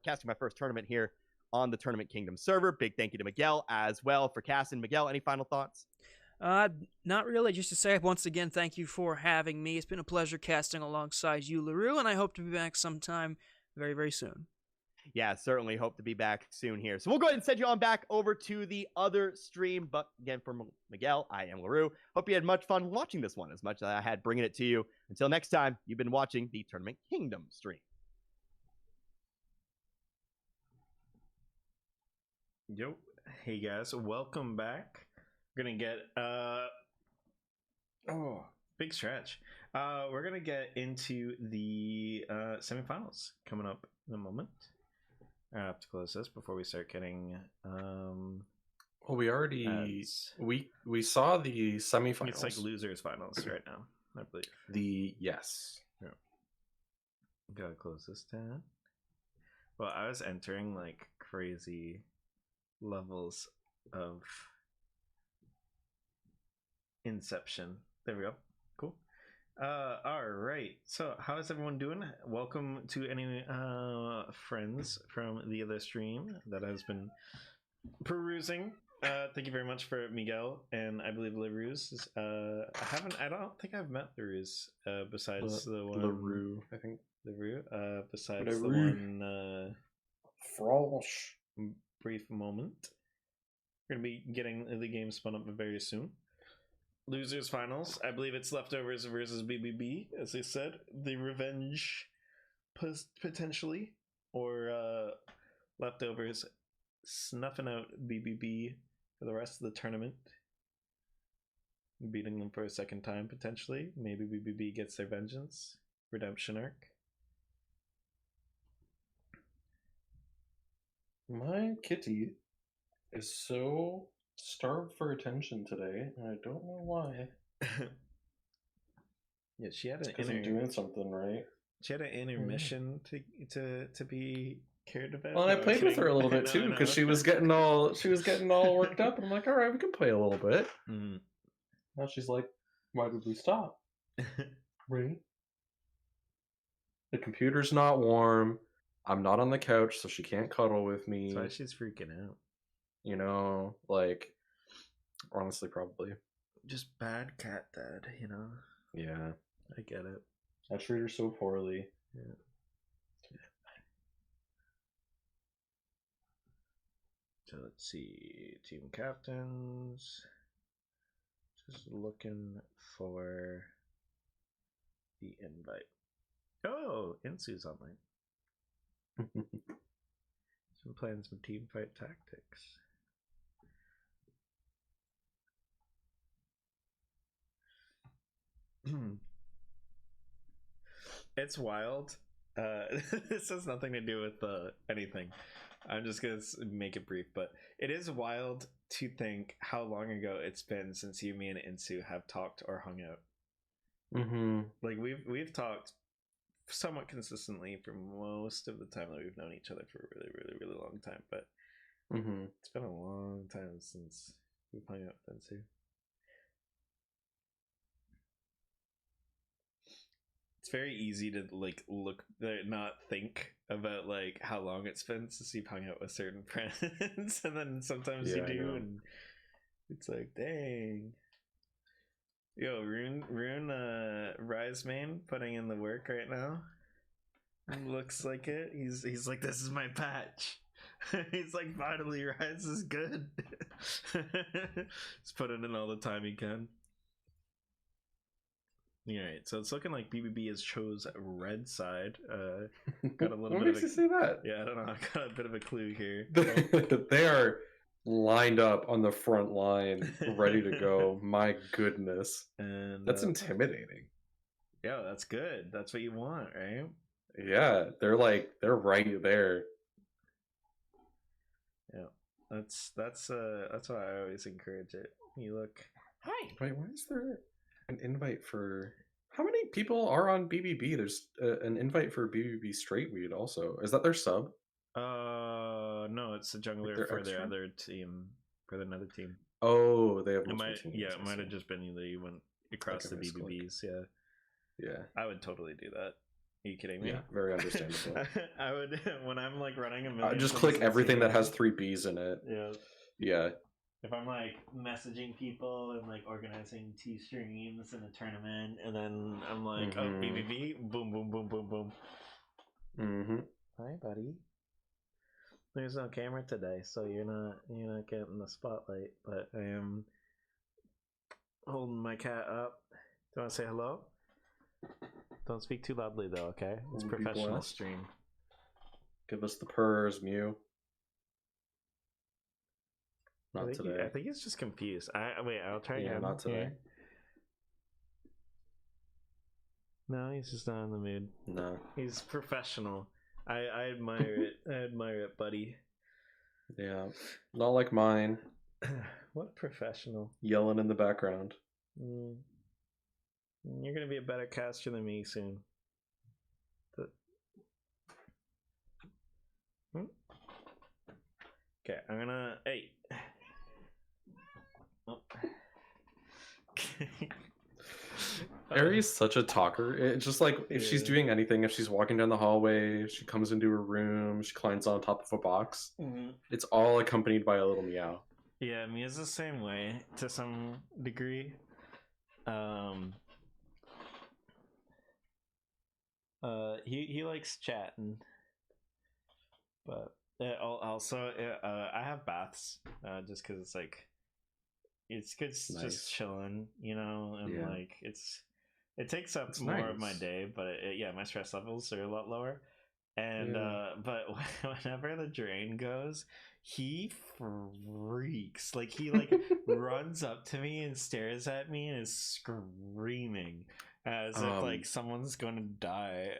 casting my first tournament here on the Tournament Kingdom server. Big thank you to Miguel as well for casting. Miguel, any final thoughts? Not really. Just to say once again, thank you for having me. It's been a pleasure casting alongside you, LaRue, and I hope to be back sometime very, very soon. Yeah, certainly hope to be back soon here. So we'll go ahead and send you on back over to the other stream. But again, for Miguel, I am LaRue. Hope you had much fun watching this one, as much as I had bringing it to you. Until next time, you've been watching the Tournament Kingdom stream. Yo, hey guys, welcome back. We're gonna get big stretch. We're gonna get into the semifinals coming up in a moment. I have to close this before we start getting Well, we already ads. we saw the semifinals. It's like losers finals right now, I believe. Yes. Yeah. Gotta close this tab. Well, I was entering like crazy levels of Inception. There we go. Cool. All right. So, how is everyone doing? Welcome to any friends from the other stream that has been perusing. Thank you very much for Miguel and I believe LaRue's. I don't think I've met LaRue's besides the one LaRue, I think. LaRue. Besides LaRue. the one Frosh. brief moment. We're gonna be getting the game spun up very soon. Losers finals. I believe it's Leftovers versus BBB, as they said. The revenge, potentially, or Leftovers snuffing out BBB for the rest of the tournament, beating them for a second time potentially. Maybe BBB gets their vengeance, redemption arc. My kitty is so starved for attention today, and I don't know why. Yeah, she had an Because I'm doing something right. She had an intermission to be cared about. Well, and I No, I'm played with her a little kidding. bit I too, know, because I she know. was getting all worked up, and I'm like, all right, we can play a little bit. Mm. Now she's like, why did we stop? Right? The computer's not warm. I'm not on the couch, so she can't cuddle with me. That's why she's freaking out. You know, like, honestly, probably. Just bad cat dad, you know? Yeah. I get it. I treat her so poorly. Yeah. So let's see. Team captains. Just looking for the invite. Oh, Insu's online. Some playing some team fight tactics. It's wild. This has nothing to do with anything. I'm just gonna make it brief, but it is wild to think how long ago it's been since you, me, and Insu have talked or hung out. Mm-hmm. Like we've talked somewhat consistently for most of the time that we've known each other for a really, really, really long time. But it's been a long time since we've hung out with Insu. It's very easy to like not think about like how long it's been since you've hung out with certain friends, and then sometimes you do, and it's like, dang. Yo, Rune, Rise main putting in the work right now. Looks like it. He's like, this is my patch. He's like, finally, Rise is good. He's putting in all the time he can. Alright, so it's looking like BBB has chose red side. Got a little what bit makes of you say that? Yeah, I don't know. I got a bit of a clue here. They are lined up on the front line, ready to go. My goodness. And that's intimidating. Yeah, that's good. That's what you want, right? Yeah, they're right there. Yeah. That's why I always encourage it. You look. Hi. Wait, why is there an invite for? How many people are on BBB? There's an invite for BBB Straightweed also. Is that their sub? No, it's the jungler Like for extra? their other team. For another team. Oh, they have it multiple might, teams. yeah, it might have just been that you went across the BBBs. Yeah, I would totally do that. Are you kidding me? Yeah, very understandable. I would when I'm like running a million. Just click everything that has 3 Bs in it. Yeah. If I'm like messaging people and like organizing 2 streams in a tournament, and then I'm like, oh, BBB, boom, boom, boom, boom, boom. Hi, buddy. There's no camera today, so you're not getting the spotlight. But I am holding my cat up. Do you want to say hello? Don't speak too loudly though, okay? It's professional stream. Give us the purrs, Mew. Not today. I think he's just confused. Wait, I'll try again. Yeah, not today. Here. No, he's just not in the mood. No. He's professional. I admire it. I admire it, buddy. Yeah. Not like mine. What professional? Yelling in the background. You're gonna be a better caster than me soon. Okay, I'm gonna. Hey. Oh. Ari's such a talker. It's just like if she's doing anything, if she's walking down the hallway, she comes into her room, she climbs on top of a box. It's all accompanied by a little meow. Yeah, Mia's the same way to some degree. He likes chatting, but also I have baths just because it's like it's good just chilling, you know, and like it takes up more of my day, but my stress levels are a lot lower. And but whenever the drain goes, he freaks. Like he like runs up to me and stares at me and is screaming as if like someone's going to die.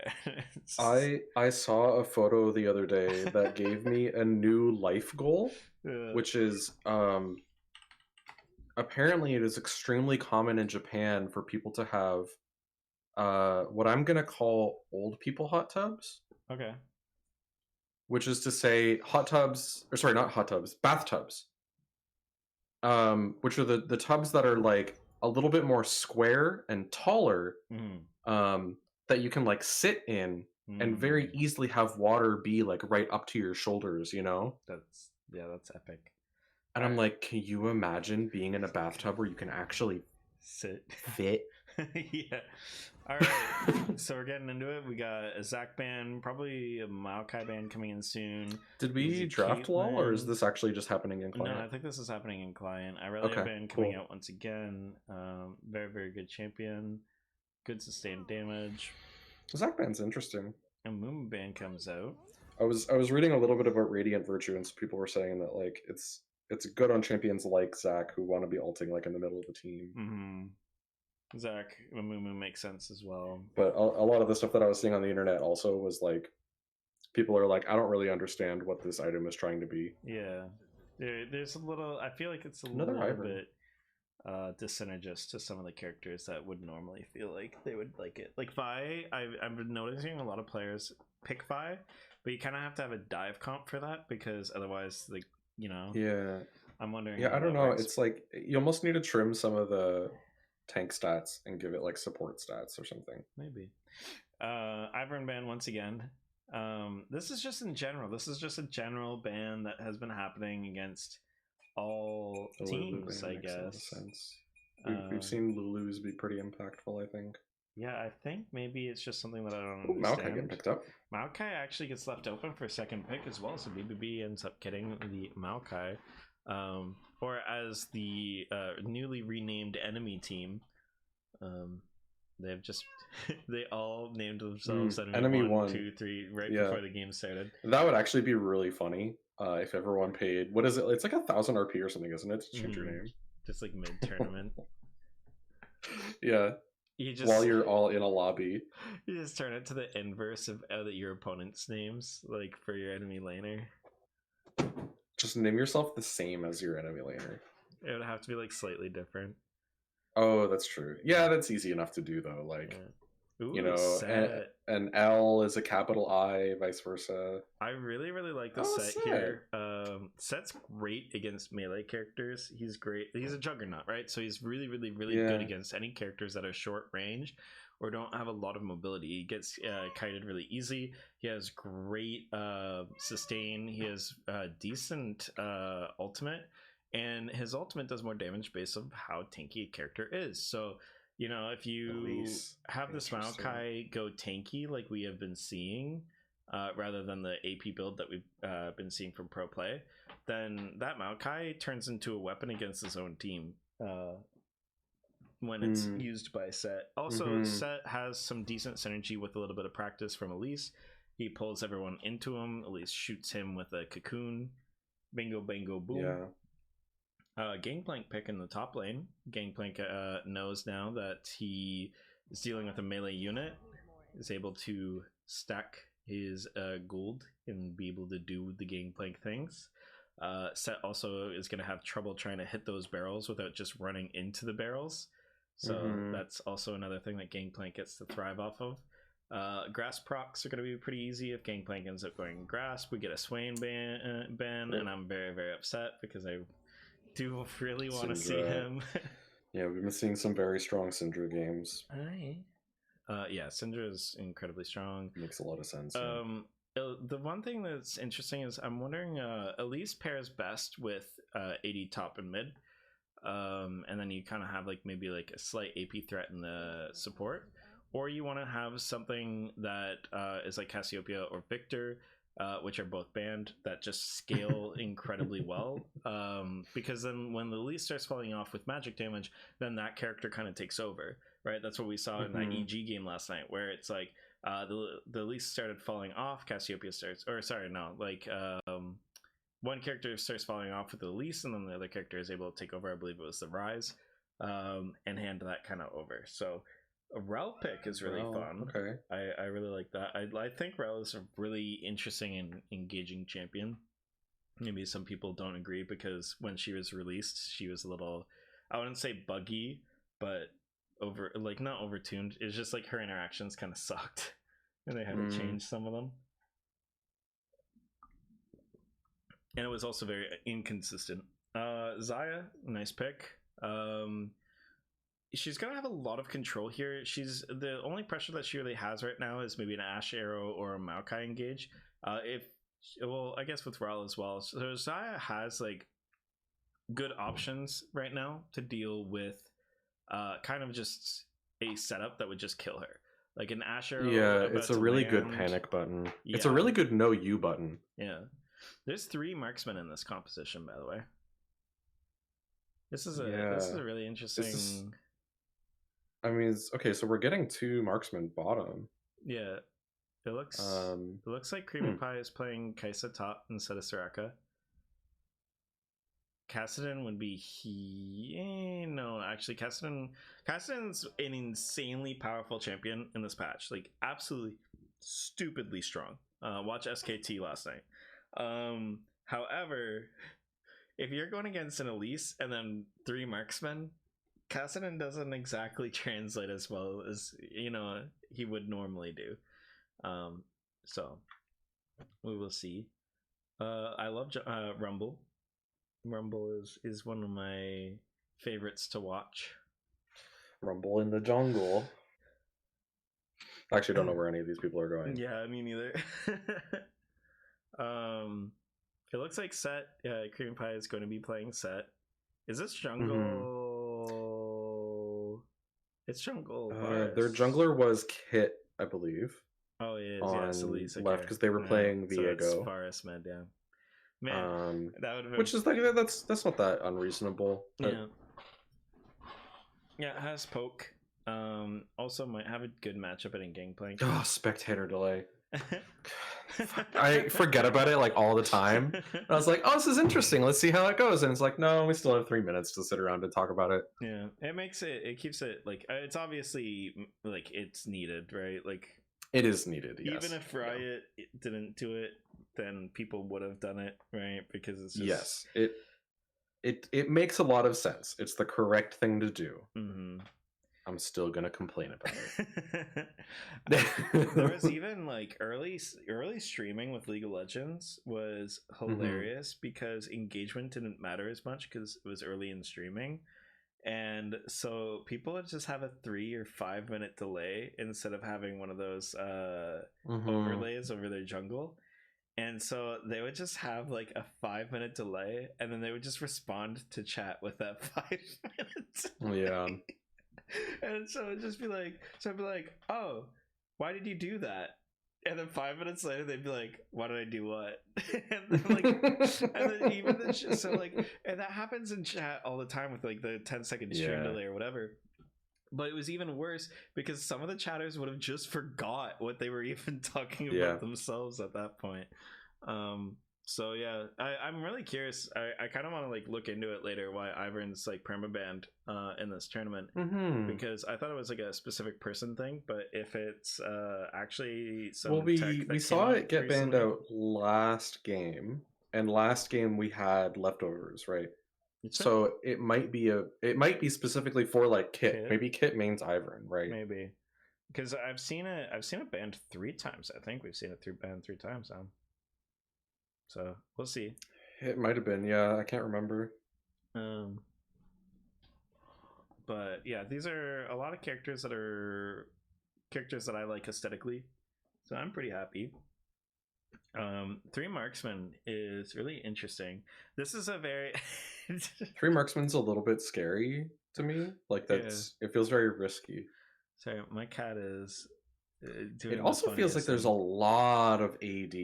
I saw a photo the other day that gave me a new life goal, which is apparently it is extremely common in Japan for people to have what I'm gonna call old people hot tubs, Okay. which is to say hot tubs, or sorry, not hot tubs, bathtubs. Which are the tubs that are like a little bit more square and taller, that you can like sit in and very easily have water be like right up to your shoulders, you know? That's epic. And I'm like, can you imagine being in a bathtub where you can actually Sit. fit? Yeah. All right. So we're getting into it. We got a Zach ban, probably a Maokai ban coming in soon. Did we draft LOL, or is this actually just happening in client? No, I think this is happening in client. Irelia ban coming out once again. Very, very good champion. Good sustained damage. Zach ban's interesting. And Moon ban comes out. I was reading a little bit about Radiant Virtue, and some people were saying that like it's good on champions like Zach who want to be ulting like in the middle of the team. Zach Mamumu makes sense as well. But a lot of the stuff that I was seeing on the internet also was like, people are like, I don't really understand what this item is trying to be. Yeah, there's a little. I feel like it's a Another little bit dyssynergist to some of the characters that would normally feel like they would like it. Like Vi, I've been noticing a lot of players pick Vi, but you kind of have to have a dive comp for that because otherwise, like, you know. Yeah. I'm wondering. Yeah, I don't know. It's like you almost need to trim some of the tank stats and give it like support stats or something. Maybe. Ivern ban once again. This is just in general. This is just a general ban that has been happening against all teams, I guess. We've seen Lulu's be pretty impactful, I think. Yeah, I think maybe it's just something that I don't understand. Maokai getting picked up. Maokai actually gets left open for second pick as well, so BBB ends up getting the Maokai. Or as the newly renamed enemy team, they've just they all named themselves enemy 1, 2, 3 right before the game started. That would actually be really funny if everyone paid, what is it, it's like 1,000 RP or something, isn't it, to change your name, just like mid tournament. Yeah, you just, while you're all in a lobby, you just turn it to the inverse of your opponent's names, like for your enemy laner. Just name yourself the same as your enemy laner. It would have to be like slightly different. Oh, that's true. Yeah, that's easy enough to do though. Like, you know, an L is a capital I, vice versa. I really, really like the set here. Set's great against melee characters. He's great. He's a juggernaut, right? So he's really, really, really good against any characters that are short range or don't have a lot of mobility. He gets kited really easy. He has great sustain. He has decent ultimate, and his ultimate does more damage based on how tanky a character is. So, you know, if you have this Maokai go tanky like we have been seeing, rather than the AP build that we've been seeing from pro play, then that Maokai turns into a weapon against his own team. When it's used by Set. Also, Set has some decent synergy with a little bit of practice from Elise. He pulls everyone into him. Elise shoots him with a cocoon. Bingo, bango, boom. Gangplank pick in the top lane. Gangplank knows now that he is dealing with a melee unit, is able to stack his gold and be able to do the Gangplank things. Set also is going to have trouble trying to hit those barrels without just running into the barrels. So that's also another thing that Gangplank gets to thrive off of. Grass procs are going to be pretty easy. If Gangplank ends up going grass, we get a Swain ban, and I'm very, very upset because I do really want to see him. Yeah, we've been seeing some very strong Syndra games. Yeah, Syndra is incredibly strong. Makes a lot of sense. The one thing that's interesting is I'm wondering, Elise pairs best with AD top and mid. And then you kind of have like maybe like a slight AP threat in the support, or you want to have something that is like Cassiopeia or Victor, which are both banned, that just scale incredibly well, because then when the Elise starts falling off with magic damage, then that character kind of takes over, right? That's what we saw in that EG game last night, where it's like the Elise started falling off, Cassiopeia starts, or sorry, no, like one character starts falling off with the Elise, and then the other character is able to take over. I believe it was the Rise, and hand that kind of over. So a Rel pick is really fun. Okay, I really like that. I think Rel is a really interesting and engaging champion. Maybe some people don't agree because when she was released, she was a little I wouldn't say buggy, but not overtuned. It's just like her interactions kind of sucked, and they had to change some of them. And it was also very inconsistent. Xayah, nice pick. She's gonna have a lot of control here. She's the only pressure that she really has right now is maybe an Ash Arrow or a Maokai engage. I guess with Rel as well. So Xayah has like good options right now to deal with kind of just a setup that would just kill her. Like an Ash Arrow. Yeah, it's a really good panic button. Yeah. It's a really good no you button. Yeah. There's 3 marksmen in this composition, by the way. This is a really interesting. I mean, okay, so we're getting 2 marksmen bottom. Yeah, it looks like Creamy Pie is playing Kaisa top instead of Soraka. Kassadin would be no, actually Kassadin's an insanely powerful champion in this patch, like absolutely stupidly strong. Watch SKT last night. However, if you're going against an Elise and then 3 marksmen, Kassadin doesn't exactly translate as well as he would normally do. So we will see. I love Rumble. Rumble is one of my favorites to watch. Rumble in the jungle. I actually don't know where any of these people are going. Yeah, me neither. It looks like Set. Yeah, Cream Pie is going to be playing Set. Is this jungle? It's jungle. Their jungler was Kit, I believe. Oh, it is. On Elise, left because they were playing Viego. So it's Forest Med, yeah. Man, that would have been... Which is like that's not that unreasonable. Yeah. Yeah, it has poke. Also might have a good matchup at Gangplank. Oh, spectator delay. I forget about it like all the time. And I was like, oh, this is interesting. Let's see how it goes. And it's like, no, we still have 3 minutes to sit around and talk about it. Yeah, it keeps it like it's obviously like it's needed, right? Like it is needed. Yes. Even if Riot didn't do it, then people would have done it, right? Because it's just... yes, it makes a lot of sense. It's the correct thing to do. Mm-hmm. I'm still gonna complain about it. There was even like early streaming with League of Legends was hilarious because engagement didn't matter as much because it was early in streaming, and so people would just have a 3 or 5 minute delay instead of having one of those overlays over their jungle. And so they would just have like a 5 minute delay, and then they would just respond to chat with that 5 minutes. Yeah. And so it'd just be like, oh, why did you do that? And then 5 minutes later, they'd be like, why did I do what? And then even so like, and that happens in chat all the time with like the 10-second stream delay or whatever. But it was even worse because some of the chatters would have just forgot what they were even talking about themselves at that point. So yeah, I'm really curious. I kind of want to like look into it later why Ivern's like permabanned in this tournament because I thought it was like a specific person thing, but if it's actually some we saw it get banned out last game, and last game we had leftovers, right? So it might be specifically for like Kit. Maybe Kit mains Ivern, right? Maybe because I've seen it banned 3 times. I think we've seen it banned 3 times now. So we'll see. It might have been, yeah. I can't remember. But yeah, these are a lot of characters that I like aesthetically. So I'm pretty happy. 3 marksmen is really interesting. This is a very 3 marksmen's a little bit scary to me. Like it feels very risky. Sorry, my cat is. It also feels like there's a lot of AD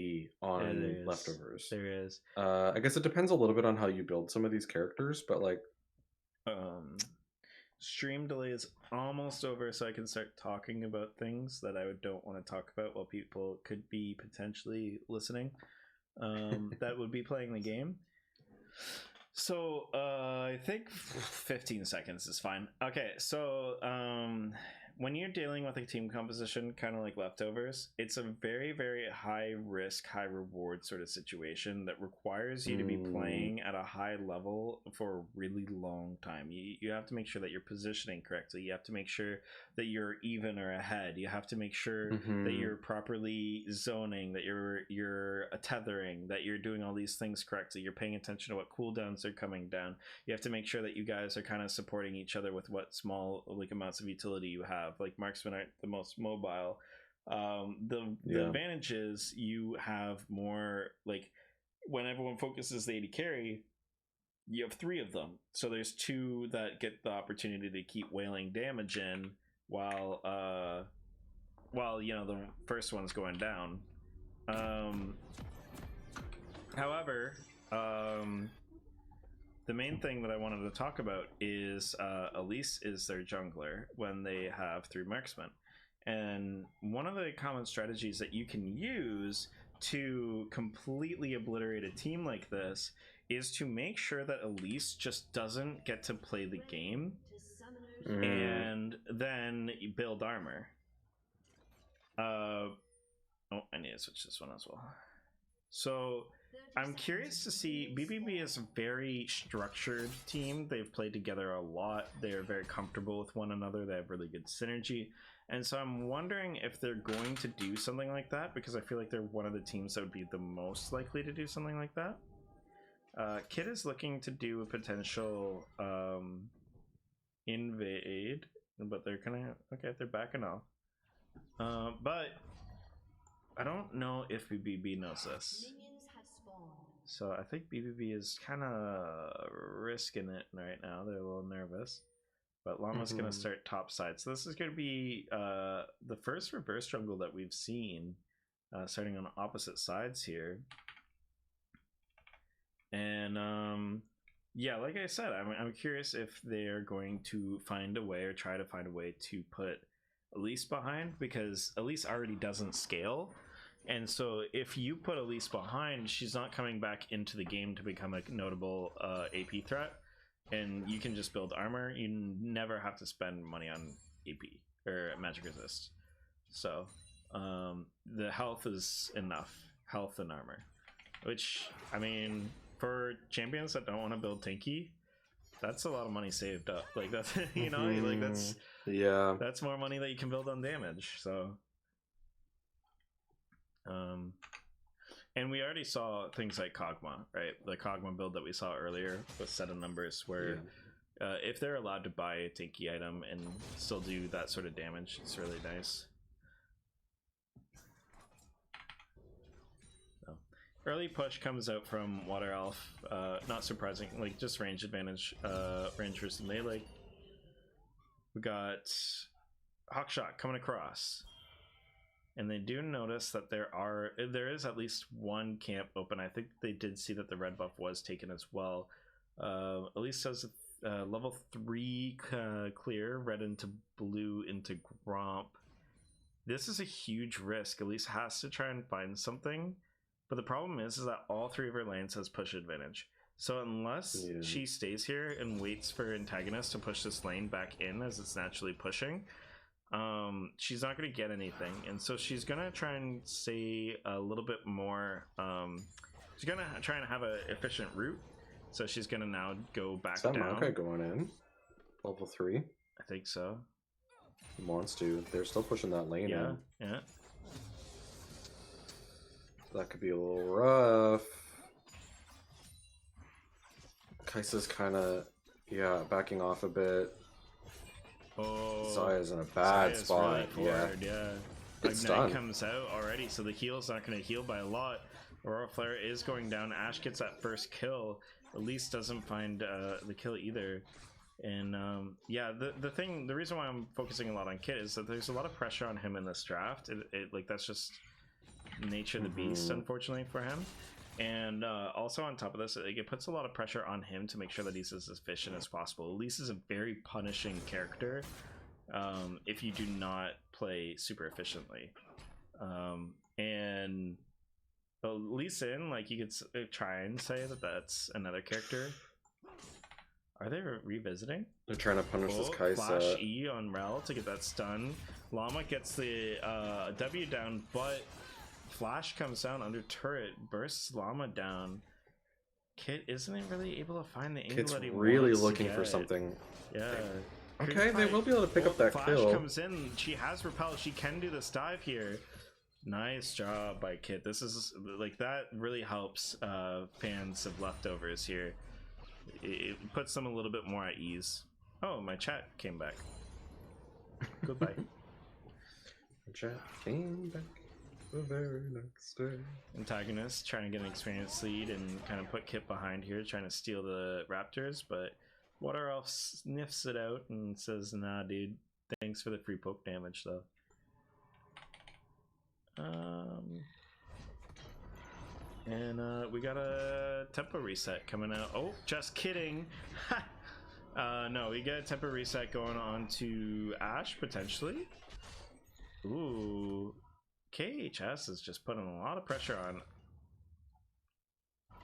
on leftovers. There is. I guess it depends a little bit on how you build some of these characters, but like, stream delay is almost over, so I can start talking about things that I don't want to talk about while people could be potentially listening. That would be playing the game. So I think 15 seconds is fine. Okay, so when you're dealing with a team composition kind of like leftovers, it's a very, very high risk, high reward sort of situation that requires you to be playing at a high level for a really long time. You have to make sure that you're positioning correctly. You have to make sure that you're even or ahead. You have to make sure that you're properly zoning, that you're tethering, that you're doing all these things correctly. You're paying attention to what cooldowns are coming down. You have to make sure that you guys are kind of supporting each other with what small like amounts of utility you have. Like marksmen aren't the most mobile. The advantage is you have more, like when everyone focuses the AD carry, you have 3 of them. So there's 2 that get the opportunity to keep whaling damage in while you know the first one's going down. However, the main thing that I wanted to talk about is Elise is their jungler when they have 3 marksmen. And one of the common strategies that you can use to completely obliterate a team like this is to make sure that Elise just doesn't get to play the game and then build armor. Oh, I need to switch this one as well. So I'm curious to see, BBB is a very structured team. They've played together a lot. They're very comfortable with one another. They have really good synergy. And so I'm wondering if they're going to do something like that, because I feel like they're one of the teams that would be the most likely to do something like that. Kid is looking to do a potential invade, but they're kind of, okay, they're backing off. But I don't know if BBB knows this. So I think BBB is kind of risking it right now. They're a little nervous. But Llama's going to start top side. So this is going to be the first reverse jungle that we've seen, starting on opposite sides here. And yeah, like I said, I'm curious if they're going to find a way or try to find a way to put Elise behind, because Elise already doesn't scale. And so if you put Elise behind, she's not coming back into the game to become a notable AP threat. And you can just build armor. You never have to spend money on AP or magic resist. So the health is enough. Health and armor. Which, I mean, for champions that don't want to build tanky, that's a lot of money saved up. Like that's, you know, like that's more money that you can build on damage. So and we already saw things like Kog'Maw, right? The Kog'Maw build that we saw earlier with set of numbers where if they're allowed to buy a tanky item and still do that sort of damage, it's really nice. So, early push comes out from Water Elf, not surprising, like just range advantage, range versus melee. We got Hawkshot coming across. And they do notice that there is at least one camp open. I think they did see that the red buff was taken as well. At least says level 3 clear, red into blue into Gromp. This is a huge risk. Elise has to try and find something. But the problem is that all 3 of her lanes has push advantage. So unless she stays here and waits for antagonist to push this lane back in as it's naturally pushing, she's not going to get anything, and so she's going to try and say a little bit more. She's going to try and have an efficient route, so she's going to now go back down. Okay, going in level 3. I think so. He wants to. They're still pushing that lane in. Yeah. That could be a little rough. Kai'Sa's kind of backing off a bit. Oh, Zaya's in a bad spot. Really forward, It's Ignite done. comes out already, so the heal's not going to heal by a lot. Aurora Flare is going down. Ash gets that first kill. Elise doesn't find the kill either. And the reason why I'm focusing a lot on Kit is that there's a lot of pressure on him in this draft. Like that's just nature of the beast, unfortunately for him. And also on top of this, it puts a lot of pressure on him to make sure that he's as efficient as possible. Elise is a very punishing character if you do not play super efficiently. And Lee Sin, like you could try and say that that's another character. Are they revisiting? They're trying to punish this Flash Kaisa. E on Rel to get that stun. Llama gets the W down, but Flash comes down under turret, bursts Llama down. Kit isn't really able to find the angle Kit's that he really wants to looking for get. something. Yeah. Okay, they will be able to pick up that Flash kill. comes in. She has repel. She can do this dive here. Nice job by Kit. This is like that really helps fans of leftovers here. It puts them a little bit more at ease. Oh, my chat came back. Goodbye. Chat came back the very next day. Antagonist trying to get an experience lead and kind of put Kit behind here, trying to steal the Raptors, but Water Elf sniffs it out and says, "Nah, dude. Thanks for the free poke damage, though." And we got a tempo reset coming out. Oh, just kidding. No, we got a tempo reset going on to Ash, potentially. Ooh. KHS is just putting a lot of pressure on.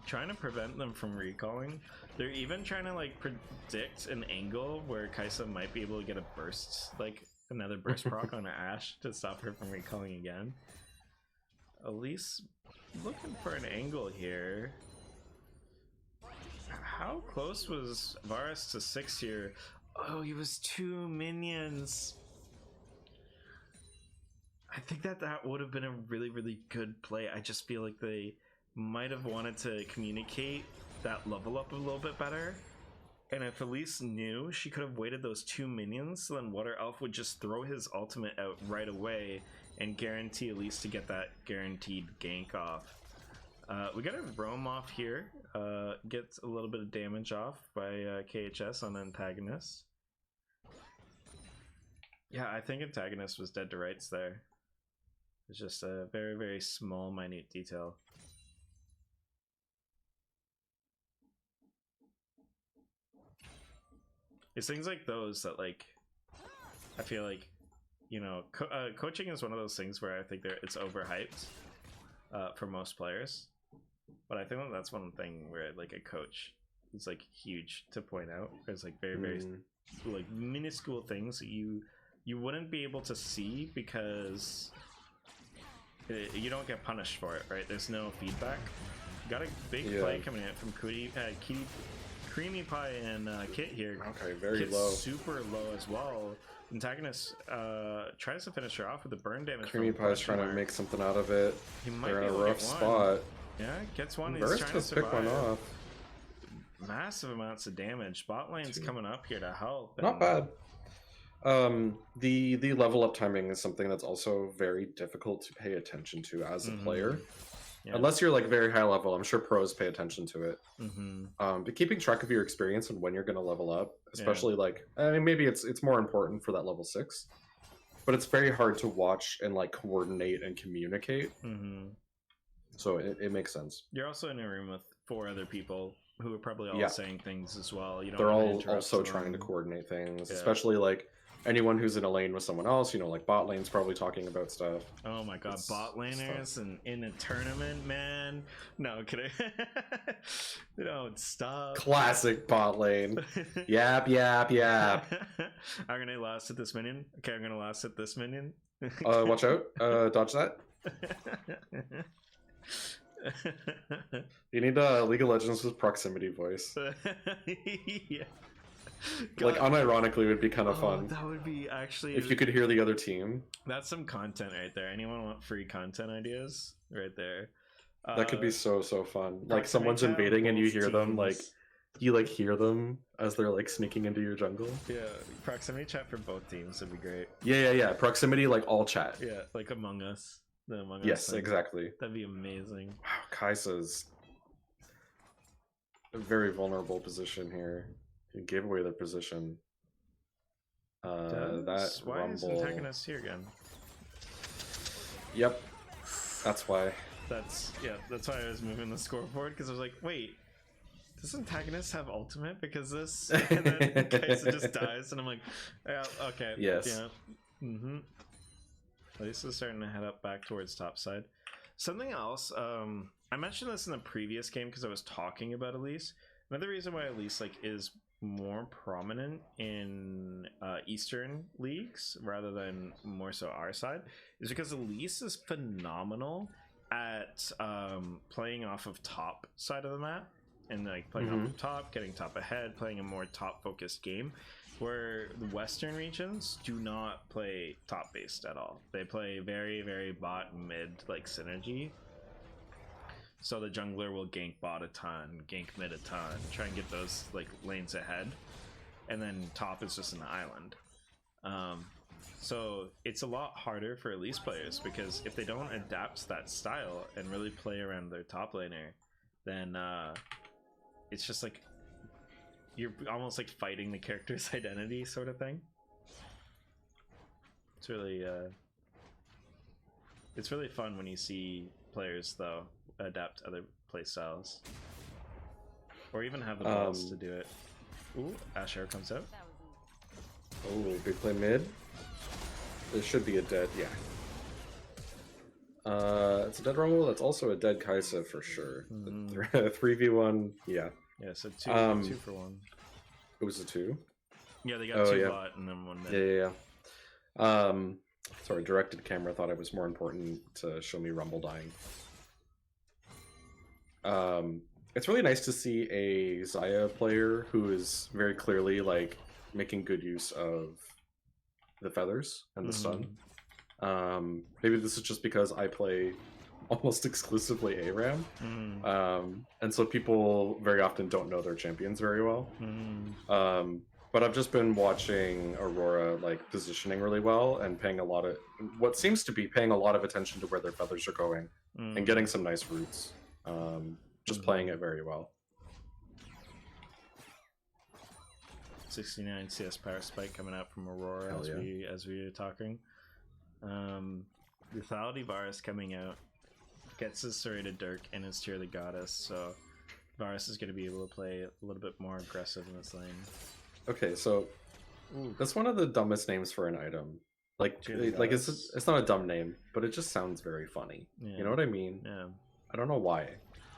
Trying to prevent them from recalling. They're even trying to, like, predict an angle where Kaisa might be able to get a burst, like, another burst proc on Ash to stop her from recalling again. Elise looking for an angle here. How close was Varus to 6 here? Oh, he was 2 minions. I think that would have been a really, really good play. I just feel like they might have wanted to communicate that level up a little bit better. And if Elise knew, she could have waited those 2 minions, so then Water Elf would just throw his ultimate out right away and guarantee Elise to get that guaranteed gank off. We got a roam off here. Gets a little bit of damage off by KHS on Antagonist. Yeah, I think Antagonist was dead to rights there. It's just a very, very small, minute detail. It's things like those that, like, I feel like, you know, coaching is one of those things where I think it's overhyped for most players. But I think that's one thing where, like, a coach is, like, huge to point out. There's, like, very, very, like, minuscule things that you wouldn't be able to see because you don't get punished for it, right? There's no feedback. Got a big play coming in from Creamy Pie and Kit here. Okay, very Kit's low. Super low as well. Antagonist tries to finish her off with the burn damage. Creamy Pie's trying to make something out of it. He might They're be in a able to rough get one. spot. Yeah, gets one. He's Burst trying to just pick one survive. off. Massive amounts of damage. Bot lane's coming up here to help. Not bad. The level up timing is something that's also very difficult to pay attention to as a player. Yeah. Unless you're like very high level, I'm sure pros pay attention to it. Mm-hmm. But keeping track of your experience and when you're going to level up, especially like, I mean, maybe it's more important for that level 6, but it's very hard to watch and like coordinate and communicate. Mm-hmm. So it makes sense. You're also in a room with 4 other people who are probably all saying things as well. You don't They're wanna all interrupt also them. trying to coordinate things, Yeah. especially like anyone who's in a lane with someone else, you know, like bot lane's probably talking about stuff. Oh my god, It's bot laners and in a tournament, man. No, kidding. Don't stop. Classic bot lane. Yap, yap, yap. I'm gonna last at this minion. Okay, I'm gonna last at this minion. Watch out. Dodge that. You need League of Legends with proximity voice. Yeah. Like, God. unironically would be kind of fun. That would be actually... If you could hear the other team. That's some content right there. Anyone want free content ideas? Right there. That could be so fun. Like, proximity someone's chat invading and you both hear them, teams. like, you, like, hear them as they're, like, sneaking into your jungle. Yeah, proximity chat for both teams would be great. Yeah. Proximity, like, all chat. Yeah, like Among Us. The Among Us Yes, thing. exactly. That'd be amazing. Wow, Kaisa's a very vulnerable position here. He gave away their position. That Why is rumble. Antagonist here again? Yep, that's why. That's why I was moving the scoreboard, because I was like, wait, does Antagonist have ultimate? Because this, and then Kaisa just dies, and I'm like, yeah, okay, Yes. yeah, Elise is starting to head up back towards topside. Something else, I mentioned this in the previous game because I was talking about Elise. Another reason why Elise like is more prominent in Eastern leagues rather than more so our side is because Elise is phenomenal at playing off of top side of the map and like playing off of top, getting top ahead, playing a more top focused game, where the Western regions do not play top based at all. They play very, very bot mid like synergy. So the jungler will gank bot a ton, gank mid a ton, try and get those like lanes ahead, and then top is just an island. So it's a lot harder for Elise players because if they don't adapt to that style and really play around their top laner, then it's just like you're almost like fighting the character's identity sort of thing. It's really fun when you see players though adapt other playstyles, or even have the balls to do it. Ooh, Asher comes out. Oh, big play mid. There should be a dead, yeah. It's a dead Rumble. That's also a dead Kaisa for sure. 3v1, yeah. Yeah, so two for one. It was a 2. Yeah, they got two bot and then one mid. Yeah. Sorry, directed camera thought it was more important to show me Rumble dying. It's really nice to see a Xayah player who is very clearly like making good use of the feathers and the stun. Maybe this is just because I play almost exclusively ARAM, and so people very often don't know their champions very well. But I've just been watching Aurora like positioning really well and paying a lot of attention to where their feathers are going and getting some nice roots. Just playing it very well. 69 CS power spike coming out from Aurora as we were talking. Lethality Varus coming out gets his serrated Dirk and his Tear the Goddess, so Varus is going to be able to play a little bit more aggressive in this lane. Okay, so that's one of the dumbest names for an item. Like it's not a dumb name, but it just sounds very funny. Yeah. You know what I mean? Yeah. I don't know why.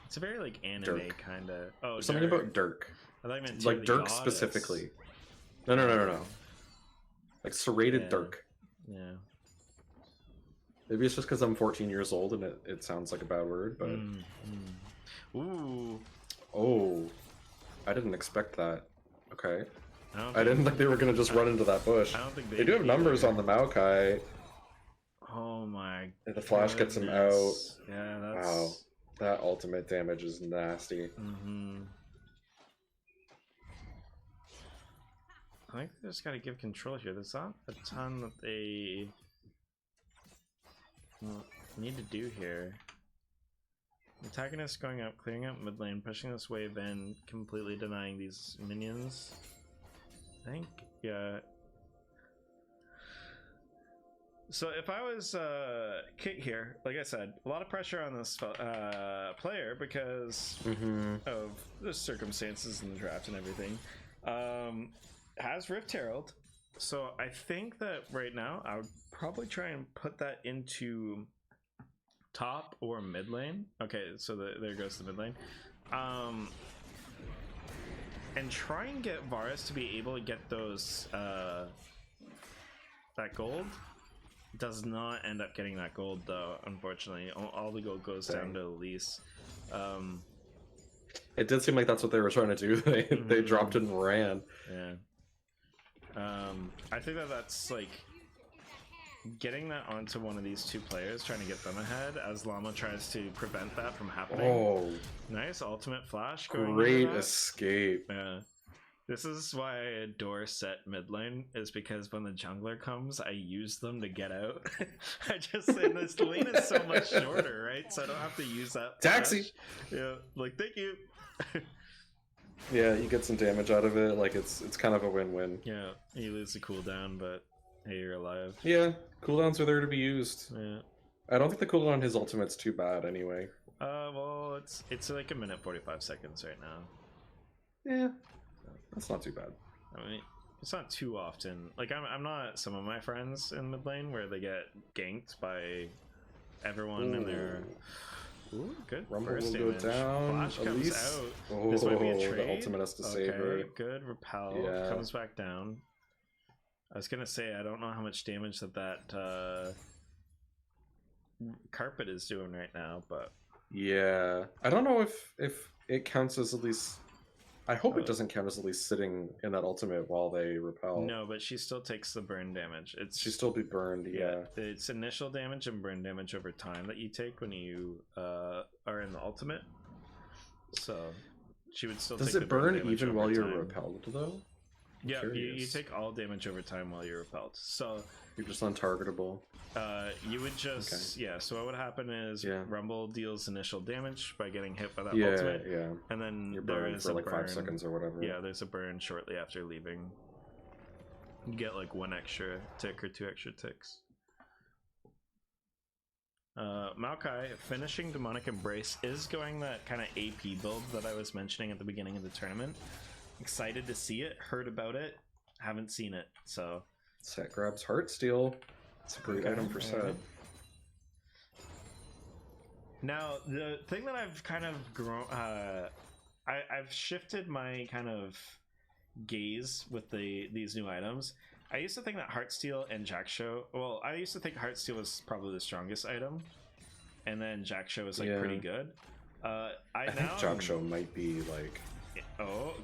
It's a very like anime kind of. Oh, something about Dirk. I thought you meant like Dirk specifically. No. Like serrated Dirk. Yeah. Maybe it's just because I'm 14 years old and it sounds like a bad word, but. Ooh. Oh, I didn't expect that. Okay. I didn't think they were gonna just run into that bush. I don't think they do have numbers on the Maokai. Oh my. The flash gets him out. Yeah, that's. Wow. That ultimate damage is nasty. I think they just gotta give control here. There's not a ton that they need to do here. Antagonist going up, clearing out mid lane, pushing this wave in, completely denying these minions. I think, yeah. So if I was Kit here, like I said, a lot of pressure on this player because of the circumstances in the draft and everything. Has Rift Herald, so I think that right now I would probably try and put that into top or mid lane. Okay, so there goes the mid lane. And try and get Varus to be able to get those that gold. Does not end up getting that gold though, unfortunately. All the gold goes down to Elise. It did seem like that's what they were trying to do. They dropped it and ran. Yeah. I think that's like getting that onto one of these two players, trying to get them ahead as Llama tries to prevent that from happening. Oh, nice ultimate flash. Going great escape. Yeah. This is why I adore set mid lane, is because when the jungler comes, I use them to get out. I just say this lane is so much shorter, right? So I don't have to use that flash. Taxi! Yeah, like, thank you. Yeah, you get some damage out of it, like it's kind of a win-win. Yeah, you lose the cooldown, but hey, you're alive. Yeah, cooldowns are there to be used. Yeah. I don't think the cooldown on his ultimate's too bad anyway. Well, it's like 1:45 seconds right now. Yeah. That's not too bad. I mean, it's not too often. Like, I'm not some of my friends in mid lane where they get ganked by everyone and their Ooh, good. Rumble Burst will go damage. down. Flash comes Elise. out. Oh, This might be a the trade. ultimate has to save her. Good. Repel Yeah. comes back down. I was gonna say I don't know how much damage that carpet is doing right now, but Yeah, I don't know if it counts as Elise. I hope it doesn't count as Elise sitting in that ultimate while they repel. no, but she still takes the burn damage. It's She'd still be burned. Yeah. it's initial damage and burn damage over time that you take when you are in the ultimate. So she would still. Does take it the burn damage even over while you're time. repelled though? I'm Yeah, you curious. take all damage over time while you're repelled. So You're just untargetable. you would just So what would happen is Yeah. Rumble deals initial damage by getting hit by that Yeah, ultimate, yeah. and then You're there burned is for a like burn. 5 seconds or whatever. Yeah, there's a burn shortly after leaving. You get like 1 extra tick or 2 extra ticks. Maokai finishing Demonic Embrace is going that kind of AP build that I was mentioning at the beginning of the tournament. Excited to see it, heard about it, haven't seen it, so. Set grabs Heartsteel. It's a great item for set. Now, the thing that I've kind of grown, I've shifted my kind of gaze with these new items. I used to think that Heartsteel and Jackshow, well, I used to think Heartsteel was probably the strongest item, and then Jackshow was like pretty good. I think Jackshow might be like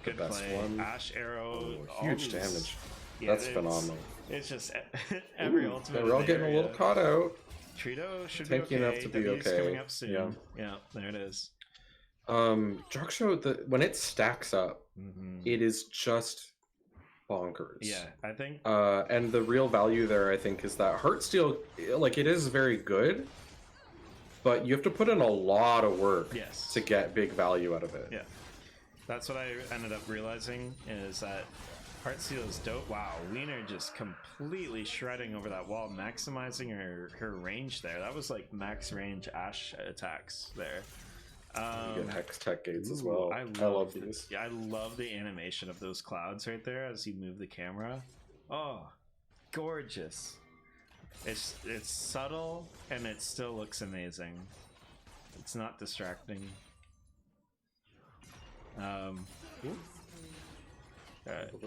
good best play. one. Ash Arrow, all huge these- damage. Yeah, That's it's- phenomenal. It's just every Ooh, ultimate. We're all in the getting a little area. caught out. Trito should Tanky be okay. enough to be W's okay. coming up soon. Yeah. Yeah, there it is. Jackshow, when it stacks up, it is just bonkers. Yeah, I think. And the real value there, I think, is that Heartsteel, like, it is very good, but you have to put in a lot of work to get big value out of it. Yeah, that's what I ended up realizing is that Heartsteel is dope. Wow, Wiener just completely shredding over that wall, maximizing her range there. That was like max range Ash attacks there. You get Hex Tech Gates as well. I love these. Yeah, I love the animation of those clouds right there as you move the camera. Oh, gorgeous. It's subtle and it still looks amazing. It's not distracting.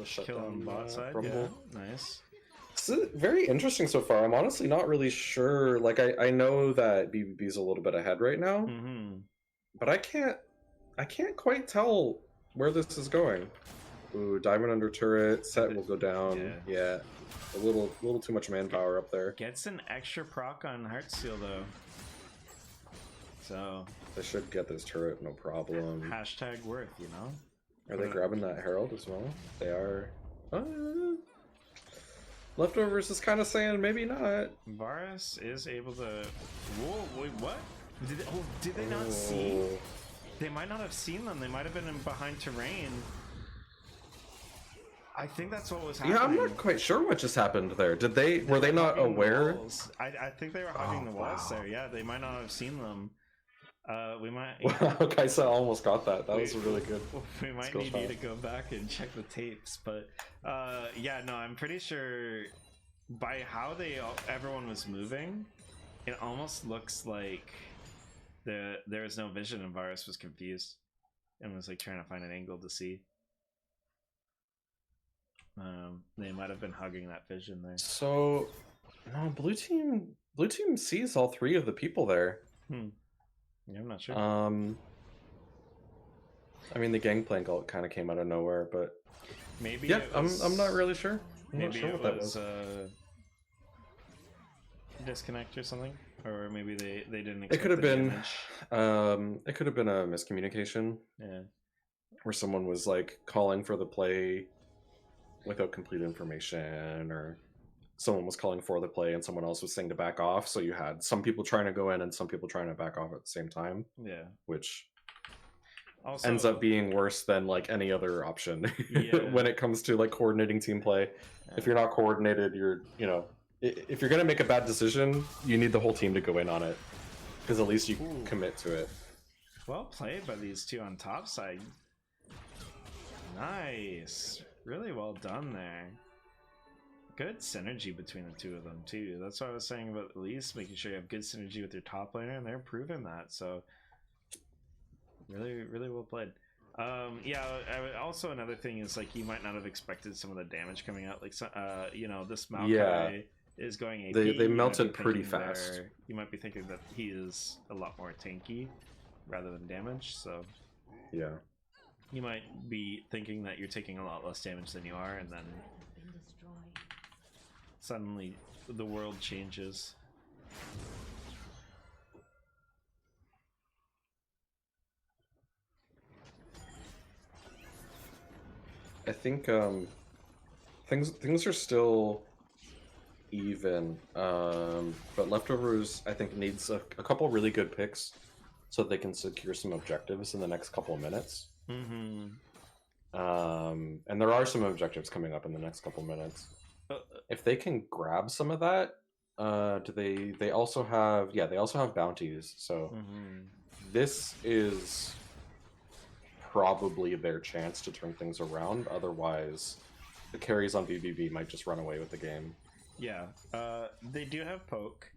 Kill on bot side. Rumble. Yeah, nice. This is very interesting so far. I'm honestly not really sure. Like, I know that BBB's a little bit ahead right now, but I can't quite tell where this is going. Ooh, Diamond under turret. Set will go down. Yeah. A little too much manpower up there. Gets an extra proc on Heartsteel though. So they should get this turret, no problem. Hashtag worth, you know? Are they grabbing that Herald as well? They are. Leftovers is kind of saying maybe not. Varus is able to. Whoa, wait, what? Did they not see? They might not have seen them. They might have been in behind terrain. I think that's what was happening. Yeah, I'm not quite sure what just happened there. Were they not aware? I think they were hugging the walls there. Yeah, they might not have seen them. We might. Wow, Kaisa almost got that. That was really good. We might need you to go back and check the tapes, but yeah, no, I'm pretty sure by how everyone was moving, it almost looks like there was no vision and Varus was confused and was like trying to find an angle to see. They might have been hugging that vision there. So, no, blue team sees all 3 of the people there. Yeah, I'm not sure. I mean, the gangplank all kind of came out of nowhere, but maybe yeah, I'm not really sure. I'm maybe not sure it what was that disconnect or something, or maybe they didn't. It could have been. It could have been a miscommunication. Yeah, where someone was like calling for the play without complete information, or someone was calling for the play and someone else was saying to back off, so you had some people trying to go in and some people trying to back off at the same time. Yeah, which also ends up being worse than like any other option when it comes to like coordinating team play. If you're not coordinated, if you're gonna make a bad decision, you need the whole team to go in on it, because at least you commit to it. Well played by these two on top side. Nice, really well done there. Good synergy between the two of them too. That's what I was saying about Elise, making sure you have good synergy with your top laner, and they're proving that. So really well played. Yeah, also another thing is like you might not have expected some of the damage coming out. Like, this Maokai is going AP. They melted pretty fast. You might be thinking that he is a lot more tanky rather than damage. So yeah, you might be thinking that you're taking a lot less damage than you are, and then suddenly the world changes. I think things are still even, but Leftovers I think needs a couple really good picks so they can secure some objectives in the next couple of minutes. Mm-hmm. And there are some objectives coming up in the next couple of minutes. If they can grab some of that, they also have bounties. So this is probably their chance to turn things around. Otherwise, the carries on BBB might just run away with the game. Yeah, they do have poke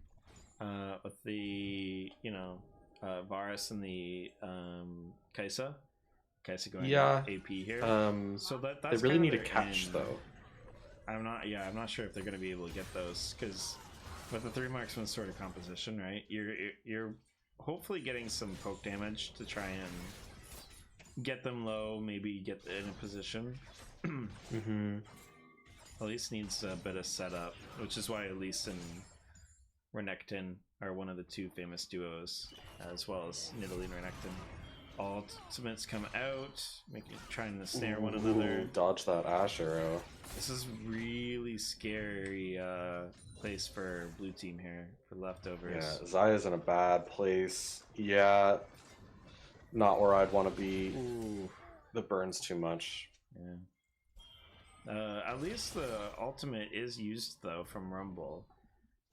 with the Varus and the Kaisa going AP here. So that's they really need a their catch in. though. I'm not sure if they're going to be able to get those, because with the 3 marksman sort of composition, right? You're hopefully getting some poke damage to try and get them low, maybe get in a position. Elise needs a bit of setup, which is why Elise and Renekton are one of the 2 famous duos, as well as Nidalee and Renekton. Ultimates come out, trying to snare one another. Dodge that Ash arrow. This is really scary place for blue team here, for Leftovers. Yeah, Zaya's in a bad place. Yeah, not where I'd want to be. Ooh. The burns too much. Yeah. At least the ultimate is used though from Rumble,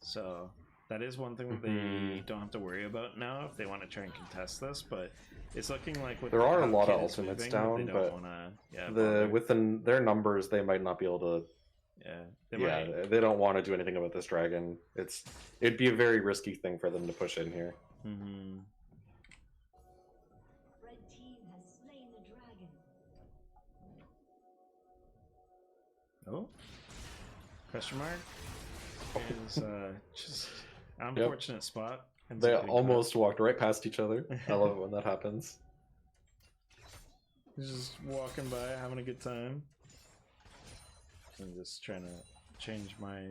so that is one thing that they don't have to worry about now if they want to try and contest this. But it's looking like with there are a how lot Kid of is ultimates moving, down, they but don't wanna, with their numbers, they might not be able to. They don't want to do anything about this dragon. It'd be a very risky thing for them to push in here. Red team has slain the dragon. Oh, question mark is just an unfortunate spot. They almost walked right past each other. I love it when that happens. Just walking by, having a good time. I'm just trying to change my...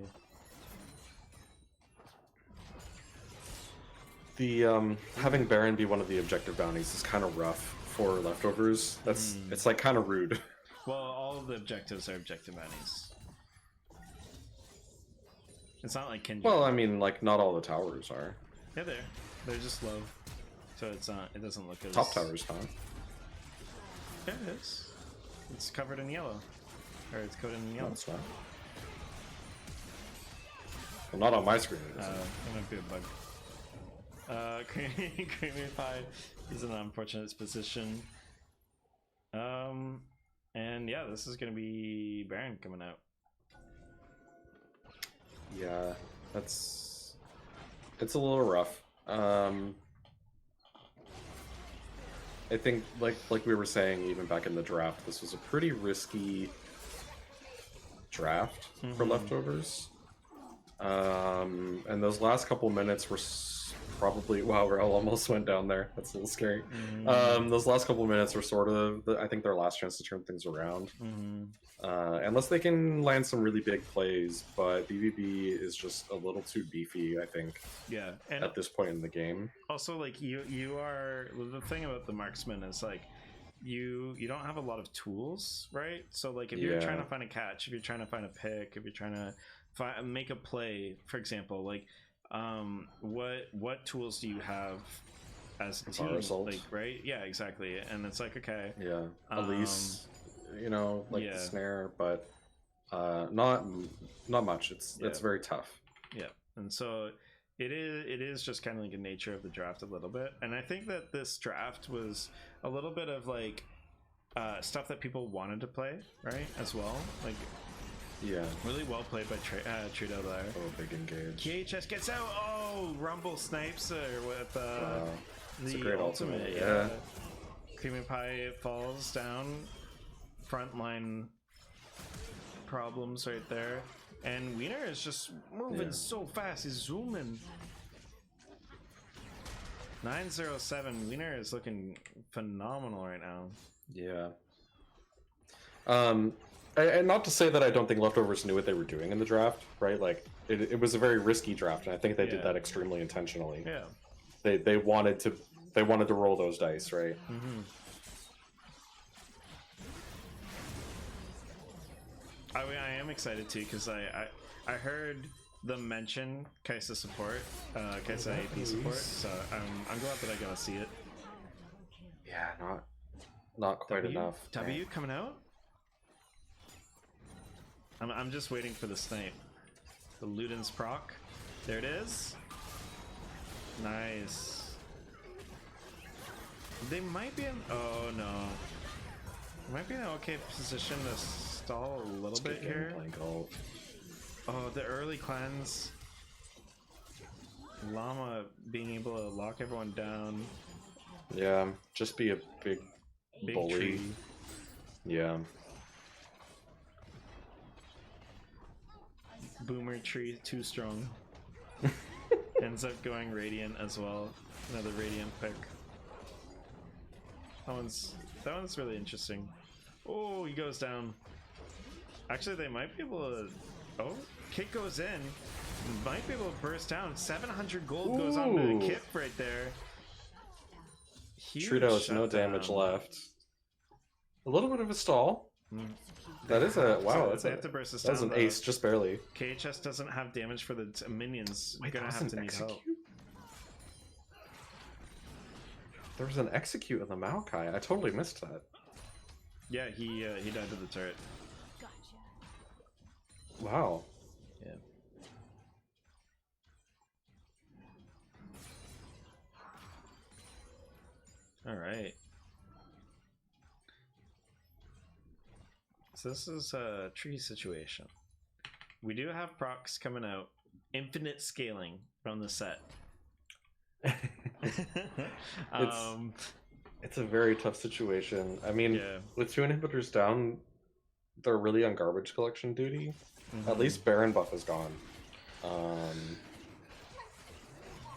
The having Baron be one of the objective bounties is kind of rough for Leftovers. It's like kind of rude. Well, all of the objectives are objective bounties. It's not like Kindred. Well, I mean, like not all the towers are. Yeah, they're just low, so it's not. It doesn't look as top towers, huh? Yeah, it is. It's covered in yellow, or it's coated in yellow. No, it's not. Well, not on my screen. It isn't. That might be a bug. Creamy Pie is in an unfortunate position. And yeah, this is gonna be Baron coming out. Yeah, it's a little rough. I think, like we were saying, even back in the draft, this was a pretty risky draft for Leftovers. And those last couple minutes were probably... Wow, we all almost went down there. That's a little scary. Those last couple minutes were sort of, I think, their last chance to turn things around. Unless they can land some really big plays, but BBB is just a little too beefy, I think. Yeah, and at this point in the game. Also, like you are, the thing about the marksman is like you don't have a lot of tools, right? So like if you're trying to find a catch, if you're trying to find a pick, if you're trying to make a play, for example, like what tools do you have as a team? Like, right? Yeah, exactly. And it's like, okay, Elise, the snare, but not much. It's very tough. Yeah, and so it is just kind of like a nature of the draft a little bit. And I think that this draft was a little bit of like stuff that people wanted to play, right? As well, like. Yeah. Really well played by Trudeau there. Oh, big engage. KHS gets out. Oh, Rumble snipes with it's the a great ultimate. Yeah. Creamy Pie falls down. Frontline problems right there. And Wiener is just moving so fast. He's zooming. 907. Wiener is looking phenomenal right now. Yeah. And not to say that I don't think Leftovers knew what they were doing in the draft, right? Like, it was a very risky draft, and I think they did that extremely intentionally. Yeah. They wanted to roll those dice, right? Mm-hmm. I am excited too because I heard them mention Kaisa support, Kaisa AP support, so I'm glad that I got to see it. Yeah, not quite enough. W coming out. I'm just waiting for the snipe. The Luden's proc. There it is. Nice. They might be in. Oh no. They might be in an okay position to stall a little bit here. Oh, the early cleanse. Llama being able to lock everyone down. Yeah, just be a big bully. Tree. Yeah. Boomer tree too strong. Ends up going Radiant as well. Another Radiant pick. That one's really interesting. Oh, he goes down. Actually, they might be able to. Oh, Kit goes in. Might be able to burst down. 700 gold goes on to the Kit right there. Trudeau has no damage left. A little bit of a stall. That is a wow. They have to burst this down. That's an ace, just barely. KHS doesn't have damage for the minions. Wait, gonna have to need help. There was an execute on the Maokai. I totally missed that. Yeah, he died to the turret. Wow. Yeah. All right. So this is a tree situation. We do have procs coming out. Infinite scaling from the set. It's a very tough situation. I mean, with 2 inhibitors down, they're really on garbage collection duty. Mm-hmm. At least Baron buff is gone.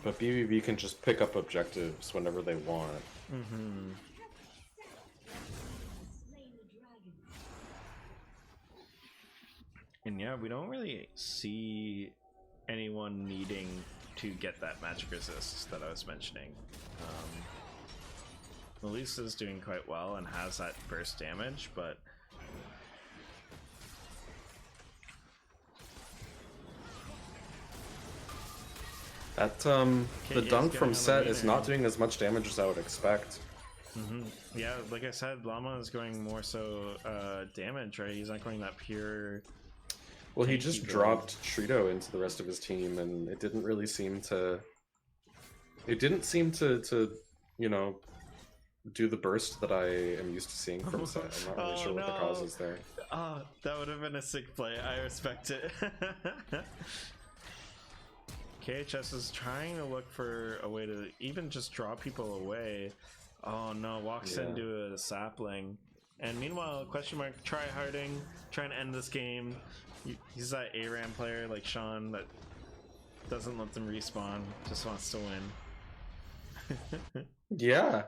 But BBB can just pick up objectives whenever they want. Mm-hmm. And yeah, we don't really see anyone needing to get that magic resist that I was mentioning. Melissa's doing quite well and has that burst damage, but that the dunk from Set is not doing as much damage as I would expect. Mm-hmm. Yeah, like I said, Llama is going more so damage, right? He's not going that pure. Well, he just dropped Trudeau into the rest of his team, and it didn't really seem to. It didn't seem to you know, do the burst that I am used to seeing from Set. I'm not really sure what the cause is there. Oh, that would have been a sick play. I respect it. KHS is trying to look for a way to even just draw people away. Oh no, walks into a sapling. And meanwhile, question mark, tryharding, trying to end this game. He's that ARAM player like Sean that doesn't let them respawn, just wants to win. Yeah.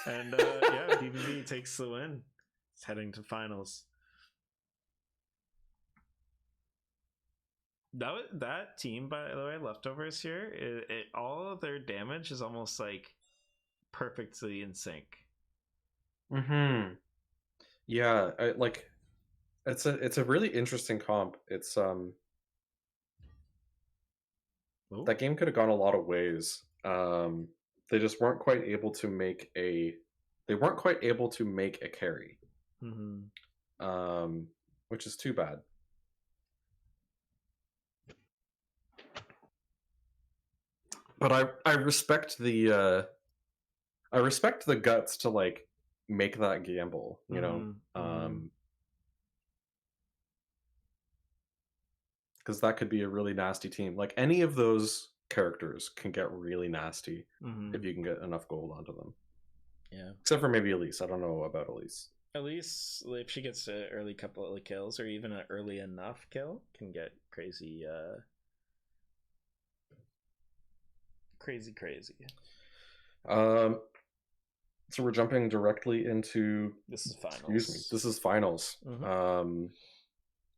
And yeah, BBB takes the win. It's heading to finals. That team, by the way, Leftovers here, all of their damage is almost like perfectly in sync. Mm-hmm. Yeah, it's a really interesting comp. It's that game could have gone a lot of ways. They just weren't quite able to make a carry. Mm-hmm. Which is too bad. But I respect the guts to like make that gamble, you know. Because that could be a really nasty team. Like any of those characters can get really nasty if you can get enough gold onto them. Yeah. Except for maybe Elise. I don't know about Elise. Elise, if she gets an early couple of kills or even an early enough kill, can get crazy, crazy. So we're jumping directly into. This is finals. Excuse me. This is finals.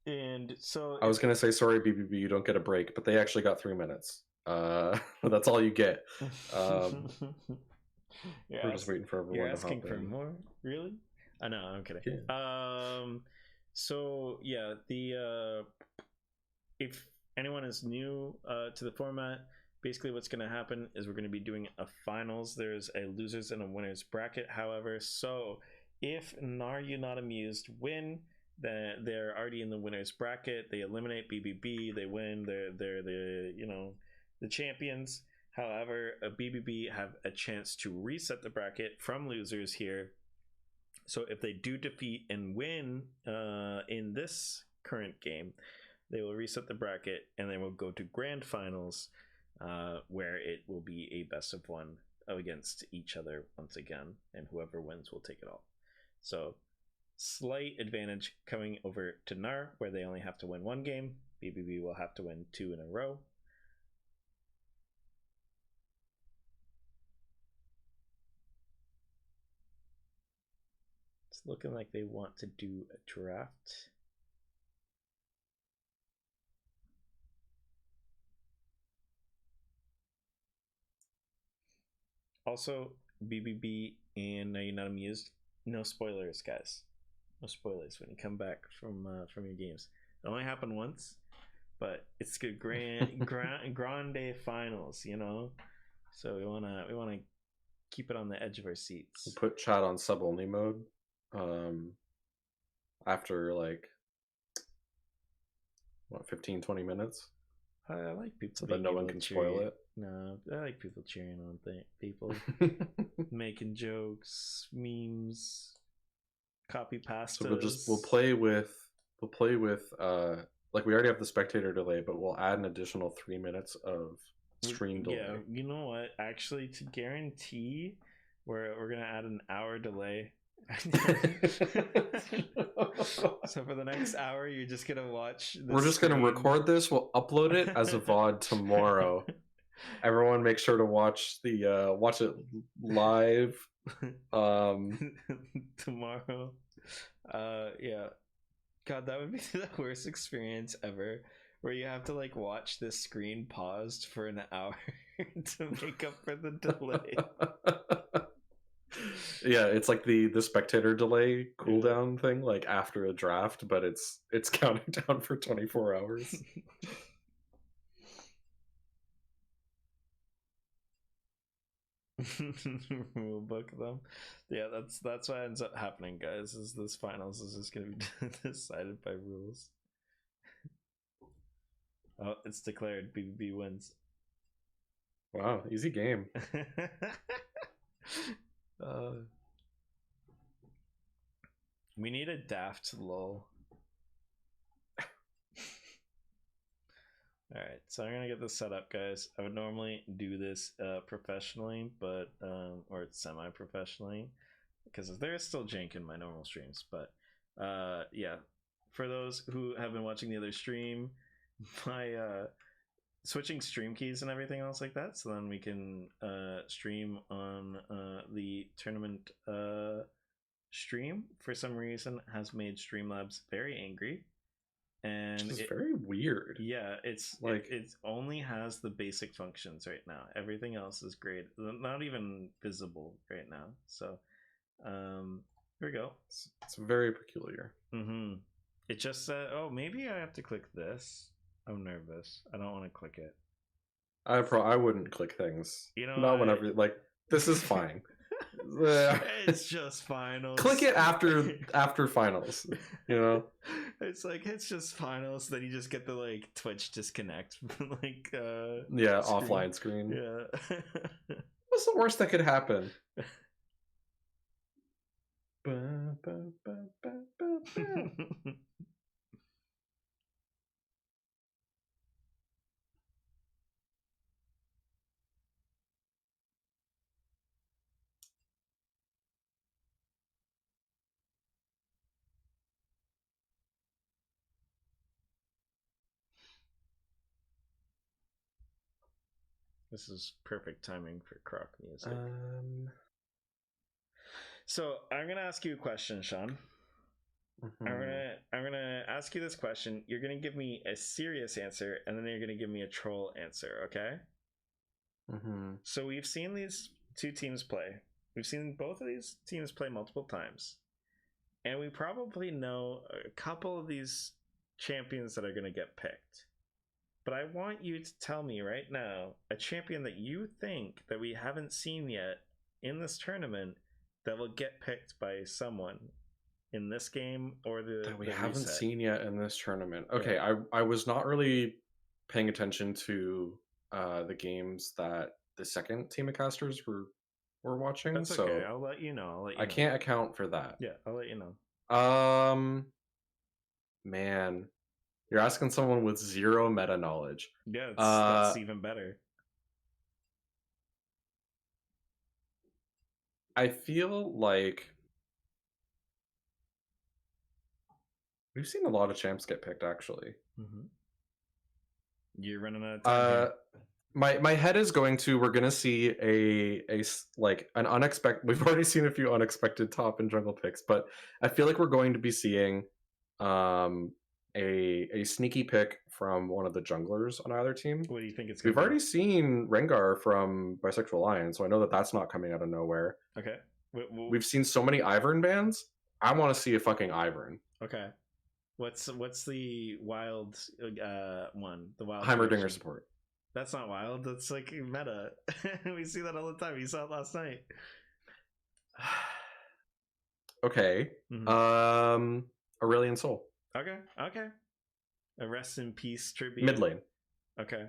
And so I was gonna say sorry, BBB, you don't get a break, but they actually got 3 minutes. That's all you get. We're just waiting for everyone you're to asking hop for in. more, really? I know, I'm kidding. Yeah. So yeah, the if anyone is new to the format, basically what's going to happen is we're going to be doing a finals. There's a losers and a winners bracket, however. So if Gnar, you not amused win, then they're already in the winners bracket. They eliminate BBB, they win. They're the, you know, the champions. However, a BBB have a chance to reset the bracket from losers here. So if they do defeat and win in this current game, they will reset the bracket and then we'll go to grand finals, where it will be a best of one against each other once again, and whoever wins will take it all. So slight advantage coming over to Gnar, where they only have to win one game. BBB will have to win 2 in a row. It's looking like they want to do a draft. Also, BBB and Now You're Not Amused. No spoilers, guys. No spoilers when you come back from your games. It only happened once, but it's good grande finals, you know. So we wanna keep it on the edge of our seats. We'll put chat on sub only mode. After like what 15-20 minutes. I like people so that no one can spoil it. No, I like people cheering on people, making jokes, memes, copy pastas. So we'll play with like we already have the spectator delay, but we'll add an additional 3 minutes of stream delay. Yeah, you know what? Actually, to guarantee, we're gonna add an hour delay. So for the next hour, you're just gonna watch. We're just gonna record this. We'll upload it as a VOD tomorrow. Everyone, make sure to watch it live tomorrow. Yeah. God, that would be the worst experience ever. Where you have to like watch this screen paused for an hour to make up for the delay. Yeah, it's like the spectator delay cooldown thing, like after a draft, but it's counting down for 24 hours. Rule book them. Yeah, that's what ends up happening, guys. Is this finals is just gonna be decided by rules. Oh, it's declared. BBB wins. Wow, easy game. We need a daft lull. Alright, so I'm gonna get this set up, guys. I would normally do this professionally, but or semi-professionally, because there is still jank in my normal streams. But yeah, for those who have been watching the other stream, my switching stream keys and everything else like that, so then we can stream on the tournament stream, for some reason has made Streamlabs very angry. And it's very weird. Yeah, it's like it only has the basic functions right now. Everything else is great, not even visible right now. So here we go. It's very peculiar. It just said, oh, maybe I have to click this. I'm nervous. I don't want to click it. I wouldn't click things. You know, not whenever like this is fine. It's just finals. Click it after finals. You know, it's like it's just finals. Then you just get the like Twitch disconnect, like yeah, screen. Offline screen. Yeah. What's the worst that could happen? This is perfect timing for croc music. So I'm gonna ask you a question, Sean. I'm gonna ask you this question. You're gonna give me a serious answer, and then you're gonna give me a troll answer. Okay? So we've seen these two teams play. We've seen both of these teams play multiple times, and we probably know a couple of these champions that are gonna get picked. But I want you to tell me right now a champion that you think that we haven't seen yet in this tournament that will get picked by someone in this game or that we haven't reset. seen yet in this tournament. Okay, I was not really paying attention to the games that the second team of casters were watching. That's so okay. I'll let you know. I can't account for that. Yeah, I'll let you know. Man, you're asking someone with zero meta knowledge. Yeah, that's even better. I feel like we've seen a lot of champs get picked, actually. You're running out of time here. My head is going to, we're gonna see an unexpected. We've already seen a few unexpected top and jungle picks, but I feel like we're going to be seeing a sneaky pick from one of the junglers on either team. What do you think it's? We've already seen Rengar from Bisexual Alliance, so I know that that's not coming out of nowhere. Okay. We've seen so many Ivern bans. I want to see a fucking Ivern. Okay. What's the wild one? The wild Heimerdinger support. That's not wild. That's like meta. We see that all the time. You saw it last night. Okay. Aurelion Soul. Okay. A rest in peace tribute. Mid lane. Okay.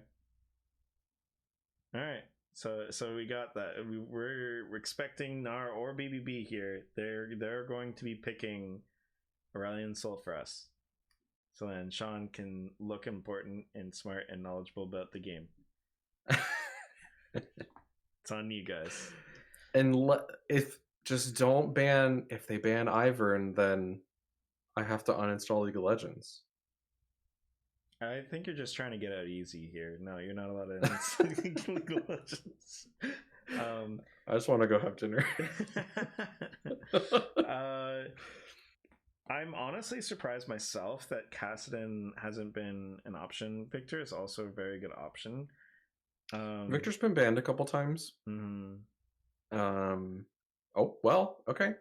All right. So we got that. We're expecting Gnar or BBB here. They're going to be picking Aurelion Soul for us. So then Sean can look important and smart and knowledgeable about the game. It's on you guys. And if they ban Ivern, then I have to uninstall League of Legends. I think you're just trying to get out easy here. No, you're not allowed to uninstall League of Legends. I just want to go have dinner. I'm honestly surprised myself that Kassadin hasn't been an option. Victor is also a very good option. Victor's been banned a couple times. Oh, well, okay.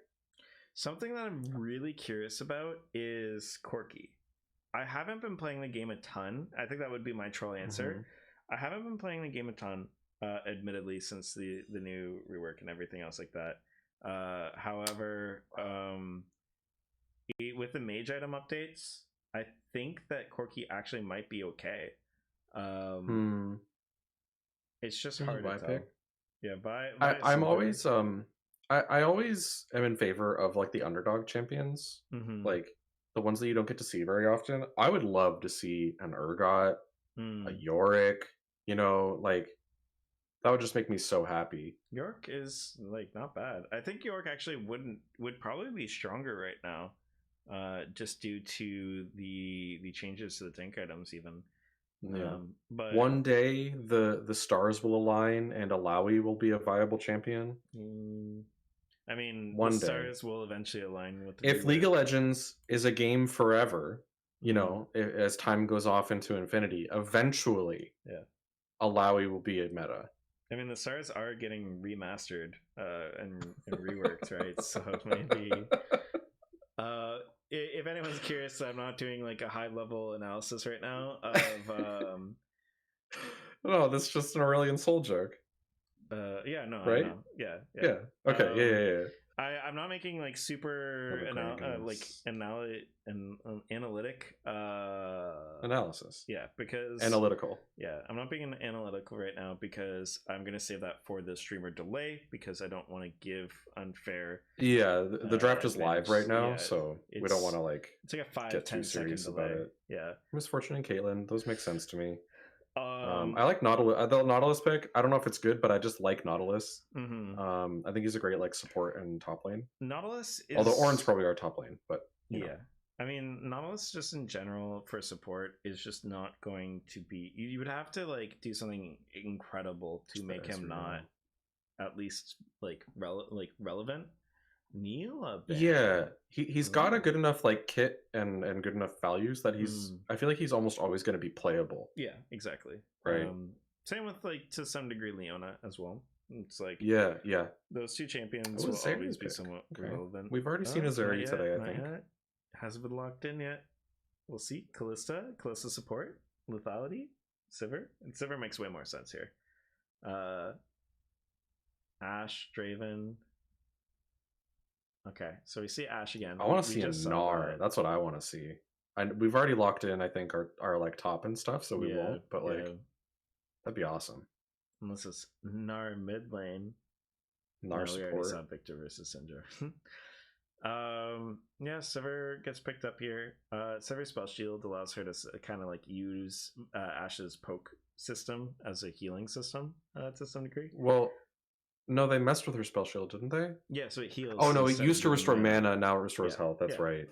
Something that I'm really curious about is Corki. I haven't been playing the game a ton. I think that would be my troll answer. I haven't been playing the game a ton, admittedly, since the new rework and everything else like that. However, with the mage item updates, I think that Corki actually might be okay. It's just hard to tell. Pick? Yeah, I'm always I always am in favor of like the underdog champions, like the ones that you don't get to see very often. I would love to see an Urgot, a Yorick. Like that would just make me so happy. York is like not bad. I think York actually would probably be stronger right now. Just due to the changes to the tank items even. Yeah. But one day the stars will align and Alawi will be a viable champion. I mean, one the day stars will eventually align with if League of Legends is a game forever, as time goes off into infinity, eventually Alawi will be a meta. I mean, the stars are getting remastered and reworked, right? So maybe if anyone's curious, I'm not doing like a high level analysis right now of no, that's just an Aurelion Soul joke. Yeah, no, right? I know. Yeah. Okay, yeah. I'm not making like super analytic analysis. Yeah, because analytical. Yeah, I'm not being analytical right now because I'm gonna save that for the streamer delay because I don't want to give unfair. Yeah, the draft is live right now, so we don't want to it's like a 5-10 too serious second delay. about it. Yeah, Misfortune and Caitlyn, those make sense to me. I like Nautilus. The Nautilus pick, I don't know if it's good, but I just like Nautilus. I think he's a great like support and top lane. Nautilus is... although Orin's probably our top lane, but yeah. I mean, Nautilus just in general for support is just not going to be. You would have to like do something incredible to make him not at least like relevant. Neil, yeah, he's got a good enough like kit and good enough values that he's. I feel like he's almost always going to be playable. Yeah, exactly. Right. Same with like to some degree Leona as well. It's like yeah, those two champions will always be somewhat relevant. We've already seen Azuri today, I think. Hasn't been locked in yet. We'll see. Callista support, lethality, Sivir. And Sivir makes way more sense here. Ash, Draven. Okay, so we see Ash again. I want to see a Gnar. That's what I want to see. We've already locked in, I think, our like top and stuff, so we won't. But like, that'd be awesome. Unless it's Gnar mid lane. Gnar support. We already saw Victor versus Syndra. Sivir gets picked up here. Sivir's spell shield allows her to kind of like use Ash's poke system as a healing system to some degree. Well, no, they messed with her spell shield, didn't they? Yeah, so it heals. Oh no, it used to restore mana, now it restores health. That's right.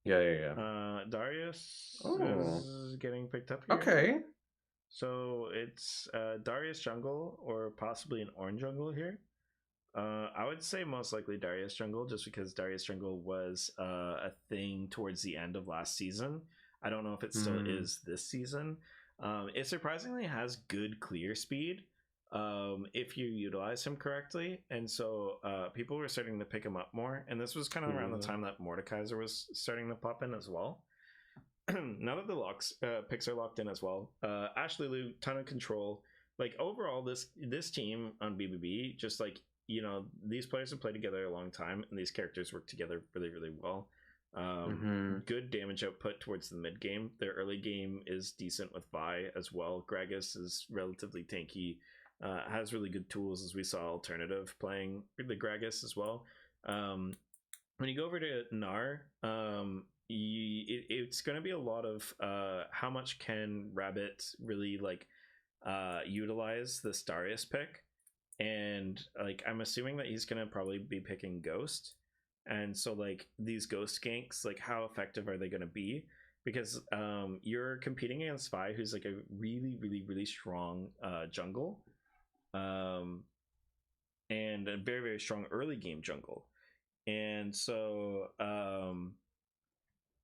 Yeah. Darius is getting picked up here. Okay. So it's Darius jungle or possibly an orange jungle here. I would say most likely Darius jungle, just because Darius jungle was a thing towards the end of last season. I don't know if it still is this season. It surprisingly has good clear speed if you utilize him correctly, and so people were starting to pick him up more. And this was kind of around the time that Mordekaiser was starting to pop in as well. Now that the picks are locked in as well, Ashley Liu, ton of control. Like overall, this team on BBB, just like, you know, these players have played together a long time, and these characters work together really, really well. Good damage output towards the mid game. Their early game is decent with Vi as well. Gragas is relatively tanky, has really good tools, as we saw Alternative playing the Gragas as well. When you go over to Gnar, it's going to be a lot of how much can Rabbit really like utilize this Darius pick. And like I'm assuming that he's gonna probably be picking Ghost, and so like these Ghost ganks, like how effective are they gonna be? Because you're competing against Vi, who's like a really, really, really strong jungle, and a very, very strong early game jungle, and so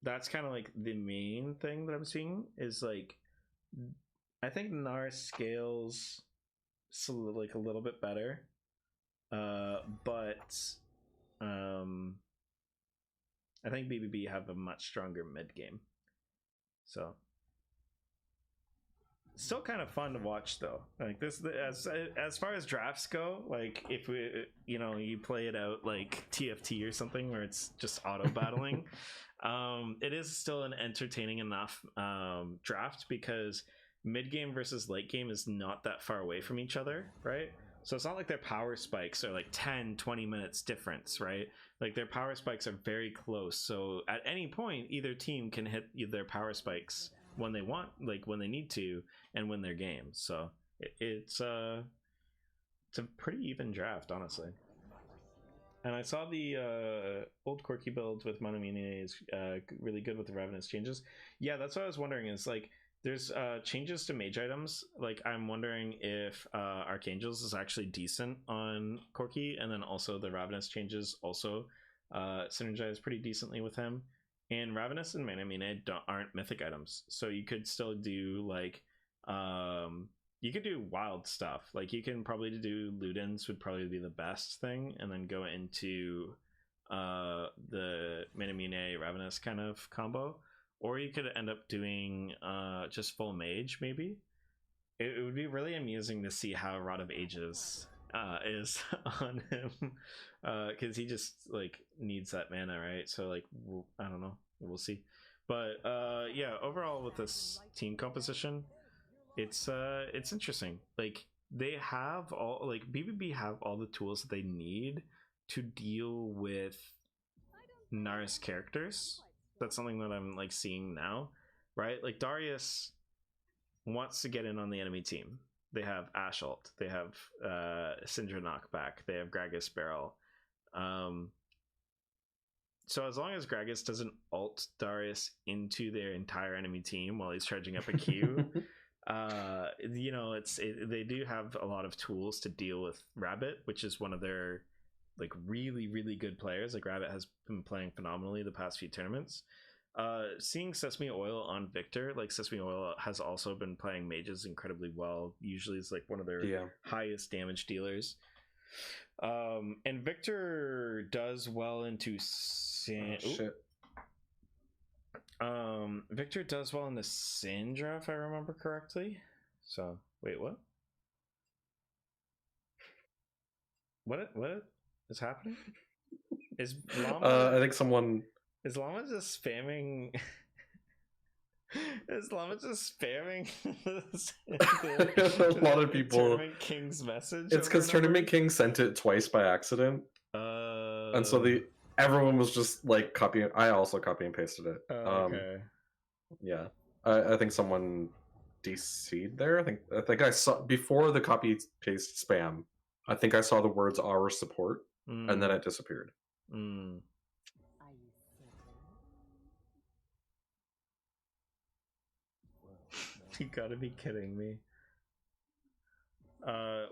that's kind of like the main thing that I'm seeing is like I think Gnar scales like a little bit better, but I think BBB have a much stronger mid game, so still kind of fun to watch though. Like this, as far as drafts go, like if we, you know, you play it out like TFT or something where it's just auto battling, it is still an entertaining enough draft, because mid game versus late game is not that far away from each other, right? So it's not like their power spikes are like 10-20 minutes difference, right? Like their power spikes are very close, so at any point either team can hit their power spikes when they want, like when they need to, and win their games. So it's a pretty even draft, honestly. And I saw the old quirky build with Manamine is really good with the Ravenous changes. Yeah, that's what I was wondering, is like there's changes to mage items. Like I'm wondering if Archangels is actually decent on Corki, and then also the Ravenous changes also synergize pretty decently with him. And Ravenous and Manamine aren't mythic items, so you could still do like you could do wild stuff. Like you can probably do Ludens would probably be the best thing, and then go into the Manamine Ravenous kind of combo. Or you could end up doing just full mage, maybe. It would be really amusing to see how Rod of Ages is on him, because he just like needs that mana, right? So like I don't know, we'll see. But yeah, overall with this team composition, it's interesting. Like they have all, like BBB have all the tools that they need to deal with Gnar's characters. That's something that I'm like seeing now, right? Like Darius wants to get in on the enemy team. They have Ashalt, they have Syndra knockback, they have Gragas barrel. So as long as Gragas doesn't ult Darius into their entire enemy team while he's charging up a Q, you know, they do have a lot of tools to deal with Rabbit, which is one of their like really, really good players. Like Rabbit has been playing phenomenally the past few tournaments. Seeing Sesame Oil on Victor, like Sesame Oil has also been playing mages incredibly well. Usually it's like one of their highest damage dealers. And Victor does well into Victor does well into Syndra, if I remember correctly. So wait, what is happening? Is Llama I think someone is Llama just spamming Is Llama just spamming a lot of people Tournament King's message? It's because Tournament King sent it twice by accident, and so everyone was just like copying. I also copy and pasted it. Okay. Yeah, I think someone DC'd there. I think I saw before the copy paste spam. I think I saw the words "our support," and then it disappeared. You gotta be kidding me.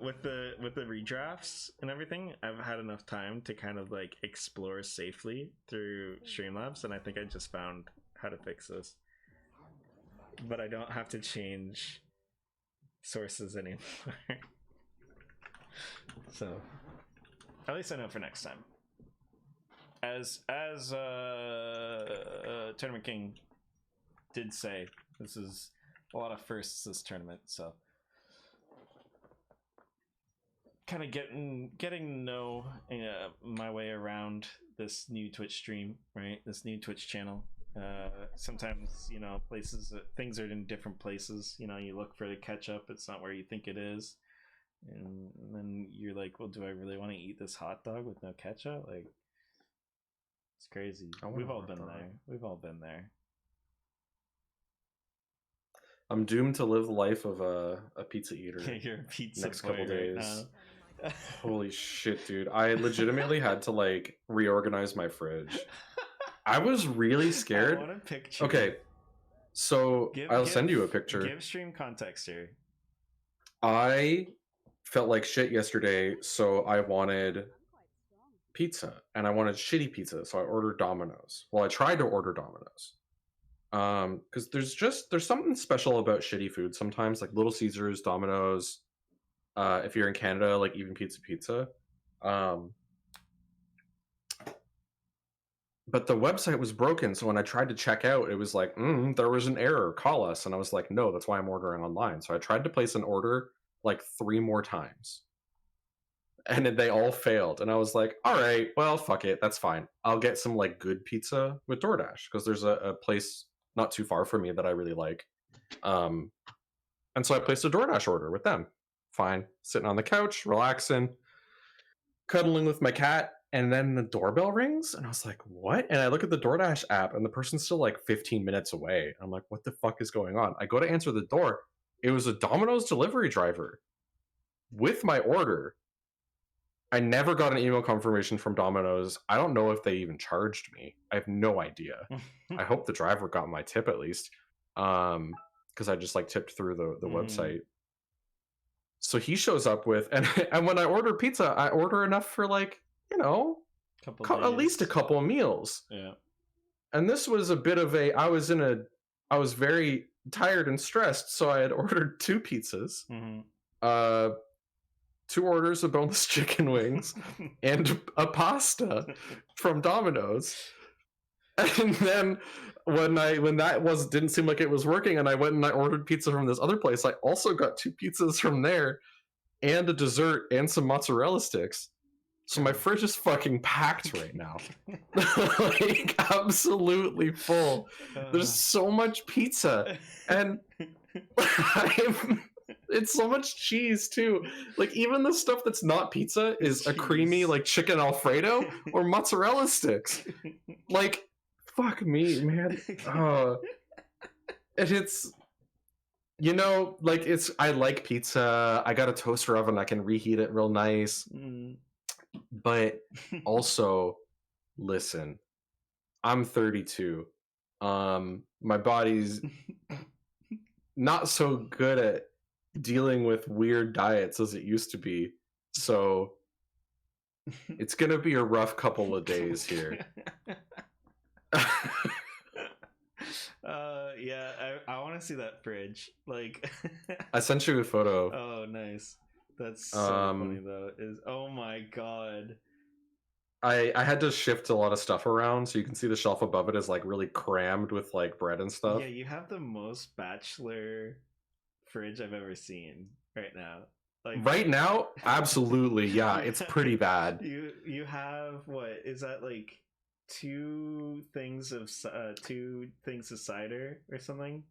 With the redrafts and everything, I've had enough time to kind of like explore safely through Streamlabs, and I think I just found how to fix this. But I don't have to change sources anymore. So at least I know for next time. As Tournament King did say, this is a lot of firsts this tournament, so kind of getting to know my way around this new Twitch stream, right? This new Twitch channel. Sometimes, you know, things are in different places. You know, you look for the catch up, it's not where you think it is, and then you're like, well, do I really want to eat this hot dog with no ketchup? Like, it's crazy. We've all been there. We've all been there. I'm doomed to live the life of a pizza eater. You're a pizza next couple days. Right. Holy shit, dude! I legitimately had to like reorganize my fridge. I was really scared. I want a picture. Okay, so I'll send you a picture. Give stream context here. I felt like shit yesterday, so I wanted pizza, and I wanted shitty pizza, so I ordered Domino's. Well, I tried to order Domino's. Because there's something special about shitty food sometimes, like Little Caesars, Domino's, if you're in Canada, like even Pizza. But the website was broken, so when I tried to check out, it was like, there was an error, call us. And I was like, no, that's why I'm ordering online. So I tried to place an order like 3 more times, and they all failed. And I was like, all right, well, fuck it, that's fine. I'll get some like good pizza with DoorDash, because there's a place not too far from me that I really like. And so I placed a DoorDash order with them. Fine. Sitting on the couch, relaxing, cuddling with my cat, and then the doorbell rings, and I was like, what? And I look at the DoorDash app, and the person's still like 15 minutes away. I'm like, what the fuck is going on? I go to answer the door. It was a Domino's delivery driver with my order. I never got an email confirmation from Domino's. I don't know if they even charged me. I have no idea. I hope the driver got my tip at least, because I just like tipped through the website. So he shows up with, and when I order pizza, I order enough for like, you know, at least a couple of meals. Yeah. And this was a bit of I was very tired and stressed, so I had ordered 2 pizzas. 2 orders of boneless chicken wings and a pasta from Domino's. And then when that didn't seem like it was working, and I went and I ordered pizza from this other place, I also got 2 pizzas from there and a dessert and some mozzarella sticks. So my fridge is fucking packed right now. Like absolutely full. There's so much pizza, and it's so much cheese too. Like even the stuff that's not pizza is a creamy like chicken Alfredo or mozzarella sticks. Like fuck me, man. And it's, you know, like I like pizza. I got a toaster oven. I can reheat it real nice. But also, listen, I'm 32. My body's not so good at dealing with weird diets as it used to be. So it's gonna be a rough couple of days here. Yeah, I want to see that fridge. Like, I sent you a photo. oh, nice. That's so funny though. Oh my god. I had to shift a lot of stuff around, so you can see the shelf above it is like really crammed with like bread and stuff. Yeah, you have the most bachelor fridge I've ever seen right now. Like right now, absolutely, yeah, it's pretty bad. You have what is that like? Two things of cider or something.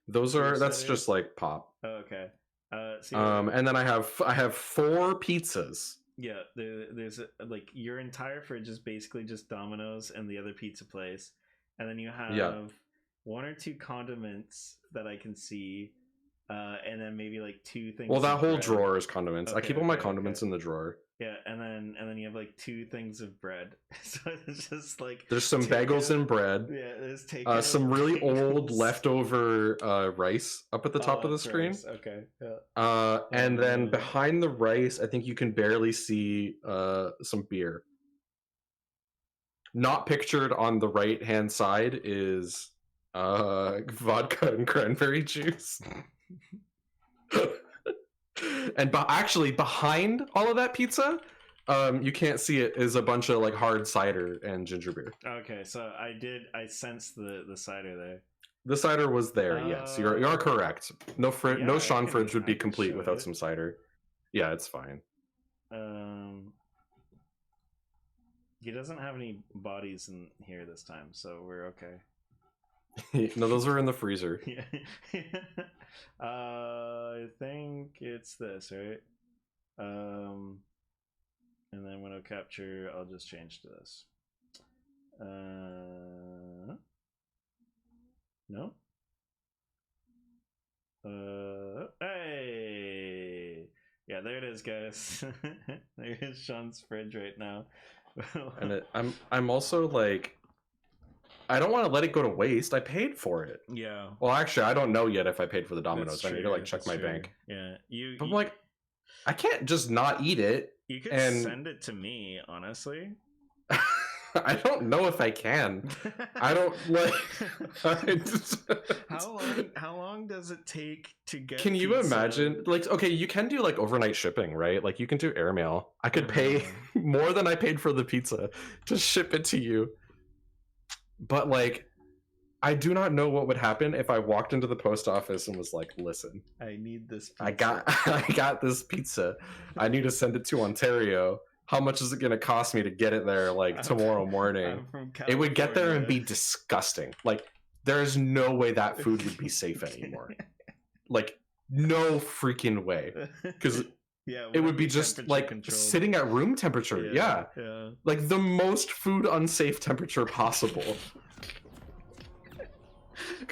That's just like pop. Oh, okay. And then I have 4 pizzas. Yeah, there's like your entire fridge is basically just Domino's and the other pizza place, and then you have 1 or 2 condiments that I can see, and then maybe like 2 things. Well, that whole bread. drawer is condiments. Okay, I keep all my condiments in the drawer. Yeah, and then you have like 2 things of bread. So it's just like there's some bagels and bread. Yeah, there's some really old leftover rice up at the top of the screen. Rice. Okay. Yeah. And then behind the rice, I think you can barely see some beer. Not pictured on the right hand side is vodka and cranberry juice. And actually behind all of that pizza, you can't see it, is a bunch of like hard cider and ginger beer. Okay, so I sensed the cider there. The cider was there, yes. You are correct. No Sean fridge would be complete without some cider. Yeah, it's fine. He doesn't have any bodies in here this time, so we're okay. No, those are in the freezer. Yeah. I think it's this, right? And then when I capture, I'll just change to this. No? Hey! Yeah, there it is, guys. There is Sean's fridge right now. And I'm also like, I don't want to let it go to waste. I paid for it. Yeah. Well, actually, I don't know yet if I paid for the Domino's. I need to like check my bank. Yeah. But I'm like, I can't just not eat it. You could send it to me, honestly. I don't know if I can. I don't like. How long does it take to get? Can you imagine? Like, okay, you can do like overnight shipping, right? Like, you can do airmail. I could pay more than I paid for the pizza to ship it to you. But like, I do not know what would happen if I walked into the post office and was like, "Listen, I need this pizza. I got this pizza. I need to send it to Ontario. How much is it going to cost me to get it there like tomorrow morning?" It would get there and be disgusting. Like, there's no way that food would be safe anymore. Like, no freaking way. Because it would be just like controlled. Sitting at room temperature. Yeah. Like the most food unsafe temperature possible.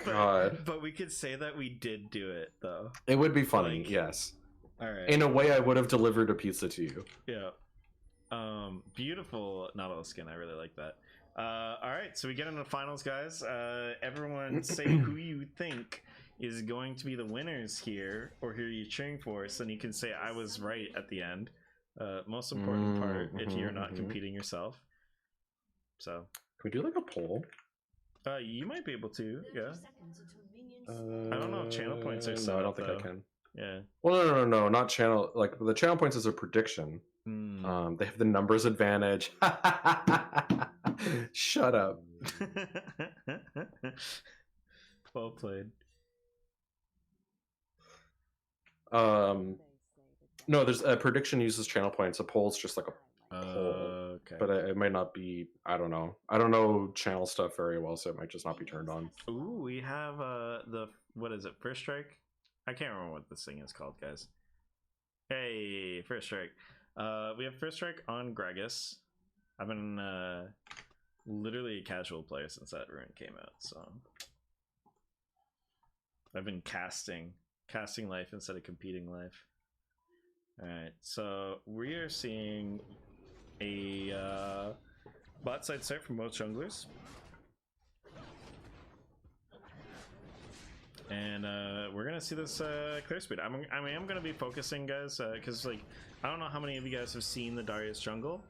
God. But we could say that we did do it, though. It would be funny, yes. All right. In a way, I would have delivered a pizza to you. Yeah. Beautiful Nautilus skin. I really like that. All right, so we get into the finals, guys. Everyone say who you think is going to be the winners here, or who you're cheering for, so then you can say I was right at the end. Most important part if you're not competing yourself. So can we do like a poll? You might be able to, yeah. I don't know if channel points are set No, I don't up, think though. I can. Yeah. Well, no, not channel. Like the channel points is a prediction. They have the numbers advantage. Shut up. Well played. No, there's a prediction uses channel points. A poll's just like a poll. Okay. But it might not be. I don't know. I don't know channel stuff very well, so it might just not be turned on. Ooh, we have what is it? First strike? I can't remember what this thing is called, guys. Hey, first strike. We have first strike on Gragas. I've been literally a casual player since that rune came out, so I've been casting life instead of competing life. All right, so we are seeing a bot side start from both junglers. And we're gonna see this clear speed. I mean, I'm gonna be focusing, guys, because like I don't know how many of you guys have seen the Darius jungle.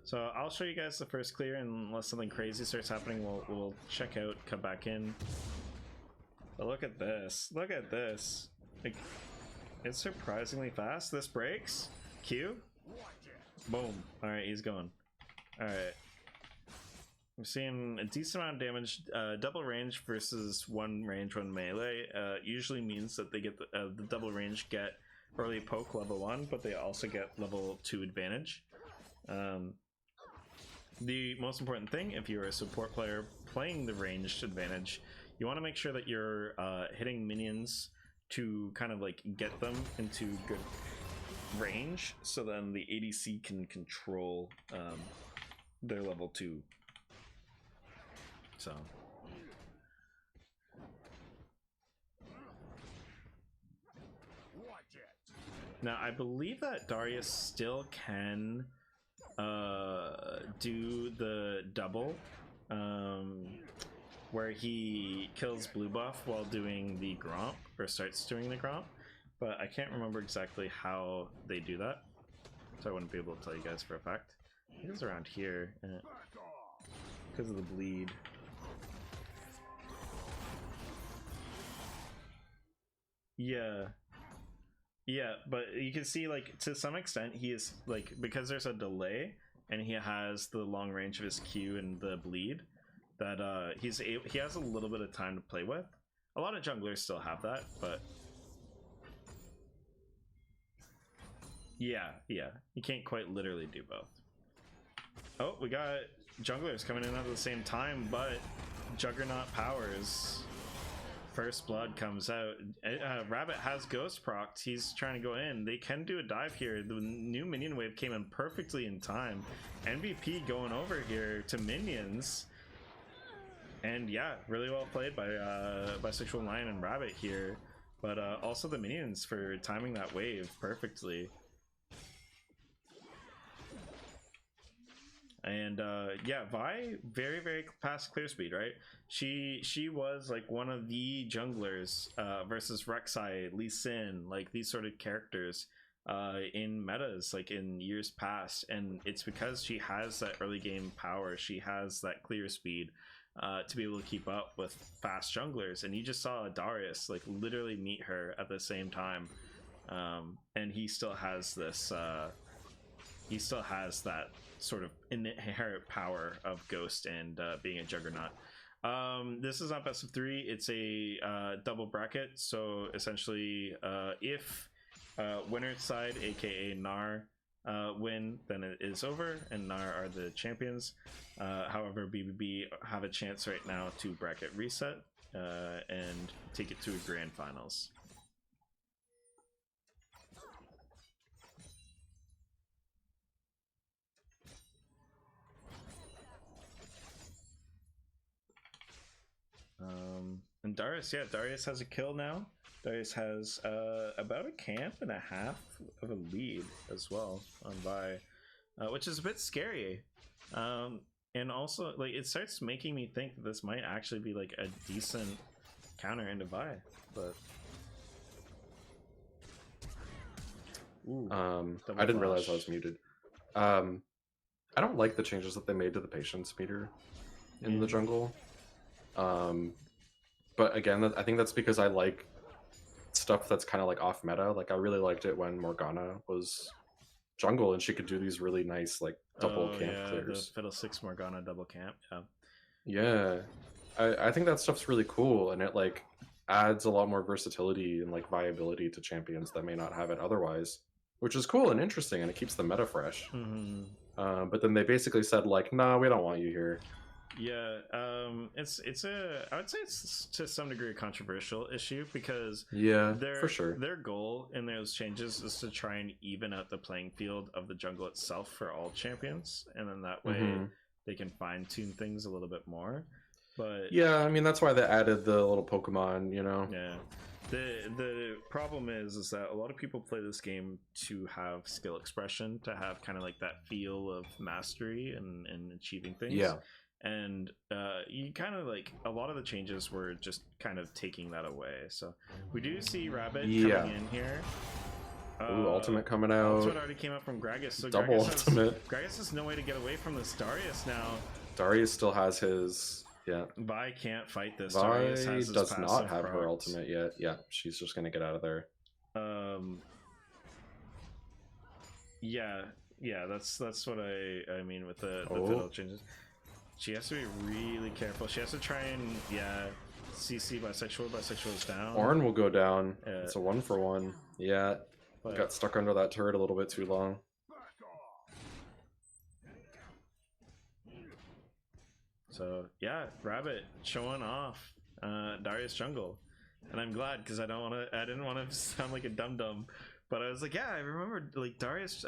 So I'll show you guys the first clear, and unless something crazy starts happening, we'll check out, come back in. But look at this! Look at this! Like, it's surprisingly fast. This breaks. Q. Boom. All right, he's going. All right. I'm seeing a decent amount of damage. Double range versus one range, one melee usually means that they get the double range get early poke level 1, but they also get level 2 advantage. The most important thing, if you're a support player playing the ranged advantage, you want to make sure that you're hitting minions to kind of like get them into good range, so then the ADC can control their level 2. So now I believe that Darius still can do the double where he kills blue buff while doing the Gromp, or starts doing the Gromp, but I can't remember exactly how they do that, so I wouldn't be able to tell you guys for a fact. I think it's around here because of the bleed. Yeah, but you can see, like, to some extent he is, like, because there's a delay and he has the long range of his Q and the bleed, that he has a little bit of time to play with. A lot of junglers still have that, but yeah, you can't quite literally do both. Oh, we got junglers coming in at the same time, but Juggernaut powers. First blood comes out. Rabbit has ghost procced. He's trying to go in. They can do a dive here. The new minion wave came in perfectly in time. MVP going over here to minions. And yeah, really well played by Sexual Lion and Rabbit here. But also the minions for timing that wave perfectly. And yeah, Vi, very fast clear speed, right? She was like one of the junglers versus Rek'Sai, Lee Sin, like these sort of characters in metas like in years past, and it's because she has that early game power, she has that clear speed to be able to keep up with fast junglers. And you just saw Darius like literally meet her at the same time, and he still has this he still has that sort of inherent power of Ghost and being a Juggernaut. This is not best of 3, it's a double bracket, so essentially if winner's side, aka Gnar, win, then it is over and Gnar are the champions. However, BBB have a chance right now to bracket reset and take it to a grand finals. And Darius, yeah, Darius has a kill now. Darius has about a camp and a half of a lead as well on Vi, which is a bit scary. And also, like, it starts making me think that this might actually be like a decent counter into Vi. But ooh, I didn't realize I was muted. I don't like the changes that they made to the patience meter in the jungle. But again, I think that's because I like stuff that's kind of like off meta. Like I really liked it when Morgana was jungle and she could do these really nice like double camp clears. The Fiddlesticks Morgana double camp. Yeah, I think that stuff's really cool, and it like adds a lot more versatility and like viability to champions that may not have it otherwise, which is cool and interesting, and it keeps the meta fresh. But then they basically said like, nah, we don't want you here. Yeah, it's a, I would say it's to some degree a controversial issue, because yeah, for sure, their goal in those changes is to try and even out the playing field of the jungle itself for all champions, and then that way they can fine tune things a little bit more. But yeah, I mean that's why they added the little Pokemon, you know. Yeah, The problem is that a lot of people play this game to have skill expression, to have kind of like that feel of mastery and achieving things. Yeah. And you kind of like a lot of the changes were just kind of taking that away. So we do see Rabbit coming in here. Ooh, ultimate coming out. Ultimate already came out from Gragas. So Double ultimate. Gragas has no way to get away from this Darius now. Darius still has his. Yeah. Vi can't fight this. Vi Darius has his does not passive have her procs. ultimate yet. Yeah, she's just gonna get out of there. Yeah, that's what I mean with the fiddle changes. She has to be really careful. She has to try and CC bisexual. Bisexual is down. Ornn will go down. It's a 1-for-1. Yeah, got stuck under that turret a little bit too long. So yeah, Rabbit showing off Darius jungle, and I'm glad because I didn't want to sound like a dum dum, but I was like, yeah, I remember like Darius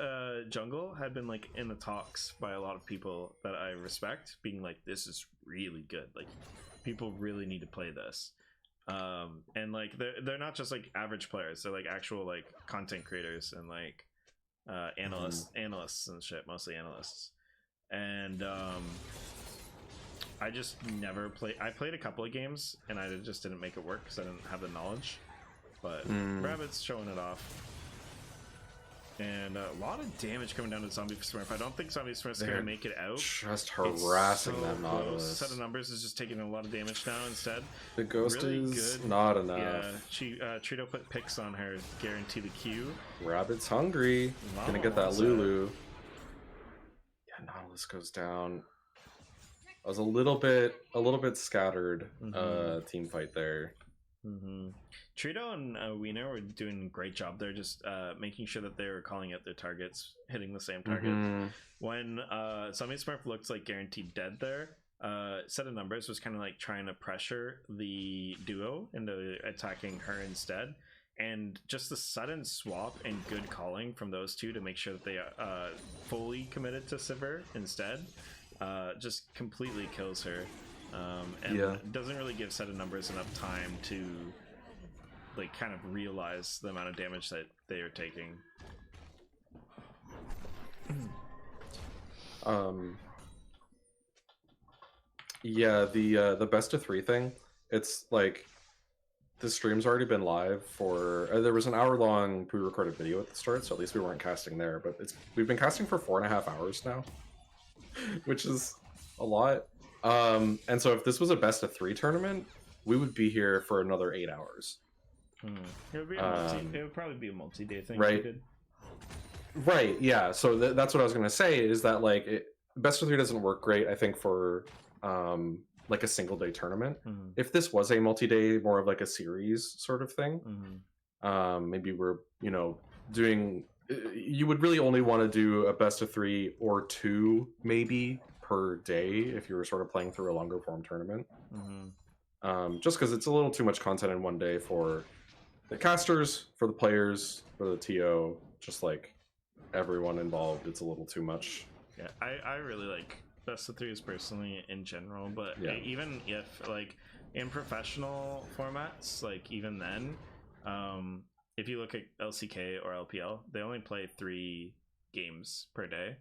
jungle had been like in the talks by a lot of people that I respect, being like, this is really good, like people really need to play this, and like they're not just like average players, they're like actual like content creators and like analysts and shit, mostly analysts, and I just never played. I played a couple of games and I just didn't make it work because I didn't have the knowledge. But Rabbit's showing it off, and a lot of damage coming down to Zombie Smurf. I don't think Zombie Smurf's gonna make it out. Just harassing that Nautilus. Set of numbers is just taking a lot of damage now instead. The ghost really is good. not enough. Yeah, Trito put picks on her, guarantee the Q. Rabbit's hungry. Gonna get that Lulu. Yeah, Nautilus goes down. I was a little bit scattered team fight there. Trito and Wiener were doing a great job there, just making sure that they were calling out their targets, hitting the same target. When Zombie Smurf looked like guaranteed dead there, set of numbers was kind of like trying to pressure the duo into attacking her instead. And just the sudden swap and good calling from those two to make sure that they fully committed to Sivir instead. Just completely kills her, and doesn't really give set of numbers enough time to like kind of realize the amount of damage that they are taking. Yeah, the best of 3 thing, it's like the stream's already been live for there was an hour-long pre-recorded video at the start, so at least we weren't casting there, but we've been casting for 4.5 hours now. Which is a lot. And so if this was a best of 3 tournament, we would be here for another 8 hours. It would probably be a multi-day thing. Right. Right, yeah. So that's what I was going to say, is that like best of 3 doesn't work great, I think, for like a single day tournament. If this was a multi-day, more of like a series sort of thing, maybe we're, doing... You would really only want to do a best of 3 or 2 maybe per day if you were sort of playing through a longer form tournament. Just because it's a little too much content in one day for the casters, for the players, for the TO, just like everyone involved. It's a little too much. Yeah, I really like best of 3s personally in general, but even if like in professional formats, like even then, if you look at LCK or LPL, they only play 3 games per day.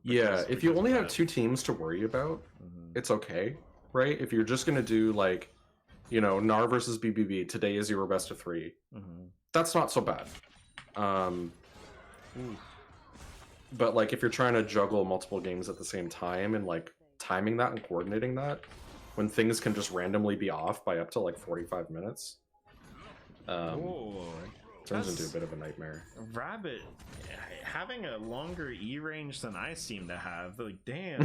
If you only have 2 teams to worry about, it's okay, right? If you're just gonna do like, Gnar versus BBB, today is your best of 3. That's not so bad. But like if you're trying to juggle multiple games at the same time and like timing that and coordinating that, when things can just randomly be off by up to like 45 minutes. Turns into a bit of a nightmare. Rabbit having a longer E range than I seem to have. Like, damn.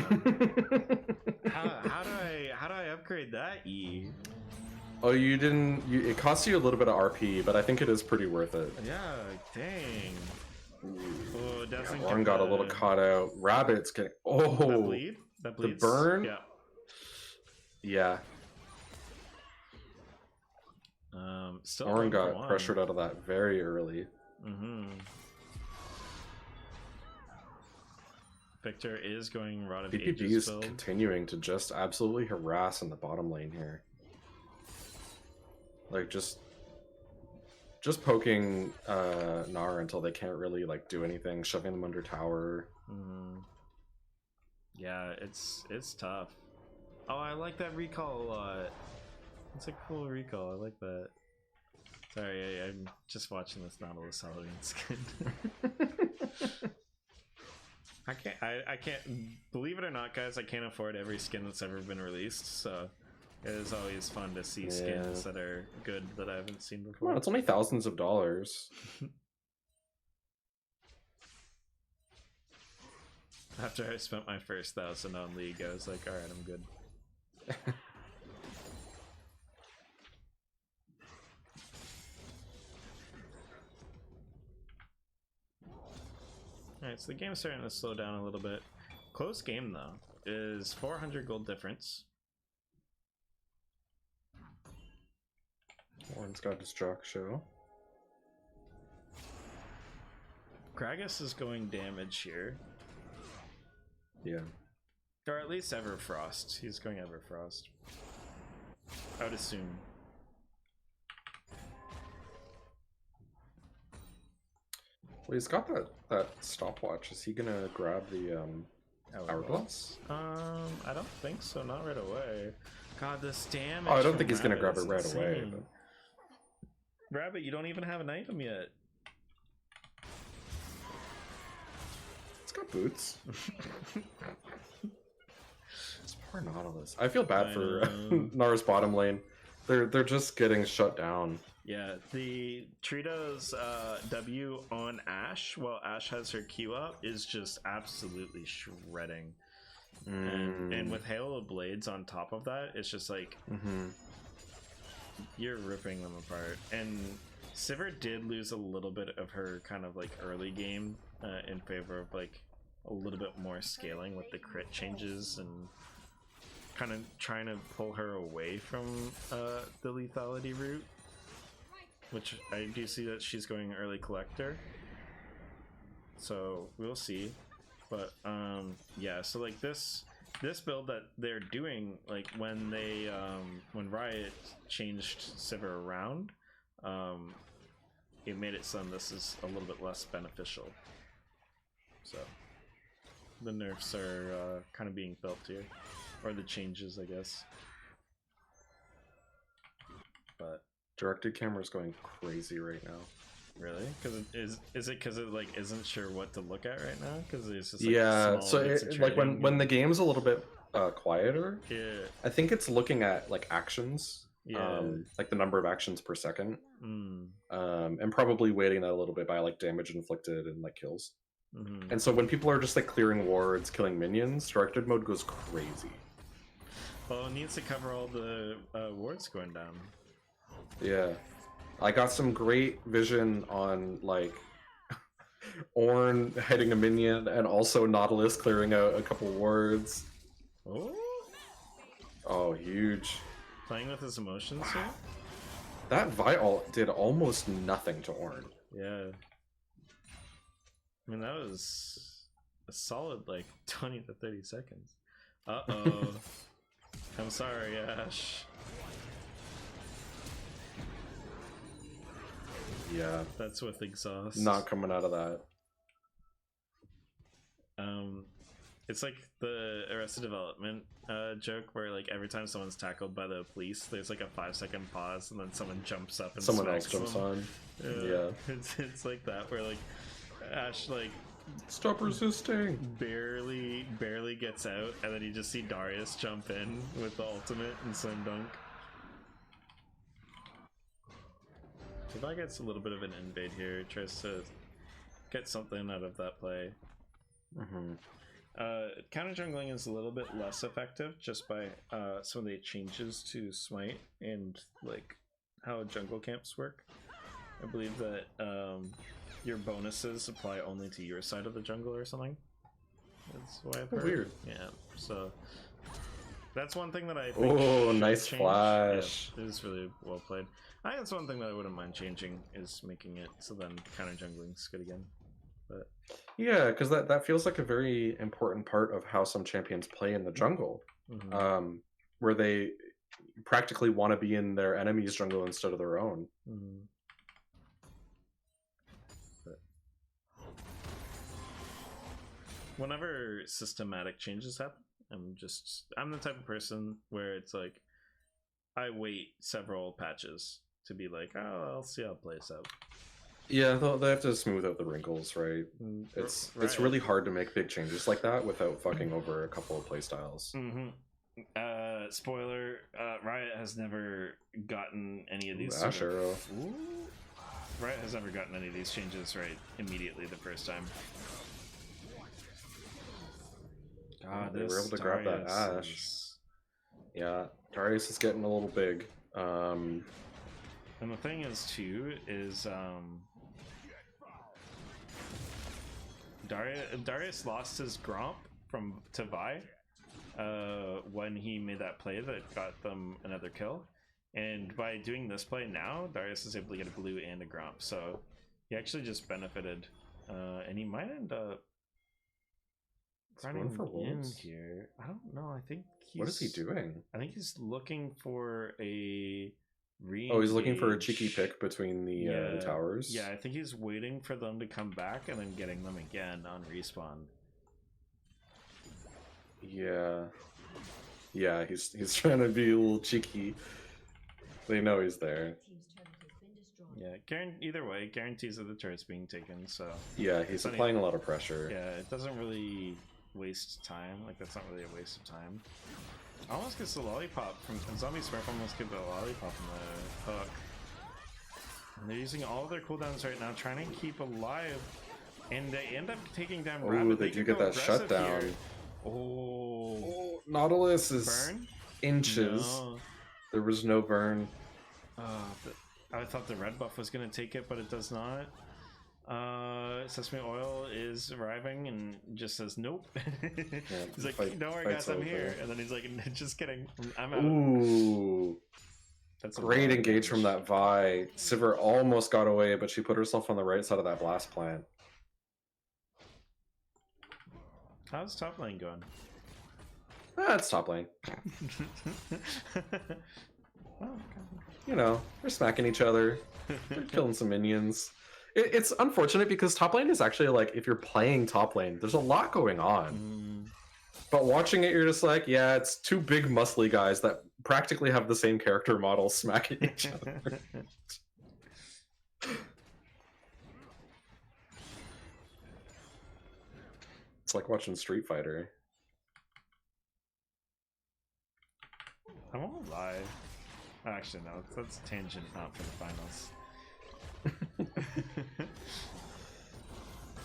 how do I upgrade that E? Oh, you didn't. It costs you a little bit of RP, but I think it is pretty worth it. Yeah, dang. Oh, doesn't Ornn got a little caught out. Rabbit's getting. Oh, that bleed? That bleeds. The burn. Yeah. Yeah. Still Ornn got pressured out of that very early. Victor is going Rod of BBB Ages is build. continuing to just absolutely harass in the bottom lane here. Like, just just poking Gnar until they can't really like do anything, shoving them under tower. Yeah, it's tough. Oh, I like that recall a lot. It's a cool recall. I like that. Sorry, I'm just watching this Nautilus Halloween skin. I can't believe it or not, guys. I can't afford every skin that's ever been released, so it is always fun to see skins that are good that I haven't seen before. Well, it's only thousands of dollars. After I spent my first 1,000 on League, I was like, alright, I'm good. Alright, so the game's starting to slow down a little bit. Close game, though. Is 400 gold difference. Warren's got his jock show. Gragas is going damage here. Yeah. Or at least Everfrost. He's going Everfrost. I would assume. Well, he's got that stopwatch. Is he gonna grab the hourglass? I don't think so. Not right away. God, this damage. Oh, I don't from think he's gonna Rabbit grab it is right away. insane. But... Rabbit, you don't even have an item yet. It's got boots. It's poor Nautilus. I feel bad for Gnar's bottom lane. They're just getting shut down. Yeah, the Trito's W on Ashe, while Ashe has her Q up, is just absolutely shredding. And with Hail of Blades on top of that, it's just like you're ripping them apart. And Sivir did lose a little bit of her kind of like early game in favor of like a little bit more scaling with the crit changes and kind of trying to pull her away from the lethality route. Which I do see that she's going early collector, so we'll see. But yeah, so like this build that they're doing, like when they when Riot changed Sivir around, it made it so this is a little bit less beneficial. So the nerfs are kind of being felt here, or the changes, I guess. But Directed camera's going crazy right now. really, because is it because it like isn't sure what to look at right now? Because it's just like Yeah, small so bits of like trading when and- the game's a little bit quieter, yeah, I think it's looking at like actions, Yeah. like the number of actions per second, mm, and probably weighting that a little bit by like damage inflicted and like kills. mhm. And so when people are just like clearing wards, killing minions, directed mode goes crazy. Well, it needs to cover all the wards going down. Yeah, I got some great vision on like Ornn heading a minion and also Nautilus clearing out a couple wards. Oh, Oh, huge. playing with his emotions here. That Vial did almost nothing to Ornn. Yeah, I mean that was a solid like 20 to 30 seconds. Uh-oh. I'm sorry, Ashe. Yeah, That's with exhaust. not coming out of that. It's like the Arrested Development joke where like every time someone's tackled by the police, there's like a 5-second pause and then someone jumps up and Someone else smacks jumps them. on. Yeah. It's like that where like Ashe like Stop resisting. barely gets out, and then you just see Darius jump in with the ultimate and slam dunk. Devi gets a little bit of an invade here, tries to get something out of that play. Mm-hmm. Counter jungling is a little bit less effective just by some of the changes to Smite and like how jungle camps work. I believe that your bonuses apply only to your side of the jungle or something. That's what I've heard. Weird. Yeah, so that's one thing that I think Oh, should nice change. flash. Yeah, it is really well played. I think that's one thing that I wouldn't mind changing, is making it so then counter jungling's good again. But Yeah, because that feels like a very important part of how some champions play in the jungle, mhm, where they practically want to be in their enemy's jungle instead of their own. mhm. whenever systematic changes happen, I'm the type of person where it's like I wait several patches to be like, oh, I'll see how it plays out. Yeah, they have to smooth out the wrinkles, right? It's really hard to make big changes like that without fucking over a couple of playstyles. Spoiler: Riot has never gotten any of these. Riot has never gotten any of these changes right immediately the first time. God, they were able to grab that Ashe. Yeah, Darius is getting a little big. And the thing is too is Darius lost his Gromp to Vi when he made that play that got them another kill, and by doing this play now, Darius is able to get a blue and a Gromp, so he actually just benefited, and he might end up running for in wolves here. I don't know. I think what is he doing? I think he's looking for a Oh, he's looking for a cheeky pick between the towers. Yeah, I think he's waiting for them to come back and then getting them again on respawn. Yeah, he's trying to be a little cheeky. They know he's there. Yeah, either way, guarantees that the turret's being taken. So yeah, he's applying a lot of pressure. Yeah, it doesn't really waste time. Like, that's not really a waste of time. Almost gets the lollipop from Zombie Smurf. Almost get the lollipop in the hook. And they're using all of their cooldowns right now, trying to keep alive, and they end up taking down Rabbit. They do get that shutdown. Here. Oh, Nautilus is burn? Inches. No. There was no burn. I thought the red buff was going to take it, but it does not. Sesame Oil is arriving and just says nope. He's like, don't worry guys, I'm here. And then he's like, just kidding, I'm out. Ooh, that's great engage from that Vi. Sivir almost got away, but she put herself on the right side of that blast plant. How's top lane going? It's top lane. You know, they're smacking each other. They're killing some minions. It's unfortunate because top lane is actually, like, if you're playing top lane, there's a lot going on. But watching it, you're just like, yeah, it's two big muscly guys that practically have the same character model smacking each other. It's like watching Street Fighter. I won't lie. Actually, no, that's tangent, not for the finals.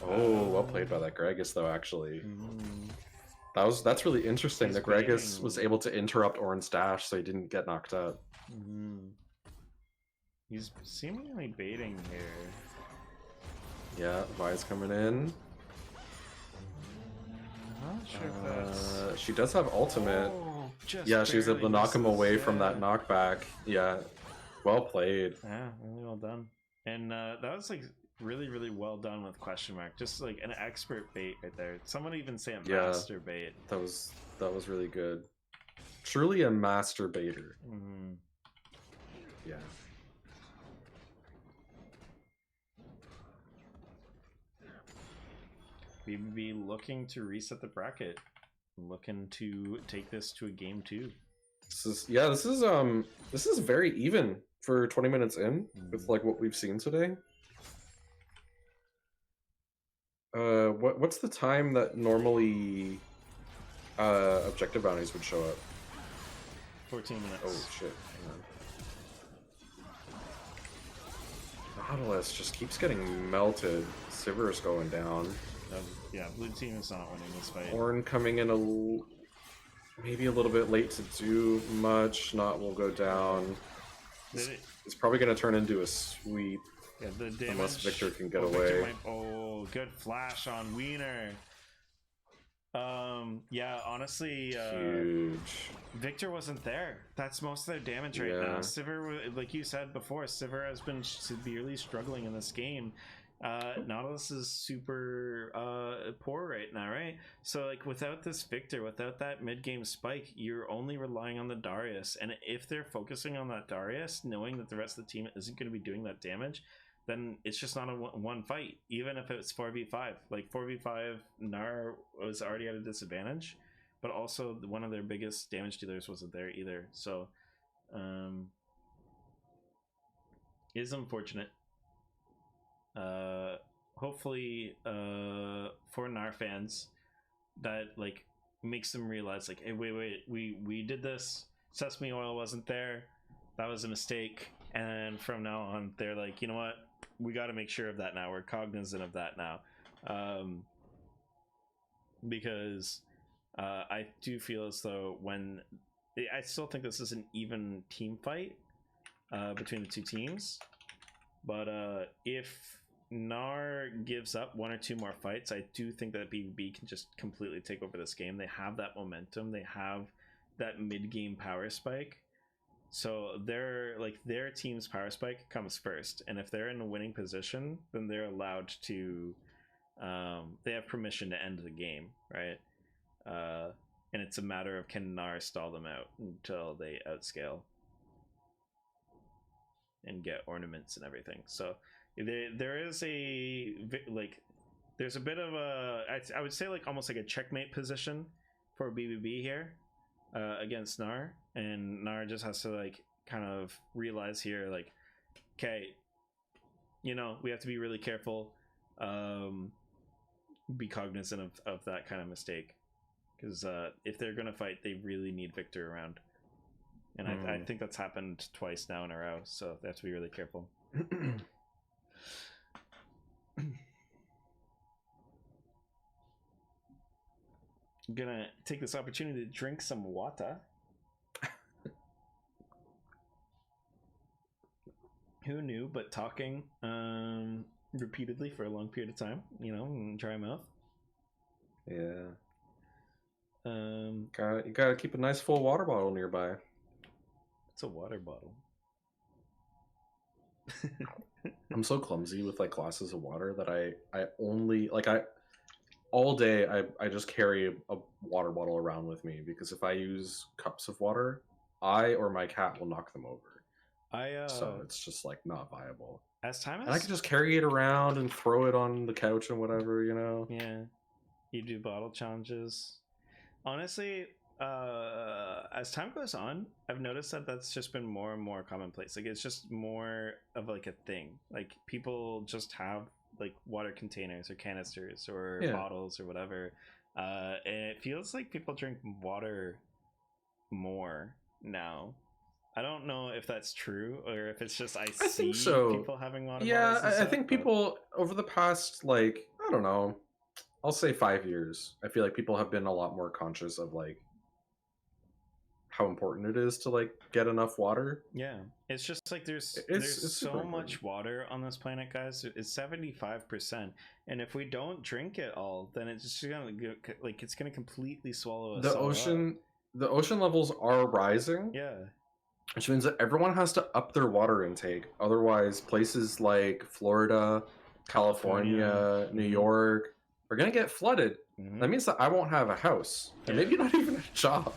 Oh, well played by that Gragas, though. Actually, that's really interesting. That Gragas was able to interrupt Ornn's dash, so he didn't get knocked out. He's seemingly baiting here. Yeah, Vi's coming in. I'm not sure if that's... She does have ultimate. Yeah, she was able to knock him away from that knockback. Yeah, well played. Yeah, really well done. And that was like really, really well done with question mark. Just like an expert bait right there. Someone even say a master bait. That was really good. Truly a master baiter. Yeah. BBB looking to reset the bracket. Looking to take this to a game 2. This is very even for 20 minutes in with like what we've seen today. What's the time that normally objective bounties would show up? 14 minutes. Oh shit. Nautilus just keeps getting melted. Sivir's going down. Yeah, blue team is not winning this fight. Ornn coming in maybe a little bit late to do much. Not will go down. It's probably going to turn into a sweep. Yeah, the damage. Unless Victor can get away. Good flash on Wiener. Yeah, honestly, huge. Victor wasn't there. That's most of their damage right now. Sivir, like you said before, Sivir has been severely struggling in this game. Nautilus is super poor right now, right? So like without this Victor, without that mid-game spike, you're only relying on the Darius, and if they're focusing on that Darius, knowing that the rest of the team isn't going to be doing that damage, then it's just not a one fight, even if it's 4v5. Like 4v5, Gnar was already at a disadvantage, but also one of their biggest damage dealers wasn't there either. So it is unfortunate. Hopefully for Gnar fans, that like makes them realize like, hey, wait, we did this, sesame oil wasn't there, that was a mistake, and from now on they're like, you know what, we got to make sure of that now, we're cognizant of that now. Because I do feel as though when I still think this is an even team fight between the two teams, but if Gnar gives up one or two more fights, I do think that BBB can just completely take over this game. They have that momentum, they have that mid-game power spike, so their team's power spike comes first, and if they're in a winning position, then they're allowed to they have permission to end the game, right? And it's a matter of, can Gnar stall them out until they outscale and get ornaments and everything. So there is a like, there's a bit of a, I would say like almost like a checkmate position for BBB here against Gnar, and Gnar just has to like kind of realize here like, okay, you know, we have to be really careful, be cognizant of that kind of mistake, because if they're gonna fight, they really need Victor around, and I think that's happened twice now in a row, so they have to be really careful. I'm gonna take this opportunity to drink some water. Who knew? But talking repeatedly for a long period of time, you know, dry mouth. Yeah. You gotta keep a nice full water bottle nearby. It's a water bottle. I'm so clumsy with like glasses of water that I only like all day I just carry a water bottle around with me, because if I use cups of water, I or my cat will knock them over. So it's just like not viable. As time and I can just carry it around and throw it on the couch and whatever, you know. Yeah, you do bottle challenges. Honestly, as time goes on, I've noticed that that's just been more and more commonplace. Like, it's just more of like a thing. Like, people just have like water containers or canisters or bottles or whatever, and it feels like people drink water more now. I don't know if that's true or if it's just I see think so. People having water bottles. Yeah, I think people over the past, like, I don't know, I'll say 5 years, I feel like people have been a lot more conscious of like how important it is to like get enough water. Yeah, it's just like there's so much water on this planet, guys. It's 75%, and if we don't drink it all, then it's just gonna like, it's gonna completely swallow us. The ocean levels are rising. Yeah, which means that everyone has to up their water intake. Otherwise, places like Florida, California, New York are gonna get flooded. That means that I won't have a house, and maybe not even a job.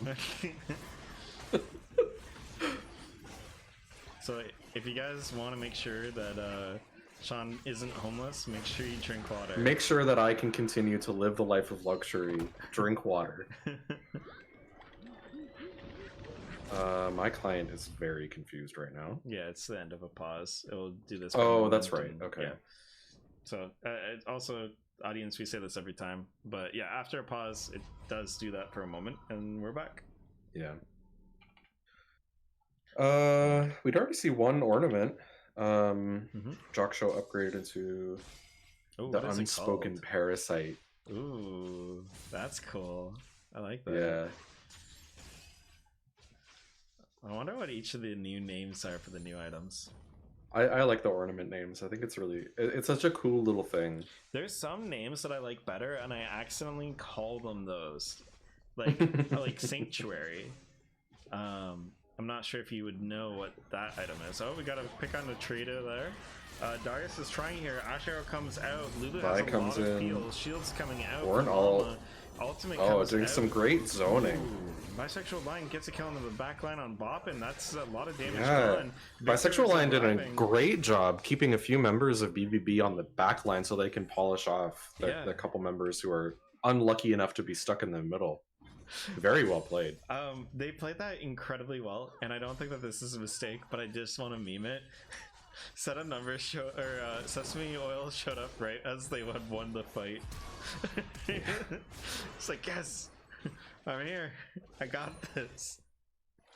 So if you guys want to make sure that Sean isn't homeless, make sure you drink water. Make sure that I can continue to live the life of luxury. Drink water. My client is very confused right now. Yeah, it's the end of a pause. It will do this. Oh, that's right. Okay. Yeah. So also, audience, we say this every time, but yeah, after a pause, it does do that for a moment, and we're back. Yeah. We'd already see one ornament. Jock Show upgraded into the Unspoken Parasite. Ooh, that's cool. I like that. Yeah. I wonder what each of the new names are for the new items. I like the ornament names. I think it's such a cool little thing. There's some names that I like better, and I accidentally call them those. Like like Sanctuary. I'm not sure if you would know what that item is. Oh, we got a pick on the trader there. Darius is trying here. Ashero comes out. Lulu has a lot of heals. Shield's coming out. Or an ult. Ult ultimate Oh, comes doing out. some great zoning. Ooh, Bisexual Line gets a kill into the back line on Bop, and that's a lot of damage Yeah. done. Victor's Bisexual Line did a arriving. great job keeping a few members of BBB on the back line so they can polish off Yeah. the couple members who are unlucky enough to be stuck in the middle. Very well played. They played that incredibly well, and I don't think that this is a mistake, but I just want to meme it. Set of numbers Sesame Oil showed up right as they had won the fight. It's like, yes, I'm here. I got this.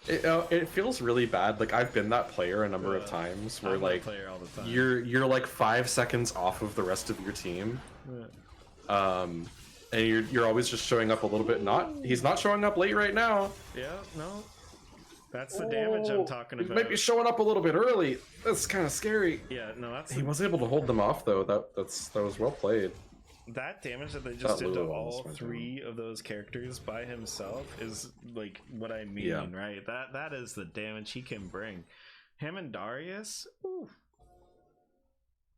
It feels really bad. Like I've been that player a number of times where I'm like that player all the time. you're like 5 seconds off of the rest of your team. And you're always just showing up a little bit. He's not showing up late right now. Yeah, no. That's the damage I'm talking about. He might be showing up a little bit early. That's kind of scary. Yeah, no, that's He was able to hold them off though. That was well played. that damage that they just did to Lulu all almost went 3 of those characters by himself is like what I mean, Yeah. right? That is the damage he can bring. Him and Darius, ooh,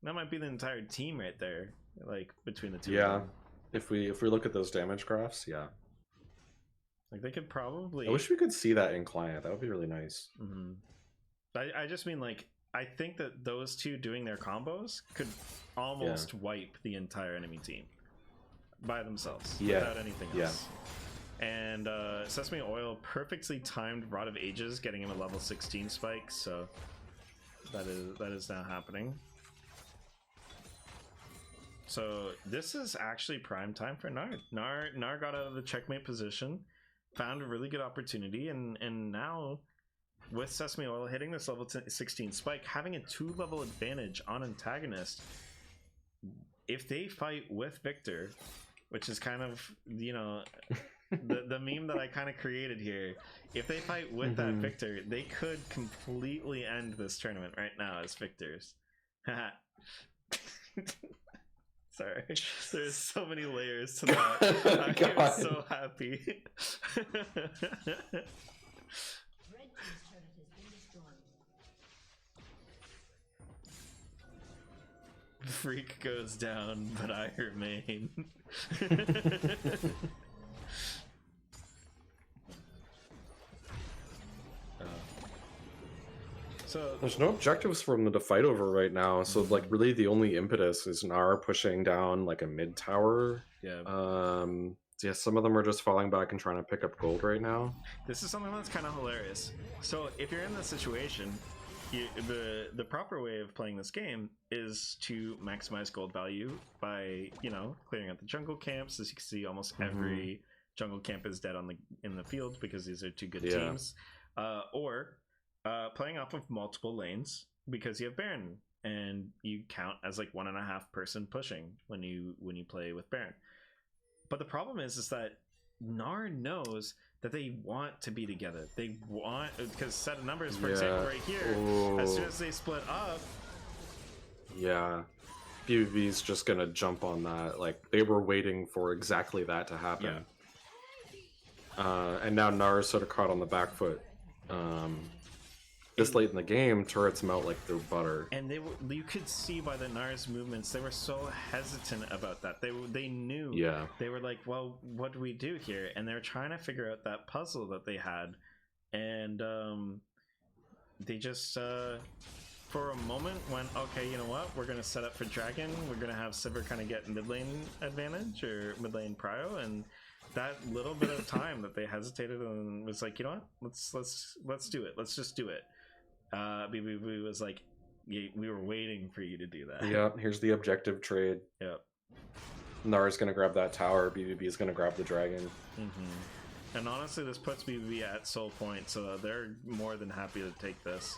that might be the entire team right there, like between the two. Yeah. of them. If we look at those damage graphs, yeah. Like they could probably. I wish we could see that in client. That would be really nice. Mhm. I just mean like I think that those two doing their combos could almost wipe the entire enemy team by themselves without anything else. And Sesame Oil perfectly timed Rod of Ages, getting him a level 16 spike. So that is now happening. So this is actually prime time for Gnar. Gnar got out of the checkmate position, found a really good opportunity, and now with Sesame Oil hitting this level 16 spike, having a 2-level advantage on antagonist, if they fight with Victor, which is kind of, you know, the meme that I kind of created here, if they fight with that Victor, they could completely end this tournament right now as Victors. Sorry, there's so many layers to that. I'm so happy. Red team's turret has been destroyed. Freak goes down, but I remain. So There's no objectives for them to fight over right now, so like really the only impetus is Gnar pushing down like a mid tower. yeah, Yeah, some of them are just falling back and trying to pick up gold right now. this is something that's kind of hilarious. So if you're in this situation, the proper way of playing this game is to maximize gold value by, you know, clearing out the jungle camps. As you can see, almost every jungle camp is dead in the field because these are 2 good teams. Or playing off of multiple lanes because you have Baron and you count as like 1.5 person pushing when you play with Baron. But the problem is that Gnar knows that they want to be together. They want, because set of numbers, for example, right here, as soon as they split up, yeah, BBB's just gonna jump on that. Like they were waiting for exactly that to happen. And now Gnar's sort of caught on the back foot. This late in the game, turrets melt like they're butter. and you could see by the Gnar's movements, they were so hesitant about that. They knew. Yeah. They were like, well, what do we do here? And they were trying to figure out that puzzle that they had. And they just, for a moment, went, okay, you know what? We're going to set up for Dragon. We're going to have Sivir kind of get mid lane advantage or mid lane prio. And that little bit of time that they hesitated and was like, you know what? Let's do it. Let's just do it. BBB was like, we were waiting for you to do that. Yeah, here's the objective trade. Yep. Gnar's gonna grab that tower, BBB is gonna grab the dragon. And honestly, this puts BBB at soul point, so they're more than happy to take this.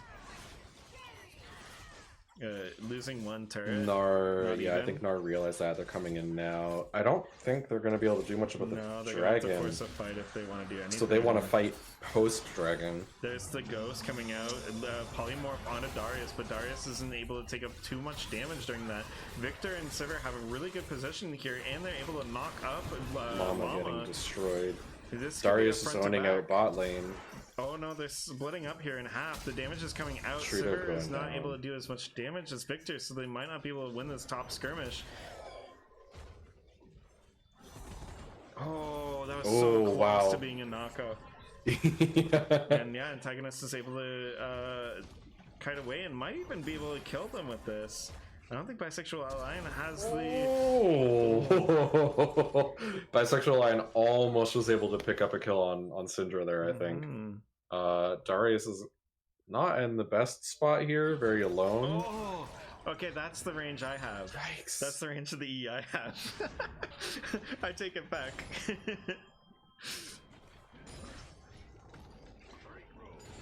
Losing 1 turret. Gnar, not yeah, I even. think Gnar realized that. They're coming in now. I don't think they're gonna be able to do much about No, the they're going to dragon. force a fight if they want to do anything. So they want to fight post-dragon. There's the ghost coming out, polymorph onto Darius, but Darius isn't able to take up too much damage during that. Victor and Sivir have a really good position here, and they're able to knock up Llama getting destroyed. This could be a Darius is front to owning back. out bot lane. Oh no, they're splitting up here in half. The damage is coming out. Trudeau Sivir is going not down. able to do as much damage as Victor, so they might not be able to win this top skirmish. Oh, so close wow. to being a knockoff. Yeah. And yeah, Antagonist is able to kite away and might even be able to kill them with this. I don't think Bisexual Alliance has the... Oh. Bisexual Lion almost was able to pick up a kill on Syndra there, I think. Darius is not in the best spot here, very alone. Oh, okay, that's the range I have. Yikes. That's the range of the E I have. I take it back.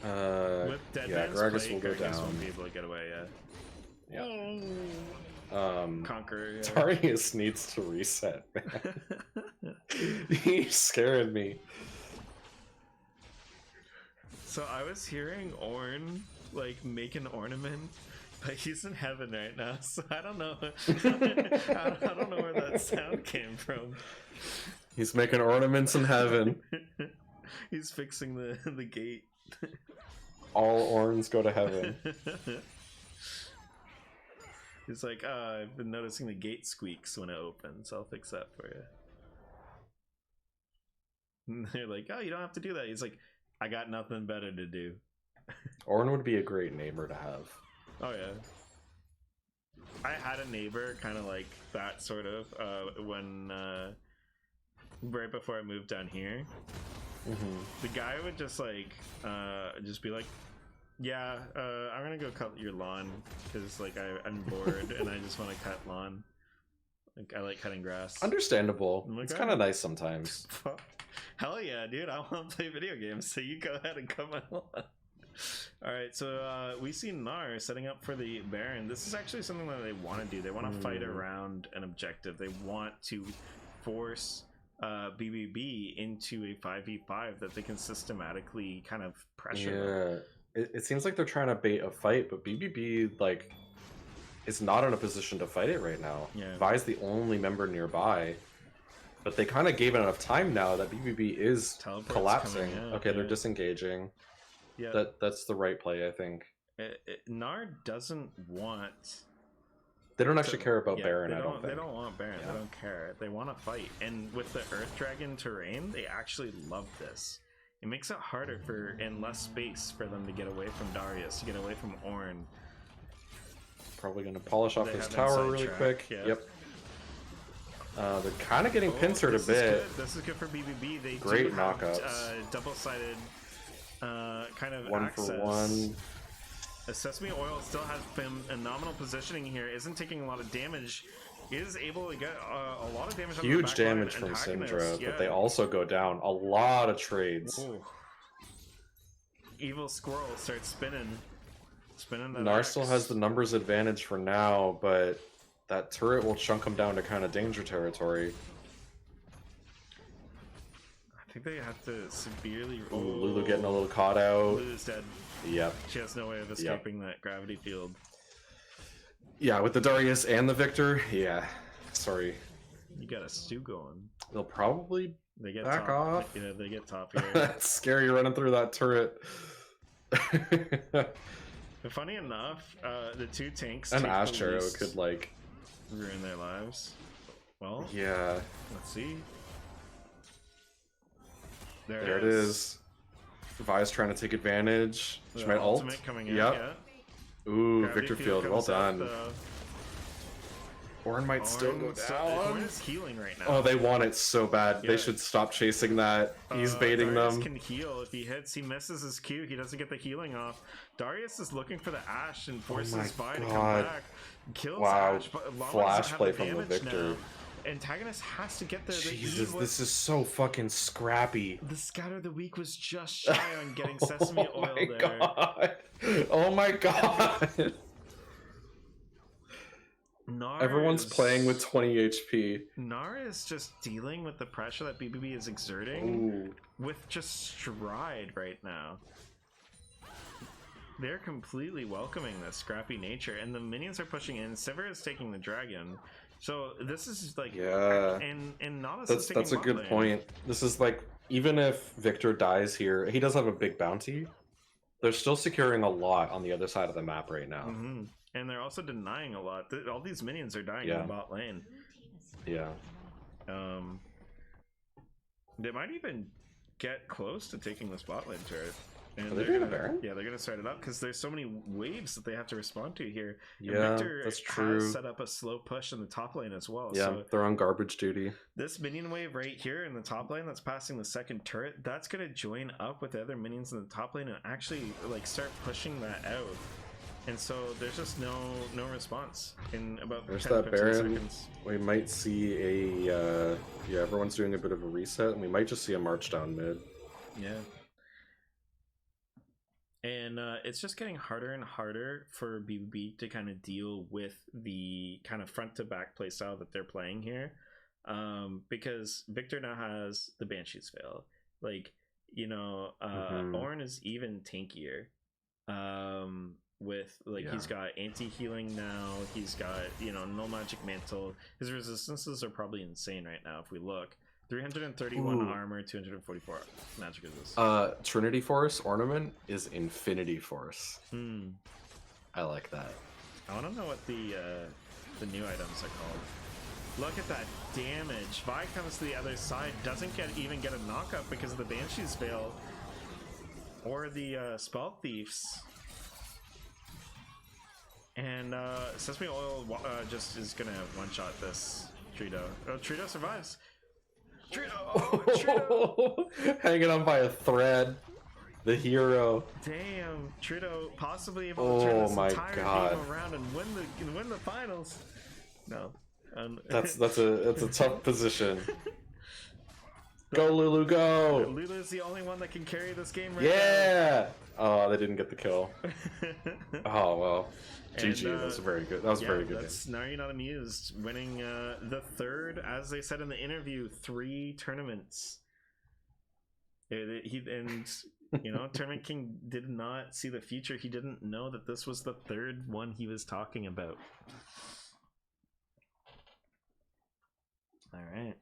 With Dead yeah, Man's Gragas Plate, will go Gragas down. won't be able to get away, yeah. Conqueror, yeah. Darius needs to reset, man. He's scaring me. So I was hearing Ornn like make an ornament, but he's in heaven right now, so I don't know. I don't know where that sound came from. He's making ornaments in heaven. He's fixing the gate. All Orns go to heaven. He's like, I've been noticing the gate squeaks when it opens. I'll fix that for you. And they're like, oh, you don't have to do that. He's like, I got nothing better to do. Ornn would be a great namer to have. Oh yeah. I had a neighbor kind of like that sort of when right before I moved down here. The guy would just like just be like, yeah, I'm gonna go cut your lawn because like I'm bored and I just want to cut lawn. Like I like cutting grass. Understandable. Like, it's kind of nice sometimes. Hell yeah, dude! I want to play video games, so you go ahead and cut my lawn. All right, so we see Gnar setting up for the Baron. This is actually something that they want to do. They want to fight around an objective. They want to force BBB into a 5v5 that they can systematically kind of pressure them. It seems like they're trying to bait a fight, but BBB like is not in a position to fight it right now. Yeah. Vi's the only member nearby, but they kind of gave it enough time now that BBB is Teleport's collapsing. coming out, Okay, they're yeah. disengaging. Yeah, That's the right play, I think. Gnar doesn't want. They don't actually care about Baron, They I don't think. They don't want Baron. Yeah. They don't care. They want to fight. And with the Earth Dragon terrain, they actually love this. It makes it harder and less space for them to get away from Darius, to get away from Ornn. Probably going to polish off They his have tower inside really track, quick. yeah. Yep. They're kind of getting pincered a this bit. Is good. This is good for BBB. They Great do have, knockups. Double-sided kind of One access. for one. Sesame Oil still has him in nominal positioning here, isn't taking a lot of damage, is able to get a lot of damage. Huge on the back line. damage from Antagonist, Syndra, yeah. but they also go down. A lot of trades. Ooh. Evil Squirrel starts spinning that Gnar still axe. has the numbers advantage for now, but that turret will chunk him down to kind of danger territory. I think they have to severely. Ooh, Lulu getting a little caught out. Lulu's dead. Yep. She has no way of escaping that gravity field. Yeah, with the Darius and the Victor, yeah. Sorry. You got a stew going. They'll probably They get back top. off. Yeah, they get top here. That's scary running through that turret. But funny enough, the two tanks An take Ash the Charo least could, like... ruin their lives. Well, Yeah. let's see. There it is. Vi's trying to take advantage. She The might ult. ultimate coming in, Yep. yeah. Ooh, Gravity Victor Field, well comes out, done. though. Ornn might still go down. Ornn is healing right now. Oh, they want it so bad. Yeah. They should stop chasing that. He's baiting Darius them. Can heal if he hits. He misses his Q. He doesn't get the healing off. Darius is looking for the Ashe and forces my Vi to come God. back. Kills Wow. Ashe, but Llama Flash doesn't have play the from the damage Victor. now. Antagonist has to get there. The Jesus, Eve was- this is so fucking scrappy. The Scatter of the Week was just shy on getting Sesame Oh Oil my there. God. Oh my God. Gnar Everyone's is- playing with 20 HP. Gnar is just dealing with the pressure that BBB is exerting Ooh. with just stride right now. They're completely welcoming this scrappy nature, and the minions are pushing in. Sivir is taking the dragon, so this is like Yeah. and Nautilus is That's taking a good bot lane. point. This is like, even if Victor dies here, he does have a big bounty. They're still securing a lot on the other side of the map right now. Mm-hmm. And they're also denying a lot. All these minions are dying in Yeah. the bot lane. Yeah. They might even get close to taking the spotlight turret. And Are they they're doing a gonna, Baron? yeah, they're gonna start it up because there's so many waves that they have to respond to here. And Yeah, Victor that's has true. set up a slow push in the top lane as well. Yeah, So they're on garbage duty. this minion wave right here in the top lane that's passing the second turret, that's gonna join up with the other minions in the top lane and actually like start pushing that out. And so there's just no response in about There's 10, that 15 Baron. seconds. We might see a yeah, everyone's doing a bit of a reset, and we might just see a march down mid. Yeah. And it's just getting harder and harder for BBB to kind of deal with the kind of front to back play style that they're playing here. Because Victor now has the Banshee's Veil. Like, you know, Ornn is even tankier. With like he's got anti-healing now, he's got, you know, no magic mantle. His resistances are probably insane right now if we look. 331 armor, 244 magic resist. Trinity Force ornament is Infinity Force. I like that. I want to know what the new items are called. Look at that damage. Vi comes to the other side, doesn't even get a knockup because of the Banshee's Veil or the Spell Thieves. And Sesame Oil just is gonna one-shot this Trito. Oh, Trito survives. Trito! Oh, Trito! Hanging on by a thread. The hero. Damn, Trito possibly able to turn this entire game around and win the finals. No. That's a tough position. Go Lulu, go! Lulu's the only one that can carry this game right now. Yeah! Oh, they didn't get the kill. Oh well. GG, that was very good. That was very good. That's Gnar Not Amused, winning the third, as they said in the interview, 3 tournaments. And you know, Tournament King did not see the future. He didn't know that this was the third one he was talking about. All right.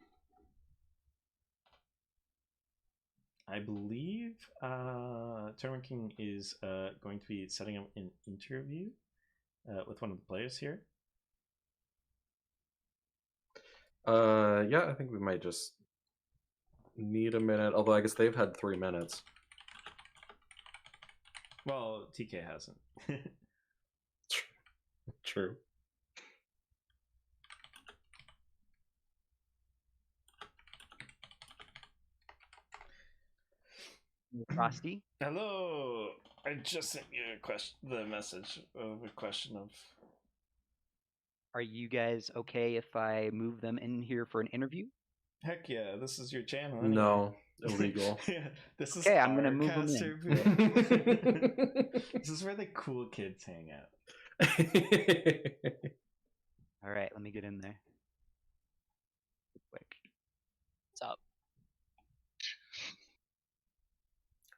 I believe Tournament King is going to be setting up an interview with one of the players here. Yeah, I think we might just need a minute. Although I guess they've had 3 minutes. Well, TK hasn't. True. Frosty? Hello. I just sent you the message of a question of. Are you guys okay if I move them in here for an interview? Heck yeah, this is your channel. Anyway. No, illegal. Yeah, this is okay. I'm gonna move them in. This is where the cool kids hang out. All right, let me get in there. Quick. What's up?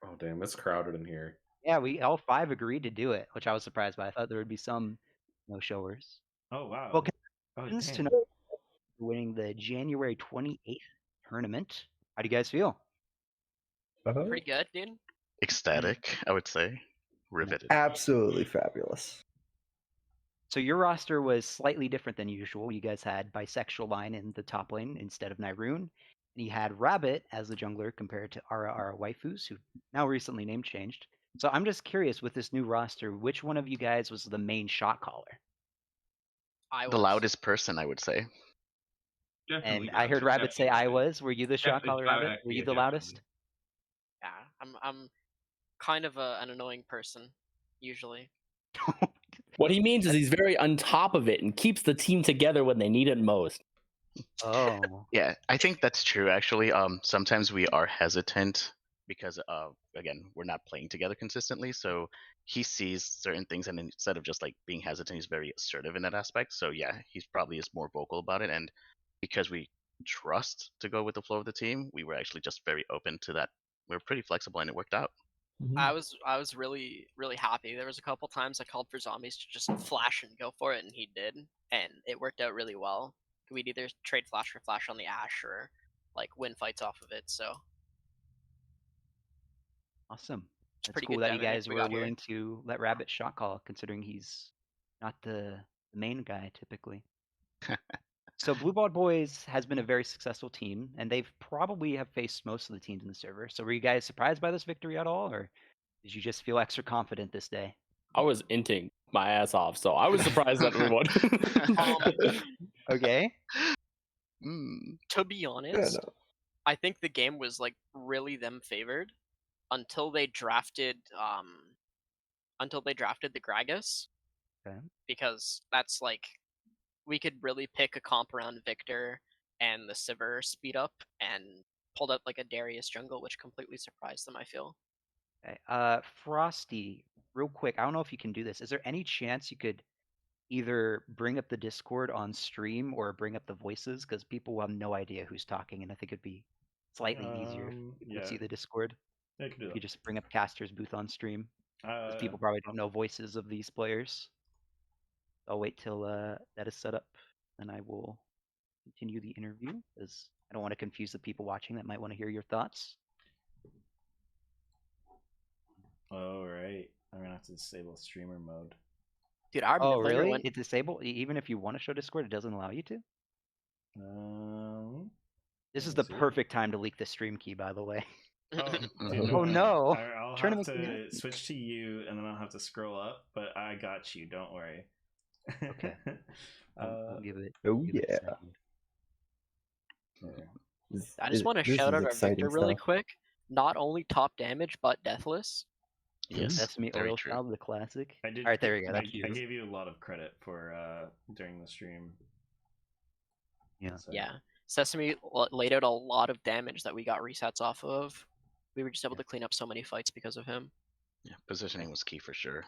Oh damn, it's crowded in here. Yeah, we all 5 agreed to do it, which I was surprised by. I thought there would be some no-showers. Oh wow. Well, Oh, congratulations tonight for winning the January 28th tournament. How do you guys feel? Pretty good, dude. Ecstatic, I would say. Riveted. Absolutely fabulous. So your roster was slightly different than usual. You guys had Bisexual Line in the top lane instead of Nyroon. And you had Rabbit as the jungler compared to Ara Waifus, who now recently name changed. So I'm just curious, with this new roster, which one of you guys was the main shot caller? The loudest person, I would say. And I heard Rabbit say I was. Were you the shot caller, Rabbit? Were you the loudest? Yeah, I'm kind of an annoying person, usually. What he means is he's very on top of it and keeps the team together when they need it most. Oh. Yeah, I think that's true, actually. Sometimes we are hesitant because, again, we're not playing together consistently. So he sees certain things, and instead of just like being hesitant, he's very assertive in that aspect. So yeah, he's probably is more vocal about it. And because we trust to go with the flow of the team, we were actually just very open to that. We were pretty flexible, and it worked out. I was really happy. There was a couple times I called for zombies to just flash and go for it, and he did, and it worked out really well. We'd either trade flash for flash on the Ashe or like win fights off of it. So awesome. It's pretty cool good that you dynamic guys we were got here. willing to let Rabbit shot call, considering he's not the main guy typically. So Blue Ball Boys has been a very successful team, and they've probably have faced most of the teams in the server. So were you guys surprised by this victory at all, or did you just feel extra confident this day? I was inting my ass off, so I was surprised that we won. Okay. To be honest, I think the game was like really them favored until they drafted the Gragas. Okay. Because that's like we could really pick a comp around Victor and the Sivir speed up and pulled up like a Darius jungle, which completely surprised them, I feel. Okay. Frosty, real quick, I don't know if you can do this. Is there any chance you could either bring up the Discord on stream or bring up the voices? Because people will have no idea who's talking, and I think it'd be slightly easier if people could see the Discord. I can do If that. you just bring up Caster's booth on stream. Because people probably don't know voices of these players. I'll wait till that is set up, and I will continue the interview, because I don't want to confuse the people watching that might want to hear your thoughts. All right, I'm gonna have to disable streamer mode. Dude, our Oh, mid laner really? went. It's disabled? Even if you want to show Discord, it doesn't allow you to? This is the perfect time to leak the stream key, by the way. Dude, Oh no! I'll have Tournament to switch to you, and then I'll have to scroll up. But I got you. Don't worry. Okay. I'll give it. Oh give it a yeah. second. I just want to This shout is out our exciting Victor really stuff. quick. Not only top damage, but deathless. Yes, That's me, very oil true. salve, the classic. I did. All right, there we go. I, That's I you. gave you a lot of credit for during the stream. Yeah. So, Yeah. Sesame laid out a lot of damage that we got resets off of. We were just able to clean up so many fights because of him. Yeah, positioning was key for sure.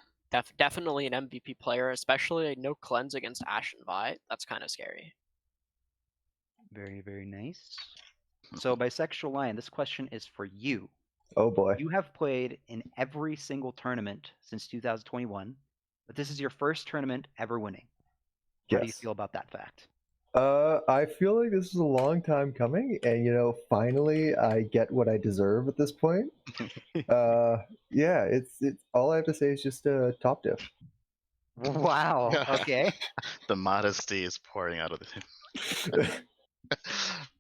Definitely an MVP player, especially no cleanse against Ashe and Vi. That's kind of scary. Very, very nice. So, Bisexual Lion, this question is for you. Oh boy. You have played in every single tournament since 2021, but this is your first tournament ever winning. How do you Yes. feel about that fact? I feel like this is a long time coming, and finally I get what I deserve at this point. Yeah, it's all I have to say is just top diff. Wow. Okay. The modesty is pouring out of him.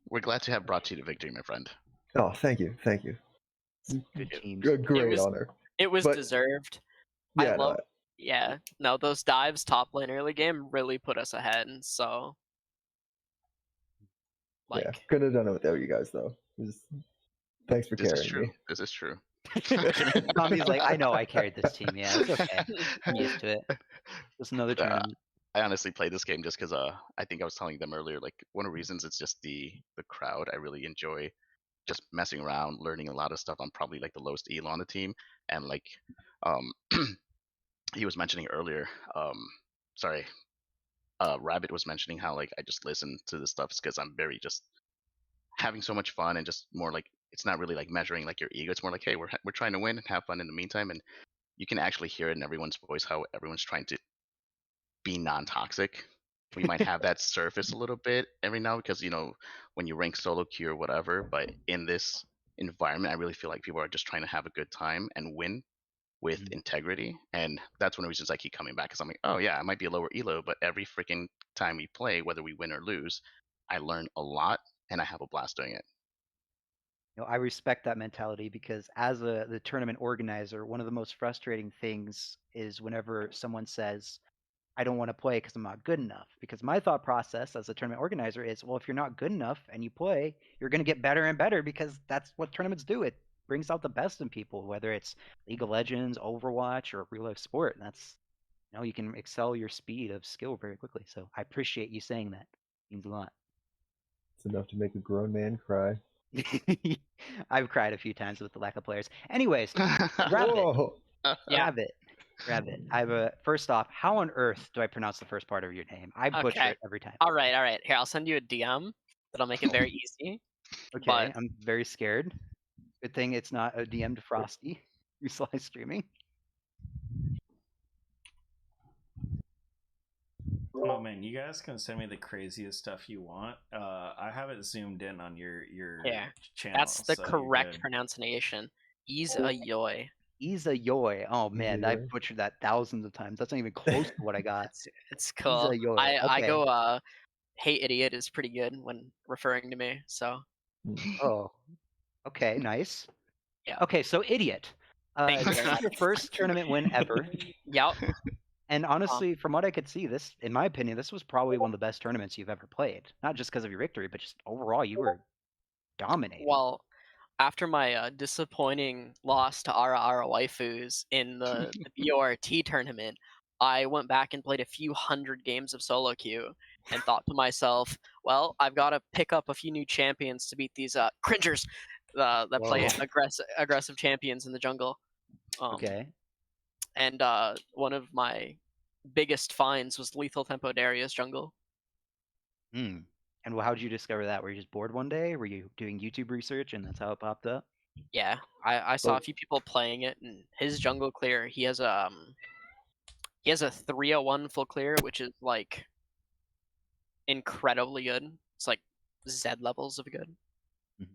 We're glad to have brought you to victory, my friend. Oh, thank you. Good teams. Great honor. It was But- deserved. Yeah, I love. Yeah, no, those dives top lane early game really put us ahead. So, yeah, couldn't have done it without you guys though. Thanks for This is carrying true. me. This is true. Tommy's like, I know I carried this team. Yeah, it's okay. I'm used to it. Just another tournament. I honestly played this game just because I think I was telling them earlier, like one of the reasons it's just the crowd. I really enjoy just messing around, learning a lot of stuff. I'm probably like the lowest elo on the team, and like he was mentioning earlier, Rabbit was mentioning how like I just listen to this stuff because I'm very just having so much fun and just more like it's not really like measuring like your ego. It's more like, hey, we're trying to win and have fun in the meantime, and you can actually hear it in everyone's voice how everyone's trying to be non-toxic. We might have that surface a little bit every now because when you rank solo queue or whatever, but in this environment, I really feel like people are just trying to have a good time and win with integrity, and that's one of the reasons I keep coming back because I'm like, oh yeah, I might be a lower elo, but every freaking time we play, whether we win or lose, I learn a lot and I have a blast doing it. I respect that mentality because as the tournament organizer, one of the most frustrating things is whenever someone says, I don't want to play because I'm not good enough. Because my thought process as a tournament organizer is, well, if you're not good enough and you play, you're going to get better and better because that's what tournaments do. It brings out the best in people, whether it's League of Legends, Overwatch, or real life sport. That's, you can excel your speed of skill very quickly. So I appreciate you saying that. It means a lot. It's enough to make a grown man cry. I've cried a few times with the lack of players. Anyways, Rabbit. Rabbit. I have first off, how on earth do I pronounce the first part of your name? I butcher it every time. All right. Here, I'll send you a DM. That'll make it very easy. Okay, but... I'm very scared. Good thing it's not a DM to Frosty who's live streaming. Oh man, you guys can send me the craziest stuff you want. I haven't zoomed in on your channel. That's the so correct pronunciation. Izayoy. Izayoy. Oh man, I butchered that thousands of times. That's not even close to what I got. It's cool. Izayoy. I go "Hey idiot" is pretty good when referring to me. So Oh, okay, nice. yeah. Okay, so idiot. Thank you This very is much. your first tournament win ever. Yep. And honestly, from what I could see, this, in my opinion, this was probably one of the best tournaments you've ever played. Not just because of your victory, but just overall, you were dominating. Well, after my disappointing loss to Ara Waifus in the BORT tournament, I went back and played a few hundred games of solo queue and thought to myself, well, I've got to pick up a few new champions to beat these cringers that play aggressive champions in the jungle. Okay. And one of my biggest finds was Lethal Tempo Darius jungle. Hmm. And how did you discover that? Were you just bored one day? Were you doing YouTube research and that's how it popped up? Yeah, I saw a few people playing it, and his jungle clear, he has a 301 full clear, which is like incredibly good. It's like Z levels of good. Mhm.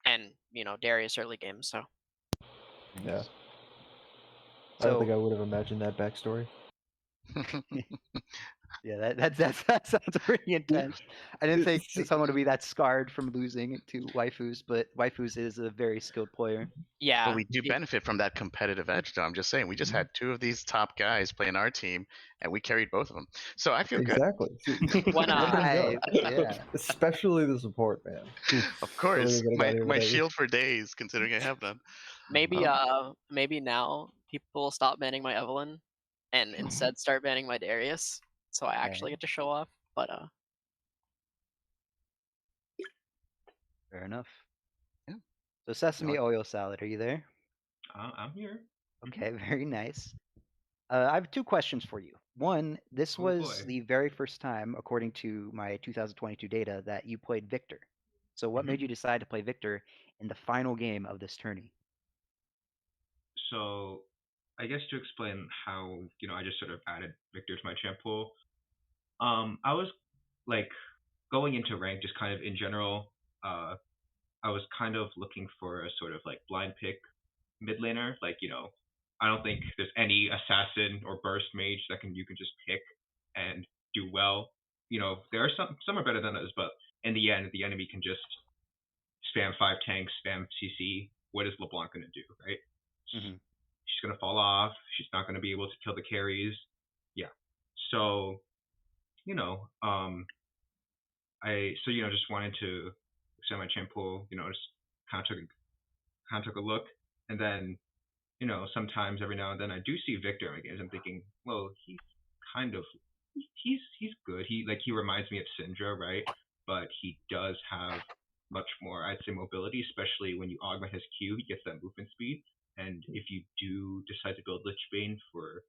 And Darius early game, so Yeah. I So don't think I would have imagined that backstory. yeah, that sounds pretty intense. I didn't think someone would be that scarred from losing to waifus, but waifus is a very skilled player. yeah. But we do benefit from that competitive edge, though. I'm just saying, we just had two of these top guys playing our team, and we carried both of them. So I feel Exactly. When, Nice, yeah. Especially the support, man. of course, Totally gonna go my there. shield for days, considering I have none. maybe maybe now people will stop banning my Evelyn and instead start banning my Darius, so I actually get to show off. But Fair enough. Yeah. So sesame oil salad, are you there? I'm here. Okay, very nice. I have two questions for you. One, this Oh, was boy. the very first time, according to my 2022 data, that you played Victor. So what made you decide to play Victor in the final game of this tourney? So, I guess to explain how I just sort of added Victor to my champ pool. I was like going into rank, just kind of in general. I was kind of looking for a sort of like blind pick mid laner. Like I don't think there's any assassin or burst mage that you can just pick and do well. There are some are better than others, but in the end, the enemy can just spam 5 tanks, spam CC. What is LeBlanc gonna do, right? Mhm. She's gonna fall off. She's not gonna be able to kill the carries. Yeah. So, I just wanted to extend my champ pool. Just kind of took a look, and then sometimes every now and then I do see Victor in my games. I'm thinking, well, he's kind of he's good. He reminds me of Syndra, right? But he does have much more, I'd say, mobility, especially when you augment his Q. He gets that movement speed, and if you do decide to build Lichbane for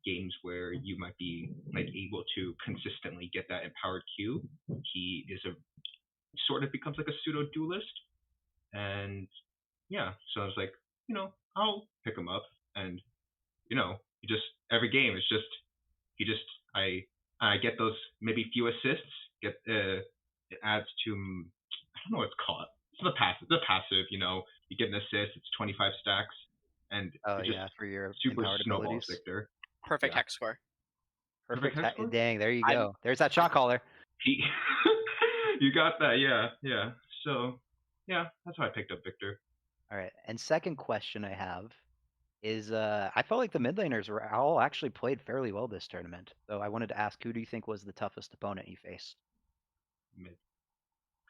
games where you might be able to consistently get that empowered Q, he is sort of becomes like a pseudo duelist, and yeah, so I was like, I'll pick him up, and he just every game it's just I get those maybe few assists, it adds to I don't know what it's called. It's the passive. You get an assist, it's 25 stacks, and Oh it just yeah, for your super empowered snowballs abilities. Victor. perfect Yeah. hex score. Perfect. hex score? Dang, there you go. There's that shot caller. You got that, yeah. So yeah, that's why I picked up Victor. All right. And second question I have is I felt like the mid laners were all actually played fairly well this tournament. So I wanted to ask, who do you think was the toughest opponent you faced? Mid.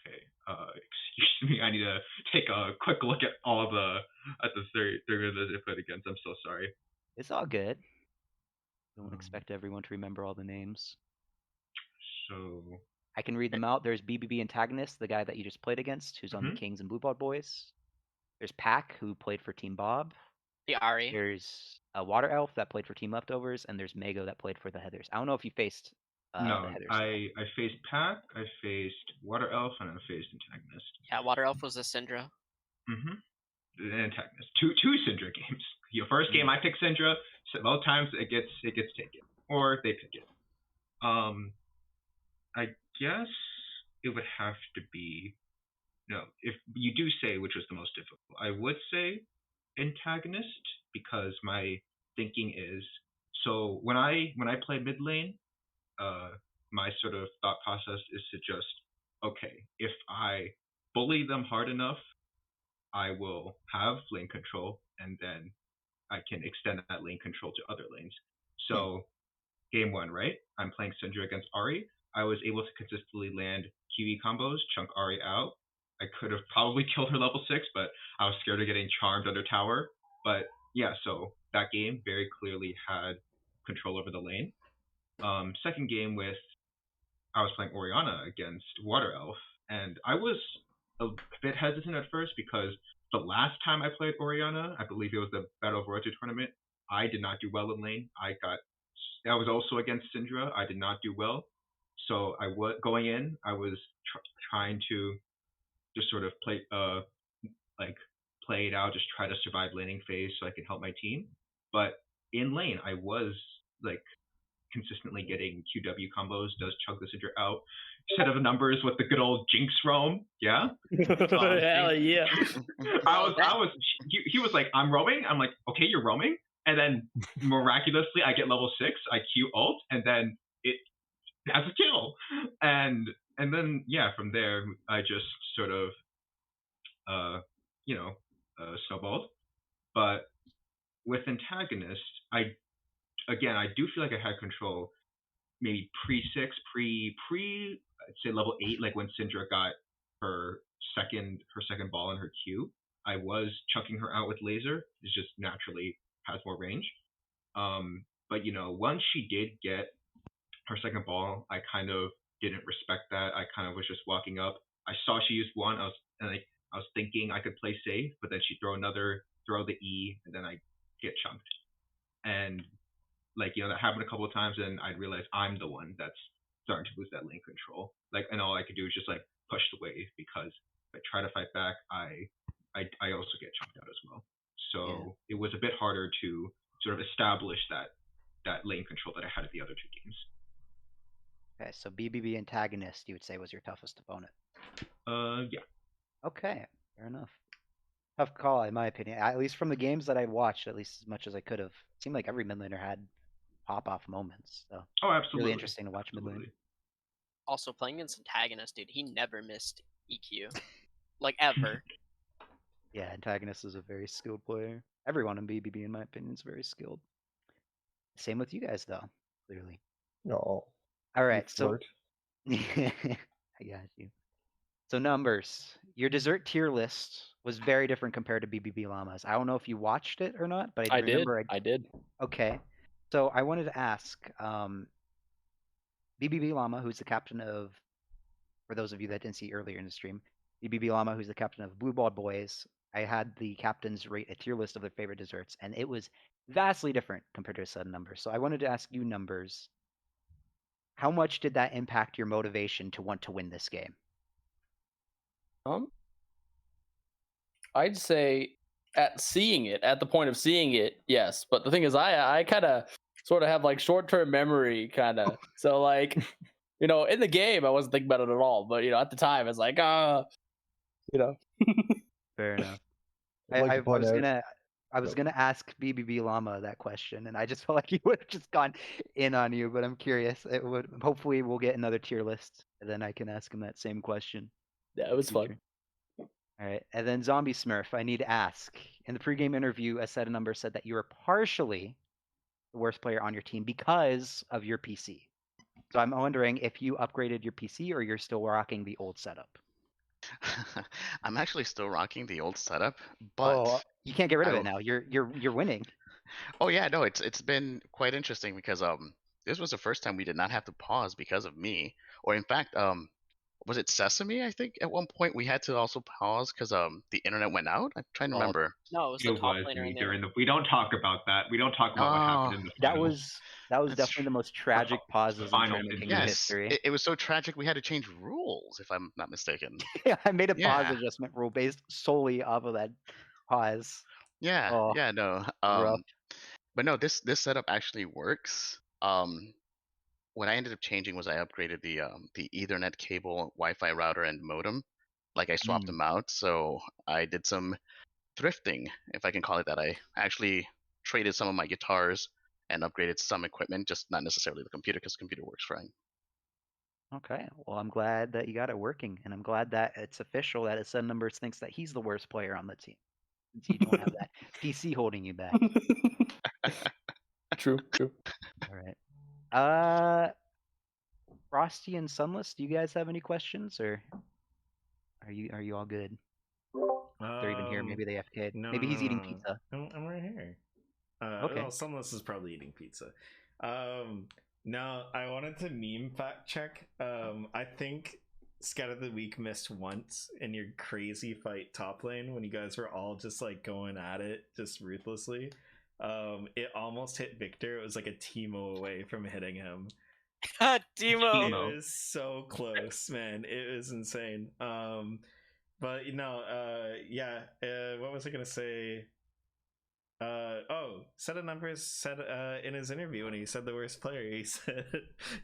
Okay. Excuse me. I need to take a quick look at the three that they played against. I'm so sorry. It's all good. Don't expect everyone to remember all the names. So I can read them out. There's BBB Antagonist, the guy that you just played against, who's on the Kings and Blue Blood Boys. There's Pack, who played for Team Bob. The Ari. There's a Water Elf that played for Team Leftovers, and there's Mago that played for the Heathers. I don't know if you faced no, the Heathers. I faced Pack, I faced Water Elf, and I faced Antagonist. Yeah, Water Elf was a Syndra. Antagonist. Two Syndra games. Your first game I picked Syndra. So both times it gets taken, or they pick it. I guess it would have to be. No, if you do say which was the most difficult, I would say Antagonist, because my thinking is, so when I play mid lane, my sort of thought process is to just, okay, if I bully them hard enough, I will have lane control, and then I can extend that lane control to other lanes. So game 1, right? I'm playing Syndra against Ahri. I was able to consistently land QE combos, chunk Ahri out. I could have probably killed her level 6, but I was scared of getting charmed under tower. But yeah, so that game very clearly had control over the lane. Second game I was playing Orianna against Water Elf, and I was a bit hesitant at first because the last time I played Orianna, I believe it was the Battle of Royalty tournament, I did not do well in lane. I was also against Syndra. I did not do well. So going in, I was trying to just sort of play it out, just try to survive laning phase so I could help my team. But in lane, I was like consistently getting QW combos, does chug the Syndra out. Set of numbers with the good old Jinx roam, yeah. Hell yeah! He was like, I'm roaming. I'm like, okay, you're roaming. And then miraculously, I get level 6. I Q ult, and then it has a kill. And then yeah, from there I just sort of snowballed. But with antagonist, I do feel like I had control. Maybe pre-6, I'd say level 8, like when Syndra got her second ball in her Q, I was chunking her out with laser. It just naturally has more range. But once she did get her second ball, I kind of didn't respect that. I kind of was just walking up. I saw she used one. I was thinking I could play safe, but then she'd throw the E, and then I get chunked. And that happened a couple of times, and I'd realize I'm the one that's starting to lose that lane control. And all I could do is just push the wave, because if I try to fight back, I also get chunked out as well. So It was a bit harder to sort of establish that lane control that I had at the other 2 games. Okay, so BBB antagonist, you would say, was your toughest opponent. Yeah. Okay, fair enough. Tough call, in my opinion. At least from the games that I watched, at least as much as I could have. It seemed like every mid laner had pop-off moments. So absolutely. Really interesting to watch mid lane. Also, playing against antagonist, dude, he never missed EQ. Ever. Yeah, antagonist is a very skilled player. Everyone in BBB, in my opinion, is very skilled. Same with you guys, though, clearly. No. All right, so I got you. So numbers. Your dessert tier list was very different compared to BBB Llamas. I don't know if you watched it or not, but I remember I did. Okay, so I wanted to ask BBB Llama, who's the captain of, for those of you that didn't see earlier in the stream, BBB Llama, who's the captain of Blue Ball Boys. I had the captains rate a tier list of their favorite desserts, and it was vastly different compared to said numbers. So I wanted to ask you, numbers, how much did that impact your motivation to want to win this game? I'd say at the point of seeing it, yes. But the thing is, I kind of sort of have short-term memory, kind of. So in the game, I wasn't thinking about it at all. But at the time, it's Fair enough. I was gonna ask BBB Llama that question, and I just felt like he would have just gone in on you. But I'm curious. Hopefully we'll get another tier list, and then I can ask him that same question. Yeah, it was fun. All right, and then Zombie Smurf, I need to ask. In the pregame interview, a set of numbers said that you were partially the worst player on your team because of your PC. So I'm wondering if you upgraded your PC or you're still rocking the old setup. I'm actually still rocking the old setup, but you can't get rid of it now. You're winning. Oh yeah, no, it's been quite interesting because this was the first time we did not have to pause because of me, or in fact was it Sesame? I think at one point we had to also pause because the internet went out. I'm trying to remember. No, it was the top laner in there. We don't talk about that. We don't talk about what happened in the finals. That was definitely the most tragic pauses in Tournament Kingdom history. It was so tragic we had to change rules, if I'm not mistaken. Yeah, I made a pause adjustment rule based solely off of that pause. Yeah, no. But no, this setup actually works. What I ended up changing was I upgraded the Ethernet cable, Wi-Fi router, and modem. I swapped them out, so I did some thrifting, if I can call it that. I actually traded some of my guitars and upgraded some equipment, just not necessarily the computer, because the computer works fine. Okay, well, I'm glad that you got it working, and I'm glad that it's official that his son numbers thinks that he's the worst player on the team, since you don't have that PC holding you back. True. All right. Frosty and Sunlis, do you guys have any questions, or are you all good? They're even here. Maybe they FK'd. No, Maybe he's eating no. pizza. I'm right here. Okay. Well, Sunless is probably eating pizza. No, I wanted to meme fact check. I think Scout of the Week missed once in your crazy fight top lane when you guys were all just like going at it just ruthlessly. It almost hit Victor. It was like a Teemo away from hitting him. Teemo. It was so close, man. It was insane. But yeah. What was I gonna say? Set of numbers said in his interview when he said the worst player,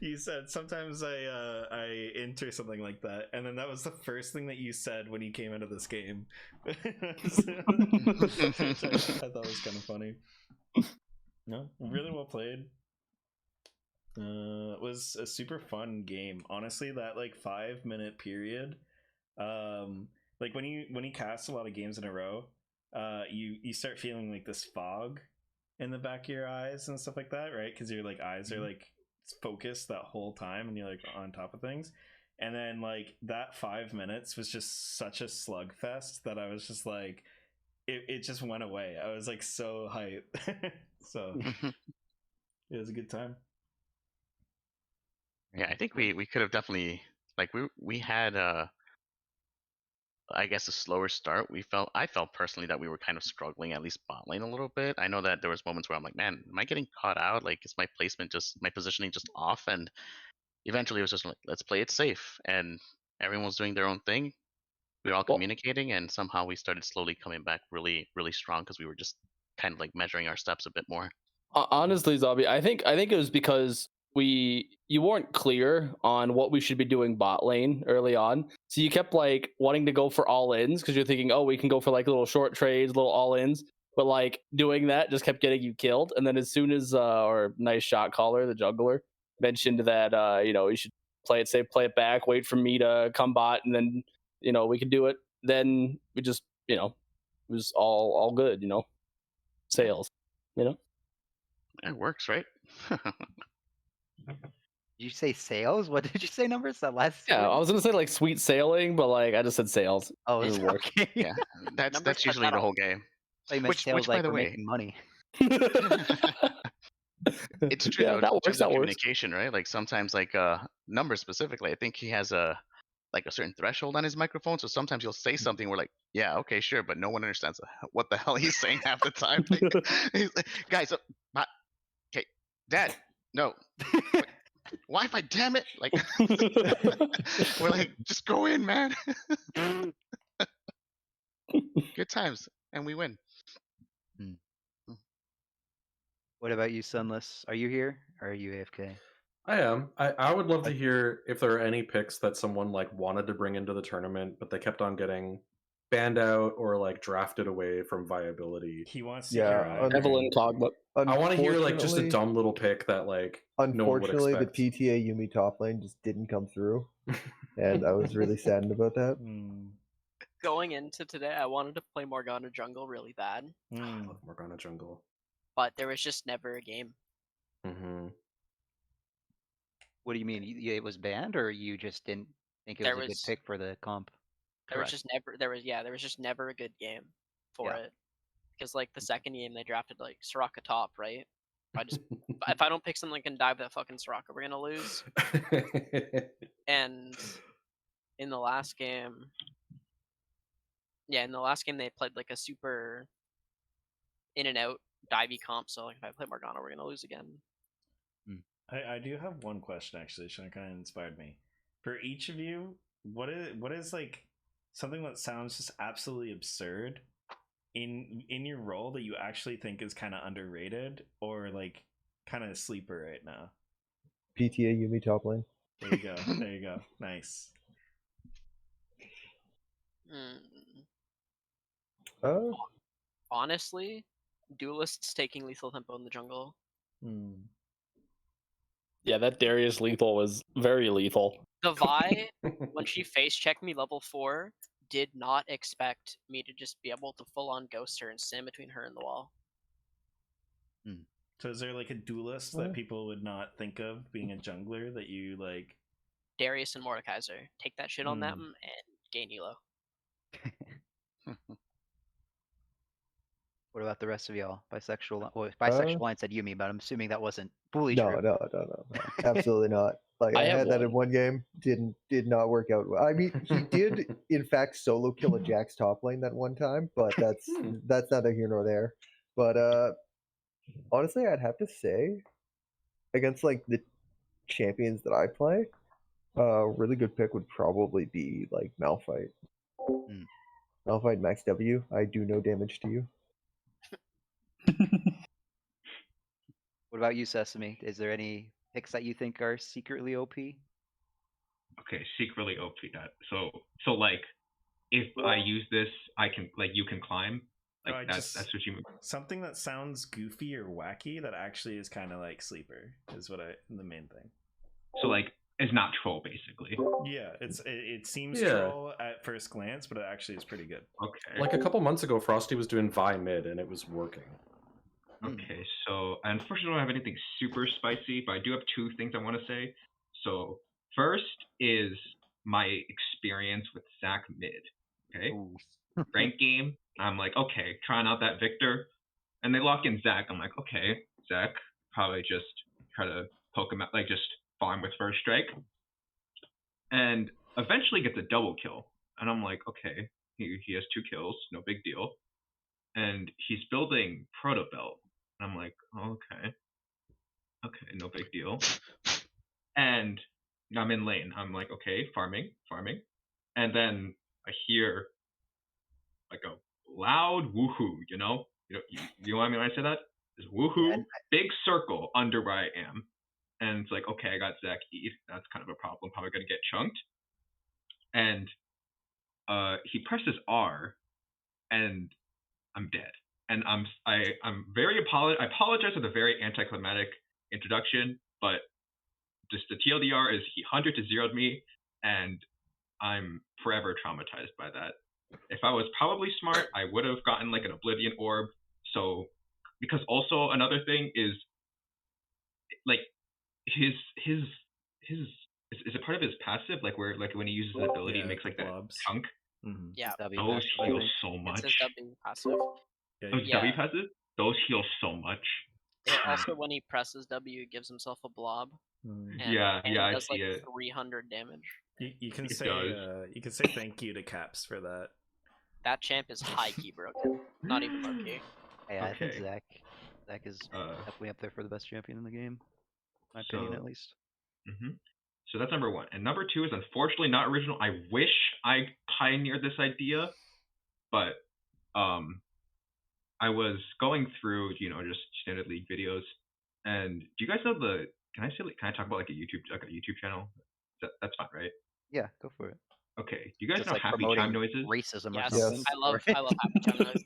he said sometimes I enter something like that, and then that was the first thing that you said when you came out of this game. Which I thought was kind of funny. No, really well played. It was a super fun game. Honestly, that like 5-minute period, like when you cast a lot of games in a row, you start feeling like this fog in the back of your eyes and stuff like that, right? Because your like eyes are like focused that whole time and you're like on top of things. And then like that 5 minutes was just such a slugfest that I was just like, it just went away. I was like so hyped. So it was a good time. Yeah, I think we could have definitely, like, we had I guess a slower start. I felt personally that we were kind of struggling, at least bot lane, a little bit. I know that there was moments where I'm like, man, am I getting caught out? Like, is my positioning just off? And eventually it was just like, let's play it safe. And everyone was doing their own thing. We were all communicating, and somehow we started slowly coming back really, really strong because we were just kind of like measuring our steps a bit more. Honestly, Zombie, I think it was because you weren't clear on what we should be doing bot lane early on, so you kept like wanting to go for all ins because you're thinking, oh, we can go for like little short trades, little all ins, but like doing that just kept getting you killed. And then as soon as our nice shot caller, the jungler, mentioned that you should play it safe, play it back, wait for me to come bot, and then we can do it. Then we just it was all good, sales, It works, right? Did you say sales? What did you say numbers? That last Yeah, word? I was gonna say like sweet sailing, but like I just said sales. Oh, It it's worked. okay. Yeah, that's usually the whole game. I meant sales Which, like by the we're way, making money. it's true Yeah, though. that In works, terms that of works. communication, right? Like sometimes, like numbers specifically, I think he has a certain threshold on his microphone. So sometimes you'll say something, we're like, yeah, okay, sure, but no one understands what the hell he's saying half the time. Like, he's like, guys, okay, Dad, no. Wi-Fi, damn it! Like, we're like, just go in, man. Good times, and we win. What about you, Sunless? Are you here or are you AFK? I am. I would love to hear if there are any picks that someone like wanted to bring into the tournament, but they kept on getting banned out or like drafted away from viability. He wants to hear Evelyn talk, but I want to hear like just a Unfortunately- dumb little pick that like no one would Unfortunately, the expect. PTA Yumi top lane just didn't come through, and I was really saddened about that. Going into today, I wanted to play Morgana jungle really bad, I love Morgana jungle. but there was just never a game. Mm-hmm. What do you mean? It was banned, or you just didn't think it There was a good was- pick for the comp? There was just never a good game for Yeah. it. Because like the second game they drafted like Soraka top, right? If I don't pick something that can dive that fucking Soraka, we're gonna lose. And in the last game, they played like a super in and out divey comp. So like if I play Morgana, we're gonna lose again. I do have one question actually, Sean, kind of inspired me. For each of you, what is like something that sounds just absolutely absurd in your role that you actually think is kind of underrated or like kind of a sleeper right now? PTA Yumi top lane. There you go. There you go. Nice. Honestly, duelists taking lethal tempo in the jungle. Yeah, that Darius lethal was very lethal. The Vi, when she face checked me level 4, did not expect me to just be able to full on ghost her and stand between her and the wall. So is there like a duelist that people would not think of being a jungler that you like? Darius and Mordekaiser. Take that shit on them and gain elo. What about the rest of y'all? Bisexual. Well, bisexual line said Yumi, but I'm assuming that wasn't fully No, true. no, absolutely not. Like I had that in one game, did not work out well. I mean, he did in fact solo kill a Jax top lane that one time, but that's neither here nor there. But honestly, I'd have to say, against like the champions that I play, a really good pick would probably be like Malphite. Malphite Max W. I do no damage to you. What about you, Sesame? Is there any picks that you think are secretly OP? Okay, secretly OP. That so like, if I use this, I can like you can climb. Like that's what you mean. Something that sounds goofy or wacky that actually is kind of like sleeper is what the main thing. So like, it's not troll basically. Yeah, it seems troll at first glance, but it actually is pretty good. Okay. Like a couple months ago, Frosty was doing Vi mid, and it was working. Okay, so I unfortunately don't have anything super spicy, but I do have two things I want to say. So first is my experience with Zac mid. Okay, rank game. I'm like, okay, trying out that Victor, and they lock in Zac. I'm like, okay, Zac, probably just try to poke him out, like just farm with first strike, and eventually gets a double kill. And I'm like, okay, he has 2 kills, no big deal, and he's building Proto Belt. I'm like, oh, okay, no big deal. And I'm in lane. I'm like, okay, farming. And then I hear like a loud woohoo, you know what I mean when I say that? There's woohoo, big circle under where I am. And it's like, okay, I got Zac E'd. That's kind of a problem. Probably going to get chunked. And he presses R, and I'm dead. And I'm very I apologize for the very anticlimactic introduction, but just the TLDR is he 100 to 0'd me, and I'm forever traumatized by that. If I was probably smart, I would have gotten like an Oblivion Orb. So, because also another thing is, like, his is it part of his passive, like where like when he uses his ability, he makes like that chunk. Yeah, Those heal so much. It's his W passive. Those W passive, those heal so much. Also, when he presses W, he gives himself a blob. And I does see like it. 300 damage. You can It say does. you can say thank you to Caps for that. That champ is high key broken, not even low key. Hey, I think Okay. Zac is definitely up there for the best champion in the game. My opinion, at least. So that's number one. And number two is unfortunately not original. I wish I pioneered this idea, but I was going through, just standard League videos. And do you guys know can I talk about like a YouTube channel? That's fine, right? Yeah, go for it. Okay. Do you guys Just know like happy time noises? racism or Yes, something. I love happy time noises.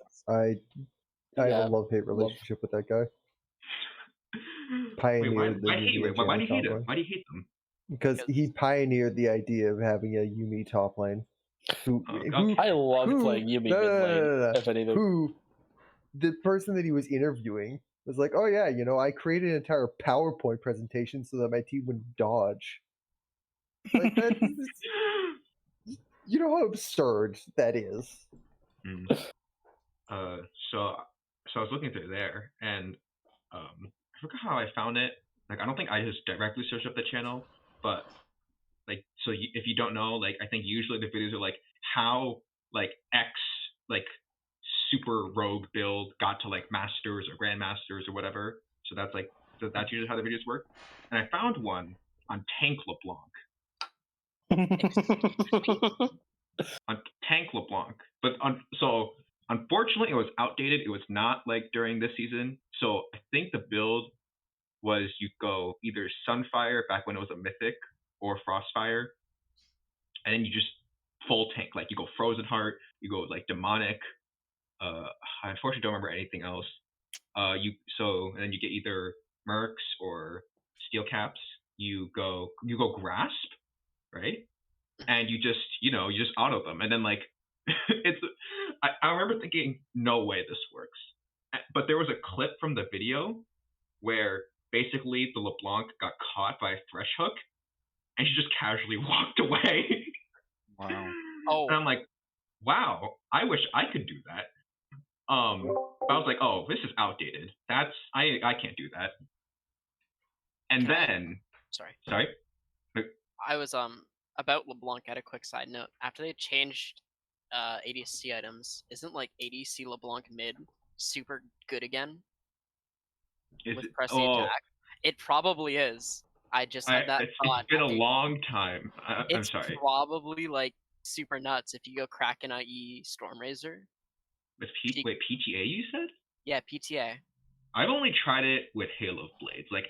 I have a love-hate relationship with that guy. Pioneered why do you hate him? lane. Why do you hate them? Because he pioneered the idea of having a Yumi top lane. I love playing Yumi mid lane. If anything, the person that he was interviewing was like, "Oh yeah, I created an entire PowerPoint presentation so that my team would dodge." Like that, you know how absurd that is. So I was looking through there, and I forgot how I found it. Like, I don't think I just directly searched up the channel, but like, so if you don't know, like, I think usually the videos are like how like X like super rogue build got to like masters or grandmasters or whatever. So that's usually how the videos work. And I found one on Tank LeBlanc. On Tank LeBlanc, but so unfortunately it was outdated. It was not like during this season. So I think the build was you go either Sunfire back when it was a mythic or Frostfire, and then you just full tank. Like you go Frozen Heart, you go like Demonic. I unfortunately don't remember anything else. And then you get either Mercs or Steel Caps. You go Grasp, right? And you just auto them, and then like I remember thinking, no way this works. But there was a clip from the video where basically the LeBlanc got caught by a thresh hook, and she just casually walked away. Wow. Oh. And I'm like, wow, I wish I could do that. I was like, oh, this is outdated. I can't do that. And then sorry. I was about LeBlanc. I had a quick side note. After they changed ADC items, isn't like ADC LeBlanc mid super good again? With pressing attack? It probably is. I just had that thought. It's been a long time. I'm sorry. It's probably like super nuts if you go Kraken IE Stormrazor. With wait, PTA you said? Yeah, PTA. I've only tried it with Halo Blades. Like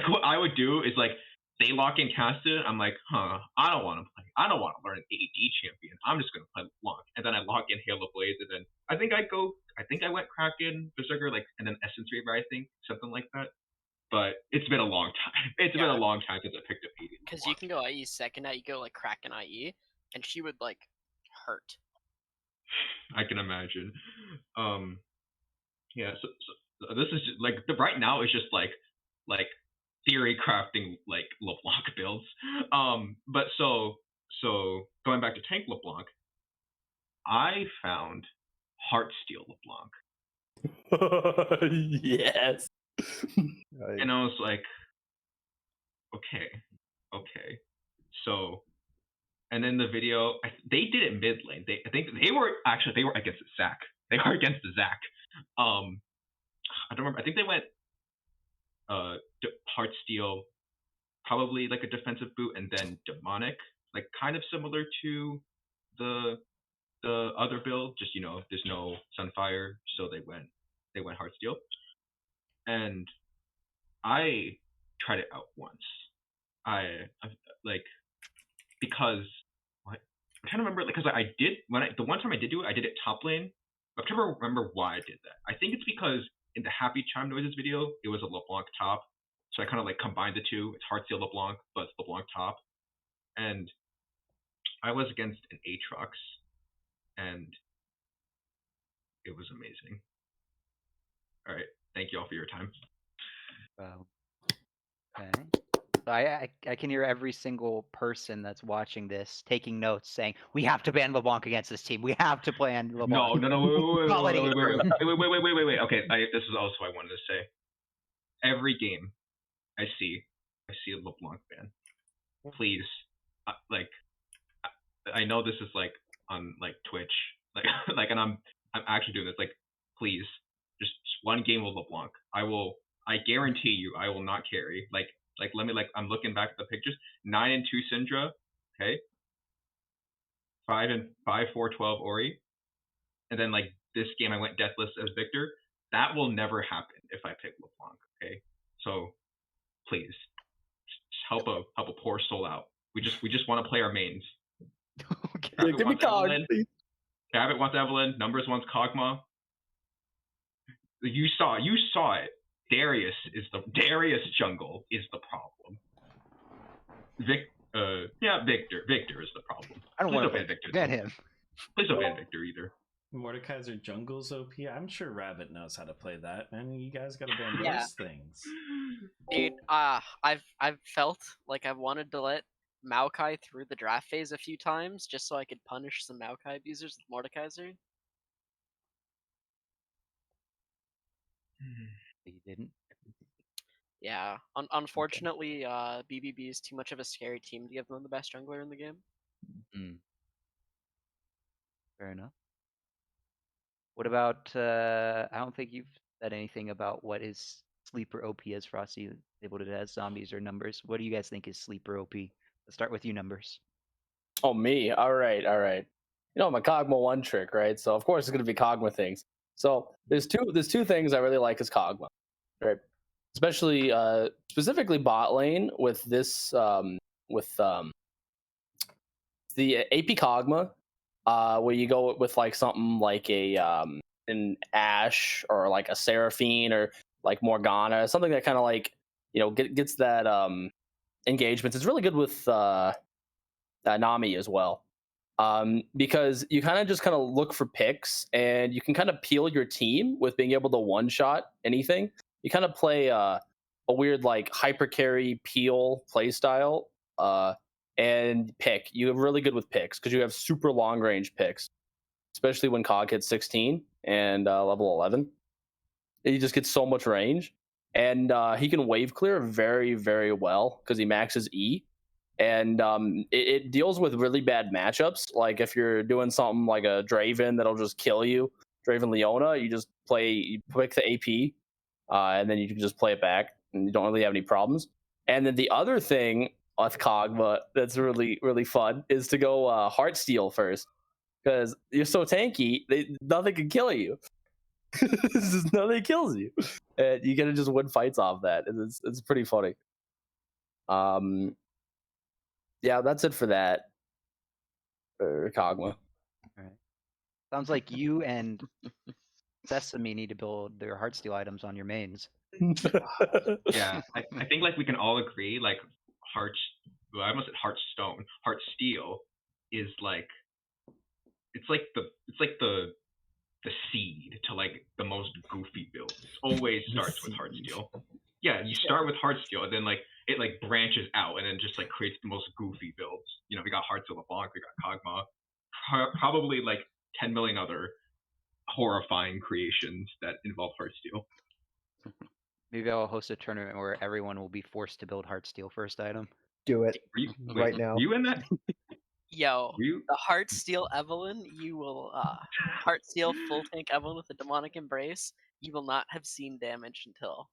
what I would do is like they lock in casted. I'm like, I don't want to play. I don't want to learn an AD champion. I'm just gonna play LeBlanc, and then I lock in Halo Blades, and then I think I went Kraken Berserker, like, and then Essence Reaver, I think, something like that. But it's been a long time. It's been a long time since I picked up AD. Because you can go IE second, you go like Kraken IE, and she would like hurt. I can imagine. Yeah. So this is just, like right now it's just like theory crafting like LeBlanc builds. But so going back to Tank LeBlanc, I found Heartsteel LeBlanc. Yes. And I was like, okay. So, and then the video, they did it mid lane. I think they were against Zac. They were against the Zac. I don't remember. I think they went Heartsteel, probably like a defensive boot, and then Demonic, like kind of similar to the other build. Just there's no Sunfire, so they went Heartsteel, and I tried it out once. I like because I'm trying to remember because I did the one time I did do it, I did it top lane. I'm trying to remember why I did that. I think it's because in the Happy Chime Noises video, it was a LeBlanc top. So I kind of like combined the two. It's Heartsteel LeBlanc, but it's LeBlanc top. And I was against an Aatrox, and it was amazing. All right. Thank you all for your time. Okay. So I can hear every single person that's watching this taking notes saying, we have to ban LeBlanc against this team. We have to ban LeBlanc. No, wait. Okay, this is also what I wanted to say. Every game I see a LeBlanc ban. Please, I know this is like on like Twitch, and I'm actually doing this. Like, please, just one game with LeBlanc. I guarantee you, I will not carry. Let me I'm looking back at the pictures. 9-2 Syndra, okay. 5-4 12 Ori, and then like this game I went Deathless as Victor. That will never happen if I pick LeBlanc, okay. So please, just help a poor soul out. We just want to play our mains. Okay. Give me Cog, please. Gavit wants Evelyn. Numbers wants Kog'Maw. You saw it. Darius jungle is the problem. Victor is the problem. I don't want to ban him. Please don't ban Victor either. Mordekaiser jungle's OP. I'm sure Rabbit knows how to play that, man. You guys gotta ban those things. Dude, I've felt like I've wanted to let Maokai through the draft phase a few times just so I could punish some Maokai abusers with Mordekaiser. You didn't. Yeah, unfortunately, BBB is too much of a scary team to give them the best jungler in the game. Fair enough. What about? I don't think you've said anything about what is sleeper OP as Frosty able to do as zombies or numbers. What do you guys think is sleeper OP? Let's start with you, numbers. Oh, me. All right. You know, my Kog'Maw one trick, right? So of course it's gonna be Kog'Maw things. So there's two things I really like as Kog'Maw, right? Especially specifically bot lane with this the AP Kog'Maw, where you go with like something like a an Ashe or like a Seraphine or like Morgana, something that kind of like gets that engagement. It's really good with Nami as well. Because you kind of look for picks, and you can kind of peel your team with being able to one-shot anything. You kind of play a weird like hyper carry peel play style, and pick. You're really good with picks because you have super long range picks, especially when Cog hits 16 and level 11. He just gets so much range, and he can wave clear very, very well because he maxes E. And it deals with really bad matchups. Like if you're doing something like a Draven that'll just kill you, Draven Leona, you pick the AP, and then you can just play it back, and you don't really have any problems. And then the other thing with Kog'Maw that's really, really fun is to go Heartsteel first, because you're so tanky, nothing can kill you. Just nothing kills you, and you gotta just win fights off that. It's pretty funny. Yeah, that's it for that. Kog'Maw. All right. Sounds like you and Sesame need to build their Heartsteel items on your mains. Yeah, I think like we can all agree like I almost said Hearthstone. Heartsteel is like it's like the seed to like the most goofy builds. It always starts with Heartsteel. Yeah, you start with Heartsteel, and then like it like branches out, and then just like creates the most goofy builds. You know, we got Heartsteel LeBlanc, we got Kog'Maw, probably like 10 million other horrifying creations that involve Heartsteel. Maybe I'll host a tournament where everyone will be forced to build Heartsteel first item. Do it right now. Were you in that? Yo, You? the Heartsteel Evelyn, you will Heartsteel full tank Evelyn with the demonic embrace. You will not have seen damage until.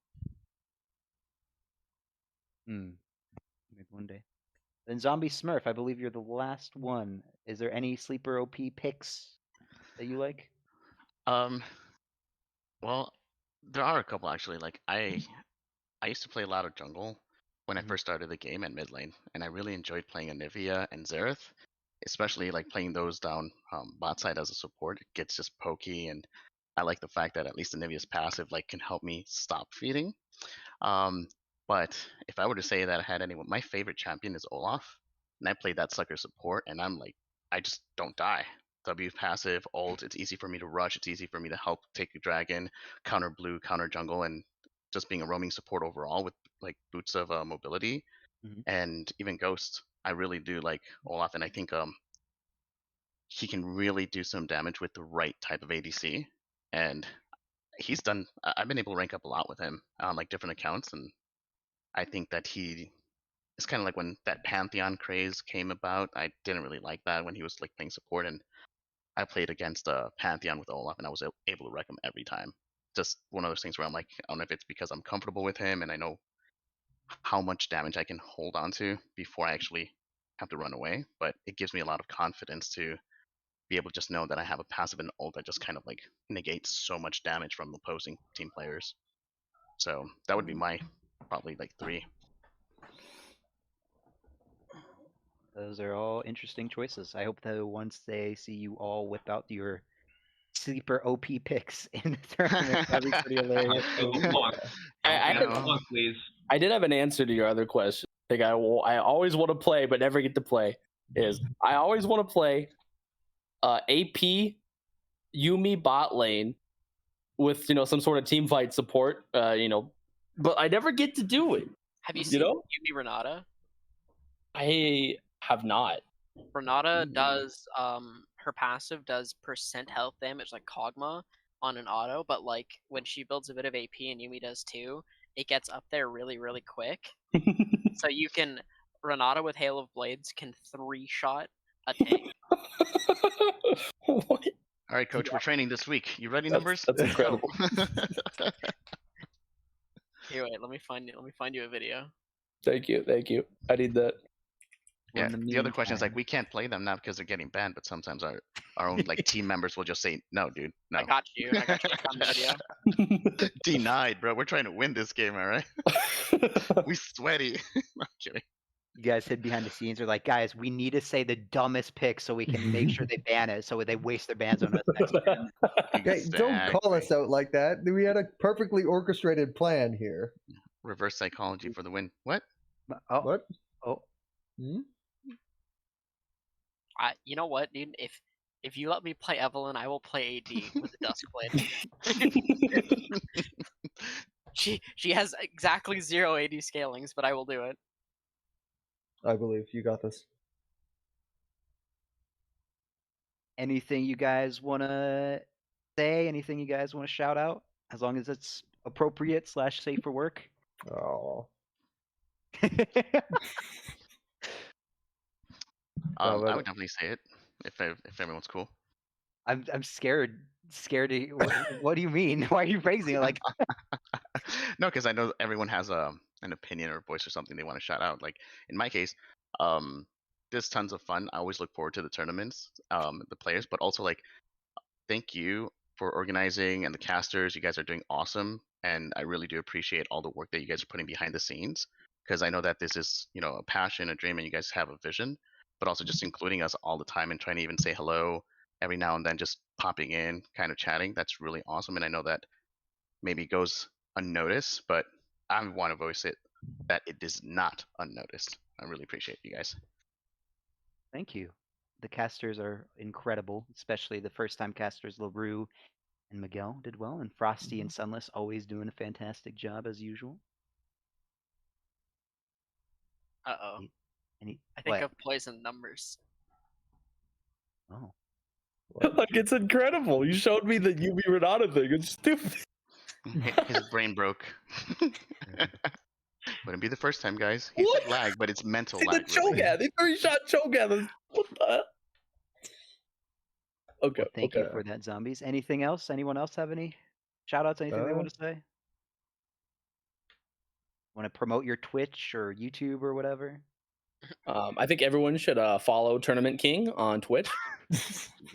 Maybe one day. Then Zombie Smurf, I believe you're the last one. Is there any sleeper OP picks that you like? Well, there are a couple actually. Like I used to play a lot of jungle when I first started the game at mid lane, and I really enjoyed playing Anivia and Xerath, especially like playing those down bot side as a support. It gets just pokey, and I like the fact that at least Anivia's passive like can help me stop feeding. But if I were to say that I had anyone, my favorite champion is Olaf, and I played that sucker support, and I'm like, I just don't die. W passive, ult, it's easy for me to rush, it's easy for me to help take a dragon, counter blue, counter jungle, and just being a roaming support overall with like boots of mobility, and even Ghost. I really do like Olaf, and I think he can really do some damage with the right type of ADC, and he's done. I've been able to rank up a lot with him on like different accounts, and I think that it's kind of like when that Pantheon craze came about. I didn't really like that when he was like playing support, and I played against Pantheon with Olaf, and I was able to wreck him every time. Just one of those things where I'm like, I don't know if it's because I'm comfortable with him and I know how much damage I can hold on to before I actually have to run away, but it gives me a lot of confidence to be able to just know that I have a passive and ult that just kind of like negates so much damage from opposing team players. So that would be my probably like 3. Those are all interesting choices. I hope that once they see you all whip out your sleeper OP picks in the tournament, that'd be pretty hilarious. I did have an answer to your other question. I think I always want to play but never get to play. I always want to play AP Yuumi bot lane with some sort of team fight support, but I never get to do it. Have you seen Yuumi Renata? I have not. Renata does her passive does percent health damage like Kog'Maw on an auto, but like when she builds a bit of AP and Yuumi does too, it gets up there really, really quick. So you can Renata with Hail of Blades can 3-shot a tank. What? All right, coach, we're training this week. You ready, numbers? That's incredible. Here, wait, let me find you a video. Thank you. I need that. Yeah, the other question is like we can't play them now because they're getting banned, but sometimes our own like team members will just say, no, dude, no. I got you on the video. Denied, bro. We're trying to win this game, all right? We sweaty. I'm kidding. You guys hid behind the scenes are like, guys, we need to say the dumbest pick so we can make sure they ban it, so they waste their bans on us next time. Hey, don't call us out like that. We had a perfectly orchestrated plan here. Reverse psychology for the win. What? Oh. What? Oh. Hmm? You know what, dude? If you let me play Evelyn, I will play AD with the Duskblade. She has exactly 0 AD scalings, but I will do it. I believe you got this. Anything you guys want to say? Anything you guys want to shout out? As long as it's appropriate / safe for work. Oh. I would definitely say it if everyone's cool. I'm scared. Scared to. What do you mean? Why are you praising it? Like, No, because I know everyone has an opinion or a voice or something they want to shout out. Like in my case, there's tons of fun. I always look forward to the tournaments, the players, but also like thank you for organizing and the casters. You guys are doing awesome, and I really do appreciate all the work that you guys are putting behind the scenes because I know that this is a passion, a dream, and you guys have a vision. But also just including us all the time and trying to even say hello every now and then, just popping in, kind of chatting. That's really awesome, and I know that maybe goes unnoticed, but I want to voice it that it is not unnoticed. I really appreciate you guys. thank you. The casters are incredible, especially the first-time casters. LaRue and Miguel did well, and Frosty and Sunlis always doing a fantastic job as usual. Uh-oh. Any, I think what? of poison numbers. Oh. Like, it's incredible. You showed me the UV Renata thing. It's stupid. His brain broke. Wouldn't be the first time, guys. He said lag, but it's mental The lag. Really. Cho'Gath. They 3-shot Cho'Gath. What the? Okay. Well, thank you for that, zombies. Anything else? Anyone else have any shout-outs? Anything they want to say? Want to promote your Twitch or YouTube or whatever? I think everyone should follow Tournament King on Twitch.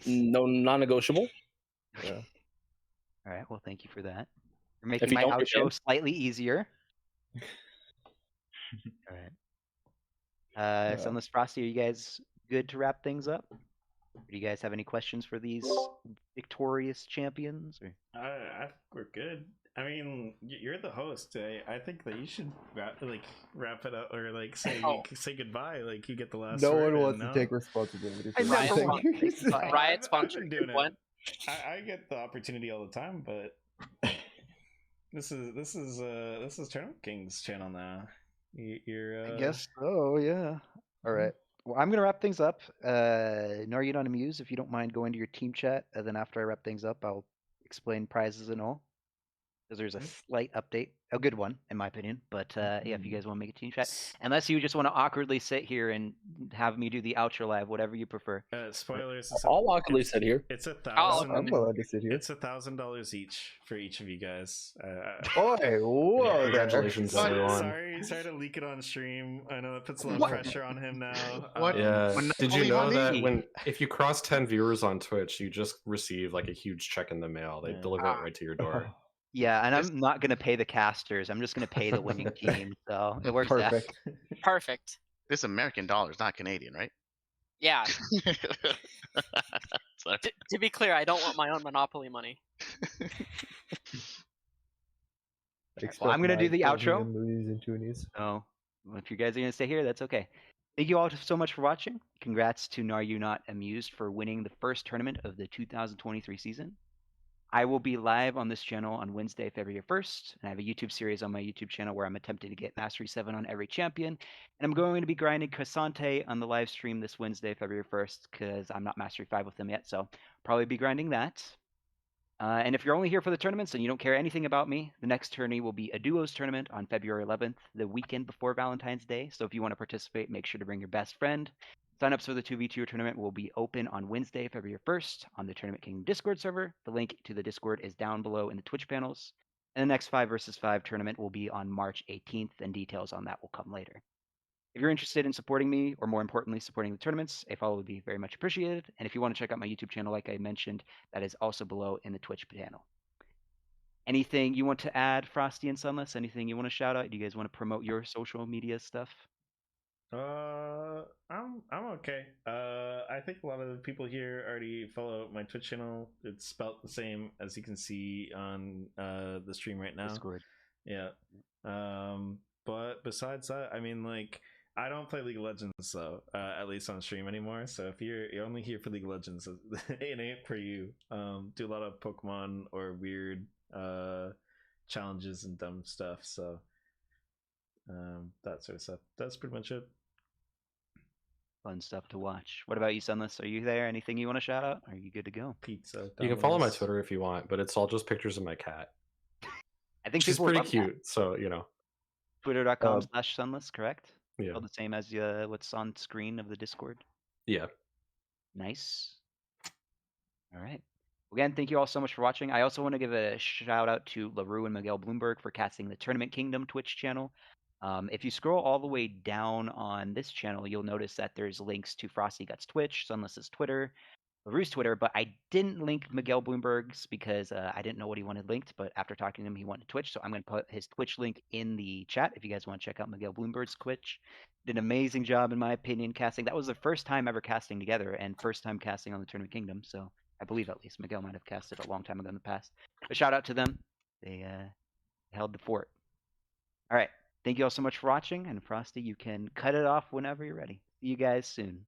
No, non-negotiable. Yeah. All right. Well, thank you for that. You're making my outro slightly easier. All right. Sunless Frosty, are you guys good to wrap things up? Or do you guys have any questions for these victorious champions? Or? I think we're good. I mean, you're the host. I think that you should wrap it up or like say goodbye. Like you get the last. No word one wants and to take responsibility for Riot Riot sponsorship. What? I get the opportunity all the time, but this is Tournament King's channel now. You're I guess so. Yeah. All right. Well, I'm gonna wrap things up. Gnar, you not Amused, if you don't mind going to your team chat, and then after I wrap things up, I'll explain prizes and all. Because there's a slight update, a good one in my opinion. But yeah, if you guys want to make a team chat, unless you just want to awkwardly sit here and have me do the outro live, whatever you prefer. Spoilers. I'll awkwardly sit here. It's I'm allowed to sit here. It's $1,000 each for each of you guys. Whoa! Congratulations, everyone. Sorry to leak it on stream. I know that puts a lot of pressure on him now. Yeah. Did you know that if you cross 10 viewers on Twitch, you just receive like a huge check in the mail? They deliver it right to your door. Yeah, and I'm not gonna pay the casters. I'm just gonna pay the winning team. So it works out. Perfect. This American dollar is not Canadian, right? Yeah. To be clear, I don't want my own Monopoly money. Well, I'm gonna do the outro. Oh, if you guys are gonna stay here, that's okay. Thank you all so much for watching. Congrats to Gnar You Not Amused for winning the first tournament of the 2023 season. I will be live on this channel on Wednesday, February 1st, and I have a YouTube series on my YouTube channel where I'm attempting to get Mastery 7 on every champion, and I'm going to be grinding Cassante on the live stream this Wednesday, February 1st, because I'm not Mastery 5 with them yet, so probably be grinding that. And if you're only here for the tournaments and you don't care anything about me, the next tourney will be a duos tournament on February 11th, the weekend before Valentine's Day, so if you want to participate, make sure to bring your best friend. Sign-ups for the 2v2 tournament will be open on Wednesday, February 1st on the Tournament King Discord server. The link to the Discord is down below in the Twitch panels. And the next 5 vs 5 tournament will be on March 18th, and details on that will come later. If you're interested in supporting me, or more importantly, supporting the tournaments, a follow would be very much appreciated. And if you want to check out my YouTube channel, like I mentioned, that is also below in the Twitch panel. Anything you want to add, Frosty and Sunless? Anything you want to shout out? Do you guys want to promote your social media stuff? I'm okay. I think a lot of the people here already follow my Twitch channel. It's spelt the same as you can see on the stream right now. Discord. Yeah. But besides that, I mean, like, I don't play League of Legends though, at least on stream anymore. So if you're only here for League of Legends, it ain't for you. Do a lot of Pokemon or weird challenges and dumb stuff. So that sort of stuff. That's pretty much it. Fun stuff to watch. What about you, Sunlis? Are you there? Anything you want to shout out? Are you good to go? Pizza. You can follow my Twitter if you want, but it's all just pictures of my cat. I think she's people pretty love that. cute. So Twitter.com/Sunlis, correct? Yeah. All the same as what's on screen of the Discord. Yeah. Nice. All right. Again, thank you all so much for watching. I also want to give a shout out to LaRue and Miguel Bloomberg for casting the Tournament Kingdom Twitch channel. If you scroll all the way down on this channel, you'll notice that there's links to Frostygut's Twitch, Sunlis's Twitter, LaRue's Twitter, but I didn't link Miguel Bloomberg's because I didn't know what he wanted linked, but after talking to him, he wanted Twitch, so I'm going to put his Twitch link in the chat if you guys want to check out Miguel Bloomberg's Twitch. Did an amazing job, in my opinion, casting. That was their first time ever casting together and first time casting on the Tournament Kingdom, so I believe at least Miguel might have casted a long time ago in the past. But shout out to them. They held the fort. All right. Thank you all so much for watching, and Frosty, you can cut it off whenever you're ready. See you guys soon.